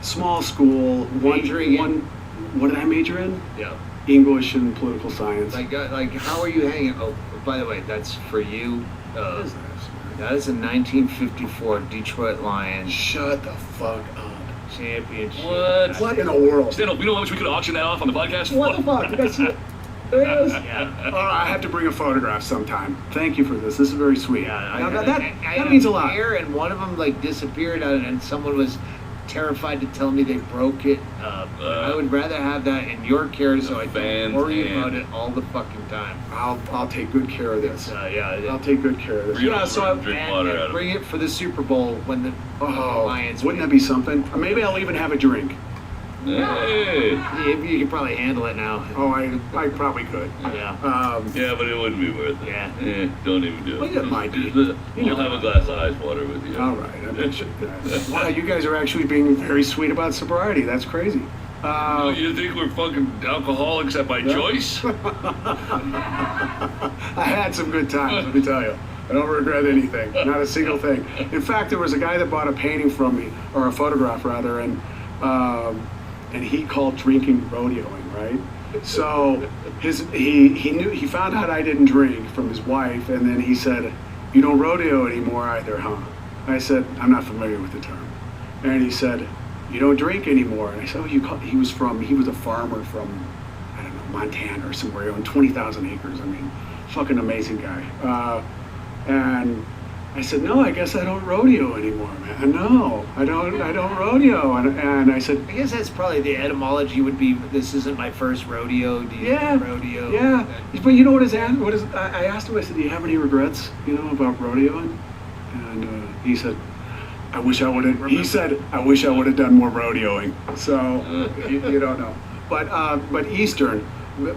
Small school. What did I major in? Yeah. English and political science. Like how are you hanging? Oh, by the way, that's for you. What is that is a 1954 Detroit Lions. Shut the fuck up. Championship. What in the world? Stand up. You know how much we could auction that off on the podcast? What the fuck? Did I see it? There it is. Yeah. I have to bring a photograph sometime. Thank you for this. This is very sweet. Yeah, that means a lot. And one of them disappeared, and someone was terrified to tell me they broke it. I would rather have that in your care, so I don't worry about it all the fucking time. I'll take good care of this. I'll take good care of this. Bring it for the Super Bowl when the Lions. Wouldn't that be something? Or maybe I'll even have a drink. Hey. You can probably handle it now. Oh, I probably could. Yeah. Yeah, but it wouldn't be worth it. Yeah. Don't even do it. Well, it might be. We'll have a glass of ice water with you. All right, I appreciate that. Wow, you guys are actually being very sweet about sobriety. That's crazy. You think we're fucking alcoholics by choice? I had some good times, let me tell you. I don't regret anything, not a single thing. In fact, there was a guy that bought a painting from me, or a photograph rather, and he called drinking rodeoing, right? So he found out I didn't drink from his wife, and then he said, "You don't rodeo anymore either, huh?" I said, "I'm not familiar with the term." And he said, "You don't drink anymore." And I said, "Oh, he was a farmer from, I don't know, Montana or somewhere. He owned 20,000 acres. I mean, fucking amazing guy." And I said, "No, I guess I don't rodeo anymore, man. No, I don't rodeo." And I said, I guess that's probably the etymology would be, this isn't my first rodeo. Do you rodeo? Yeah. But you know what I asked him, I said, "Do you have any regrets, about rodeoing?" And he said, "I wish I would have." He said, "I wish I would have done more rodeoing." So you don't know. But Eastern,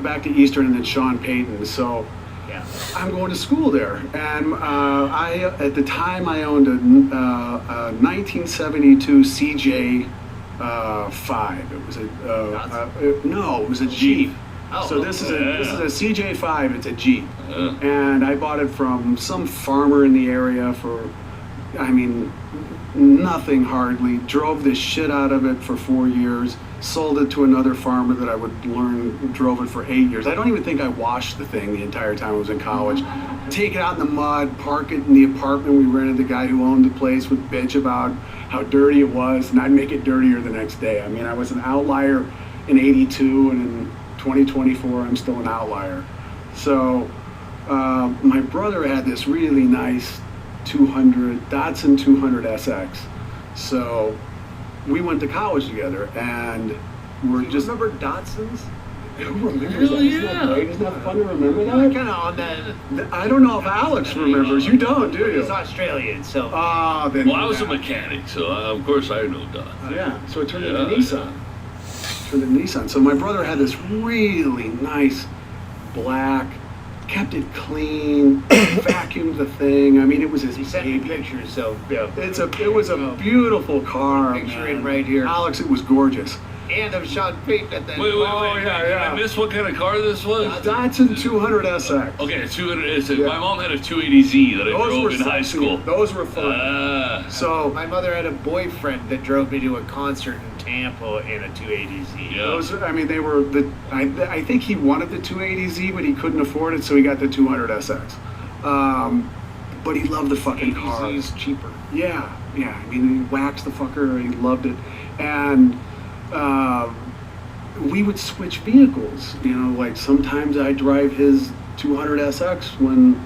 back to Eastern, and then Sean Payton. So. Yeah. I'm going to school there, and at the time I owned a 1972 CJ 5. It was it was a Jeep. So this is a CJ5. It's a Jeep, and I bought it from some farmer in the area for, I mean, nothing hardly. Drove the shit out of it for 4 years. Sold it to another farmer that I would learn. Drove it for 8 years. I don't even think I washed the thing the entire time I was in college. Take it out in the mud, park it in the apartment we rented. The guy who owned the place would bitch about how dirty it was, and I'd make it dirtier the next day. I mean, I was an outlier in '82, and in 2024, I'm still an outlier. So my brother had this really nice Datsun 200 SX. So we went to college together, and we're just... Remember Datsuns? Who remembers that? Isn't that great? Isn't that fun to remember that? Kind of on that. I don't know if Alex remembers. You don't, do you? He's Australian, so. Then Well, I was a mechanic, so of course I know Datsun. Yeah, so it turned into Nissan. So my brother had this really nice black, kept it clean, vacuumed the thing. I mean, it was his He sent me pictures, so yeah. It was a beautiful car. Picture it right here. Alex, it was gorgeous. And of Sean Payton at that. Wait, did I miss what kind of car this was? Datsun 200 SX. Okay, 200. My mom had a 280Z that I drove in high school. Those were fun. So my mother had a boyfriend that drove me to a concert in Tampa in a 280Z. Yeah. Those, I mean, they were the. I think he wanted the 280Z, but he couldn't afford it, so he got the 200 SX. But he loved the fucking car. 280Z's cheaper. Yeah. I mean, he waxed the fucker. He loved it, and. We would switch vehicles, you know, like sometimes I'd drive his 200 SX when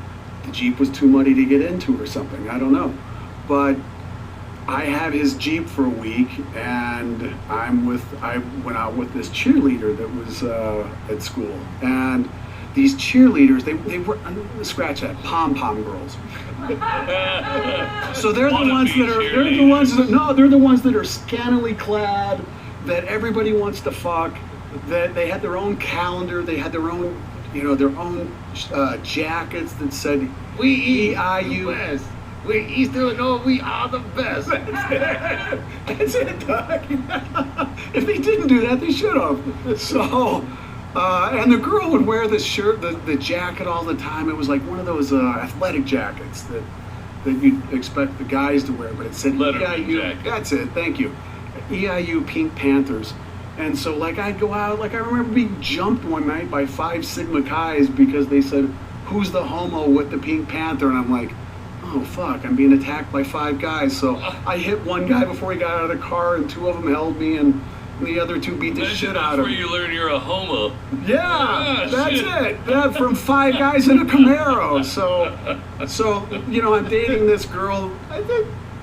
the Jeep was too muddy to get into or something, I don't know. But I had his Jeep for a week, and I went out with this cheerleader that was at school. And these cheerleaders, they were, scratch that, pom-pom girls. So they're the ones that are scantily clad, that everybody wants to fuck, that they had their own calendar, they had their own, jackets that said We EIU. We East Illinois, we are the best. That's it, Doug. If they didn't do that, they should have. So, and the girl would wear the shirt, the jacket all the time. It was like one of those athletic jackets that you'd expect the guys to wear, but it said EIU. Jacket. That's it, thank you. EIU Pink Panthers. And so, like, I'd go out, like, I remember being jumped one night by 5 Sigma Chi's because they said, who's the homo with the Pink Panther? And I'm like, oh, fuck, I'm being attacked by 5 guys. So I hit one guy before he got out of the car, and 2 of them held me, and the other 2 beat the shit out of me. That's where you learn you're a homo. Yeah, that's it. Yeah, from 5 guys in a Camaro. So, I'm dating this girl. I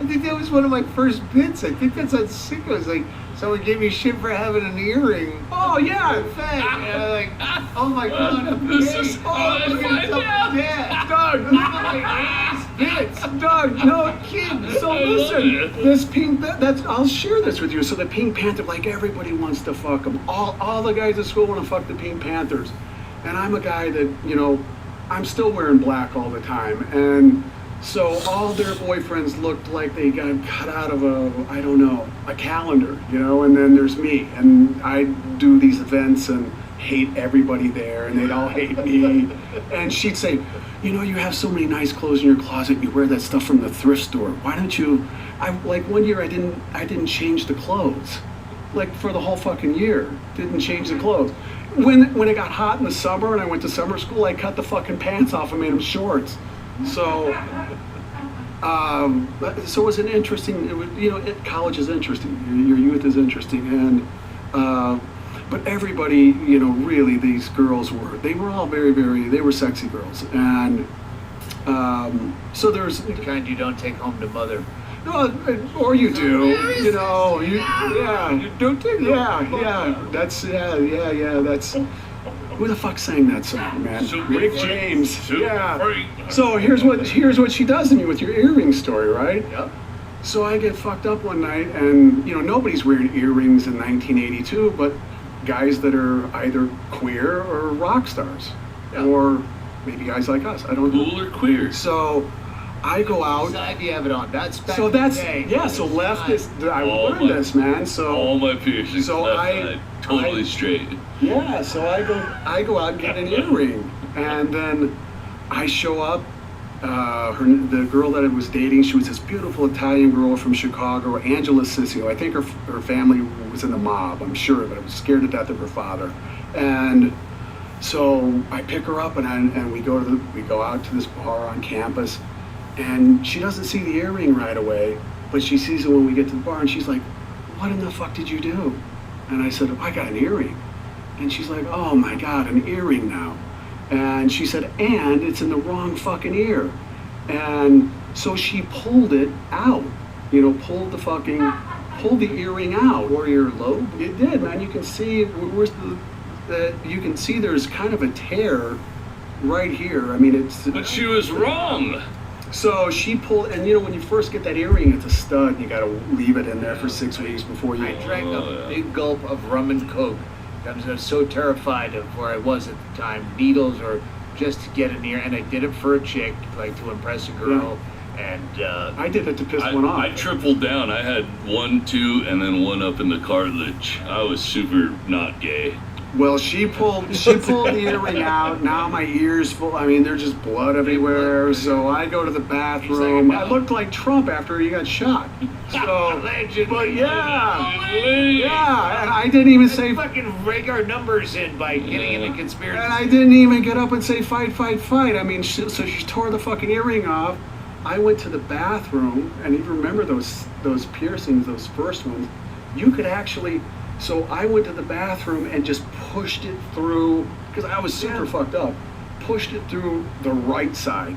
think that was one of my first bits. I think that's on Sicko. Like, someone gave me shit for having an earring. Oh, yeah. Like, oh my god, I'm gay. Doug, this is my ass bits. Doug, no kidding. So listen, this pink, I'll share this with you. So the Pink Panther, like, everybody wants to fuck them. All the guys at school want to fuck the Pink Panthers. And I'm a guy that, I'm still wearing black all the time. And so all their boyfriends looked like they got cut out of a calendar, and then there's me. And I do these events and hate everybody there, and they'd all hate me. And she'd say, you have so many nice clothes in your closet, you wear that stuff from the thrift store. Why don't you, one year I didn't change the clothes. Like for the whole fucking year, didn't change the clothes. When it got hot in the summer and I went to summer school, I cut the fucking pants off and made them shorts. So it was an interesting, college is interesting, your youth is interesting, and but everybody, really these girls they were all very, very, they were sexy girls, and so there's the kind you don't take home to mother. Or you do, you don't take home. Yeah, that's that's. Who the fuck sang that song, man? Rick James. Yeah. So here's what she does to me with your earring story, right? Yep. So I get fucked up one night, and nobody's wearing earrings in 1982, but guys that are either queer or rock stars, or maybe guys like us. I don't know. Cool or queer. So I go out. Side you have it on. That's back So in the that's day. so left is I All learned my- this, man. So All my piercings So left I- side, totally straight. yeah, so I go out and get an earring, and then I show up. The girl that I was dating, she was this beautiful Italian girl from Chicago, Angela Sissio. I think her family was in the mob, I'm sure, but I was scared to death of her father. And so I pick her up, and we go out to this bar on campus, and she doesn't see the earring right away, but she sees it when we get to the bar, and she's like, "What in the fuck did you do?" And I said, "I got an earring." And she's like, "Oh my God, an earring now." And she said, "And it's in the wrong fucking ear." And so she pulled it out, pulled the earring out. Or your lobe? It did, man. You can see, you can see there's kind of a tear right here. I mean, it's. But she was wrong. So she pulled, and when you first get that earring, it's a stud. You got to leave it in there for 6 weeks before you. I drank a big gulp of rum and coke. I was so terrified of where I was at the time, needles or just to get an ear, and I did it for a chick, like to impress a girl. And I did it to piss one off. I tripled down. I had 1, 2, and then 1 up in the cartilage. I was super not gay. Well, she pulled the earring out. Now my ear's full. I mean, there's just blood everywhere. So I go to the bathroom. I looked like Trump after he got shot. So, but yeah, and I didn't even say. Fucking rig our numbers in by getting into conspiracy. And I didn't even get up and say fight, fight, fight. I mean, so she tore the fucking earring off. I went to the bathroom, and you remember those piercings, those first ones. You could actually. So I went to the bathroom and just pushed it through, because I was super fucked up. Pushed it through the right side,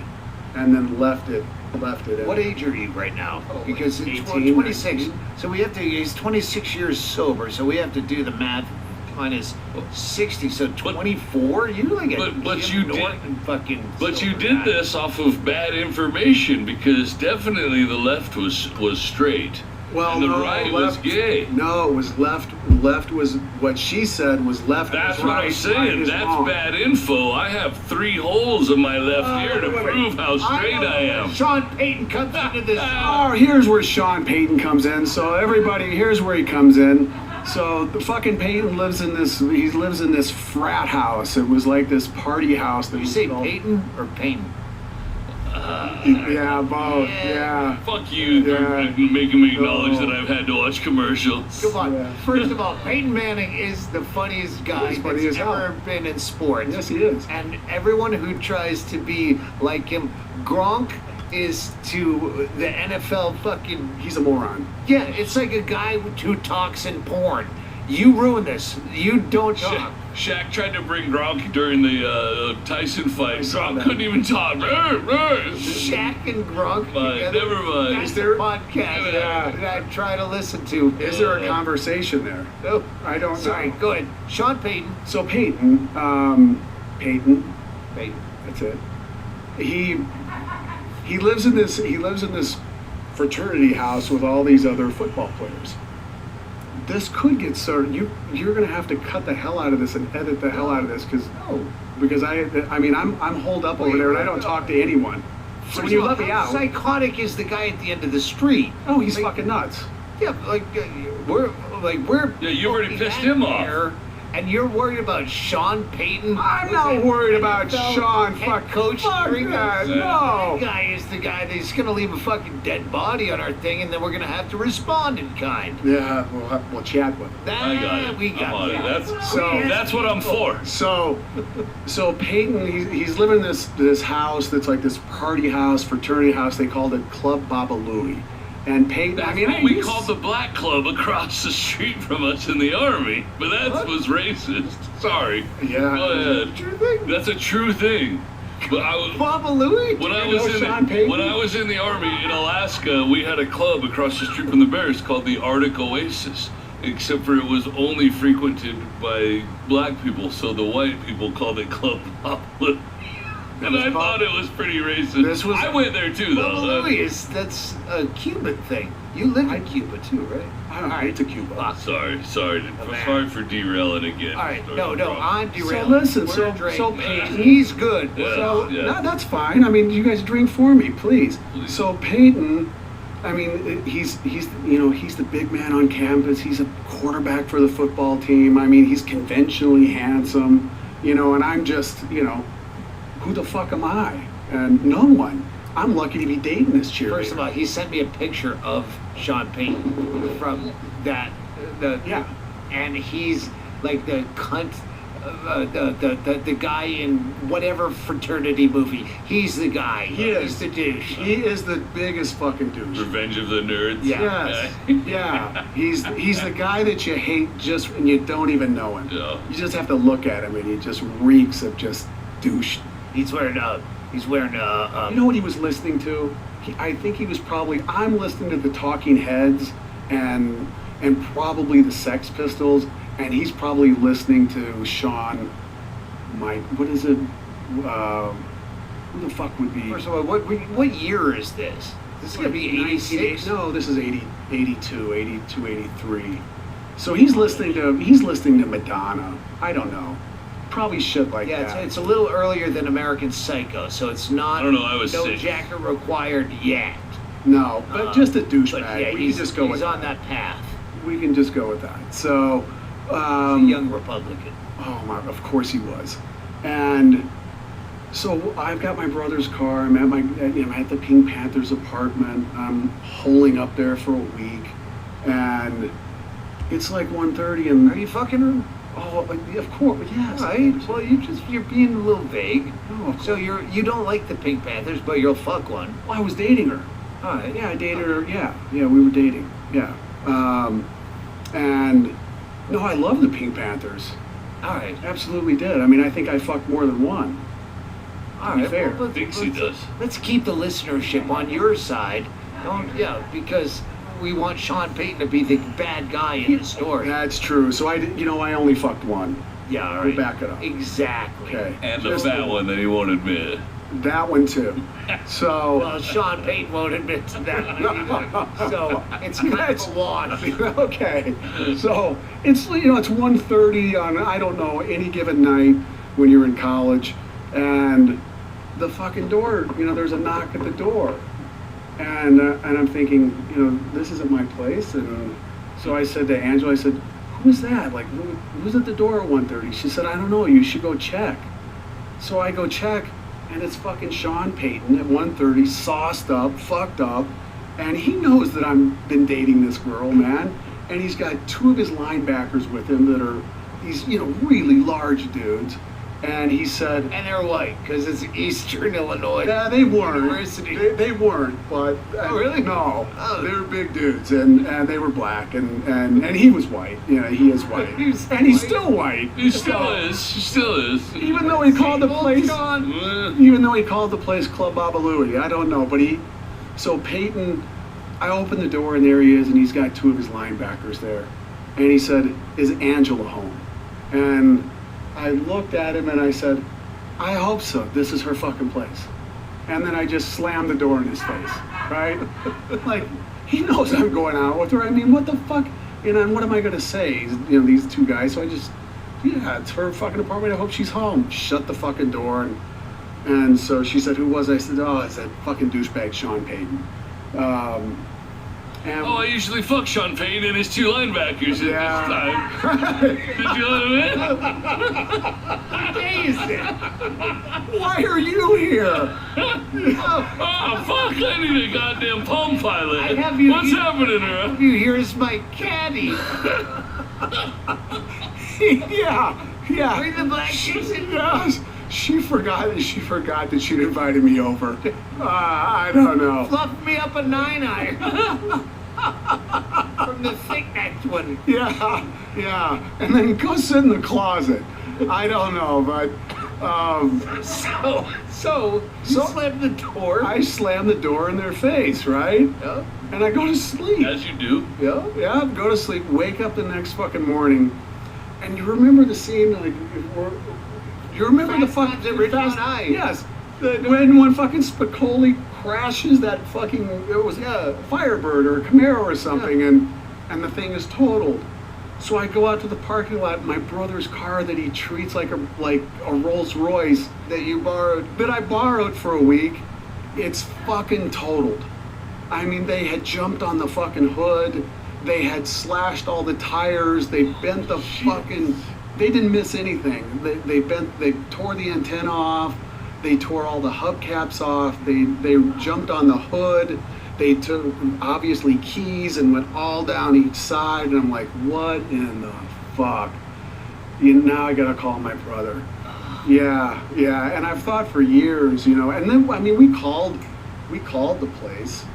and then left it. What age are you right now? Because it's 18, 26. So we have to. He's 26 years sober. So we have to do the math. Minus 60. So 24. You like a But Jim you did. Norton fucking. But you silver did guy. this off of bad information, because definitely the left was straight. Well, and the no, right left, was gay. No, it was left. Left was what she said was left. That's was what right, I'm right saying. is That's wrong. bad info. I have 3 holes in my left ear to wait. prove how straight I am. Sean Payton comes into this. Oh, here's where Sean Payton comes in. So everybody, here's where he comes in. So the fucking Payton lives in this. He lives in this frat house. It was like this party house. That You say Payton or Payton? Yeah, both. Yeah. Fuck you for making me acknowledge that I've had to watch commercials. Come on. First of all, Peyton Manning is the funniest guy He's funny that's as hell. ever been in sports. Yes, he is. And everyone who tries to be like him, Gronk is to the NFL fucking. He's a moron. Yeah, it's like a guy who talks in porn. You ruin this. You don't talk. Shaq tried to bring Gronk during the Tyson fight. Gronk couldn't even talk. Shaq and Gronk together. Never mind. That's their podcast that I try to listen to. Is there a conversation there? No, I don't know. Sorry, go ahead. Sean Payton. So Payton, that's it. He lives in this fraternity house with all these other football players. This could get started. You're gonna have to cut the hell out of this and edit the hell out of this because I'm holed up over there and I don't talk to anyone. So when you let me out, Psychotic is the guy at the end of the street. Oh, he's fucking nuts. Yeah, we're. Yeah, you already pissed him off. And you're worried about Sean Payton? I'm not worried about Sean. Fuck coach. Fuck that. No. That guy is the guy that's gonna leave a fucking dead body on our thing, and then we're gonna have to respond in kind. Yeah, we'll chat with him. I got it. We got I'm on it. it. That's what I'm for. So Peyton, he's living in this house that's like this party house, fraternity house. They called it Club Baba Louie. And Peyton, That's what we called the black club across the street from us in the army, but that was racist. Sorry. Yeah. Go ahead. True thing. That's a true thing. But I was Baba Louie. when I was in the army in Alaska, we had a club across the street from the Bears called the Arctic Oasis. Except for it was only frequented by black people, so the white people called it Club Baba Louie. And I thought it was pretty racist. I went there too, though. Baba Louie that's a Cuban thing. You live in Cuba too, right? I hate to Cuba. Sorry man. sorry for derailing again. All right, Starting no, wrong. I'm So derailing. listen, We're so Drake. Peyton, He's good. Yeah. So Yeah. no, that's fine. I mean, you guys drink for me, please. So Peyton, I mean, he's the big man on campus. He's a quarterback for the football team. I mean, he's conventionally handsome, and I'm just, who the fuck am I? And no one. I'm lucky to be dating this cheerleader. First of all, he sent me a picture of Sean Payton from that. And he's like the cunt. The guy in whatever fraternity movie. He's the guy. He's the douche. He is the biggest fucking douche. Revenge of the Nerds. Yes. Yeah. He's the guy that you hate just when you don't even know him. Yeah. You just have to look at him and he just reeks of just douche. He's wearing you know what he was listening to? I think he was probably. I'm listening to the Talking Heads and probably the Sex Pistols, and he's probably listening to Sean. What is it? Who the fuck would be? First of all, what year is this? This is gonna be 86. No, this is 82, 83. So he's listening to Madonna. I don't know. Probably shit like that. Yeah, it's a little earlier than American Psycho, so it's not. I don't know, I was no sick. jacket required yet. No, but just a But douchebag. yeah, We can just go he's with on that. that path. We can just go with that. So, He's a young Republican. oh my, of course he was. And so I've got my brother's car. I'm at the Pink Panthers apartment. I'm holing up there for a week, and it's like 1:30. And Are you fucking her? oh, of course, yes. Right. Well, you're being a little vague. No, of So you don't like the Pink Panthers, but you'll fuck one. Well, I was dating her. All right. Yeah, I dated her. Yeah, we were dating. Yeah. And no, I love the Pink Panthers. All right. Absolutely did. I mean, I think I fucked more than one. All be right. fair. Well, Thinks he does. Let's keep the listenership on your side. Because we want Sean Payton to be the bad guy in the story. That's true. So I only fucked one. Yeah, all We'll right. back it up. Exactly. Okay. And the Just fat one that he won't admit. That one too. So. Well, Sean Payton won't admit to that one either. So it's kind of a wash. Okay. So it's it's 1:30 on I don't know any given night when you're in college, and the fucking door. There's a knock at the door, and I'm thinking this isn't my place, and so I said to Angela, I said, who's that? Like who's at the door at 1:30? She said, I don't know. You should go check. So I go check. And it's fucking Sean Payton at 1:30, sauced up, fucked up, and he knows that I've been dating this girl, man. And he's got two of his linebackers with him that are these, really large dudes. And he said, And they're white, because it's Eastern Illinois. yeah, they weren't. University. They weren't, but Oh, really? No, Oh. they were big dudes, and they were black, and he was white. He is white, He's and he's white. still white. He still is. He still is. Even though he called the Old place. Sean. Even though he called the place Club Babalooey, I don't know, but so Peyton, I opened the door and there he is, and he's got two of his linebackers there, and he said, "Is Angela home?" And I looked at him and I said, "I hope so. This is her fucking place." And then I just slammed the door in his face, right? Like he knows I'm going out with her. I mean, what the fuck? And what am I gonna say? These two guys. So I just, yeah, it's her fucking apartment. I hope she's home. Shut the fucking door. And so she said, "Who was I?" I said, "Oh, it's that fucking douchebag Sean Payton." I usually fuck Sean Payton and his two linebackers Yeah. at this time. Did you let him in? What day is it? Why are you here? Oh, fuck, I need a goddamn Palm Pilot. I have you- What's happening, huh? You here is my caddy. yeah. Bring the black chicks in. Yes. She forgot that she'd invited me over. I don't know. Fluff me up a 9-iron. From the thick-necked one. Yeah. And then go sit in the closet. I don't know, but So you slammed the door. I slammed the door in their face, right? Yeah. And I go to sleep. As you do. Yeah, go to sleep, wake up the next fucking morning, and you remember the scene, like, you remember Fast the fucking Times at Ridgemont High. Yes. When fucking Spicoli crashes that fucking, it was a Firebird or a Camaro or something, and the thing is totaled. So I go out to the parking lot, my brother's car that he treats like a Rolls Royce that I borrowed for a week, it's fucking totaled. I mean, they had jumped on the fucking hood, they had slashed all the tires, they bent the fucking, they didn't miss anything. They tore the antenna off, they tore all the hubcaps off, they jumped on the hood. They took, obviously, keys and went all down each side, and I'm like, what in the fuck? Now I gotta call my brother. Yeah, and I've thought for years, and then, I mean, we called the place,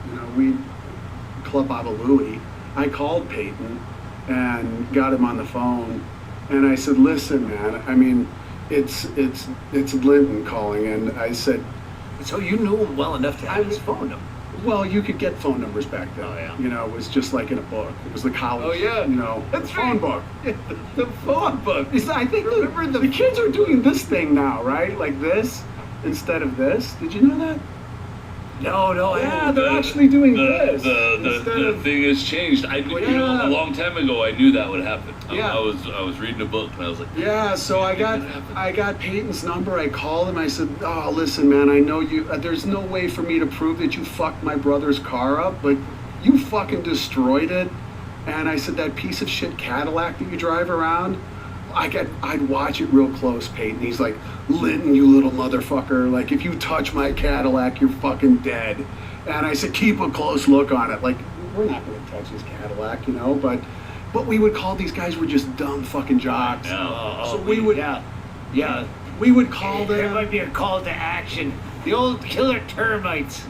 Club Babalui. I called Peyton and got him on the phone, and I said, listen, man, I mean, it's Linton calling, and I said, so you knew him well enough to have his phone number? Well, you could get phone numbers back then. Oh, yeah. It was just like in a book. It was the college. Oh, yeah. That's phone book. The phone book. I think the kids are doing this thing now, right? Like this instead of this. Did you know that? No. Yeah, they're actually doing this. The thing has changed. A long time ago, I knew that would happen. Yeah. I was reading a book and I was like, yeah. So I got Peyton's number. I called him. I said, oh, listen, man, I know you. There's no way for me to prove that you fucked my brother's car up, but you fucking destroyed it. And I said, that piece of shit Cadillac that you drive around, I'd watch it real close, Peyton. He's like, Linton, you little motherfucker. Like, if you touch my Cadillac, you're fucking dead. And I said, keep a close look on it. Like, we're not going to touch his Cadillac, but we would call these guys were just dumb fucking jocks. So we would, we would call them. There might be a call to action. The old killer termites.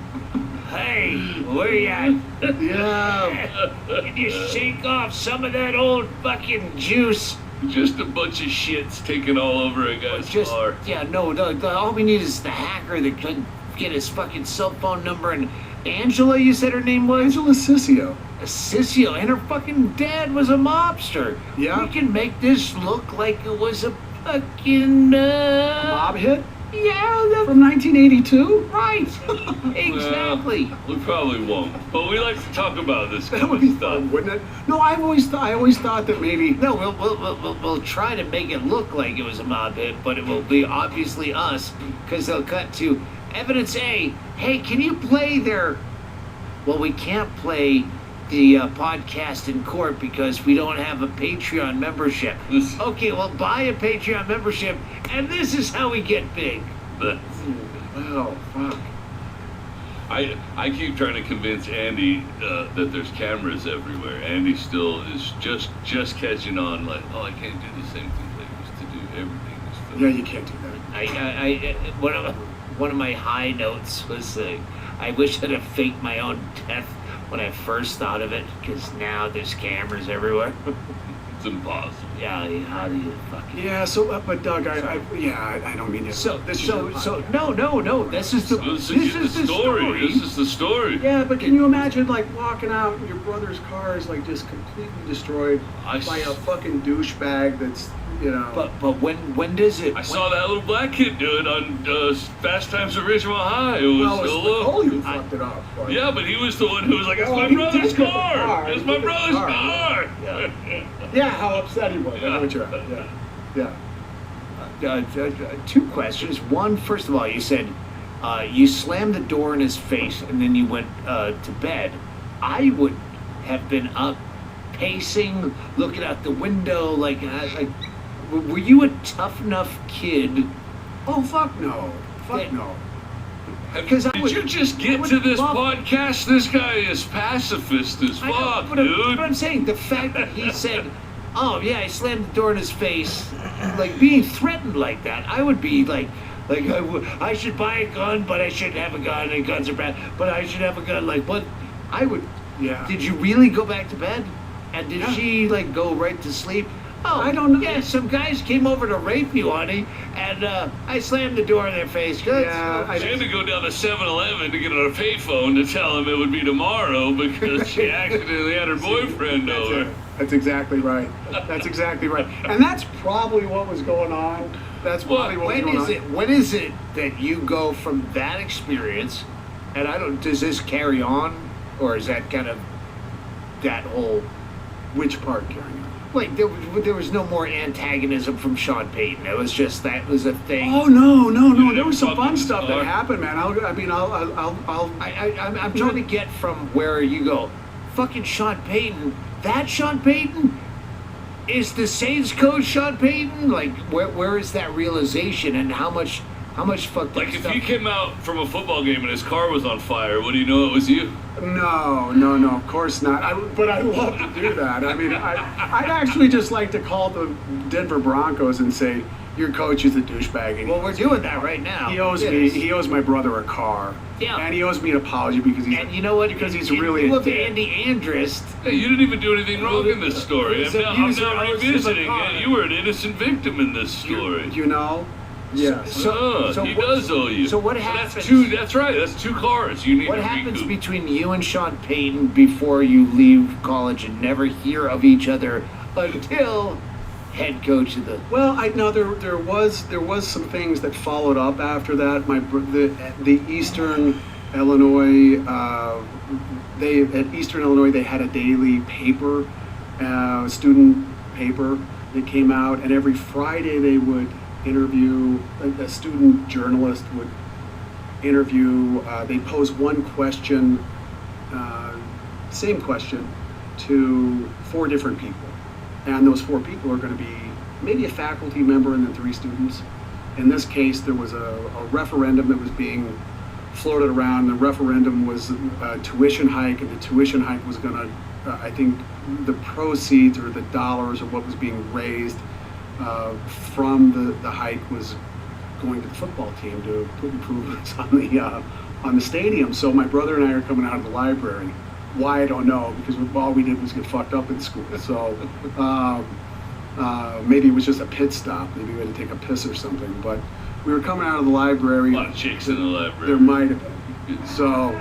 Hey, where you at? Yeah. Can you shake off some of that old fucking juice? just a bunch of shits taken all over a guy's car. Yeah, no, all we need is the hacker that couldn't get his fucking cell phone number. And Angela, you said her name was? Angela Sissio. Sissio, and her fucking dad was a mobster. Yeah. We can make this look like it was a fucking mob hit? Yeah, from 1982. Right. Exactly. Well, we probably won't, but we like to talk about this kind of stuff, fun, wouldn't it? No, I always thought that maybe. No, we'll try to make it look like it was a mob hit, but it will be obviously us, because they'll cut to evidence A. Hey, can you play their? Well, we can't play the podcast in court because we don't have a Patreon membership. Okay, well, buy a Patreon membership, and this is how we get big. Oh, fuck. I keep trying to convince Andy that there's cameras everywhere. Andy still is just catching on, like, oh, I can't do the same things I used to do. Everything is filmed. Yeah, you can't do that. One of my high notes was I wish I'd have faked my own death when I first thought of it, because now there's cameras everywhere. It's impossible. Yeah, how do you fucking... Yeah, so, but Doug, I don't mean to... No, this is the story. This is the story. Yeah, but can you imagine, like, walking out and your brother's car is, like, just completely destroyed by a fucking douchebag that's, you know... But when does it... I saw that little black kid do it on Fast Times at Ridgemont High. It was you fucked it up. But... Yeah, but he was the one who was like, it's my brother's car! It's my brother's car! Yeah, how upset he was. I know what you're at. Yeah. Two questions. One, first of all, you said you slammed the door in his face and then you went to bed. I would have been up, pacing, looking out the window, like were you a tough enough kid? Oh, fuck no. Fuck no. Did you just get to this podcast? This guy is pacifist as fuck, dude. But I'm saying the fact that he said, oh yeah, I slammed the door in his face, like being threatened like that, I would be like I should buy a gun, but I shouldn't have a gun, and guns are bad, but I should have a gun, like what? I would, yeah. Did you really go back to bed? And did she like go right to sleep? Oh, I don't know. Yeah, some guys came over to rape you, honey, and I slammed the door in their face. Yeah, I had to go down to 7-Eleven to get on a payphone to tell him it would be tomorrow because she accidentally had her boyfriend over. That's exactly right. That's exactly right. And that's probably what was going on. That's probably what was going on. When is it that you go from that experience And I don't. Does this carry on, or is that kind of that whole? Which part carrying on? Like there was no more antagonism from Sean Payton. It was just that was a thing. Oh no! There was some fun stuff that happened, man. I'm trying to get from where you go. Fucking Sean Payton. That Sean Payton is the Saints coach. Sean Payton. Like where is that realization and how much fucked Like up if stuff? he came out from a football game and his car was on fire, would he know it was you? No, of course not. But I'd love to do that. I mean, I'd actually just like to call the Denver Broncos and say, your coach is a douchebag. And Well, we're doing that right now. He owes Yes. me. He owes my brother a car. Yeah. And he owes me an apology because he's. And you know what? Because he's In really. lieu a of dick. Andy Andrist. Hey, you didn't even do anything wrong in this story. He's I'm now owes him a revisiting car. it. You were an innocent victim in this story. You know. Yeah. He does owe you. So what That's happens? That's right. That's 2 cars. You need What to happens recoup. between you and Sean Payton before you leave college and never hear of each other until head coach of the? Well, I know there was some things that followed up after that. The Eastern Illinois they had a daily paper, student paper that came out, and every Friday they would interview a student journalist would interview. They pose one question, same question, to 4 different people, and those 4 people are going to be maybe a faculty member and then 3 students. In this case, there was a referendum that was being floated around. The referendum was a tuition hike, and the tuition hike was going to, I think, the proceeds or the dollars or what was being raised from the hike was going to the football team to put improvements on the stadium. So my brother and I are coming out of the library. Why, I don't know, because all we did was get fucked up in school. So maybe it was just a pit stop. Maybe we had to take a piss or something. But we were coming out of the library. A lot of chicks in the library. There might have been. So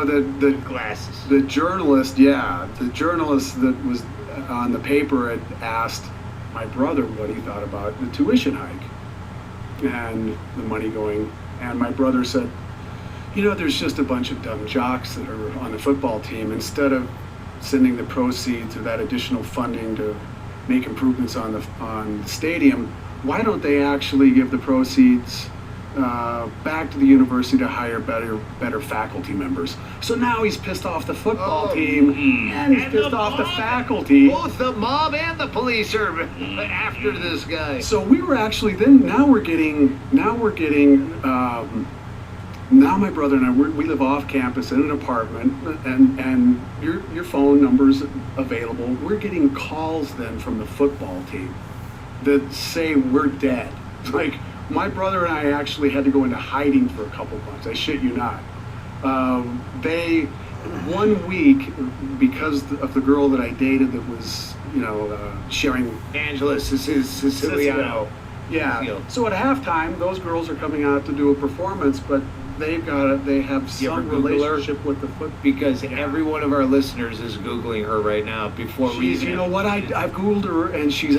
the glasses. The journalist that was on the paper had asked my brother what he thought about the tuition hike and the money going. And my brother said, there's just a bunch of dumb jocks that are on the football team. Instead of sending the proceeds or that additional funding to make improvements on the stadium, why don't they actually give the proceeds back to the university to hire better faculty members? So now he's pissed off the football team and he's pissed off the faculty. Both the mob and the police are after this guy. So we were actually now my brother and I, we live off campus in an apartment, and your phone number's available. We're getting calls then from the football team that say we're dead. Like, my brother and I actually had to go into hiding for a couple months. I shit you not. They, 1 week, because of the girl that I dated that was, sharing Angela Siciliano. Yeah. So at halftime, those girls are coming out to do a performance, but they have some relationship with the foot. Because every one of our listeners is Googling her right now before we. You know what? I've Googled her, and she's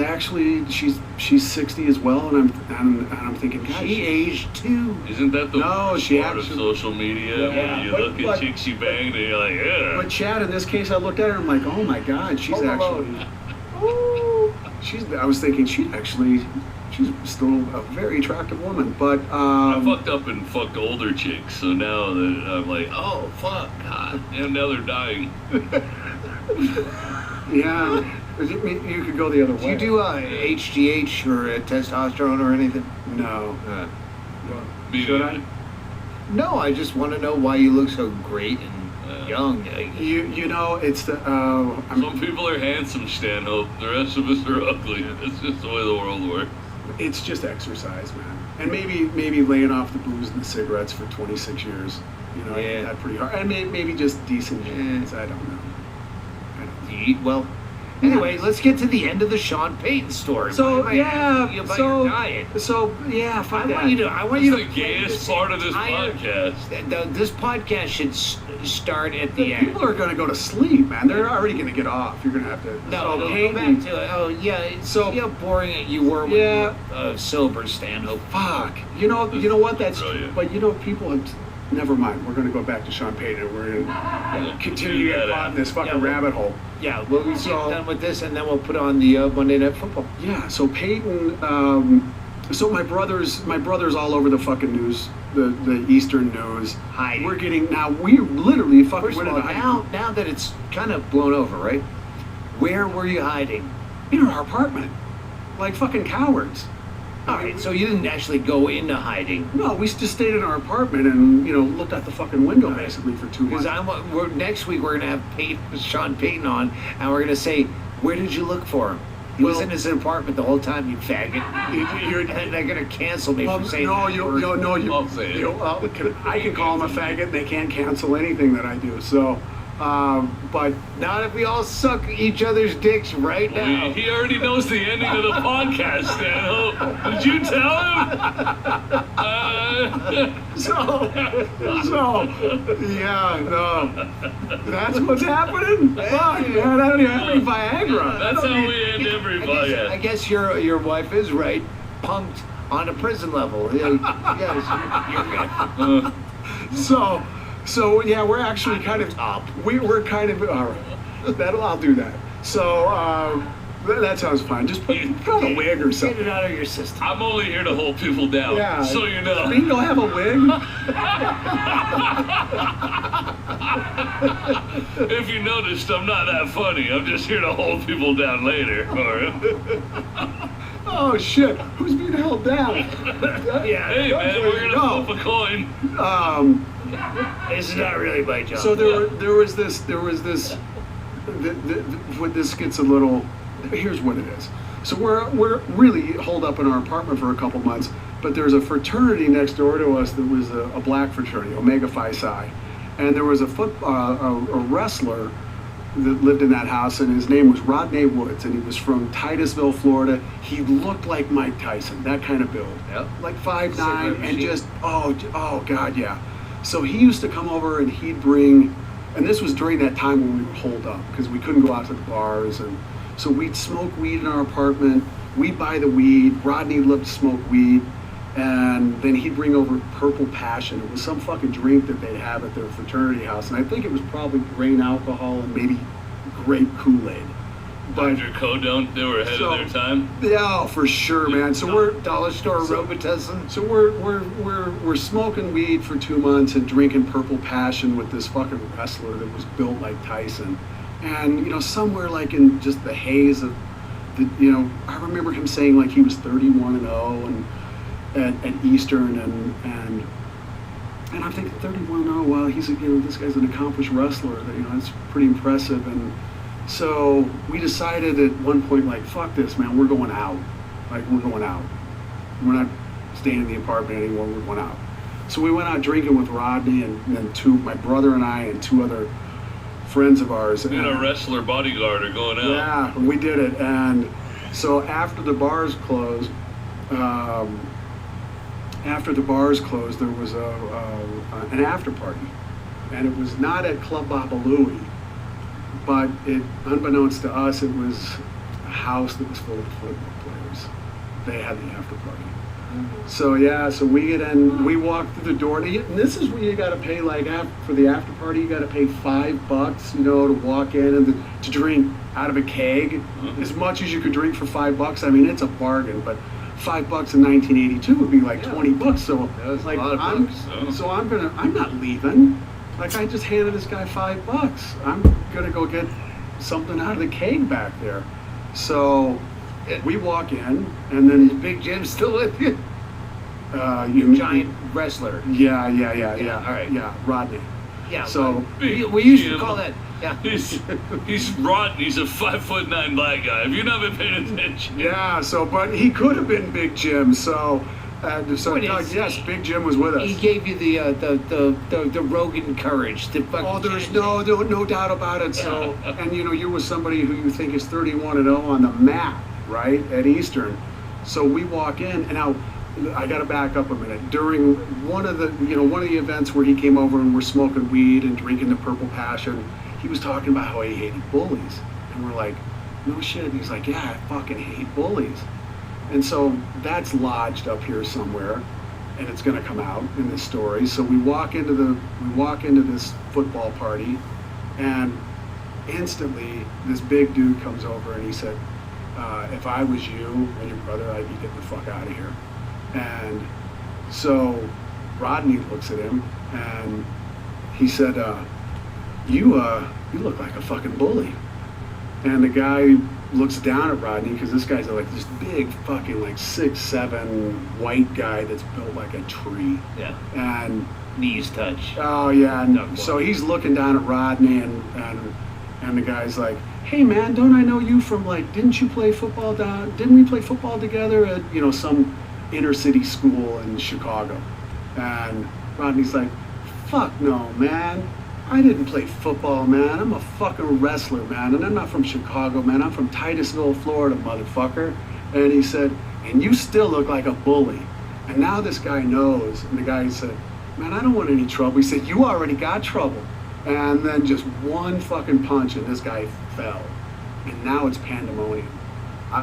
60 as well, and I'm thinking, God, she aged too. Isn't that the she part of actually, social media where you look at chicks you banged and you're like, yeah. But Chad, in this case, I looked at her and I'm like, oh my God, she's actually. I was thinking she's still a very attractive woman, but I fucked up and fucked older chicks, so now that I'm like, oh fuck, God, and now they're dying. Yeah, you could go the other way. Do you do HGH or testosterone or anything? No. Should I? No, I just want to know why you look so great and young. It's the. Some people are handsome, Stanhope. The rest of us are ugly. It's just the way the world works. It's just exercise, man, and maybe laying off the booze and the cigarettes for 26 years. I did that pretty hard, and maybe just decent genes. I don't know. Do you eat well? Anyway, let's get to the end of the Sean Payton story. So Why am I asking you about your diet? I want you to. The gayest part of this podcast. This podcast should start at the end. People are going to go to sleep, man. They're already going to get off. You're going to have to. No, go back to it. Oh yeah. So see how boring you were when you were sober, Stanhope. Fuck. You know what? That's. But people have. never mind. We're going to go back to Sean Payton. We're going to continue to get caught in this fucking rabbit hole. Yeah, we'll get done with this, and then we'll put on the Monday Night Football. Yeah, so Peyton, so my brother's all over the fucking news, the Eastern news. Hiding. We're getting, now we literally fucking First of went all, now that it's kind of blown over, right? Where were you hiding? in our apartment, like fucking cowards. All right, so you didn't actually go into hiding. No, we just stayed in our apartment and, you know, looked out the fucking window basically for 2 months. Because next week we're going to have Sean Payton on, and we're going to say, where did you look for him? He was in his apartment the whole time, you faggot. And they're going to cancel me for saying I can call him a faggot. They can't cancel anything that I do. So, but not if we all suck each other's dicks right now. He already knows the ending of the podcast, Stanhope. Did you tell him? Yeah, no. That's what's happening? Fuck, man, I don't even have any Viagra. That's how we end every podcast. I guess your wife is right. Punked on a prison level. Yes, you're good. So yeah, we're actually kind of we're kind of all right. I'll do that. So that sounds fine. Just put on a wig or something. Get it out of your system. I'm only here to hold people down. Yeah. So you know. You don't have a wig. If you noticed, I'm not that funny. I'm just here to hold people down later. Oh shit! Who's being held down? Yeah. Hey man, we're gonna flip a coin. This is not really my job. So there was this. When this gets a little, here's what it is. So we're really holed up in our apartment for a couple months, but there's a fraternity next door to us that was a black fraternity, Omega Phi Psi, and there was a wrestler that lived in that house, and his name was Rodney Woods, and he was from Titusville, Florida. He looked like Mike Tyson, that kind of build, like 5'9", and just oh god, yeah. So he used to come over and he'd bring, and this was during that time when we were holed up because we couldn't go out to the bars, and so we'd smoke weed in our apartment. We'd buy the weed. Rodney loved to smoke weed, and then he'd bring over Purple Passion. It was some fucking drink that they'd have at their fraternity house, and I think it was probably grain alcohol and maybe grape Kool-Aid. But hydrocodone, they were ahead of their time. Yeah, for sure, man. So we're dollar store Robitussin. So we're smoking weed for 2 months and drinking Purple Passion with this fucking wrestler that was built like Tyson, and you know, somewhere like in just the haze of the, you know, I remember him saying like he was 31-0 and at Eastern and I'm thinking 31-0. Wow, he's this guy's an accomplished wrestler. That, you know, that's pretty impressive. And so we decided at one point, like, fuck this, man, we're going out. Like, we're going out. We're not staying in the apartment anymore, we're going out. So we went out drinking with Rodney and my brother and I and two other friends of ours. And a wrestler bodyguard are going out. Yeah, we did it. And so after the bars closed, there was an after party. And it was not at Club Babalooey. But unbeknownst to us, it was a house that was full of football players. They had the after party. So yeah, so we get in, we walk through the door, and this is where you got to pay, like, for the after party, you got to pay $5, you know, to walk in and to drink out of a keg, as much as you could drink for $5. I mean, it's a bargain, but $5 in 1982 would be like $20. So like, I'm not leaving. Like, I just handed this guy $5. I'm gonna go get something out of the keg back there. So we walk in, and then Big Jim's still with you. Giant wrestler. Yeah. All right. Yeah, Rodney. Yeah. So we used to call that. Yeah. He's Rodney. He's a 5'9" black guy. Have you not been paying attention? Yeah. So, but he could have been Big Jim. So. Yes, Big Jim was with us. He gave you the Rogan courage. There's no doubt about it. So, and you know, you were somebody who you think is 31-0 on the map, right, at Eastern. So we walk in, and now I got to back up a minute. During one of the events where he came over and we're smoking weed and drinking the Purple Passion, he was talking about how he hated bullies, and we're like, no shit. And he's like, yeah, I fucking hate bullies. And so that's lodged up here somewhere. and it's going to come out in this story. So we walk into this football party, and instantly this big dude comes over and he said, if I was you and your brother, I'd be getting the fuck out of here. And so Rodney looks at him and he said, you look like a fucking bully. And the guy looks down at Rodney, because this guy's like this big fucking like 6'7" white guy that's built like a tree. Yeah. And knees touch. Oh yeah. And so he's looking down at Rodney, and the guy's like, hey man, don't I know you from like, didn't we play football together at, some inner city school in Chicago? And Rodney's like, fuck no, man. I didn't play football, man. I'm a fucking wrestler, man. And I'm not from Chicago, man. I'm from Titusville, Florida, motherfucker. And he said, and you still look like a bully. And now this guy knows. And the guy said, man, I don't want any trouble. He said, you already got trouble. And then just one fucking punch and this guy fell. And now it's pandemonium.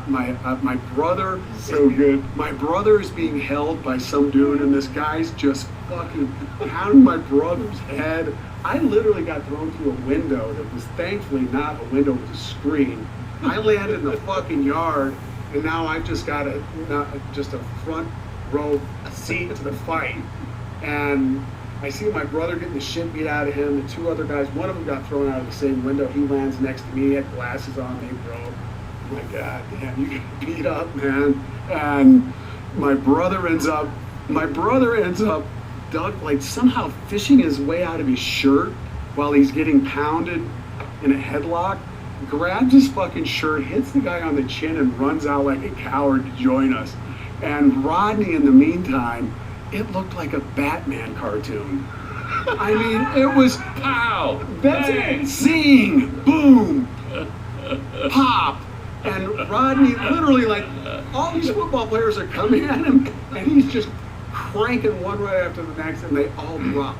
My brother, so good. My brother is being held by some dude, and this guy's just fucking pounding my brother's head. I literally got thrown through a window that was thankfully not a window, it was a screen. I landed in the fucking yard, and now I've just got a front row seat to the fight. And I see my brother getting the shit beat out of him. The two other guys, one of them got thrown out of the same window. He lands next to me. He had glasses on. They broke. Oh my God, damn, you get beat up, man. And my brother ends up somehow fishing his way out of his shirt while he's getting pounded in a headlock, grabs his fucking shirt, hits the guy on the chin, and runs out like a coward to join us. And Rodney, in the meantime, it looked like a Batman cartoon. I mean, it was pow, that's it, zing, boom, pop. And Rodney, literally, like, all these football players are coming at him, and he's just cranking one right after the next, and they all drop.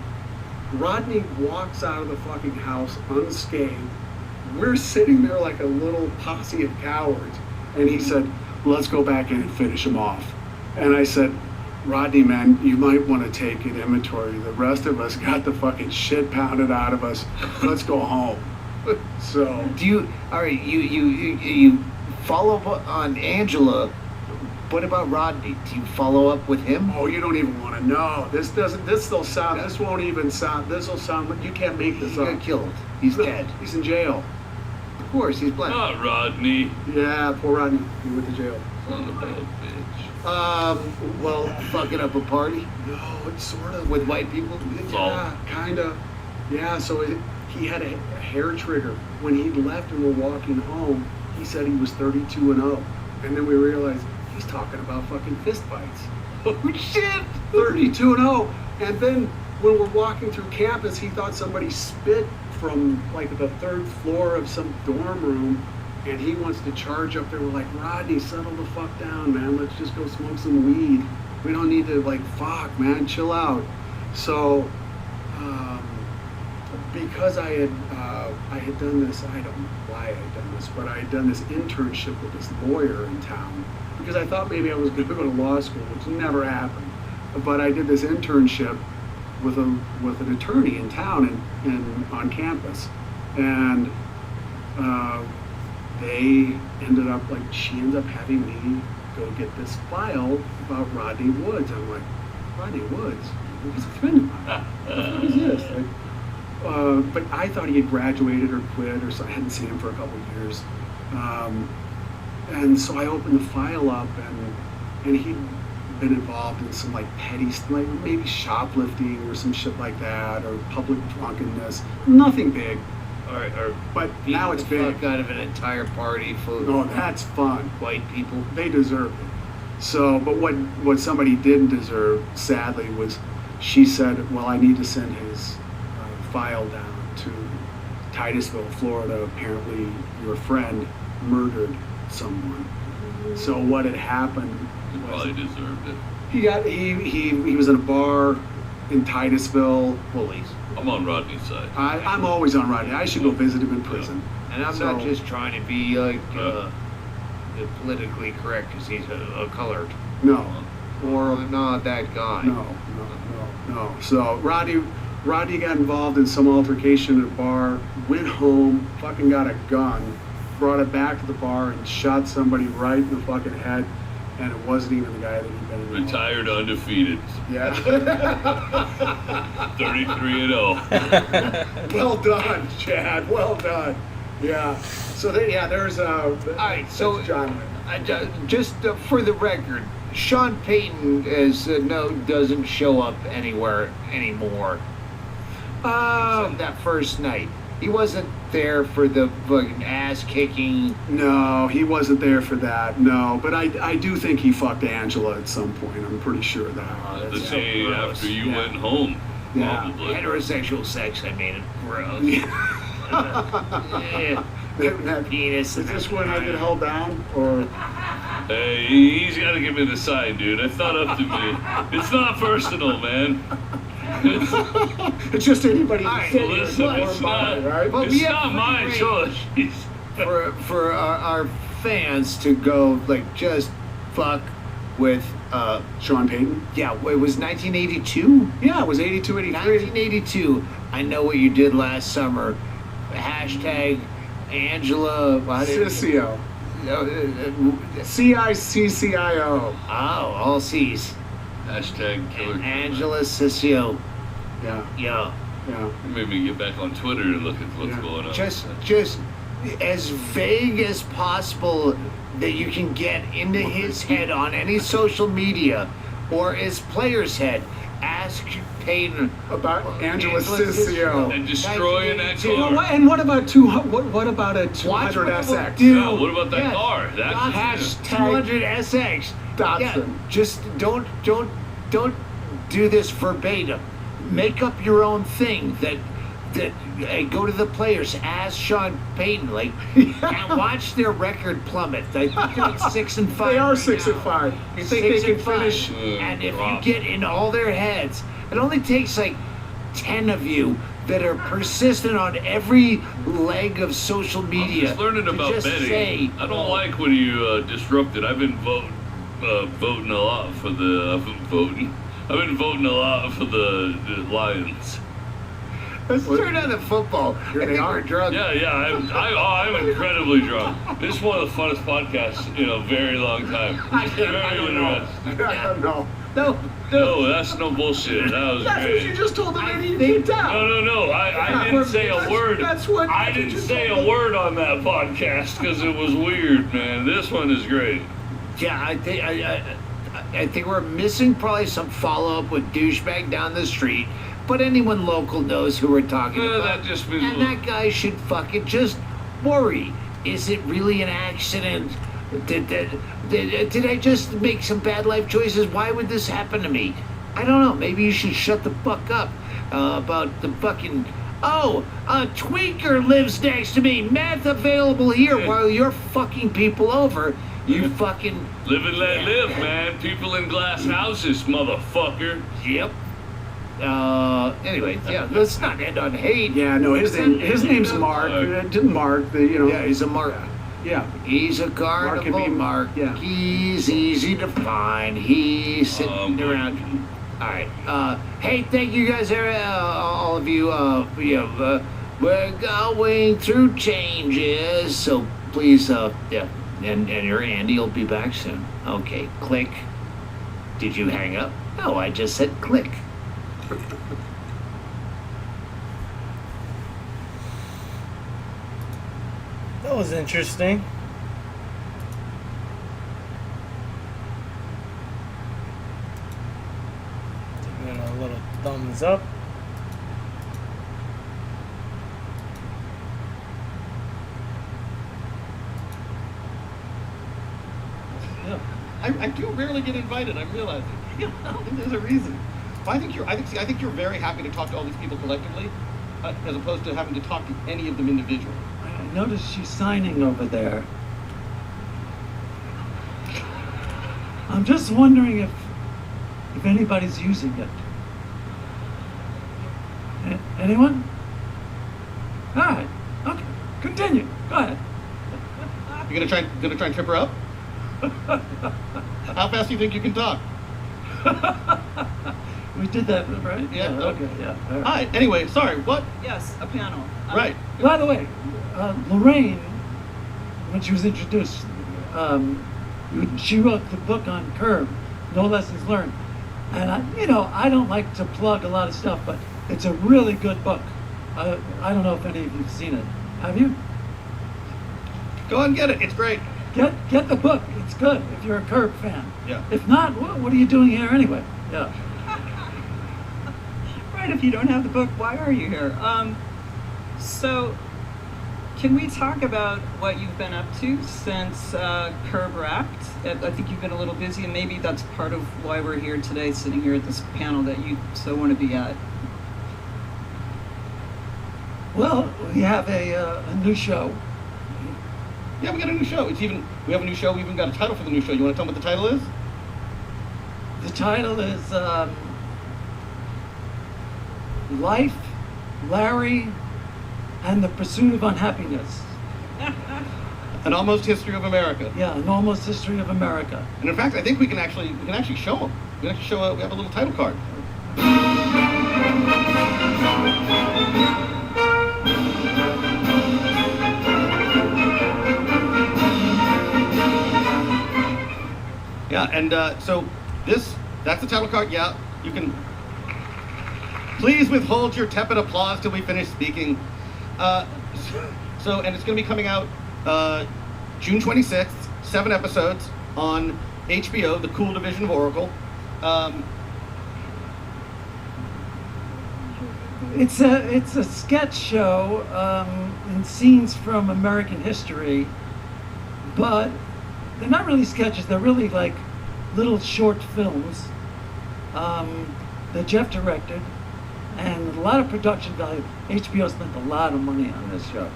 Rodney walks out of the fucking house unscathed. We're sitting there like a little posse of cowards. And he said, let's go back in and finish him off. And I said, Rodney, man, you might want to take an inventory. The rest of us got the fucking shit pounded out of us. Let's go home. So you follow up on Angela? What about Rodney? Do you follow up with him? Oh, you don't even want to know. This will sound, you can't make this up. He got killed. He's dead. He's in jail. Of course, he's black. Not Rodney. Yeah, poor Rodney. He went to jail. Son of a bitch. Well, fucking up a party? No, it's sort of. With white people? Yeah, kind of. Yeah, so he had a hair trigger. When he left and we're walking home, he said he was 32-0. And then we realized he's talking about fucking fist fights. Oh shit! 32-0. And then when we're walking through campus, he thought somebody spit from like the third floor of some dorm room, and he wants to charge up there. We're like, Rodney, settle the fuck down, man. Let's just go smoke some weed. We don't need to, like, fuck, man, chill out. So, because I had done this, I don't know why I had done this, but I had done this internship with this lawyer in town, because I thought maybe I was going to go to law school, which never happened. But I did this internship with an attorney in town and on campus, and she ended up having me go get this file about Rodney Woods. I'm like, Rodney Woods? He's a friend of mine. What is this? Like, but I thought he had graduated or quit, or so. I hadn't seen him for a couple of years. And so I opened the file up, and he'd been involved in some like petty, like maybe shoplifting or some shit like that, or public drunkenness. Nothing big. But now it's big. Fuck out of an entire party full of that's fun. White people. They deserve it. So, but what somebody didn't deserve, sadly, was she said, well, I need to send his file down to Titusville, Florida. Apparently your friend murdered someone. So what had happened He probably deserved it. He was in a bar in Titusville. Bullies. I'm on Rodney's side. I'm always on Rodney. I should go visit him in prison. And I'm not just trying to be like politically correct because he's a colored. No. or not that guy. No. So Roddy got involved in some altercation at a bar, went home, fucking got a gun, brought it back to the bar and shot somebody right in the fucking head, and it wasn't even the guy that he'd been involved. Retired undefeated. Yeah. 33-0. Well done, Chad. Well done. Yeah. So there's All right, so John. Just for the record, Sean Payton doesn't show up anywhere anymore. Except that first night, he wasn't there for the fucking ass kicking. No, he wasn't there for that. No, but I do think he fucked Angela at some point. I'm pretty sure of that. The day after you went home. Yeah. Probably. Heterosexual sex, I mean, gross. Penis. Is this when I get held down, or? Hey, he's got to give me the sign, dude. It's not up to me. It's not personal, man. It's just anybody. Listen, it's not, right? it's not my choice. For our fans to go, like, just fuck with Sean Payton? Yeah, it was 1982? Yeah, it was 82, 83. 1982. I know what you did last summer. Hashtag Angela. Ciccio. CICCIO. Oh, all C's. Hashtag killer. Angela Ciccio. Yeah. Yeah. Maybe get back on Twitter and look at what's going on. Just as vague as possible that you can get into his head on any social media or his player's head. Ask Payton about Angela Ciccio and destroying that car. Well, and what about a 200 SX? Yeah, what about that car? That's 200 SX. Datsun. Yeah, just don't do this verbatim. Make up your own thing that go to the players, ask Sean Payton, and watch their record plummet. I think they're like 6-5. They are right 6-5. You think they can finish? And if you get in all their heads, it only takes like 10 of you that are persistent on every leg of social media. I'm just learning about just betting. say, I don't like when you disrupt it. I've been voting a lot for the. I've been voting a lot for the Lions. Let's turn on the football. They are drunk. Yeah. I'm incredibly drunk. This is one of the funnest podcasts in a very long time. I don't know. No, that's no bullshit. That was That's great. what you just told the lady you kicked out. No. I didn't say a word. I didn't say a word on that podcast because it was weird, man. This one is great. Yeah, I think we're missing probably some follow-up with douchebag down the street. But anyone local knows who we're talking about. That just means and that guy should fucking just worry. Is it really an accident? Did I just make some bad life choices? Why would this happen to me? I don't know. Maybe you should shut the fuck up about the fucking... Oh, a tweaker lives next to me. Meth available here while you're fucking people over. You fucking... Live and let live, man. People in glass houses, motherfucker. Yep. Anyway, yeah, let's not end on hate. Yeah, no, his name's Mark. Mark, Yeah, he's a Mark. Yeah. He's a carnival Mark. Yeah. He's easy to find. He's sitting around. All right. Hey, thank you guys, all of you. We're going through changes, so please, yeah. And your Andy will be back soon. Okay, click. Did you hang up? No, I just said click. That was interesting. Giving a little thumbs up. Yeah. I do rarely get invited. I'm realizing. I think there's a reason. Well, I think you're very happy to talk to all these people collectively, as opposed to having to talk to any of them individually. I noticed she's signing over there. I'm just wondering if anybody's using it. Anyone? All right. Okay. Continue. Go ahead. You're gonna try and trip her up? How fast do you think you can talk? We did that, right? Yeah. Okay. Yeah. All right. Hi. Anyway, sorry. What? Yes, a panel. Right. By the way, Lorraine, when she was introduced, she wrote the book on Curb, No Lessons Learned. And I don't like to plug a lot of stuff, but it's a really good book. I don't know if any of you've seen it. Have you? Go and get it. It's great. Get the book. It's good if you're a Curb fan. Yeah. If not, what are you doing here anyway? Yeah. Right, if you don't have the book, why are you here? So, can we talk about what you've been up to since Curb wrapped? I think you've been a little busy, and maybe that's part of why we're here today, sitting here at this panel that you so want to be at. Well, we have a new show. Yeah, we got a new show. We have a new show. We even got a title for the new show. You want to tell me what the title is? The title is Life, Larry, and the Pursuit of Unhappiness. An Almost History of America. Yeah, An Almost History of America. And in fact, I think we can actually show them. We can actually we have a little title card. Yeah, and so that's the title card. Yeah, you can. Please withhold your tepid applause till we finish speaking. And it's going to be coming out June 26th, 7 episodes on HBO, the cool division of Oracle. It's a sketch show in scenes from American history, but they're not really sketches. They're really like little short films that Jeff directed, and a lot of production value. HBO spent a lot of money on this show.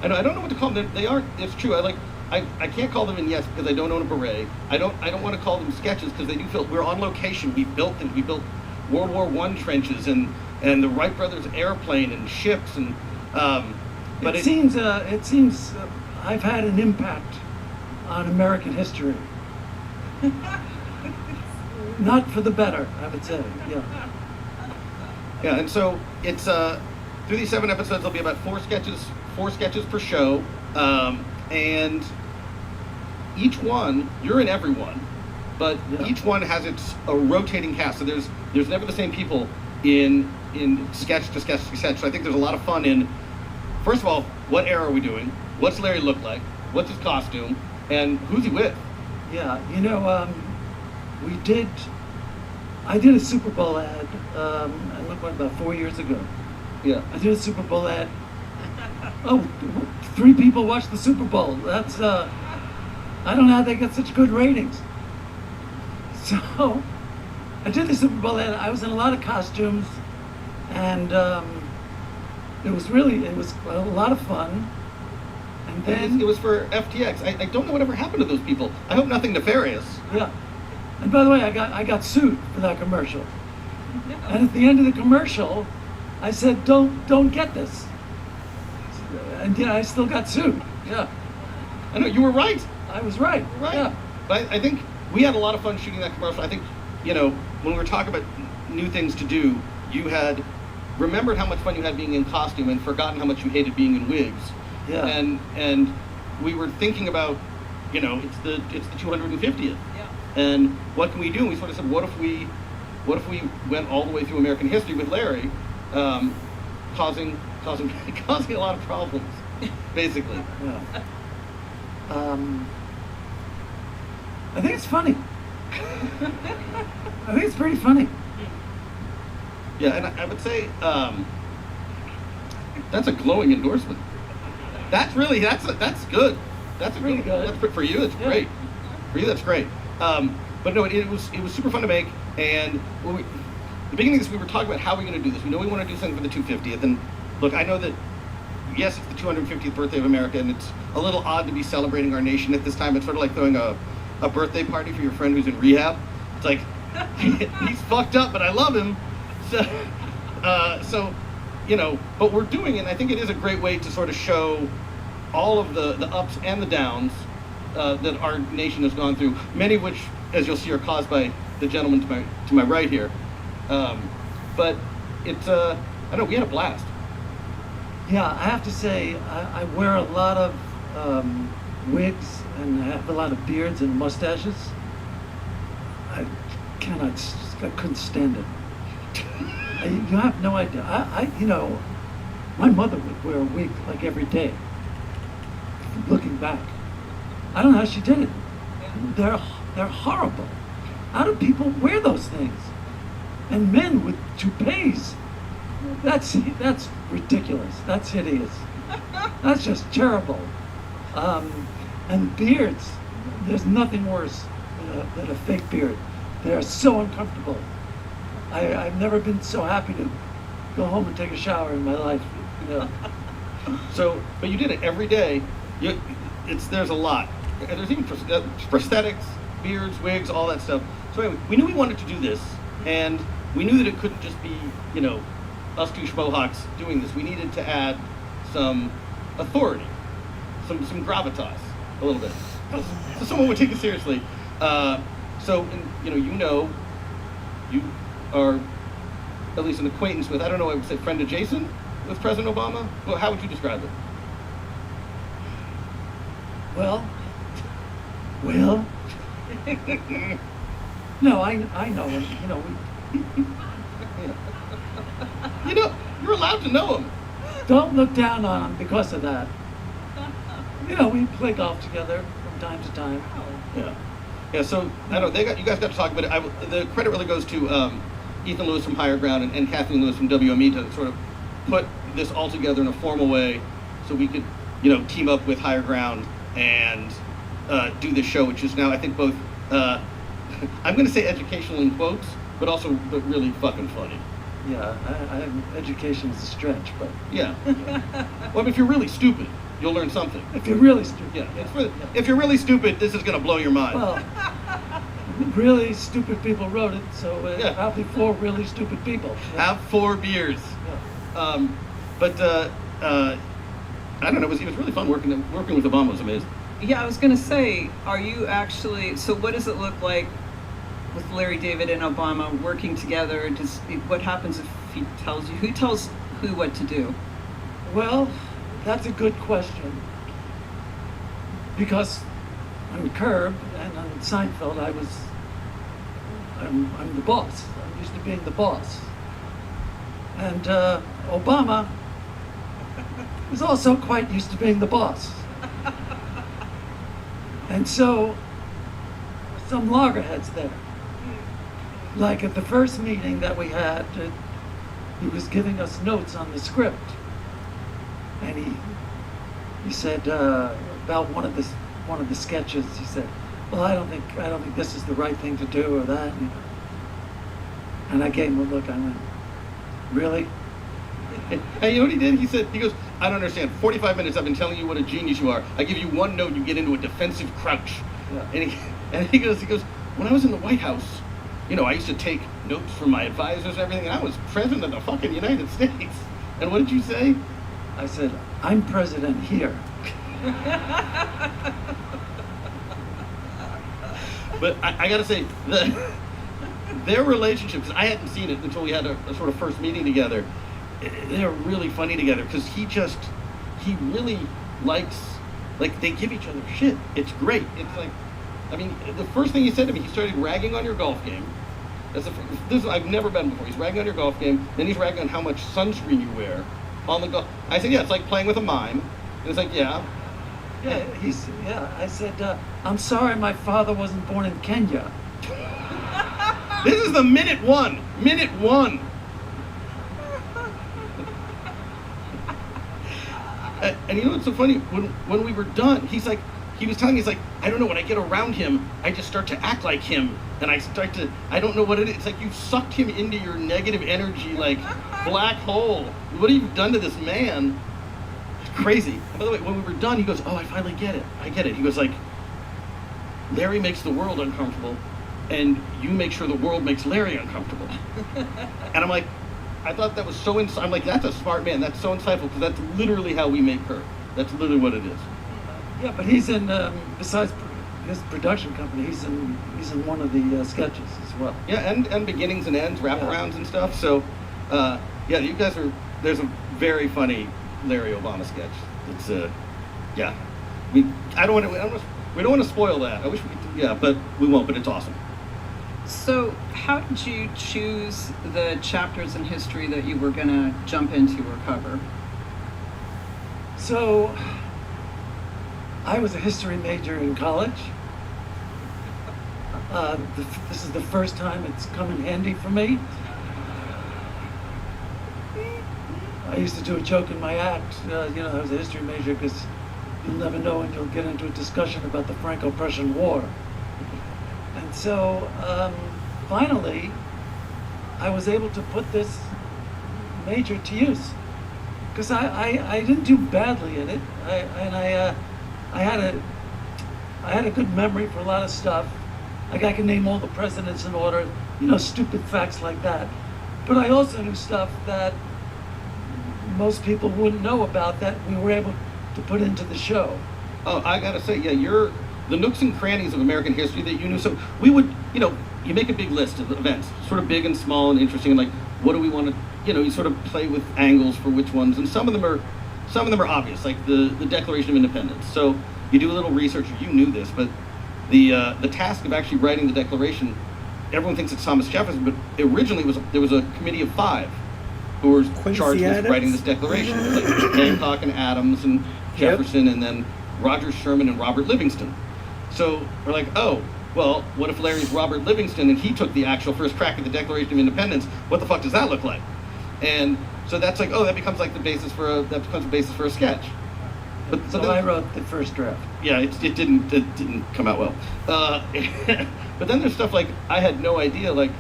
I don't know what to call them. They aren't. It's true. I can't call them vignettes because I don't own a beret. I don't want to call them sketches because they do feel we're on location. We built things. We built World War I trenches and the Wright brothers airplane and ships and. But it seems I've had an impact on American history. Not for the better, I would say. Yeah. Yeah, and so it's through these 7 episodes, there'll be about 4 sketches per show, and each one you're in every one, but each one has a rotating cast. So there's never the same people in sketch to sketch to sketch. So I think there's a lot of fun in. First of all, what era are we doing? What's Larry look like? What's his costume? And who's he with? Yeah, I did a Super Bowl ad, about 4 years ago. Yeah. I did a Super Bowl ad. Oh, 3 people watched the Super Bowl. That's, I don't know how they get such good ratings. So, I did the Super Bowl ad. I was in a lot of costumes, and it was a lot of fun. And then it was for FTX. I don't know whatever happened to those people. I hope nothing nefarious. Yeah. And by the way, I got sued for that commercial. And at the end of the commercial, I said, don't get this. And I still got sued. Yeah. I know, you were right. I was right. Right. Yeah. But I think we had a lot of fun shooting that commercial. I think, when we were talking about new things to do, you had remembered how much fun you had being in costume and forgotten how much you hated being in wigs. Yeah. And we were thinking about, it's the 250th. Yeah. And what can we do? And we sort of said, what if we went all the way through American history with Larry, causing a lot of problems, basically. Yeah. I think it's funny. I think it's pretty funny. Yeah, and I would say that's a glowing endorsement. That's good. That's really good. That's for you. It's great. For you, that's great. But no, it was super fun to make. And the beginning of this, we were talking about how we're going to do this. We know we want to do something for the 250th. And look, I know that yes, it's the 250th birthday of America, and it's a little odd to be celebrating our nation at this time. It's sort of like throwing a birthday party for your friend who's in rehab. It's like he's fucked up, but I love him. So but we're doing it, and I think it is a great way to sort of show all of the ups and the downs that our nation has gone through, many of which, as you'll see, are caused by the gentleman to my right here. But it's I don't know, we had a blast. Yeah, I have to say, I wear a lot of wigs and I have a lot of beards and mustaches. I couldn't stand it. You have no idea. My mother would wear a wig like every day. Looking back, I don't know how she did it. They're horrible. How do people wear those things? And men with toupees. That's ridiculous. That's hideous. That's just terrible. And beards. There's nothing worse than a fake beard. They're so uncomfortable. I've never been so happy to go home and take a shower in my life. So, but you did it every day. There's a lot. There's even prosthetics, beards, wigs, all that stuff. So anyway, we knew we wanted to do this, and we knew that it couldn't just be, us two schmohawks doing this. We needed to add some authority, some gravitas, a little bit, so someone would take it seriously. You are at least an acquaintance with, I don't know, I would say friend adjacent with President Obama. Well, how would you describe it? Well. No, I know him. You're allowed to know him. Don't look down on him because of that. We play golf together from time to time. Yeah. So I don't know. You guys got to talk about it. The credit really goes to Ethan Lewis from Higher Ground and Kathleen Lewis from WME to sort of put this all together in a formal way, so we could, team up with Higher Ground and do this show, which is now, I think, both I'm going to say educational in quotes, but really fucking funny. Yeah, education is a stretch, but yeah. Well, if you're really stupid, you'll learn something. If you're really stupid. Yeah. If you're really stupid, this is going to blow your mind. Well, really stupid people wrote it, so probably 4 really stupid people. Have 4 beers. Yeah. I don't know. It was really fun working with Obama. It was amazing. Yeah, I was going to say, are you actually? So, what does it look like with Larry David and Obama working together? What happens if he tells you? Who tells who what to do? Well, that's a good question. Because on Curb and on Seinfeld, I'm the boss. I'm used to being the boss. And Obama is also quite used to being the boss. And so, some loggerheads there. Like at the first meeting that we had, he was giving us notes on the script. And he said about one of the sketches, he said, well, I don't think this is the right thing to do or that. And I gave him a look. I went, really? And you know what he did? He goes, I don't understand. 45 minutes I've been telling you what a genius you are. I give you one note and you get into a defensive crouch. Yeah. And he goes, when I was in the White House, I used to take notes from my advisors and everything, and I was president of the fucking United States. And what did you say? I said, I'm president here. But I gotta say, their relationship, because I hadn't seen it until we had a sort of first meeting together, they're really funny together, because he really likes, they give each other shit. It's great. It's the first thing he said to me, he started ragging on your golf game. This I've never been before. He's ragging on your golf game, then he's ragging on how much sunscreen you wear on the golf. I said, yeah, it's like playing with a mime. And it's like, yeah. Yeah, I said, I'm sorry my father wasn't born in Kenya. This is the minute one. And you know what's so funny? When we were done, he was telling me, I don't know, when I get around him, I just start to act like him. And I don't know what it is. It's like you've sucked him into your negative energy, black hole. What have you done to this man? It's crazy. And by the way, when we were done, he goes, oh, I finally get it. I get it. He goes, Larry makes the world uncomfortable, and you make sure the world makes Larry uncomfortable. And I'm like, I thought that was so I'm like, that's a smart man. That's so insightful, because that's literally how we make her. That's literally what it is. Yeah, but he's in, besides his production company. He's in one of the sketches as well. Yeah, and beginnings and ends, wraparounds and stuff. So, yeah, you guys are. There's a very funny Larry Obama sketch. It's yeah. We don't want to spoil that. I wish we could, yeah, but we won't. But it's awesome. So, how did you choose the chapters in history that you were going to jump into or cover? So, I was a history major in college. This is the first time it's come in handy for me. I used to do a joke in my act, I was a history major because you'll never know when you'll get into a discussion about the Franco-Prussian War. And so, finally, I was able to put this major to use. Because I didn't do badly in it. I had a good memory for a lot of stuff. Like I can name all the presidents in order, stupid facts like that. But I also knew stuff that most people wouldn't know about that we were able to put into the show. Oh, I gotta say, yeah, you're the nooks and crannies of American history that you knew. So we would, you make a big list of events, sort of big and small and interesting, and like, what do we want to, you sort of play with angles for which ones, and some of them are obvious, like the Declaration of Independence. So you do a little research, you knew this, but the task of actually writing the Declaration, everyone thinks it's Thomas Jefferson, but originally there was a committee of 5 who were charged with writing this declaration. It was like Hancock and Adams and Jefferson, and then Roger Sherman and Robert Livingston. So we're like, oh, well, what if Larry's Robert Livingston and he took the actual first crack at the Declaration of Independence? What the fuck does that look like? And so that's like, that becomes like the basis for a sketch. But so then, I wrote the first draft. Yeah, it didn't come out well. But then there's stuff like I had no idea, like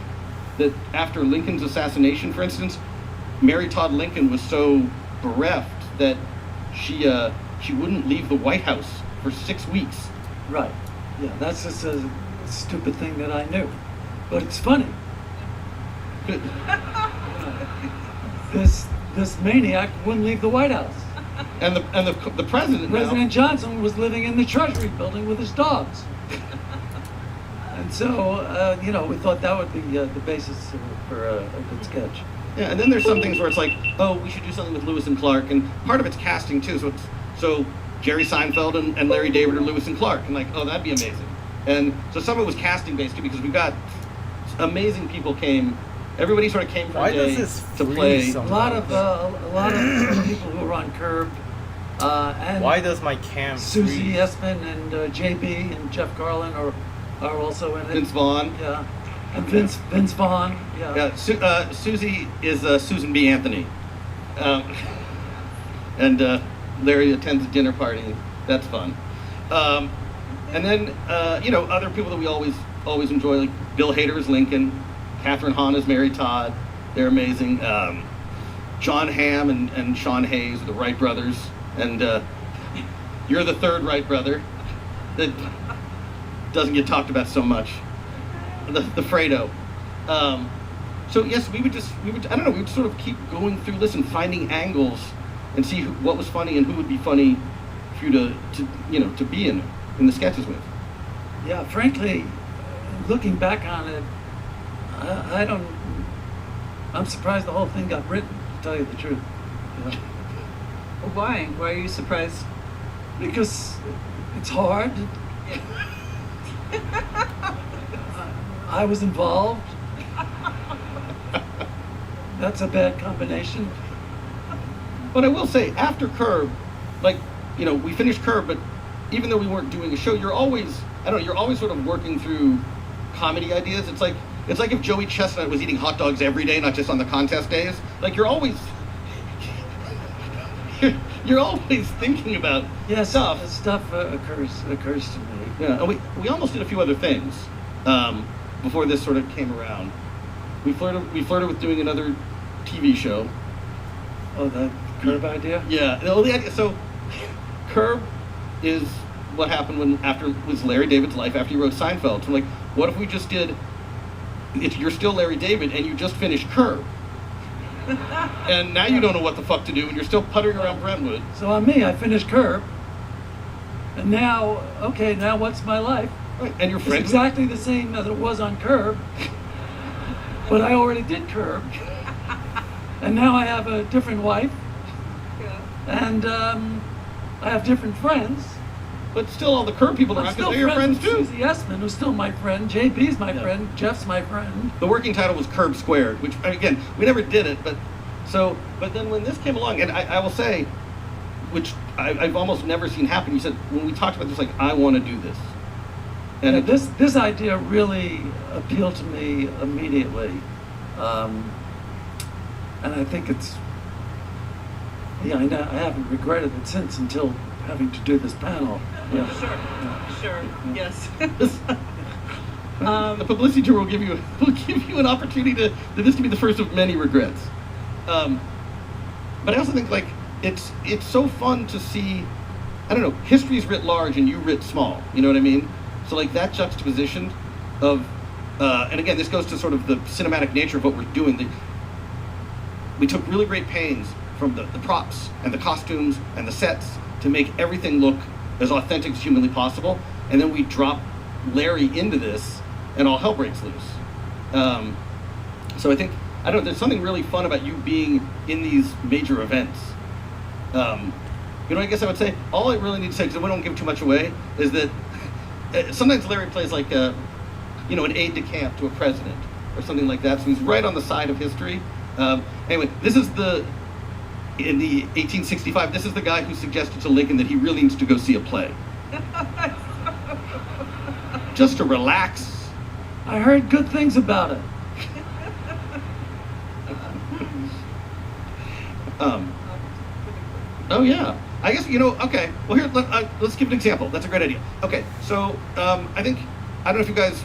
that after Lincoln's assassination, for instance, Mary Todd Lincoln was so bereft that she wouldn't leave the White House for 6 weeks. Right. Yeah, that's just a stupid thing that I knew, but it's funny. This maniac wouldn't leave the White House. And the president. President Johnson was living in the Treasury building with his dogs. And so, we thought that would be the basis for a good sketch. Yeah, and then there's some things where it's like, oh, we should do something with Lewis and Clark, and part of it's casting too. So Jerry Seinfeld and Larry David are Lewis and Clark, and like, oh, that'd be amazing. And so some of it was casting based too, because we've got amazing people came. Everybody sort of came for a day to play. A lot of people who were on Curb. And why does my cam Susie Essman and JB and Jeff Garland are also in it. Vince Vaughn. Yeah. And Vince Vaughn. Yeah. Yeah. Susie is Susan B. Anthony. And Larry attends a dinner party. That's fun. And then other people that we always enjoy, like Bill Hader as Lincoln. Catherine Hahn is Mary Todd. They're amazing. John Hamm and Sean Hayes are the Wright brothers. And you're the third Wright brother that doesn't get talked about so much. The Fredo. So yes, we would sort of keep going through this and finding angles and see what was funny and who would be funny for you to be in the sketches with. Yeah, frankly, looking back on it, I'm surprised the whole thing got written, to tell you the truth. Yeah. Why? Why are you surprised? Because it's hard. I was involved. That's a bad combination. But I will say, after Curb, we finished Curb, but even though we weren't doing a show, you're always sort of working through comedy ideas. It's like if Joey Chestnut was eating hot dogs every day, not just on the contest days. Like you're always thinking about stuff. Stuff occurs to me. Yeah, and we almost did a few other things before this sort of came around. We flirted with doing another TV show. Oh, the Curb idea? Yeah. No, the idea. So, Curb is what happened was Larry David's life after he wrote Seinfeld. So I'm like, what if we just did? You're still Larry David, and you just finished Curb, and now you don't know what the fuck to do, and you're still puttering around Brentwood. So on me, I finished Curb, And now, okay, now what's my life? Right. And your It's friends? exactly the same as it was on Curb, but I already did Curb. And now I have a different wife, and I have different friends. But still, all the Curb people around, because they're your friends too. Susie Essman, who's still my friend. JP's my friend. Jeff's my friend. The working title was Curb Squared, which, again, we never did it, but then when this came along, and I will say, which I've almost never seen happen, you said, when we talked about this, like, I want to do this. And yeah, this idea really appealed to me immediately. And I think it's, yeah, I haven't regretted it since until having to do this panel. Yeah. Sure, yes. The publicity tour will give you an opportunity to this can be the first of many regrets. But I also think, like, it's so fun to see, I don't know, history's writ large and you writ small. You know what I mean? So, like, that juxtaposition of, and again, this goes to sort of the cinematic nature of what we're doing. We took really great pains from the props and the costumes and the sets to make everything look as authentic as humanly possible, and then we drop Larry into this, and all hell breaks loose. So I think, I don't know, there's something really fun about you being in these major events. You know, I guess I would say, all I really need to say, because we don't give too much away, is that sometimes Larry plays like an aide de camp to a president, or something like that, so he's right on the side of history. Anyway, this is in the 1865, this is the guy who suggested to Lincoln that he really needs to go see a play. Just to relax. I heard good things about it. Oh yeah. I guess, okay. Well, here, let's give an example. That's a great idea. Okay, so I don't know if you guys,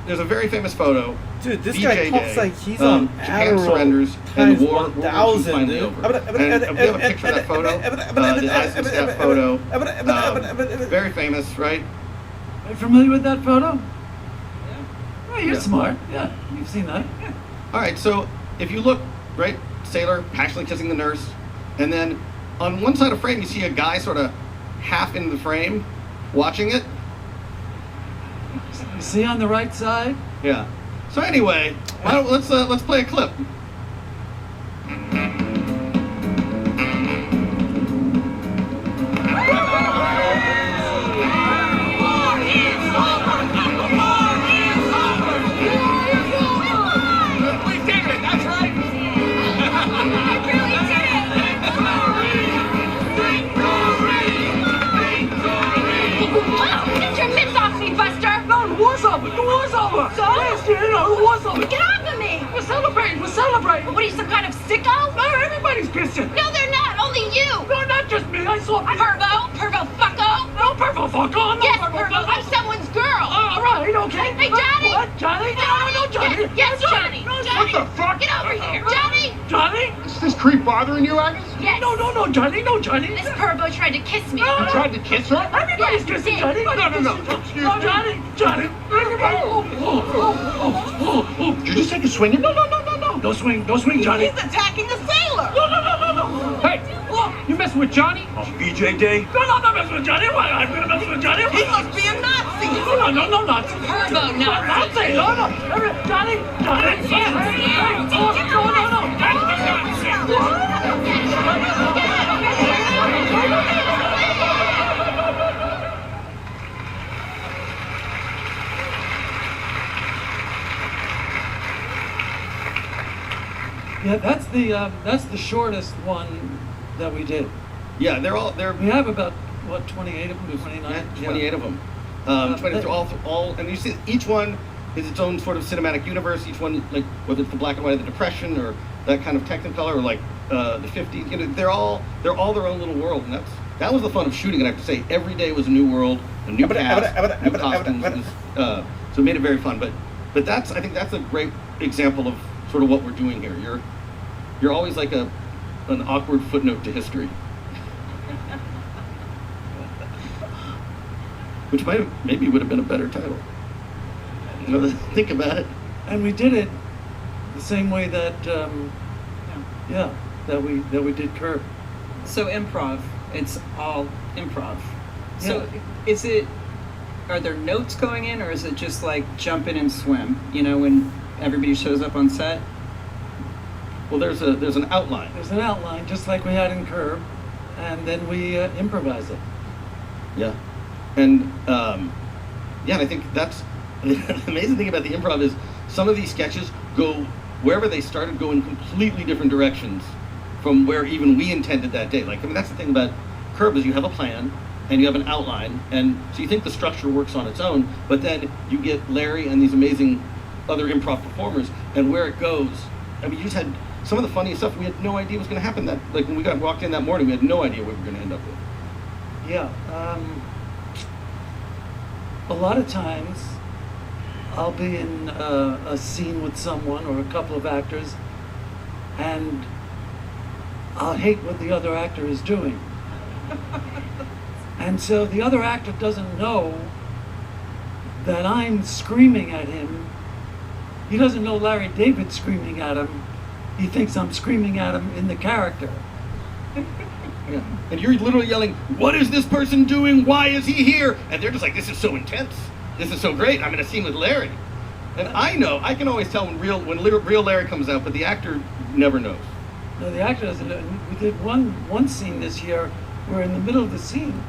there's a very famous photo. Dude, this DJ guy talks Day, like he's on Japan Adderall surrenders and the war was 1000, finally dude. over. And we have a picture of that photo. The Eisenstadt photo. Very famous, right? Are you familiar with that photo? Yeah. Oh, you're smart. Yeah, you've seen that. Yeah. All right, so if you look, right, sailor passionately kissing the nurse, and then on one side of the frame you see a guy sort of half in the frame watching it. You see on the right side? Yeah. So anyway, let's play a clip. Get off of me! We're celebrating! What are you, some kind of sicko? No, everybody's pissing! No, they're not! Only you! No, not just me, I saw people! Pervo fucko! No, pervo fucko! No, Yes, pervo Pervo, fucko! I'm someone's girl! All right, okay. Hey, Johnny! What? Johnny? No, Johnny! Yes, Johnny! No, Johnny! What the fuck? Get over here! Johnny! Johnny? Is this creep bothering you, Agnes? Yes! No, Johnny, no, Johnny! This Pervo tried to kiss me! You tried to kiss her? Everybody's Yes, kissing he Johnny! did. No. Excuse me. Johnny! Everybody! Oh. Did you just take a swing at me? No. Don't swing, Johnny! He's attacking the sailor! No! Hey, you messing with Johnny? On BJ Day? No, I'm not messing with Johnny! Why? I'm gonna mess with Johnny! He must be a Nazi! No, Nazi! Pervo Nazi! No! Johnny! Yeah, that's the shortest one that we did. Yeah, We have about 28 of them, 29. Yeah, 28 of them. 23 all, and you see each one is its own sort of cinematic universe. Each one, like whether it's the black and white of the Depression or that kind of Technicolor, or like the 50s. They're all their own little world, and that was the fun of shooting it. I have to say, every day was a new world, a new cast, new costumes. So it made it very fun. But I think that's a great example of sort of what we're doing here. You're always like an awkward footnote to history. Which maybe would have been a better title. Think about it. And we did it the same way that that we did Curb. So improv, it's all improv. So are there notes going in, or is it just like jump in and swim, when everybody shows up on set? Well, there's an outline. There's an outline, just like we had in Curb, and then we improvise it. Yeah. And, and I think that's the amazing thing about the improv is some of these sketches go, wherever they started, go in completely different directions from where even we intended that day. That's the thing about Curb is you have a plan, and you have an outline, and so you think the structure works on its own, but then you get Larry and these amazing other improv performers, and where it goes, you just had some of the funniest stuff we had no idea was going to happen. That, when we walked in that morning, we had no idea what we were going to end up with. Yeah. A lot of times, I'll be in a scene with someone or a couple of actors, and I'll hate what the other actor is doing. And so the other actor doesn't know that I'm screaming at him. He doesn't know Larry David screaming at him. He thinks I'm screaming at him in the character. Yeah. And you're literally yelling, "What is this person doing? Why is he here?" And they're just like, "This is so intense. This is so great. I'm in a scene with Larry." And I can always tell when real Larry comes out, but the actor never knows. No, the actor doesn't know. We did one scene this year. We're in the middle of the scene.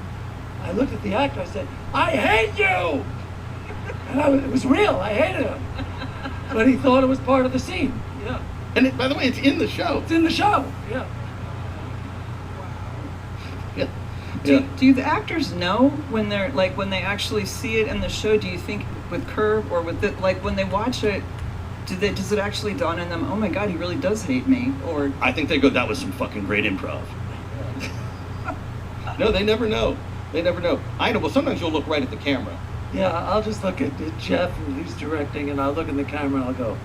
I looked at the actor. I said, "I hate you," and it was real. I hated him, but he thought it was part of the scene. Yeah. And by the way, it's in the show. It's in the show. Yeah. Yeah. Do the actors know when they're when they actually see it in the show? Do you think with Curb or with when they watch it, does it actually dawn on them? Oh my God, he really does hate me. Or I think they go, "That was some fucking great improv." No, they never know. They never know. I know. Well, sometimes you'll look right at the camera. Yeah, I'll just look at Jeff and he's directing, and I'll look in the camera and I'll go.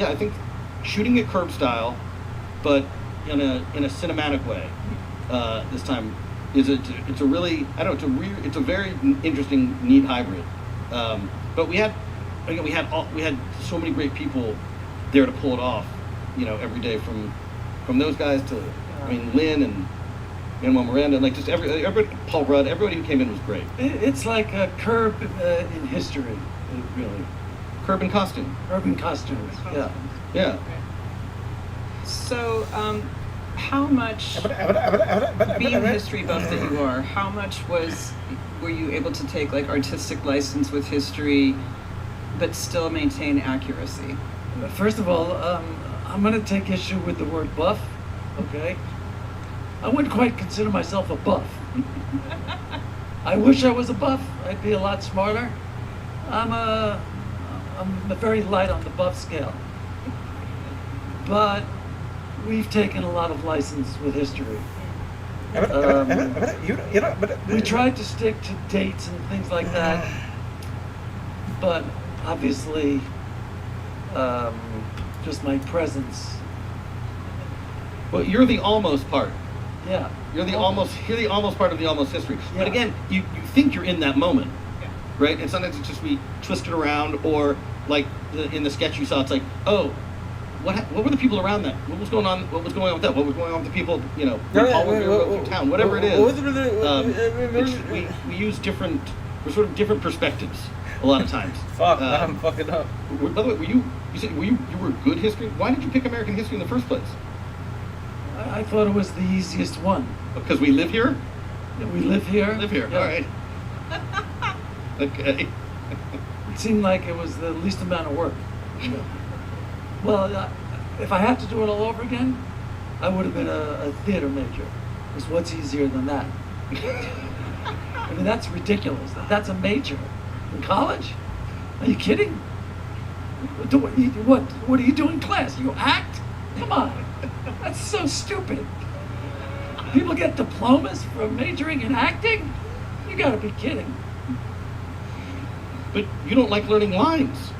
I think shooting it Curb style, but in a cinematic way, this time it's a really it's a very interesting, neat hybrid. But we had so many great people there to pull it off, every day from those guys to Lynn and Manuel Miranda, and just everybody, Paul Rudd, everybody who came in was great. It's like a Curb in history, really. Curb in costume. Curb in costumes. Yeah. Yeah. So, how much, being a history buff that you are, how much were you able to take artistic license with history, but still maintain accuracy? First of all, I'm going to take issue with the word buff. Okay. I wouldn't quite consider myself a buff. I wish I was a buff. I'd be a lot smarter. I'm very light on the buff scale. But we've taken a lot of license with history. We tried to stick to dates and things like that, but obviously, just my presence. Well, you're the almost part. Yeah. You're the almost part of the almost history. Yeah. But again, you think you're in that moment, right? And sometimes it's just we twist it around, or in the sketch you saw, it's like, oh, what were the people around that? What was going on? What was going on with that? What was going on with the people? Through town, whatever it is. We use different perspectives a lot of times. Fuck, I'm fucking up. By the way, you said you were good history? Why did you pick American history in the first place? I thought it was the easiest one. Because we live here? We live here. Live here, yeah. All right. Okay. It seemed like it was the least amount of work. Well, if I had to do it all over again, I would have been a theater major. Because what's easier than that? I mean, that's ridiculous. That's a major. In college? Are you kidding? What do you do in class? You act? Come on. That's so stupid. People get diplomas for majoring in acting? You gotta be kidding. But you don't like learning lines.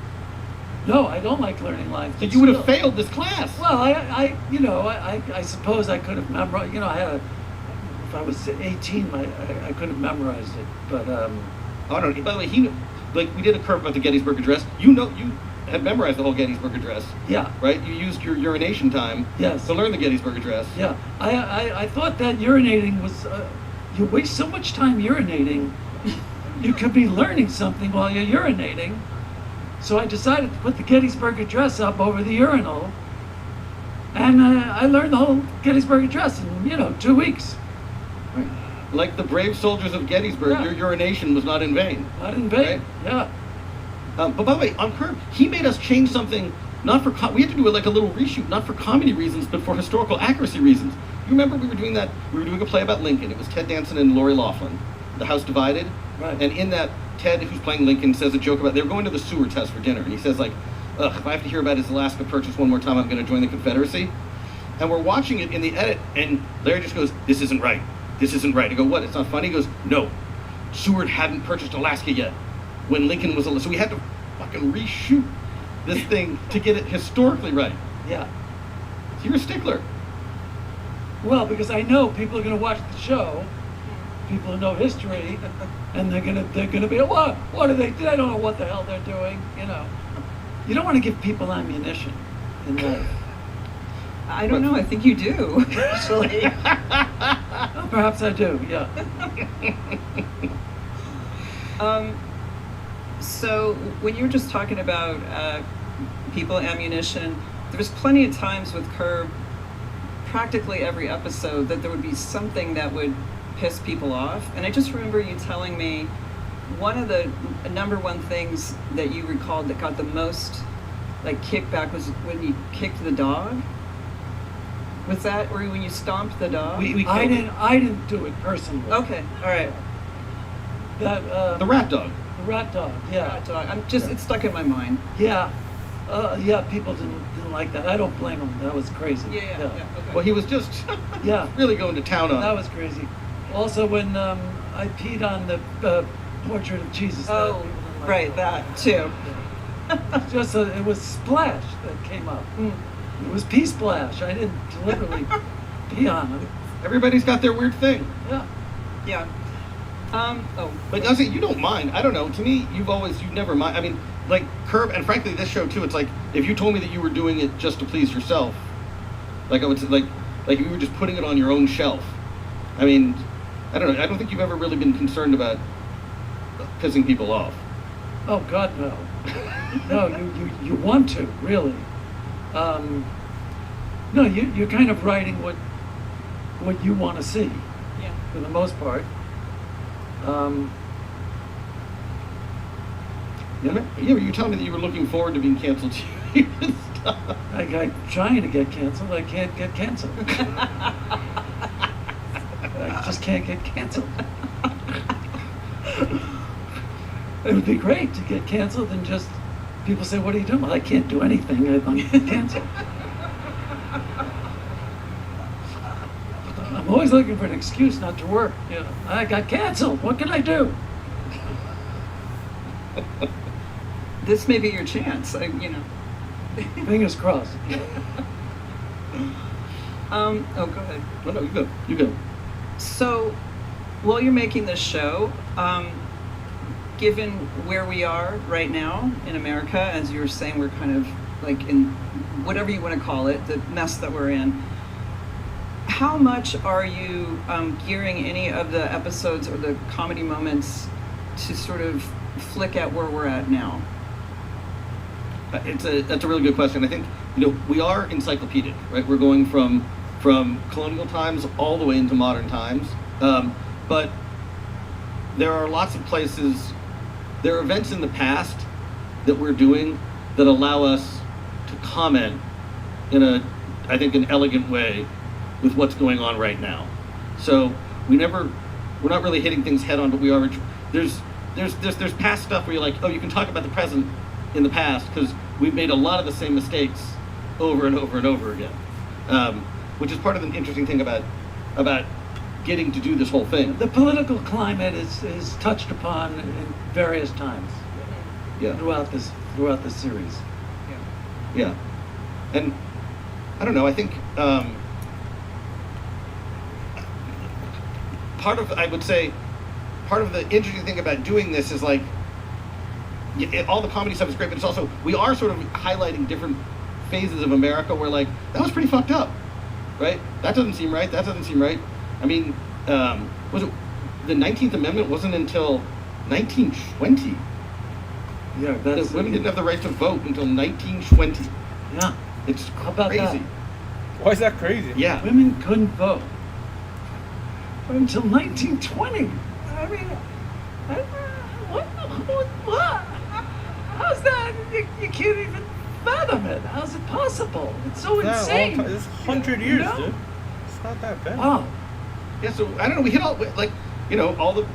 No, I don't like learning lines. So you would have failed this class. Well, I suppose I could have memorized. If I was 18, I could have memorized it. But by the way, we did a Curb about the Gettysburg Address. had memorized the whole Gettysburg Address. Yeah. Right? You used your urination time to learn the Gettysburg Address. Yeah. I thought that urinating was, you waste so much time urinating, you could be learning something while you're urinating. So I decided to put the Gettysburg Address up over the urinal, and I learned the whole Gettysburg Address in, 2 weeks. Like the brave soldiers of Gettysburg, your urination was not in vain. Not in vain, right? yeah. But by the way, on Curb, he made us change something, not for, we had to do it like a little reshoot, not for comedy reasons, but for historical accuracy reasons. You remember we were doing a play about Lincoln. It was Ted Danson and Lori Loughlin, The House Divided. Right. And in that, Ted, who's playing Lincoln, says a joke about, they were going to the sewer test for dinner, and he says, like, ugh, if I have to hear about his Alaska Purchase one more time, I'm going to join the Confederacy. And we're watching it in the edit, and Larry just goes, this isn't right. This isn't right. I go, what? It's not funny? He goes, no. Seward hadn't purchased Alaska yet when Lincoln was, so we had to fucking reshoot this thing to get it historically right. Yeah. So you're a stickler. Well, because I know people are going to watch the show, people who know history, and they're gonna be, what are they? I don't know what the hell they're doing. You don't want to give people ammunition in life. I don't know. I think you do, actually. Well, perhaps I do. Yeah. So when you were just talking about people ammunition, there was plenty of times with Curb, practically every episode, that there would be something that would piss people off. And I just remember you telling me one of the number one things that you recalled that got the most kickback was when you kicked the dog. Was that, or when you stomped the dog? I didn't do it personally. Okay, all right. That the rat dog. The rat dog. Yeah. Rat dog. It's stuck in my mind. Yeah. People didn't like that. I don't blame them. That was crazy. Yeah. Okay. Well, he was just really going to town on it. That was crazy. Also, when I peed on the portrait of Jesus. Oh, right, that too. It was splash that came up. It was pee splash. I didn't deliberately pee on it. Everybody's got their weird thing. Yeah. But I say you don't mind. I don't know. To me, you've never mind. I mean, like Curb, and frankly, this show too. It's like if you told me that you were doing it just to please yourself, like I would say, like if you were just putting it on your own shelf. I mean, I don't know. I don't think you've ever really been concerned about pissing people off. Oh God, no. No, you want to really. No, you're kind of writing what you want to see. Yeah. For the most part. You told me that you were looking forward to being canceled. I'm trying to get canceled. I can't get canceled. I just can't get canceled. It would be great to get canceled and just people say, "What are you doing?" Well, I can't do anything. I'm canceled. I'm always looking for an excuse not to work. I got canceled. What can I do? This may be your chance. Fingers crossed. Oh, go ahead. Oh, no, you go. So, while you're making this show, given where we are right now in America, as you were saying, we're kind of like in whatever you want to call it, the mess that we're in. How much are you gearing any of the episodes or the comedy moments to sort of flick at where we're at now? That's a really good question. I think we are encyclopedic, right? We're going from colonial times all the way into modern times, but there are lots of places. There are events in the past that we're doing that allow us to comment in I think, an elegant way with what's going on right now. So we're not really hitting things head on, but we are. There's past stuff where you're like, oh, you can talk about the present in the past because we've made a lot of the same mistakes over and over and over again, which is part of the interesting thing about getting to do this whole thing. The political climate is touched upon in various times. Yeah. Throughout this series. Yeah. And I don't know. I think part of the interesting thing about doing this is like all the comedy stuff is great, but it's also, we are sort of highlighting different phases of America where, like, that was pretty fucked up, right? That doesn't seem right. That doesn't seem right. I mean, was it the 19th Amendment wasn't until 1920? Yeah, that's women didn't have the right to vote until 1920. Yeah, it's how about crazy. that? Why is that crazy? Yeah, women couldn't vote until 1920. I mean, what? How's that? You can't even fathom it. How's it possible? It's so insane. It's 100 years, No. dude. It's not that bad. Wow. Yeah, so I don't know. We hit all, like, you know, all the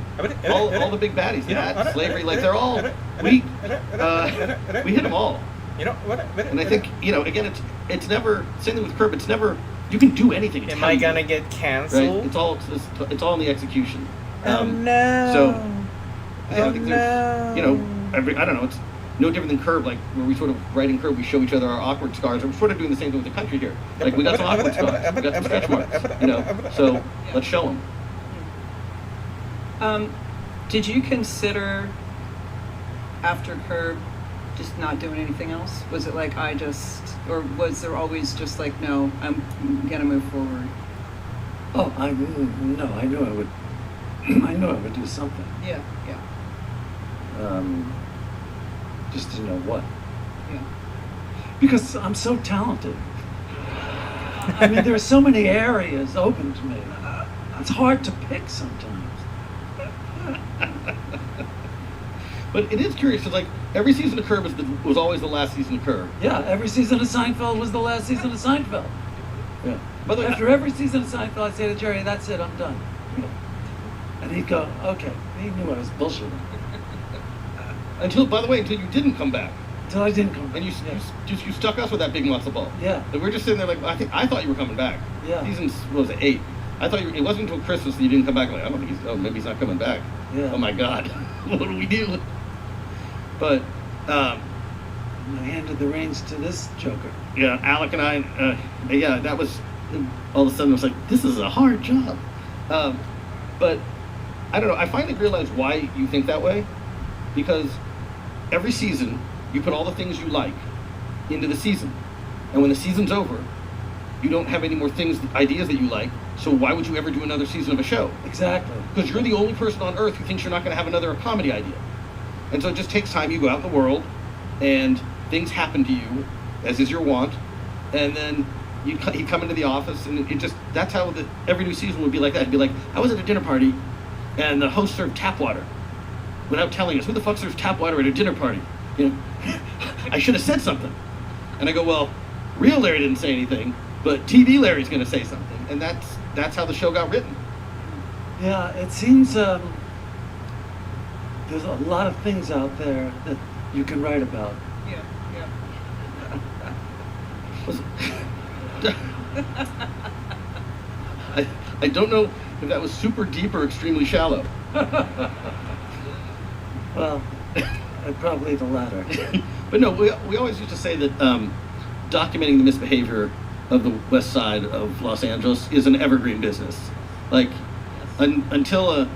big baddies. That slavery, like, they're all we hit them all. You know what? And I think, you know, again, it's never, same thing with Curb. It's never, you can do anything. It's Am how I you gonna do it, get canceled? right? It's all in the execution. Oh no. So yeah, Oh I think there's, you know, I don't know. It's no different than Curb, like where we sort of writing Curb, we show each other our awkward scars. We're sort of doing the same thing with the country here. Like, we got some awkward scars, we got some stretch marks, you know. So let's show them. Did you consider after Curb just not doing anything else? Was it like or was there always just like, no, I'm gonna move forward? Oh, I knew I would. I knew I would do something. Yeah. Just didn't know what. Yeah. Because I'm so talented. I mean, there are so many areas open to me. It's hard to pick sometimes. But it is curious, because like every season of Curb was always the last season of Curb. Yeah, every season of Seinfeld was the last season of Seinfeld. Yeah. By the way, After every season of Seinfeld, I'd say to Jerry, that's it, I'm done. And he'd go, okay. He knew I was bullshitting. until you didn't come back. Until I didn't come back. And you stuck us with that big matzo ball. Yeah. And we're just sitting there like, I thought you were coming back. Yeah. Season, what was it, 8? I thought it wasn't until Christmas that you didn't come back. Like, I don't think maybe he's not coming back. Yeah. Oh my God. What do we do? But, I handed the reins to this joker. yeah, Alec and I, that was, all of a sudden I was like, this is a hard job. But, I don't know, I finally realized why you think that way. Because every season, you put all the things you like into the season. And when the season's over, you don't have any more ideas that you like. So why would you ever do another season of a show? Exactly. Because you're the only person on earth who thinks you're not going to have another comedy idea. And so it just takes time. You go out in the world, and things happen to you, as is your want. And then you come into the office, and that's how every new season would be like that. It'd be like, I was at a dinner party, and the host served tap water without telling us. Who the fuck serves tap water at a dinner party? You know, I should have said something. And I go, well, real Larry didn't say anything, but TV Larry's going to say something. And that's how the show got written. Yeah, it seems there's a lot of things out there that you can write about. Yeah. I don't know if that was super deep or extremely shallow. Well, probably the latter. But no, we always used to say that documenting the misbehavior of the west side of Los Angeles is an evergreen business. Like, until a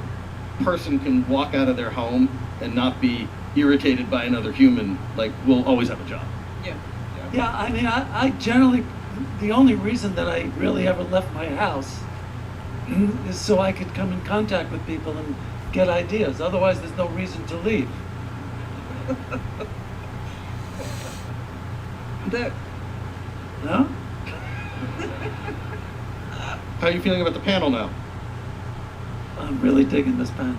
person can walk out of their home and not be irritated by another human, like, we'll always have a job. Yeah, I mean, I generally, the only reason that I really ever left my house is so I could come in contact with people and get ideas. Otherwise, there's no reason to leave. No? How are you feeling about the panel now? I'm really digging this panel.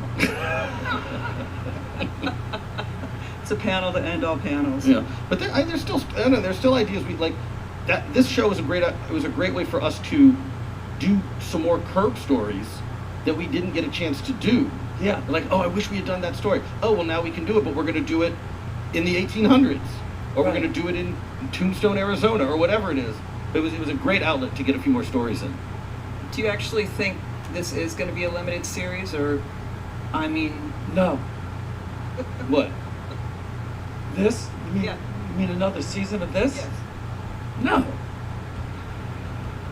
It's a panel to end all panels. Yeah, but there's still, I don't know, there's still ideas we like. That this show was a great way for us to do some more Curb stories that we didn't get a chance to do. Yeah. Like, oh, I wish we had done that story. Oh, well, now we can do it, but we're going to do it in the 1800s, or we're going to do it in Tombstone, Arizona, or whatever it is. It was a great outlet to get a few more stories in. Do you actually think this is going to be a limited series, or, I mean... No. What? This? You mean another season of this? Yes. No.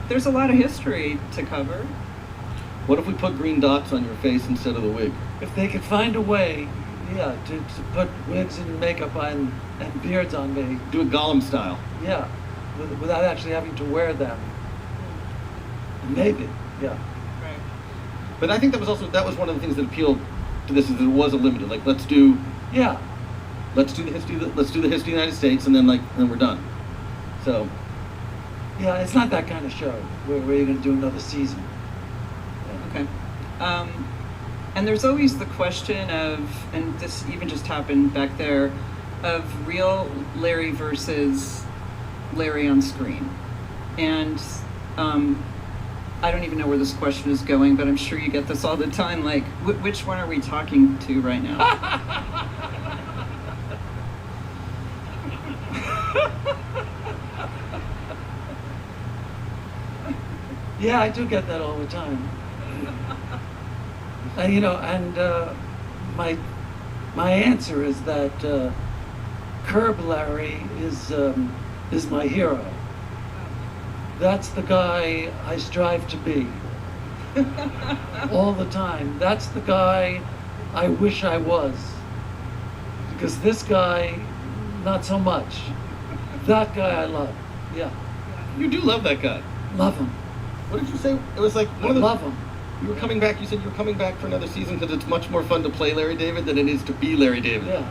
There's a lot of history to cover. What if we put green dots on your face instead of the wig? If they could find a way to put wigs and makeup on and beards on me. Do a Gollum style. Yeah, without actually having to wear them. Maybe, yeah. But I think that was one of the things that appealed to this, is that it was a limited. Like, let's do the history of the United States, and then we're done. So. Yeah, it's not that kind of show where you're going to do another season. Okay. And there's always the question of, and this even just happened back there, of real Larry versus Larry on screen. And I don't even know where this question is going, but I'm sure you get this all the time. Like, which one are we talking to right now? Yeah, I do get that all the time. My answer is that Curb Larry is my hero. That's the guy I strive to be all the time. That's the guy I wish I was. Because this guy, not so much. That guy I love. Yeah. You do love that guy. Love him. What did you say? It was like one of the. Love him. You were coming back. You said you were coming back for another season because it's much more fun to play Larry David than it is to be Larry David. Yeah.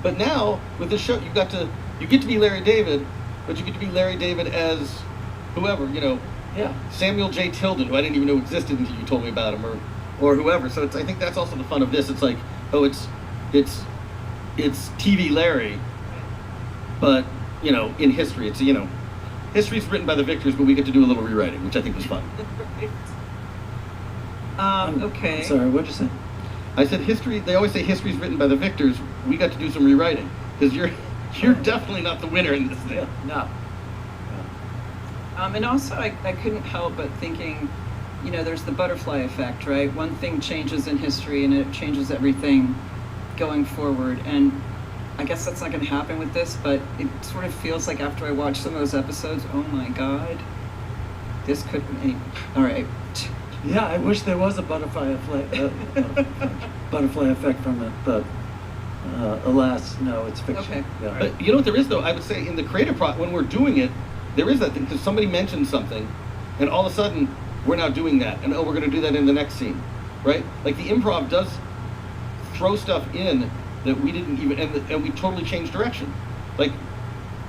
But now with this show, you get to be Larry David, but you get to be Larry David as whoever, Yeah. Samuel J. Tilden, who I didn't even know existed until you told me about him, or whoever. So I think that's also the fun of this. It's like, it's TV Larry, but in history, it's history's written by the victors, but we get to do a little rewriting, which I think was fun. Okay. Sorry, what'd you say? I said history. They always say history's written by the victors. We got to do some rewriting because you're definitely not the winner in this thing. No. And also, I couldn't help but thinking, there's the butterfly effect, right? One thing changes in history, and it changes everything going forward. And I guess that's not going to happen with this, but it sort of feels like after I watch some of those episodes, oh my God, this could be. All right. Yeah, I wish there was a butterfly effect from it, but alas, no, it's fiction. Okay. Yeah. But you know what there is, though? I would say in the creative process, when we're doing it, there is that thing, because somebody mentioned something, and all of a sudden, we're now doing that, and we're going to do that in the next scene, right? Like, the improv does throw stuff in that we didn't even, and we totally changed direction. Like,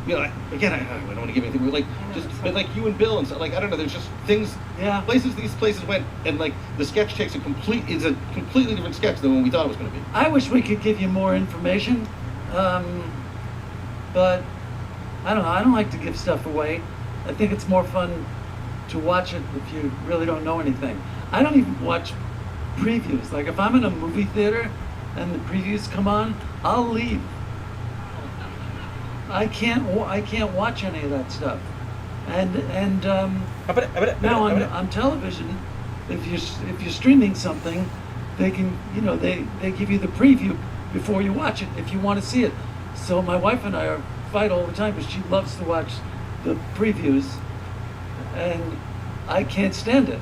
again, I don't want to give anything, but like you and Bill and stuff, like, I don't know, there's just things, these places went, and like, the sketch takes a completely different sketch than what we thought it was going to be. I wish we could give you more information, but I don't know, I don't like to give stuff away. I think it's more fun to watch it if you really don't know anything. I don't even watch previews. Like, if I'm in a movie theater and the previews come on, I'll leave. I can't watch any of that stuff. And now on television, if you're streaming something, they can they give you the preview before you watch it if you want to see it. So my wife and I fight all the time because she loves to watch the previews, and I can't stand it.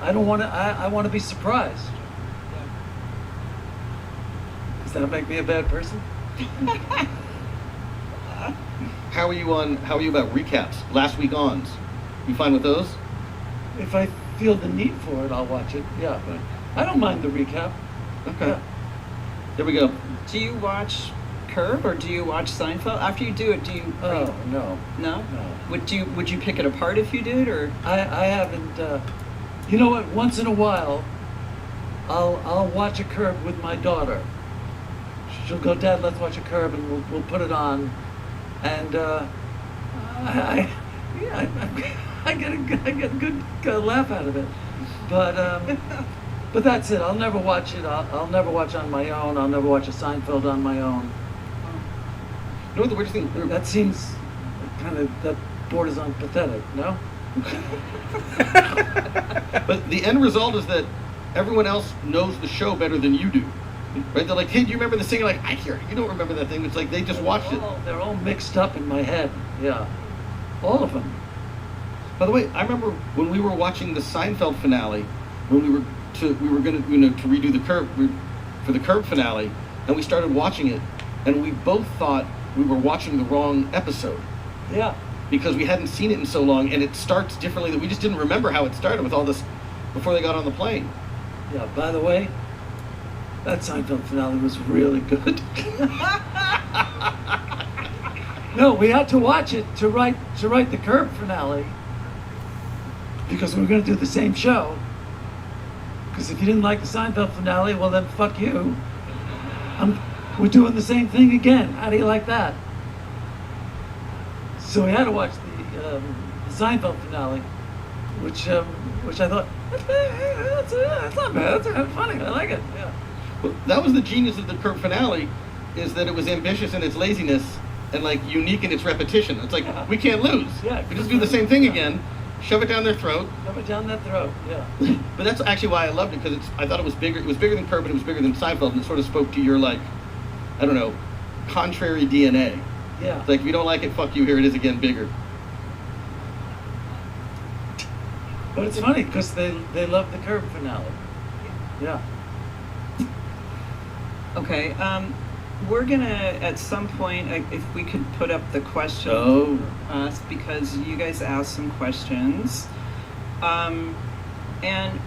I don't want to. I want to be surprised. Does that make me a bad person? How are you about recaps? Last week ons. You fine with those? If I feel the need for it, I'll watch it. Yeah, but I don't mind the recap. Okay. Yeah. There we go. Do you watch Curb or do you watch Seinfeld? After you do it, do you? Oh, no. No. No. Would you pick it apart if you did, or? I haven't. You know what? Once in a while, I'll watch a Curb with my daughter. She'll go, Dad, let's watch a Curb, and we'll put it on, and I get a good laugh out of it, but that's it. I'll never watch it. I'll never watch on my own. I'll never watch a Seinfeld on my own. You know what the weirdest thing? That seems that borders on pathetic. No. But the end result is that everyone else knows the show better than you do. Right? They're like, hey, do you remember this thing? You're like, you don't remember that thing. It's like they just watched it. They're all mixed up in my head. Yeah. All of them. By the way, I remember when we were watching the Seinfeld finale, when we were going to redo the Curb for the Curb finale, and we started watching it, and we both thought we were watching the wrong episode. Yeah. Because we hadn't seen it in so long, and it starts differently. That we just didn't remember how it started with all this before they got on the plane. Yeah, by the way, that Seinfeld finale was really good. No, we had to watch it to write the Curb finale because we were going to do the same show. Because if you didn't like the Seinfeld finale, well then fuck you. We're doing the same thing again. How do you like that? So we had to watch the Seinfeld finale, which I thought that's not bad. That's funny. I like it. Yeah. Well, that was the genius of the Curb finale, is that it was ambitious in its laziness and like unique in its repetition. It's like we can't lose. Yeah. We just do the same thing again, shove it down their throat. Shove it down their throat. Yeah. But that's actually why I loved it, because I thought it was bigger. It was bigger than Curb, but it was bigger than Seinfeld, and it sort of spoke to your like, I don't know, contrary DNA. Yeah. It's like if you don't like it, fuck you. Here it is again, bigger. But it's funny because they love the Curb finale. Yeah. Okay. We're gonna at some point, if we could put up the question for us, because you guys asked some questions, and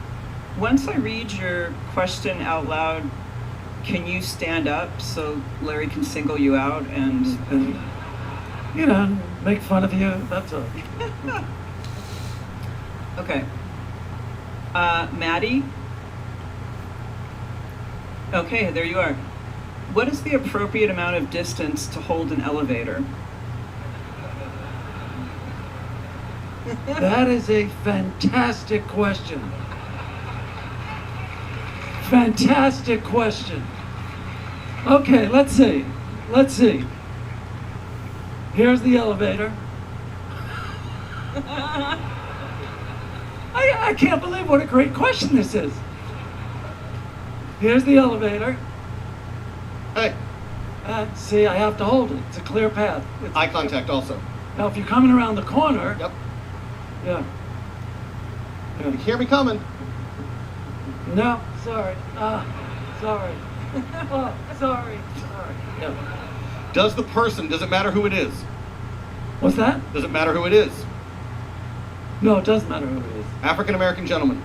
once I read your question out loud, can you stand up so Larry can single you out and you know, make fun of you? That's all. Okay. Maddie? Okay, there you are. What is the appropriate amount of distance to hold an elevator? That is a fantastic question. Fantastic question. Okay, let's see. Here's the elevator. I can't believe what a great question this is. Here's the elevator. Hey. See, I have to hold it. It's a clear path. Eye contact also. Now, if you're coming around the corner. Yep. Yeah. You hear me coming? No, sorry. Sorry. Oh, sorry. Yeah. Does it matter who it is? What's that? Does it matter who it is? No, it does matter who it is. African American gentleman.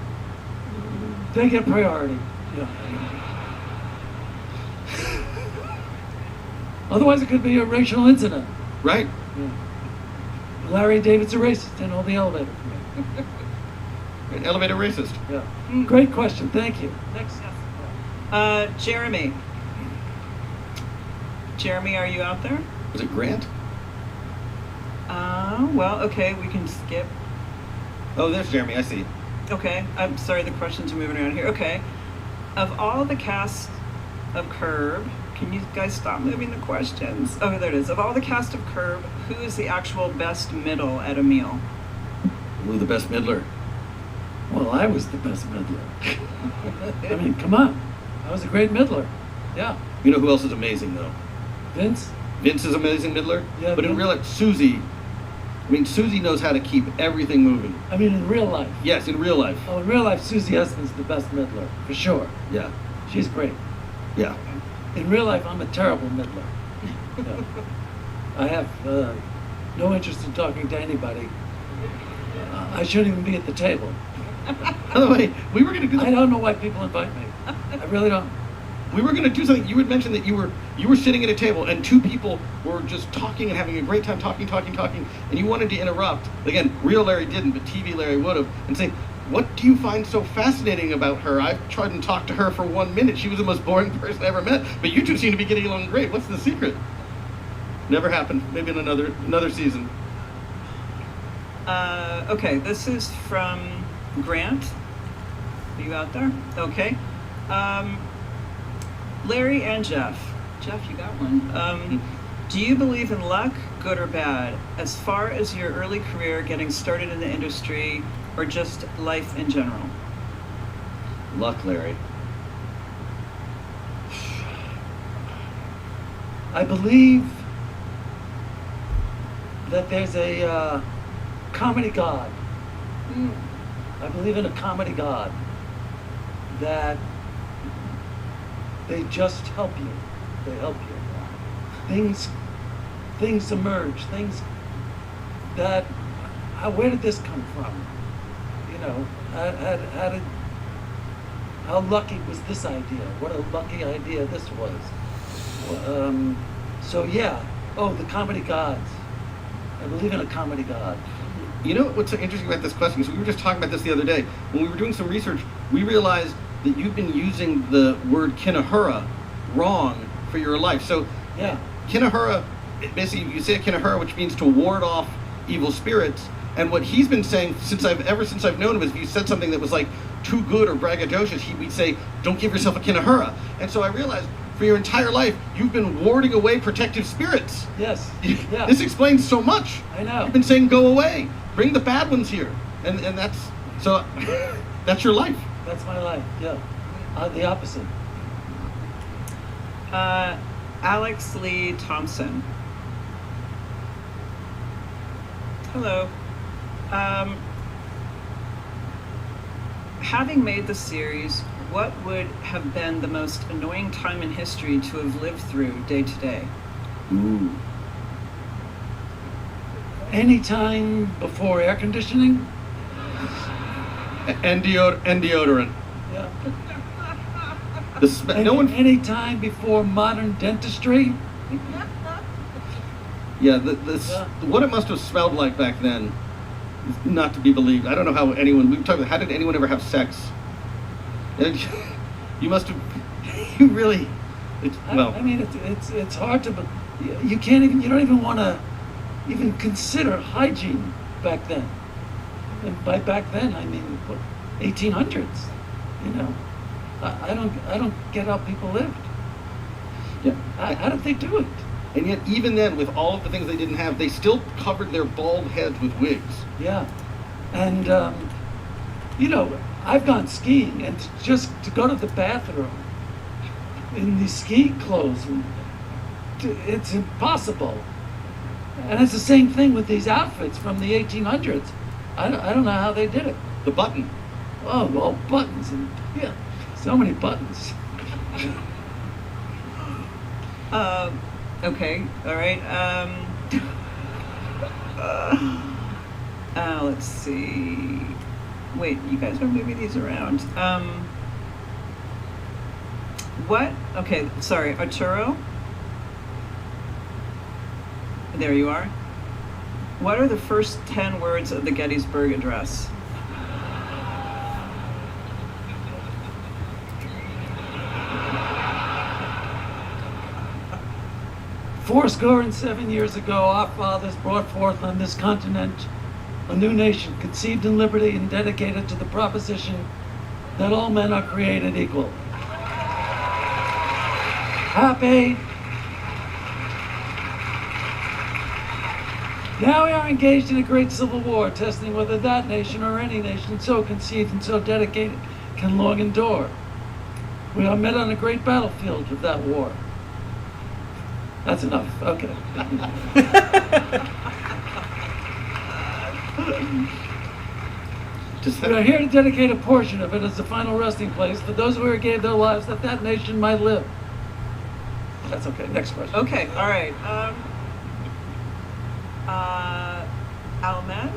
They get priority. Yeah. Otherwise, it could be a racial incident. Right. Yeah. Larry David's a racist. Didn't hold the elevator. An elevator racist. Yeah. Great question. Thank you. Next. Jeremy. Jeremy, are you out there? Was it Grant? Well, okay, we can skip. Oh, there's Jeremy. I see. Okay, I'm sorry, the questions are moving around here. Okay. Of all the cast of Curb, can you guys stop moving the questions? Oh, there it is. Of all the cast of Curb, who is the actual best middle at a meal? Ooh, the best middler. Well, I was the best middler. I mean, come on. I was a great middler. Yeah. You know who else is amazing, though? Vince? Vince is amazing middler? Yeah. But in real life, Susie knows how to keep everything moving. I mean, in real life? Yes, in real life. Oh, in real life, Susie Essman's the best middler, for sure. Yeah. She's great. Yeah. In real life, I'm a terrible middler. Yeah. I have no interest in talking to anybody. I shouldn't even be at the table. By the way, we were going to do I don't know why people invite me. I really don't. We were going to do something. You had mentioned that you were sitting at a table and two people were just talking and having a great time talking, and you wanted to interrupt. Again, real Larry didn't, but TV Larry would have, and say, what do you find so fascinating about her? I've tried and talked to her for 1 minute. She was the most boring person I ever met, but you two seem to be getting along great. What's the secret? Never happened. Maybe in another season. Okay, this is from Grant. Are you out there? Okay. Larry and Jeff. Jeff, you got one. Do you believe in luck, good or bad, as far as your early career, getting started in the industry, or just life in general? Luck, Larry. I believe that there's a comedy god. Mm. I believe in a comedy god that They just help you. They help you. Things emerge. Things that, where did this come from? You know, how lucky was this idea? What a lucky idea this was. So yeah, the comedy gods. I believe in a comedy god. You know what's so interesting about this question? So we were just talking about this the other day. When we were doing some research, we realized that you've been using the word kinahura wrong for your life. So yeah, kinahura, basically you say kinahura, which means to ward off evil spirits. And what he's been saying since I've known him is if you said something that was like too good or braggadocious, we'd say, don't give yourself a kinahura. And so I realized for your entire life, you've been warding away protective spirits. Yes. Yeah. This explains so much. I know. You've been saying, go away. Bring the bad ones here. And that's, so that's your life. That's my life, yeah. The opposite. Alex Lee Thompson. Hello. Having made the series, what would have been the most annoying time in history to have lived through day to day? Ooh. Any time before air conditioning? And deodorant. Yeah. Any time before modern dentistry? Yeah, what it must have smelled like back then is not to be believed. I don't know how anyone, we were talking about, how did anyone ever have sex? You must have, you really, I mean, it's hard to, you don't even want to even consider hygiene back then. And by back then, I mean, what, 1800s, you know? I don't get how people lived. Yeah. How did they do it? And yet, even then, with all of the things they didn't have, they still covered their bald heads with wigs. Yeah. And, you know, I've gone skiing, and just to go to the bathroom in these ski clothes, it's impossible. And it's the same thing with these outfits from the 1800s. I don't know how they did it. The button. Oh, well, buttons, and yeah, so many buttons. Okay, all right. Let's see. Wait, you guys are moving these around. What? Okay, sorry, Arturo. There you are. What are the first 10 words of the Gettysburg Address? Fourscore and 7 years ago, our fathers brought forth on this continent a new nation, conceived in liberty and dedicated to the proposition that all men are created equal. Happy. Now we are engaged in a great civil war, testing whether that nation or any nation so conceived and so dedicated can long endure. We are met on a great battlefield of that war. That's enough. Okay. We are here to dedicate a portion of it as the final resting place for those who gave their lives that that nation might live. That's okay. Next question. Okay. All right. Alman?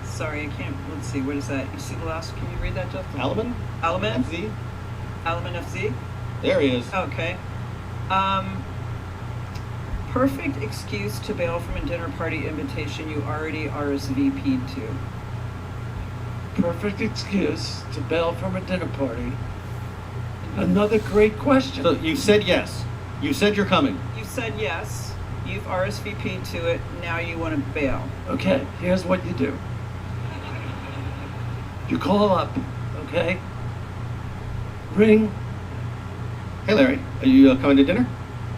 Sorry, I can't. Let's see. What is that? You see the last? Can you read that, Jeff? Alman? Alman? FZ? Alman FZ? There he is. Okay. Perfect excuse to bail from a dinner party invitation you already RSVP'd to. Perfect excuse to bail from a dinner party. Another great question. So you said yes. You said you're coming. You said yes. You've RSVP'd to it. Now you want to bail. Okay, here's what you do. You call up, okay? Ring. Hey, Larry. Are you coming to dinner?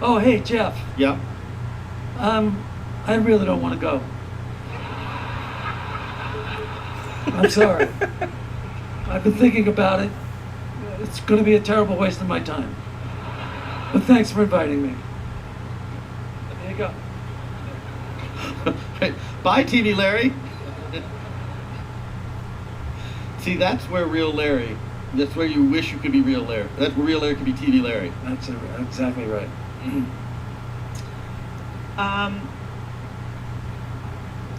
Oh, hey, Jeff. Yeah. I really don't want to go. I'm sorry. I've been thinking about it. It's going to be a terrible waste of my time. But thanks for inviting me. There you go. Bye, TV Larry. See, that's where real Larry That's where you wish you could be real Larry. That's where real Larry could be TV Larry. That's exactly right.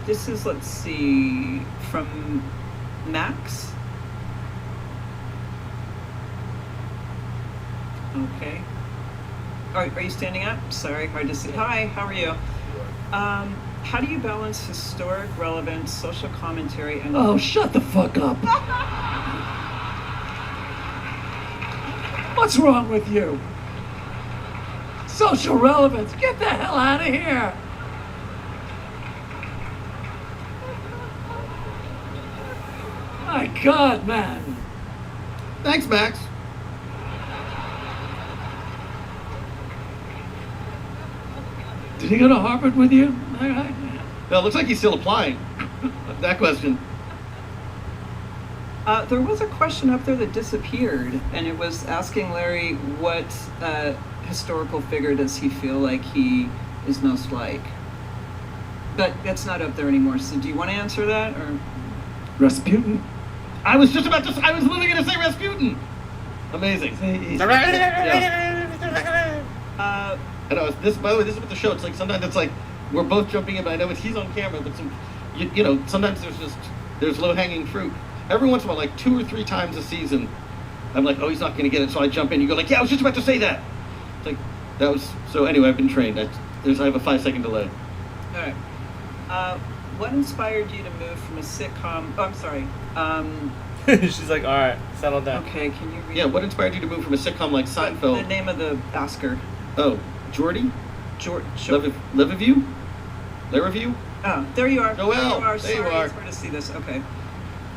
This is, let's see, from Max. Okay. Are you standing up? Sorry, hard to see. Hi, how are you? How do you balance historic relevance, social commentary, and... Oh, shut the fuck up. What's wrong with you? Social relevance. Get the hell out of here. My God, man. Thanks, Max. Did he go to Harvard with you? All right. No, it looks like he's still applying. That question. There was a question up there that disappeared, and it was asking Larry what historical figure does he feel like he is most like. But that's not up there anymore, so do you want to answer that, or? Rasputin. I was just about to. I was literally going to say Rasputin. Amazing. I know. This, by the way, this is what the show. It's like sometimes it's like we're both jumping in, but I know he's on camera. But you know, sometimes there's low hanging fruit. Every once in a while, like 2 or 3 times a season, I'm like, oh, he's not going to get it, so I jump in. You go like, yeah, I was just about to say that. It's like that was so. Anyway, I've been trained. I have a 5-second delay. All right. What inspired you to move from a sitcom? Oh, I'm sorry. She's like, all right, settle down. Okay, can you read? Yeah, what inspired you to move from a sitcom like Seinfeld? The name of the asker. Oh, Jordy? George. Liverview? Larriview? Oh, there you are. Joel, there you are. there you Sorry, are. it's hard to see this. Okay.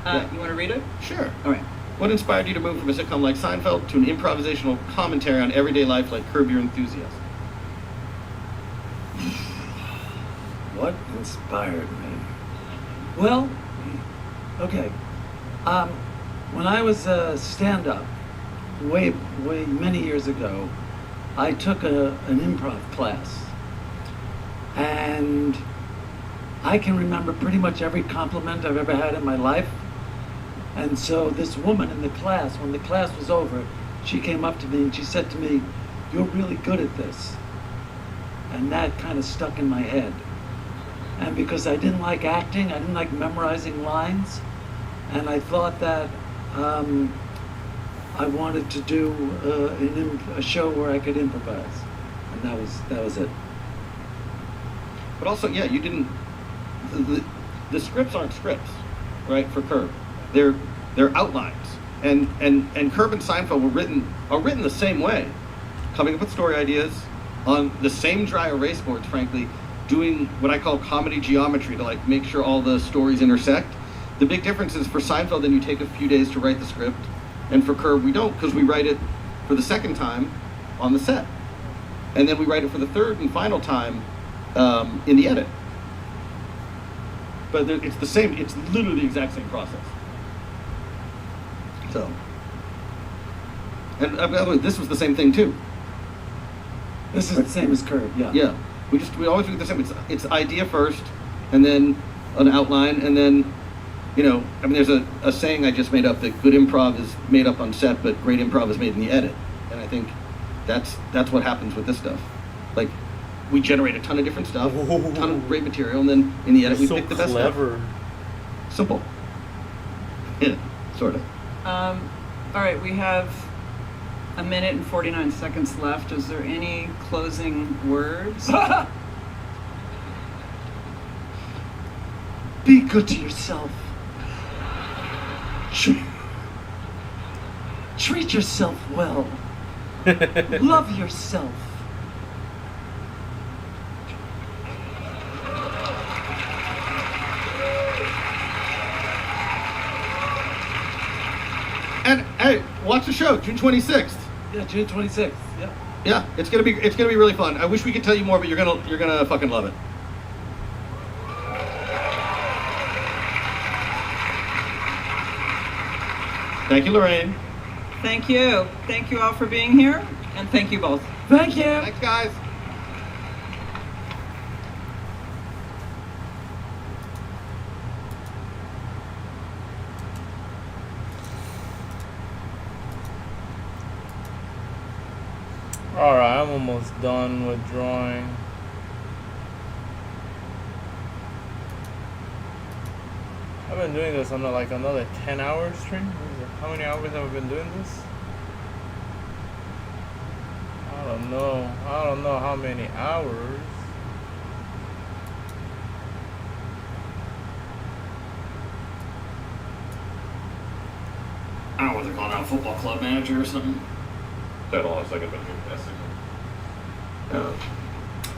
Yeah. You want to read it? Sure. All right. What inspired you to move from a sitcom like Seinfeld to an improvisational commentary on everyday life like Curb Your Enthusiasm? What inspired me? Well, okay. When I was a stand-up, way many years ago, I took an improv class, and I can remember pretty much every compliment I've ever had in my life. And so this woman in the class, when the class was over, she came up to me and she said to me, "You're really good at this." And that kind of stuck in my head. And because I didn't like acting, I didn't like memorizing lines, and I thought that I wanted to do a show where I could improvise, and that was it. But also, yeah, you didn't. The scripts aren't scripts, right? For Curb, they're outlines, and Curb and Seinfeld are written the same way, coming up with story ideas on the same dry erase boards, frankly, doing what I call comedy geometry to like make sure all the stories intersect. The big difference is for Seinfeld, then you take a few days to write the script, and for Curb we don't, because we write it for the second time on the set, and then we write it for the third and final time in the edit. But it's the same. It's literally the exact same process. So, and by the way, this was the same thing too. This is the same as Curb, yeah. Yeah, we always do the same. It's idea first, and then an outline, and then, you know, I mean, there's a saying I just made up that good improv is made up on set, but great improv is made in the edit. And I think that's what happens with this stuff. Like, we generate a ton of different stuff, a ton of great material, and then in the edit we pick the best stuff. Simple. Yeah, sort of. All right, we have 1 minute and 49 seconds left. Is there any closing words? Be good to yourself. Treat yourself well. Love yourself. And hey, watch the show, June 26th. Yeah, June 26th. Yeah. Yeah, it's gonna be really fun. I wish we could tell you more, but you're gonna fucking love it. Thank you, Lorraine. Thank you. Thank you all for being here, and thank you both. Thank you. Thanks, guys. Alright, I'm almost done with drawing. I've been doing this on like another 10-hour stream. How many hours have I been doing this? I don't know. I don't know how many hours. I don't know what they're calling now, football club manager or something. That all has like a fantastic.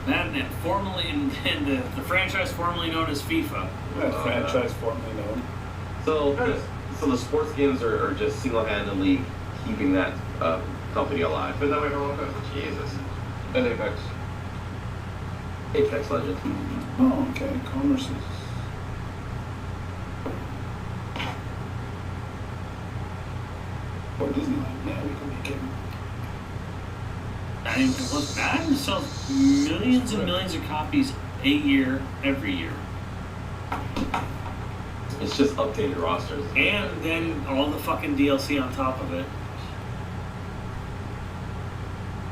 That formerly in the franchise formerly known as FIFA. Franchise formerly known. So the sports games are just single-handedly keeping that company alive. Been that way for a long time. Jesus. And Apex. Apex Legends. Oh, okay. Commerce is. Or Disneyland. Yeah, we can make it. I mean, it was bad to sell millions and millions of copies a year, every year. It's just updated rosters. And then all the fucking DLC on top of it.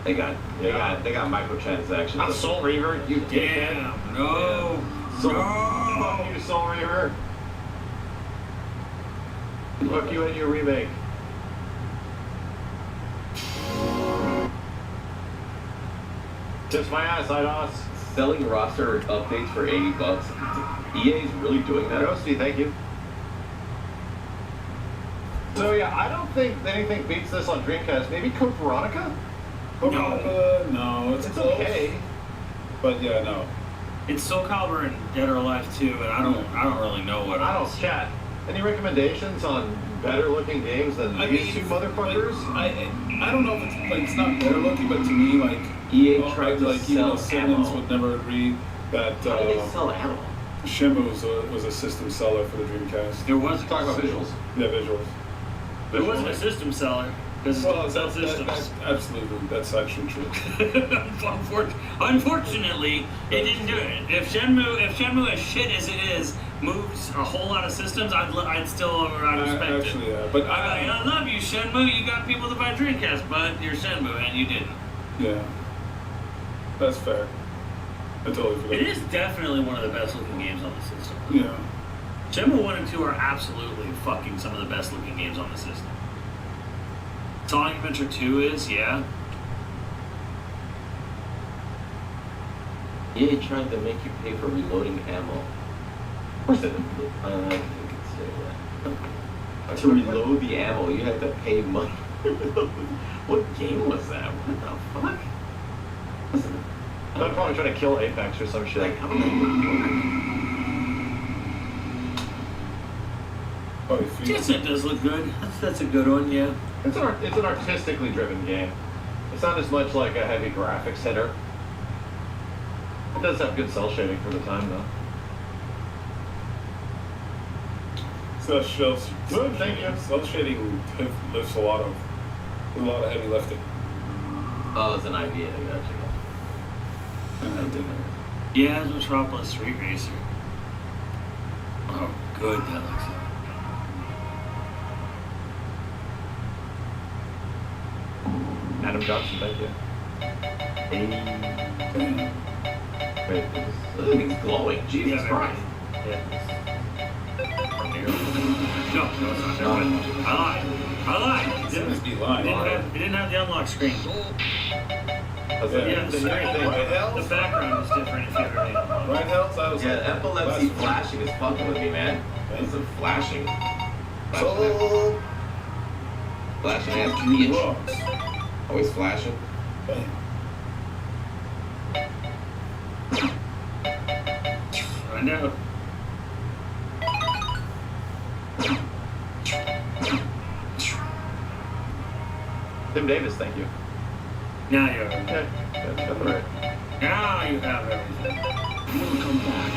They got microtransactions. Not Soul Reaver, you dickhead. Damn, no. Fuck you, Soul Reaver. Fuck you and your remake. Kiss my ass, IDOS. Selling roster updates for $80. EA is really doing that. Ghosty, thank you. So yeah, I don't think anything beats this on Dreamcast. Maybe Code Veronica? No, it's close. Okay. But yeah, no. It's Soul Calibur and Dead or Alive 2, and I don't really know what else. Chat. Any recommendations on better looking games than these two motherfuckers? I don't know if it's like it's not better looking, but to me like EA tried to like sell even Simmons ammo. would never agree that How did they sell ammo? Shenmue was a system seller for the Dreamcast. There was Talk about visuals. Yeah, visuals. There wasn't a system seller because it sells systems. Absolutely, that's actually true. Unfortunately, it didn't do it. If Shenmue, as shit as it is, moves a whole lot of systems, I'd still respect actually, it. yeah, but I love you, Shenmue. You got people to buy Dreamcast, but you're Shenmue and you didn't. Yeah, that's fair. I totally forgot. It is definitely one of the best looking games on the system. Yeah. Shenmue 1 and 2 are absolutely fucking some of the best looking games on the system. Sonic Adventure 2 is, yeah. EA tried to make you pay for reloading ammo. Of course they didn't. I think it's say that. To reload the ammo, you had to pay money. What game was that? What the fuck? Listen, I'm probably trying to kill Apex or some shit. like, how did that Yes, it does look good. That's a good one, yeah. It's an artistically driven game. It's not as much like a heavy graphics hitter. It does have good cell shading for the time, though. So shells. Good, thank you. Cell shading lifts a lot of heavy lifting. Oh, it's an idea. Gotcha. Yeah, it's Metropolis Street Racer. Oh, good, that looks like. Adam Johnson, thank you. Wait, this thing's glowing. Jesus Christ. No, it's not. Never mind. I lied. It didn't have the unlock screen. Yeah, the screen. The background is different if you ever made it. Right, Hells? I was epilepsy flashing is fucking with me, man. It's a flashing. Flashing ass 3-inch. Always flashing. I know. Tim Davis, thank you. Now you have Okay, that's right. Now you have everything. Welcome back.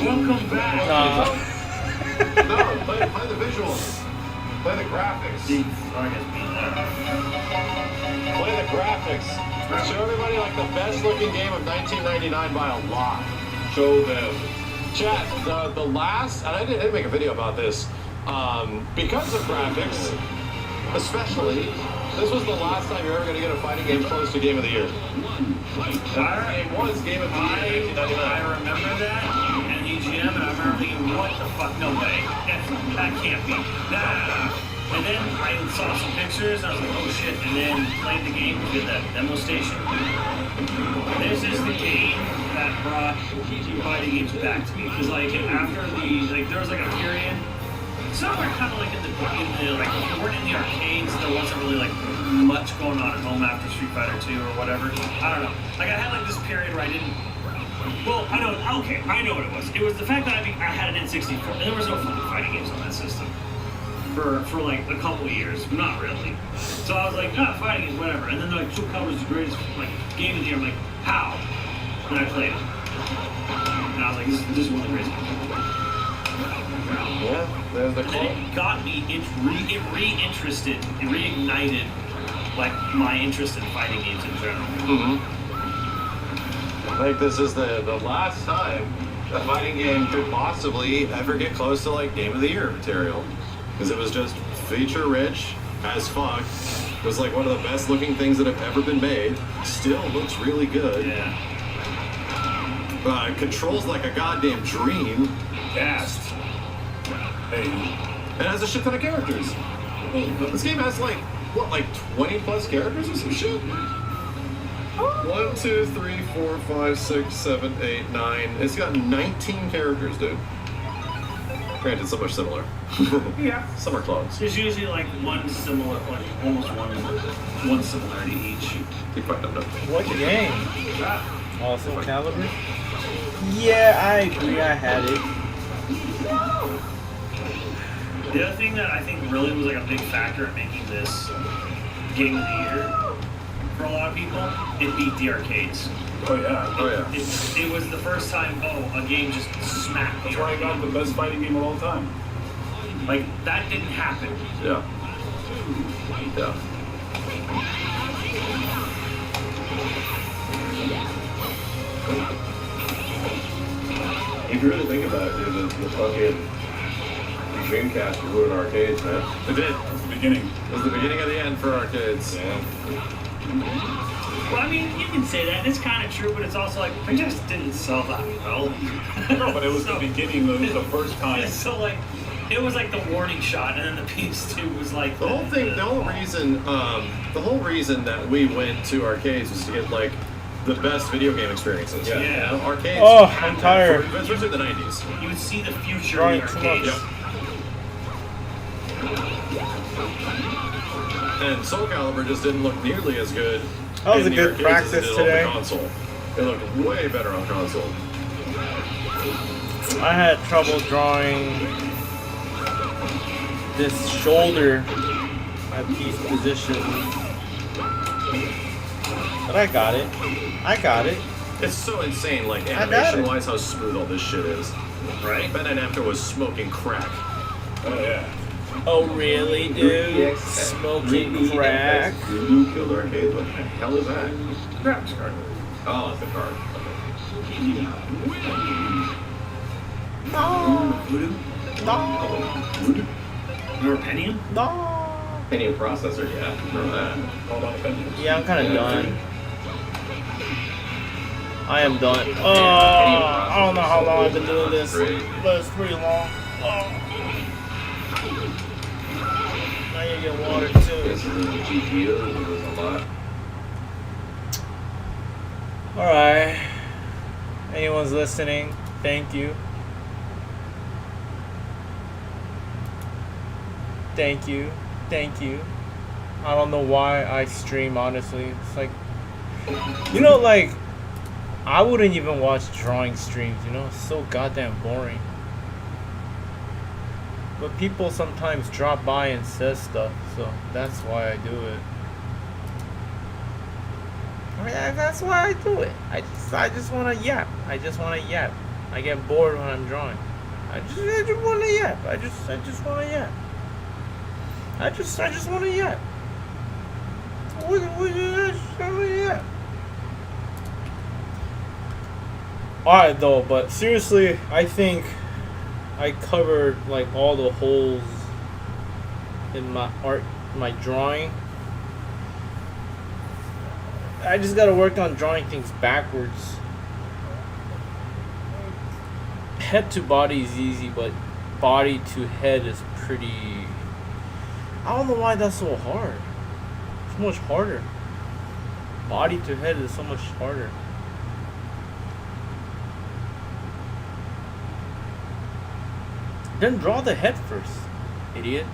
Welcome back. No, play the visuals. Play the graphics. Play the graphics. Show everybody like the best looking game of 1999 by a lot. Show them. Chat, the last, and I didn't make a video about this, because of graphics, especially, This was the last time you're ever going to get a fighting game close to Game of the Year. It was Game of the Year in 1999. I remember that at EGM, and I remember thinking, what the fuck? No way. That can't be. Nah. And then I saw some pictures, and I was like, oh shit. And then played the game, did that demo station. This is the game that brought fighting games back to me. Because, like, after there was, like, a period. Somewhere kind of like in the like, if you weren't in the arcades, there wasn't really, like, much going on at home after Street Fighter 2 or whatever. I don't know. Like, I had, like, this period where I didn't. Well, I know what it was. It was the fact that I had an N64, and there was no fucking fighting games on that system. For like a couple of years, not really. So I was like, fighting games, whatever. And then they're like, Soul Calibur's the greatest like game of the year. I'm like, how? And I played it. And I was like, this is one of the greatest games. Yeah, there's the and then it got me, it reinterested, it reignited like my interest in fighting games in general. I think this is the last time a fighting game could possibly ever get close to like Game of the Year material. Because it was just feature-rich as fuck. It was like one of the best looking things that have ever been made. Still looks really good. Yeah. Controls like a goddamn dream. Fast. Hey. It has a shit ton of characters. This game has like, what, like 20 plus characters or some shit? 1, 2, 3, 4, 5, 6, 7, 8, 9. It's got 19 characters, dude. Granted, some are similar. Yeah. Some are clones. There's usually like one similar, like almost one similarity each. You probably don't know. What game? Also Calibur? Yeah, I agree. I had it. The other thing that I think really was like a big factor in making this Game of the Year for a lot of people, it beat the arcades. Oh yeah. Oh yeah. It was the first time, a game just smacked. That's why I got the best fighting game of all time. Like, that didn't happen. Yeah. Yeah. If you really think about it, dude, the fucking Dreamcast ruined arcades, man. It did. It was the beginning. It was the beginning of the end for arcades. Yeah. Well, I mean, you can say that. It's kind of true, but it's also like, it just didn't sell that well. No, but it was the beginning. It was the first time. So, like, it was like the warning shot, and then the PS2 was like the whole thing. The whole reason that we went to arcades was to get like the best video game experiences. Yeah. You know, arcades. Oh, I'm tired. Especially the 90s. You would see the future in the arcades. Yep. And Soul Calibur just didn't look nearly as good. That was in a the good arcades practice as it did today. on the console. It looked way better on console. I had trouble drawing this shoulder at these positions. But I got it. It's so insane, like animation-wise, how smooth all this shit is. Right? Ben and After was smoking crack. Oh yeah. Oh really, dude? Smoking crack? New Killer Arcade? What the hell is that? Graphics card. Oh, it's the card. No. Remember Pentium? No. Pentium processor, yeah. Remember that. All about Pentium. Yeah, I'm kind of done. I am done. Oh, I don't know how long I've been doing this, but it's pretty long. Oh. Now you get water too. This is a GPU, it was a lot. Alright. Anyone's listening, thank you. Thank you. I don't know why I stream, honestly. It's like, you know, like, I wouldn't even watch drawing streams, you know? It's so goddamn boring. But people sometimes drop by and says stuff, so that's why I do it. I mean, that's why I do it. I just want to yap. I get bored when I'm drawing. I just want to yap. I just want to yap. I just want to yap. Alright though, but seriously, I think I covered like all the holes in my art, my drawing. I just gotta work on drawing things backwards. Head to body is easy, but body to head is pretty... I don't know why that's so hard. It's much harder. Body to head is so much harder. Then draw the head first, idiot.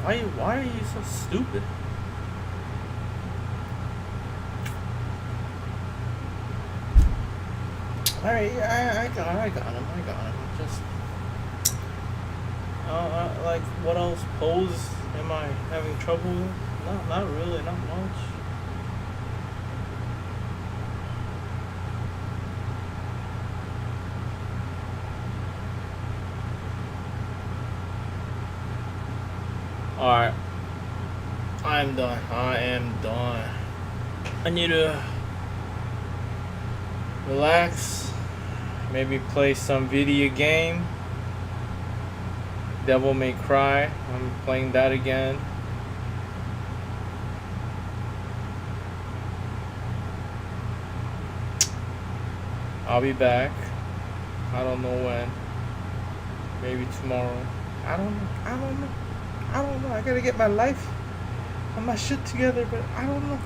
Why are you so stupid? Alright, I got him. Just like, what else? Pose am I having trouble with? Not really, not much. Alright. I am done. I need to relax. Maybe play some video game. Devil May Cry. I'm playing that again. I'll be back. I don't know when. Maybe tomorrow. I don't know. I gotta get my life and my shit together, but I don't know.